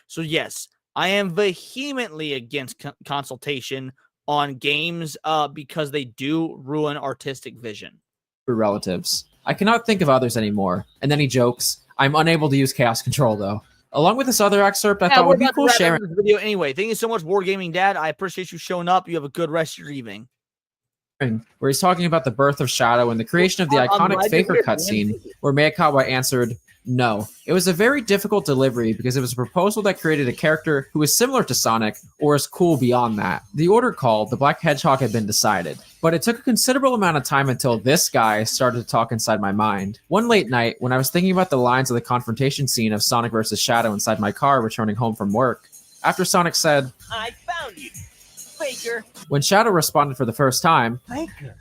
So yes, I am vehemently against consultation on games because they do ruin artistic vision. Relatives. I cannot think of others anymore. And then he jokes, "I'm unable to use chaos control though." Along with this other excerpt, I thought would be cool sharing this video anyway. Thank you so much, Wargaming Dad. I appreciate you showing up. You have a good rest of your evening. Where he's talking about the birth of Shadow and the creation of the iconic Faker cutscene, where Miyakawa answered, "No. It was a very difficult delivery because it was a proposal that created a character who is similar to Sonic, or is cool beyond that. The order called, the Black Hedgehog had been decided. But it took a considerable amount of time until this guy started to talk inside my mind. One late night, when I was thinking about the lines of the confrontation scene of Sonic vs. Shadow inside my car returning home from work, after Sonic said, I found you, Faker. When Shadow responded for the first time, Faker,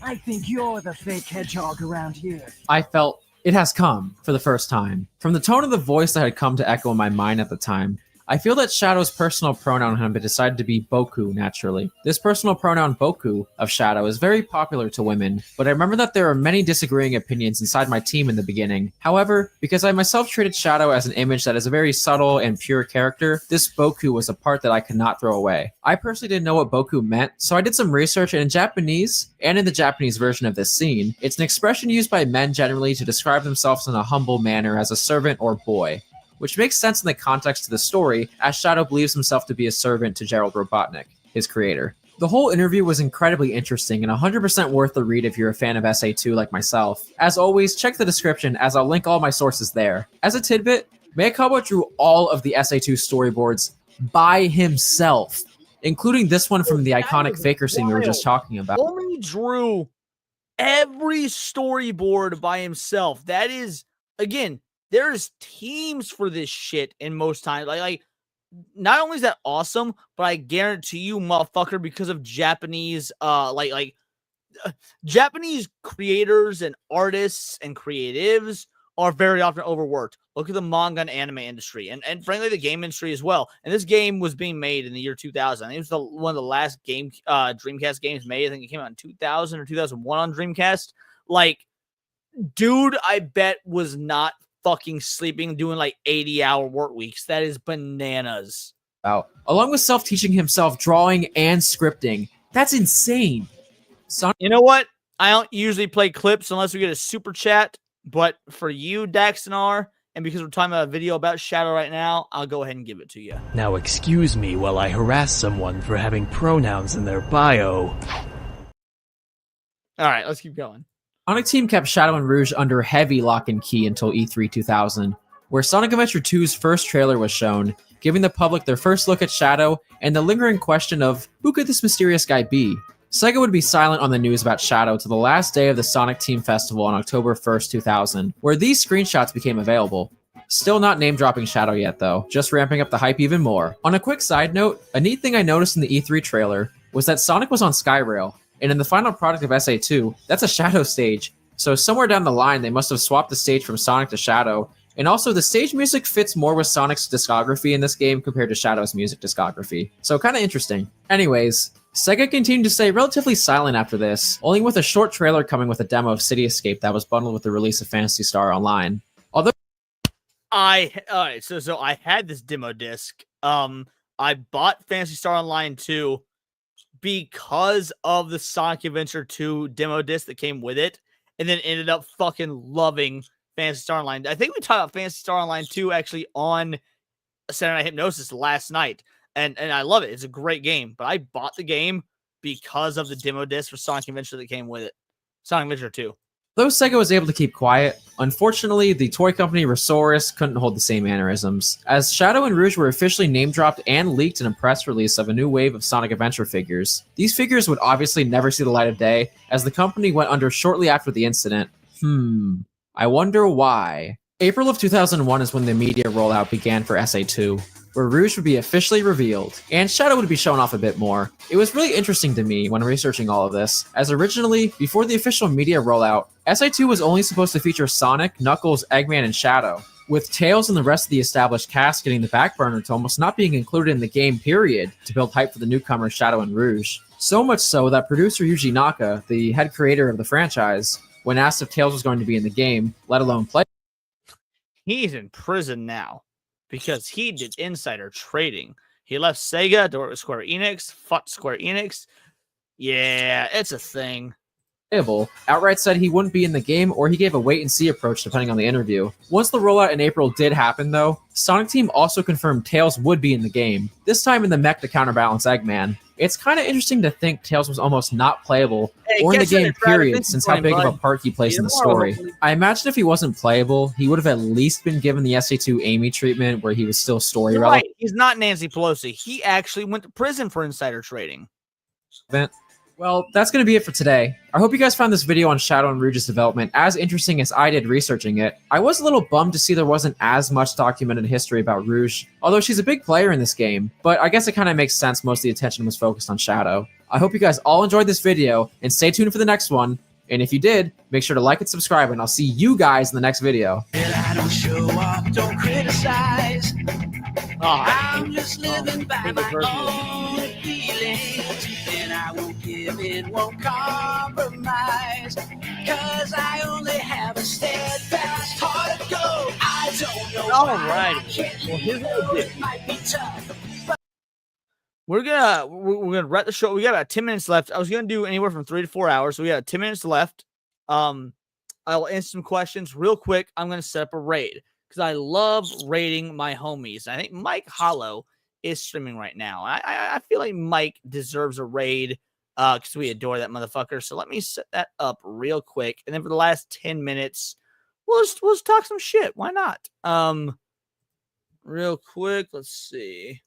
I think you're the fake hedgehog around here. I felt it has come for the first time. From the tone of the voice that had come to echo in my mind at the time, I feel that Shadow's personal pronoun had been decided to be Boku naturally. This personal pronoun Boku of Shadow is very popular to women, but I remember that there are many disagreeing opinions inside my team in the beginning. However, because I myself treated Shadow as an image that is a very subtle and pure character, this Boku was a part that I could not throw away. I personally didn't know what Boku meant, so I did some research, and in Japanese, and in the Japanese version of this scene, it's an expression used by men generally to describe themselves in a humble manner as a servant or boy, which makes sense in the context of the story, as Shadow believes himself to be a servant to Gerald Robotnik, his creator. The whole interview was incredibly interesting and 100% worth the read if you're a fan of SA2 like myself. As always, check the description as I'll link all my sources there. As a tidbit, Miyakawa drew all of the SA2 storyboards by himself, including this one from the iconic Faker scene we were just talking about. Only drew every storyboard by himself. That is, again, there's teams for this shit in most times. Like, not only is that awesome, but I guarantee you, motherfucker, because of Japanese, Japanese creators and artists and creatives are very often overworked. Look at the manga and anime industry, and frankly, the game industry as well. And this game was being made in the year 2000. I think it was one of the last Dreamcast games made. I think it came out in 2000 or 2001 on Dreamcast. Like, dude, I bet was not fucking sleeping, doing like 80-hour work weeks. That is bananas. Wow. Along with self-teaching himself drawing and scripting. That's insane. You know what? I don't usually play clips unless we get a super chat, but for you, Daxonar, and because we're talking about a video about Shadow right now, I'll go ahead and give it to you. Now excuse me while I harass someone for having pronouns in their bio. All right, let's keep going. Sonic Team kept Shadow and Rouge under heavy lock and key until E3 2000, where Sonic Adventure 2's first trailer was shown, giving the public their first look at Shadow and the lingering question of, who could this mysterious guy be? Sega would be silent on the news about Shadow to the last day of the Sonic Team Festival on October 1st, 2000, where these screenshots became available. Still not name dropping Shadow yet though, just ramping up the hype even more. On a quick side note, a neat thing I noticed in the E3 trailer was that Sonic was on Skyrail, and in the final product of SA2, that's a Shadow stage. So somewhere down the line, they must have swapped the stage from Sonic to Shadow. And also, the stage music fits more with Sonic's discography in this game compared to Shadow's music discography. So kind of interesting. Anyways, Sega continued to stay relatively silent after this, only with a short trailer coming with a demo of City Escape that was bundled with the release of Phantasy Star Online. Although alright, so I had this demo disc. I bought Phantasy Star Online 2 because of the Sonic Adventure 2 demo disc that came with it, and then ended up fucking loving Phantasy Star Online. I think we talked about Phantasy Star Online 2 actually on Saturday Night Hypnosis last night, and I love it. It's a great game, but I bought the game because of the demo disc for Sonic Adventure that came with it. Sonic Adventure 2. Though Sega was able to keep quiet, unfortunately, the toy company Resource couldn't hold the same mannerisms, as Shadow and Rouge were officially name-dropped and leaked in a press release of a new wave of Sonic Adventure figures. These figures would obviously never see the light of day, as the company went under shortly after the incident. I wonder why. April of 2001 is when the media rollout began for SA2, where Rouge would be officially revealed, and Shadow would be shown off a bit more. It was really interesting to me when researching all of this, as originally, before the official media rollout, SA2 was only supposed to feature Sonic, Knuckles, Eggman, and Shadow, with Tails and the rest of the established cast getting the back burner to almost not being included in the game period to build hype for the newcomers Shadow and Rouge. So much so that producer Yuji Naka, the head creator of the franchise, when asked if Tails was going to be in the game, let alone play, he's in prison now because he did insider trading. He left Sega to work with Square Enix, fucked Square Enix. Yeah, it's a thing. outright said he wouldn't be in the game, or he gave a wait-and-see approach depending on the interview. Once the rollout in April did happen though, Sonic Team also confirmed Tails would be in the game, this time in the mech to counterbalance Eggman. It's kind of interesting to think Tails was almost not playable, or in the game period, since how big of a part he plays in the story. I imagine if he wasn't playable, he would have at least been given the SA2 Amy treatment where he was still story relevant. Right, he's not Nancy Pelosi. He actually went to prison for insider trading. Well, that's going to be it for today. I hope you guys found this video on Shadow and Rouge's development as interesting as I did researching it. I was a little bummed to see there wasn't as much documented history about Rouge, although she's a big player in this game, but I guess it kind of makes sense most of the attention was focused on Shadow. I hope you guys all enjoyed this video, and stay tuned for the next one, and if you did, make sure to like and subscribe, and I'll see you guys in the next video. I don't show up, don't criticize. I'm just living by my own feelings, and I won't give in, won't compromise, cause I only have a steadfast heart to go. I don't know why I can't leave, it might be tough. We're gonna wrap the show. We got about 10 minutes left. I was gonna do anywhere from 3 to 4 hours, so we got 10 minutes left. I'll answer some questions real quick. I'm gonna set up a raid because I love raiding my homies. I think Mike Hollow is streaming right now. I feel like Mike deserves a raid because we adore that motherfucker. So let me set that up real quick, and then for the last 10 minutes, we'll just talk some shit. Why not? Real quick, let's see.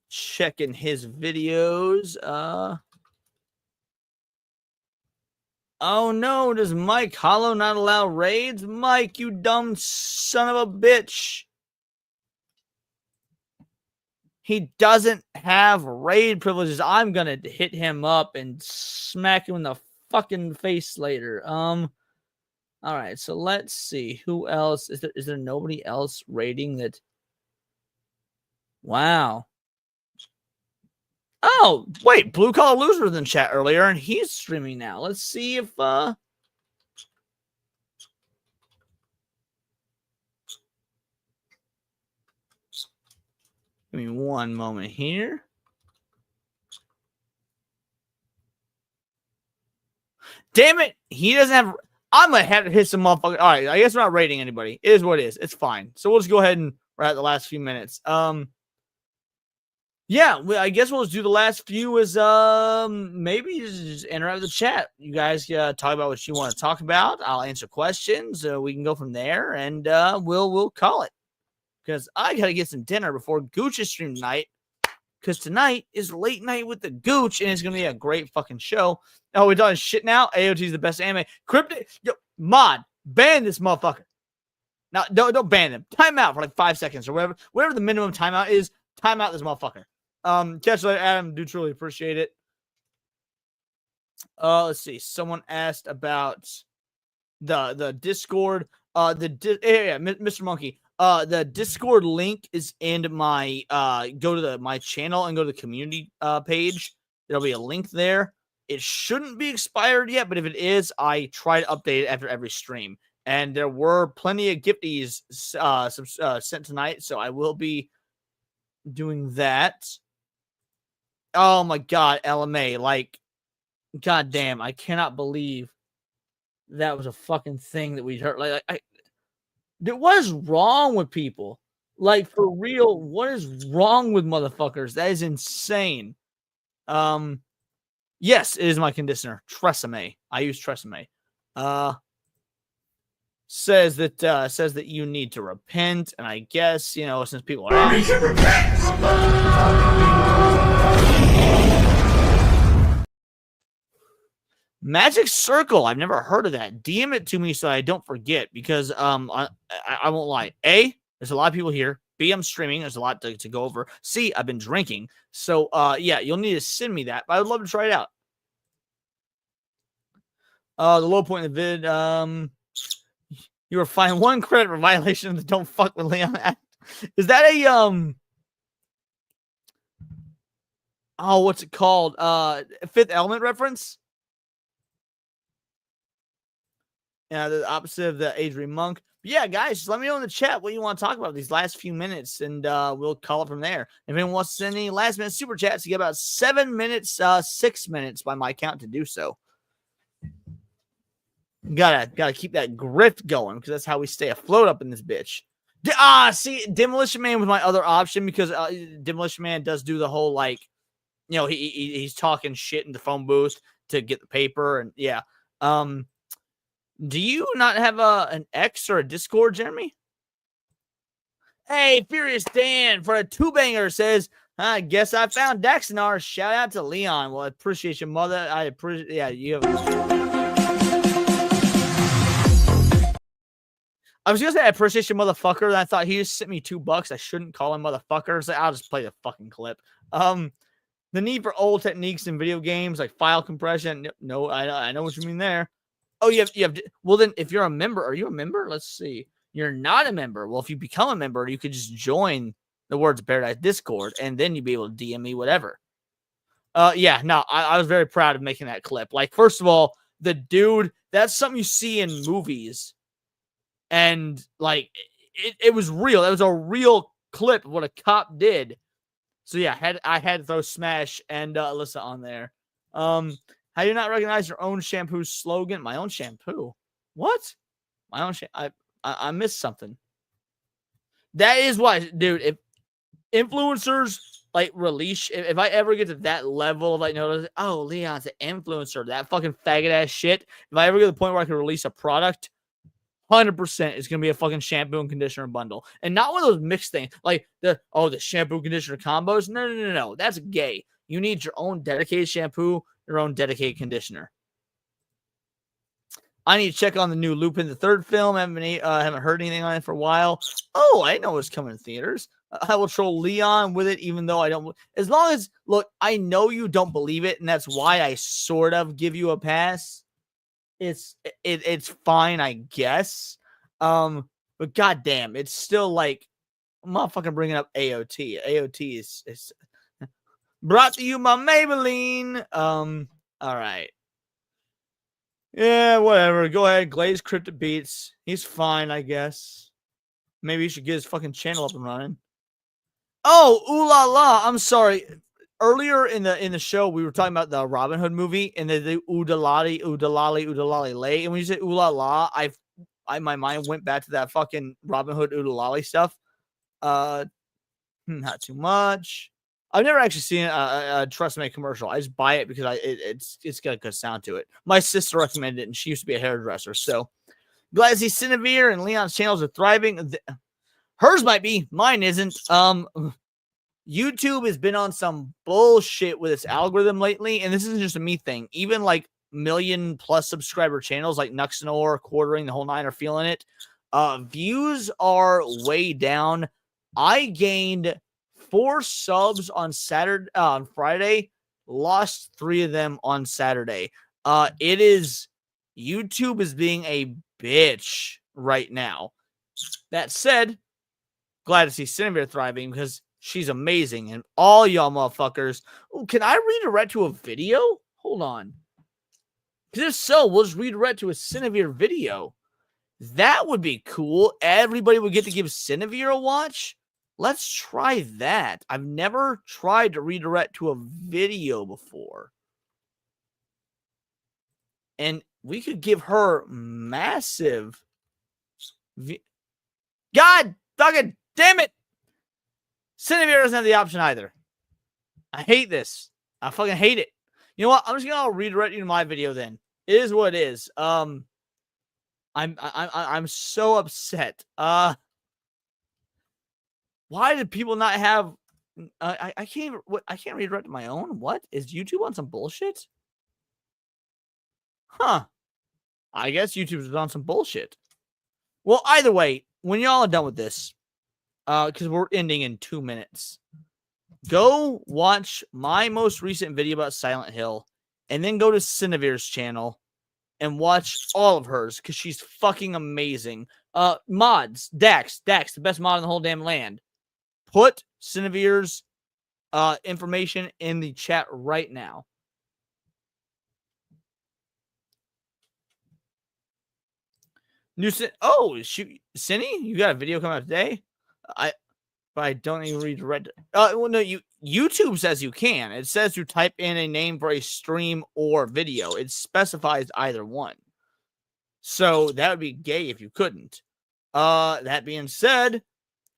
Checking his videos. Oh no, does Mike Hollow not allow raids? Mike, you dumb son of a bitch. He doesn't have raid privileges. I'm gonna hit him up and smack him in the fucking face later. All right, so let's see. Who else? Is there nobody else raiding that? Wow. Oh, wait, Blue Collar Loser was in chat earlier, and he's streaming now. Let's see if give me one moment here. Damn it, he doesn't have. I'm gonna have to hit some motherfucker. All right, I guess we're not rating anybody. It is what it is. It's fine. So we'll just go ahead and wrap the last few minutes. Yeah, I guess we'll just do the last few is maybe just interact with the chat. You guys talk about what you want to talk about. I'll answer questions. We can go from there, and we'll call it. Because I gotta get some dinner before Gooch's stream tonight. because tonight is Late Night with the Gooch, and it's gonna be a great fucking show. Oh, we're done shit now. AOT is the best anime. Cryptic, yo, mod, ban this motherfucker. Now, don't ban them. Time out for like 5 seconds or whatever the minimum timeout is. Time out this motherfucker. Catch you later, Adam. Do truly appreciate it. Let's see. Someone asked about the Discord. Mr. Monkey. The Discord link is in my go to my channel and go to the community page. There'll be a link there. It shouldn't be expired yet, but if it is, I try to update it after every stream. And there were plenty of gifties sent tonight, so I will be doing that. Oh my god, LMA, like, god damn, I cannot believe that was a fucking thing that we heard. What is wrong with people? Like, for real, what is wrong with motherfuckers? That is insane. Yes, it is my conditioner, Tresemme. I use Tresemme. Says that you need to repent, and I guess, since people are Magic Circle, I've never heard of that. DM it to me so I don't forget, because I won't lie. A, there's a lot of people here. B, I'm streaming. There's a lot to go over. C, I've been drinking. So yeah, you'll need to send me that, but I would love to try it out. The low point in the vid, you were fined 1 credit for violation of the Don't Fuck with Leon Act. Is that a what's it called? Fifth Element reference? Yeah, the opposite of the Adrian Monk. But yeah, guys, just let me know in the chat what you want to talk about these last few minutes, and we'll call it from there. If anyone wants to send any last minute super chats, you get about 7 minutes, 6 minutes by my count to do so. Gotta keep that grift going, because that's how we stay afloat up in this bitch. See, Demolition Man was my other option, because Demolition Man does do the whole, like, he's talking shit in the phone booth to get the paper, and yeah. Do you not have an X or a Discord, Jeremy? Hey, Furious Dan for a 2-banger says, I guess I found Daxonar. Shout out to Leon. Well, I appreciate your mother. I appreciate, yeah, you have. I was gonna say I appreciate your motherfucker, and I thought he just sent me $2. I shouldn't call him motherfucker, so I'll just play the fucking clip. The need for old techniques in video games like file compression. No, I know what you mean there. Oh, you have. Well, then, if you're a member, are you a member? Let's see. You're not a member. Well, if you become a member, you could just join the Words of Paradise Discord, and then you'd be able to DM me whatever. Yeah, no, I was very proud of making that clip. Like, first of all, the dude, that's something you see in movies. And like it was real. That was a real clip of what a cop did. So yeah, I had to throw Smash and Alyssa on there. How do you not recognize your own shampoo slogan? My own shampoo? What? My own shampoo? I missed something. That is why, dude. If influencers like release, if I ever get to that level of like, oh, Leon's an influencer, that fucking faggot ass shit. If I ever get to the point where I can release a product, 100% it's gonna be a fucking shampoo and conditioner bundle, and not one of those mixed things like the shampoo conditioner combos. No, that's gay. You need your own dedicated shampoo, your own dedicated conditioner. I need to check on the new Lupin the Third film. Haven't heard anything on it for a while. Oh, I know it's coming to theaters. I will troll Leon with it, even though I don't. As long as, look, I know you don't believe it, and that's why I sort of give you a pass. It's fine, I guess. But goddamn, it's still like, I'm not fucking bringing up AOT. AOT is brought to you by Maybelline. All right. Yeah, whatever. Go ahead, Glaze Cryptic Beats. He's fine, I guess. Maybe he should get his fucking channel up and running. Oh, ooh la la. I'm sorry. Earlier in the show, we were talking about the Robin Hood movie, and the oodalali lay. And when you say ooh la la, my mind went back to that fucking Robin Hood oodalali stuff. Not too much. I've never actually seen a Tresemme commercial. I just buy it because it's got a good sound to it. My sister recommended it, and she used to be a hairdresser. So glad to see Cinevere and Leon's channels are thriving. Hers might be, mine isn't. YouTube has been on some bullshit with its algorithm lately, and this isn't just a me thing. Even like million-plus subscriber channels like Nuxnor, Quartering, the whole nine are feeling it. Views are way down. I gained 4 subs on Friday, lost 3 of them on Saturday. YouTube is being a bitch right now. That said, glad to see Cinevere thriving because she's amazing. And all y'all motherfuckers. Ooh, can I redirect to a video? Hold on. Because if so, we'll just redirect to a Cinevere video. That would be cool. Everybody would get to give Cinevere a watch. Let's try that. I've never tried to redirect to a video before. And we could give her massive... God fucking damn it! Cinevere doesn't have the option either. I hate this. I fucking hate it. You know what? I'm just gonna redirect you to my video then. It is what it is. I'm so upset. Why did people not have? I can't redirect to my own. What is YouTube on some bullshit? Huh? I guess YouTube's on some bullshit. Well, either way, when y'all are done with this, because we're ending in 2 minutes, go watch my most recent video about Silent Hill, and then go to Cinevere's channel and watch all of hers because she's fucking amazing. Mods, Dax, the best mod in the whole damn land. Put Cinevere's information in the chat right now. Oh, shoot, Cindy, you got a video coming out today? But I don't even redirect. Well, no, YouTube says you can. It says you type in a name for a stream or video. It specifies either one. So that would be gay if you couldn't. That being said,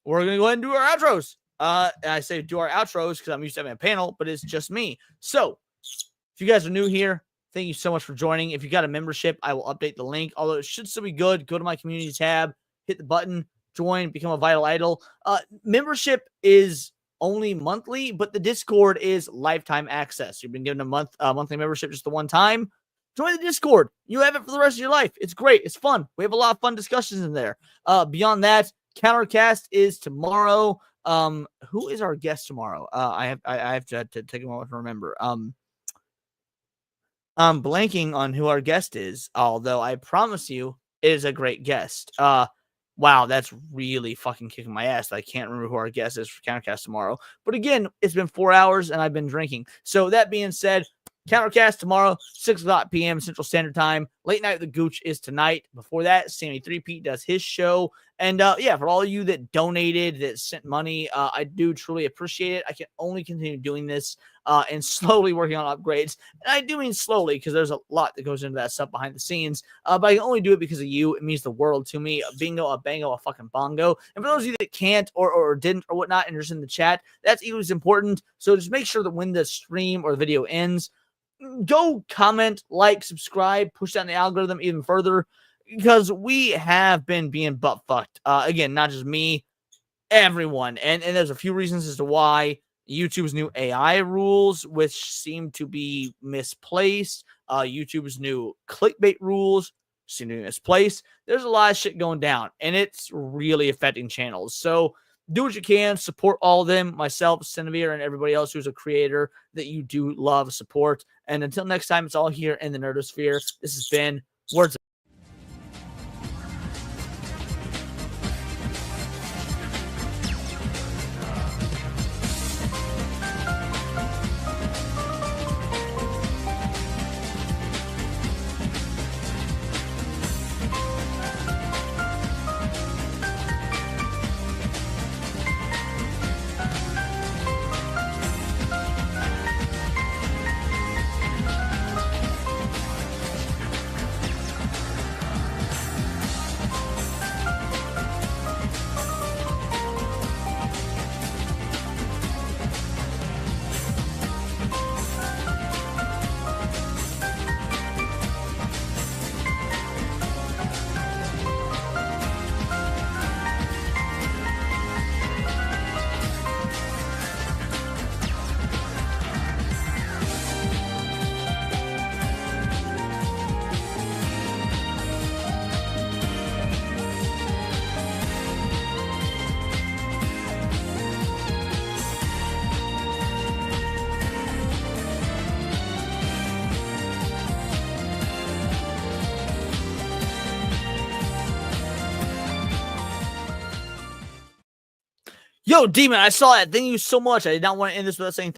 we're gonna go ahead and do our outros. I say do our outros because I'm used to having a panel, but it's just me. So if you guys are new here, thank you so much for joining. If you got a membership, I will update the link. Although it should still be good. Go to my community tab, hit the button, join, become a Vital Idol. Membership is only monthly, but the Discord is lifetime access. You've been given a monthly membership just the one time. Join the Discord. You have it for the rest of your life. It's great. It's fun. We have a lot of fun discussions in there. Beyond that, Countercast is tomorrow. Who is our guest tomorrow? I have to take a moment to remember. I'm blanking on who our guest is, although I promise you it is a great guest. Wow, that's really fucking kicking my ass. I can't remember who our guest is for Countercast tomorrow. But again, it's been 4 hours and I've been drinking. So that being said, Countercast tomorrow, 6 o'clock p.m. Central Standard Time. Late Night with the Gooch is tonight. Before that, Sammy 3Pete does his show. And yeah, for all of you that donated, that sent money, I do truly appreciate it. I can only continue doing this and slowly working on upgrades. And I do mean slowly because there's a lot that goes into that stuff behind the scenes. But I can only do it because of you. It means the world to me. A bingo, a bango, a fucking bongo. And for those of you that can't or didn't or whatnot and are just in the chat, that's equally as important. So just make sure that when the stream or the video ends, go comment, like, subscribe, push down the algorithm even further because we have been being butt fucked. Again, not just me, everyone. And there's a few reasons as to why. YouTube's new AI rules, which seem to be misplaced. YouTube's new clickbait rules seem to be misplaced. There's a lot of shit going down, and it's really affecting channels. So do what you can. Support all of them, myself, Cinevere, and everybody else who's a creator that you do love, support. And until next time, it's all here in the Nerdosphere. This has been Words Yo, Demon, I saw that. Thank you so much. I did not want to end this without saying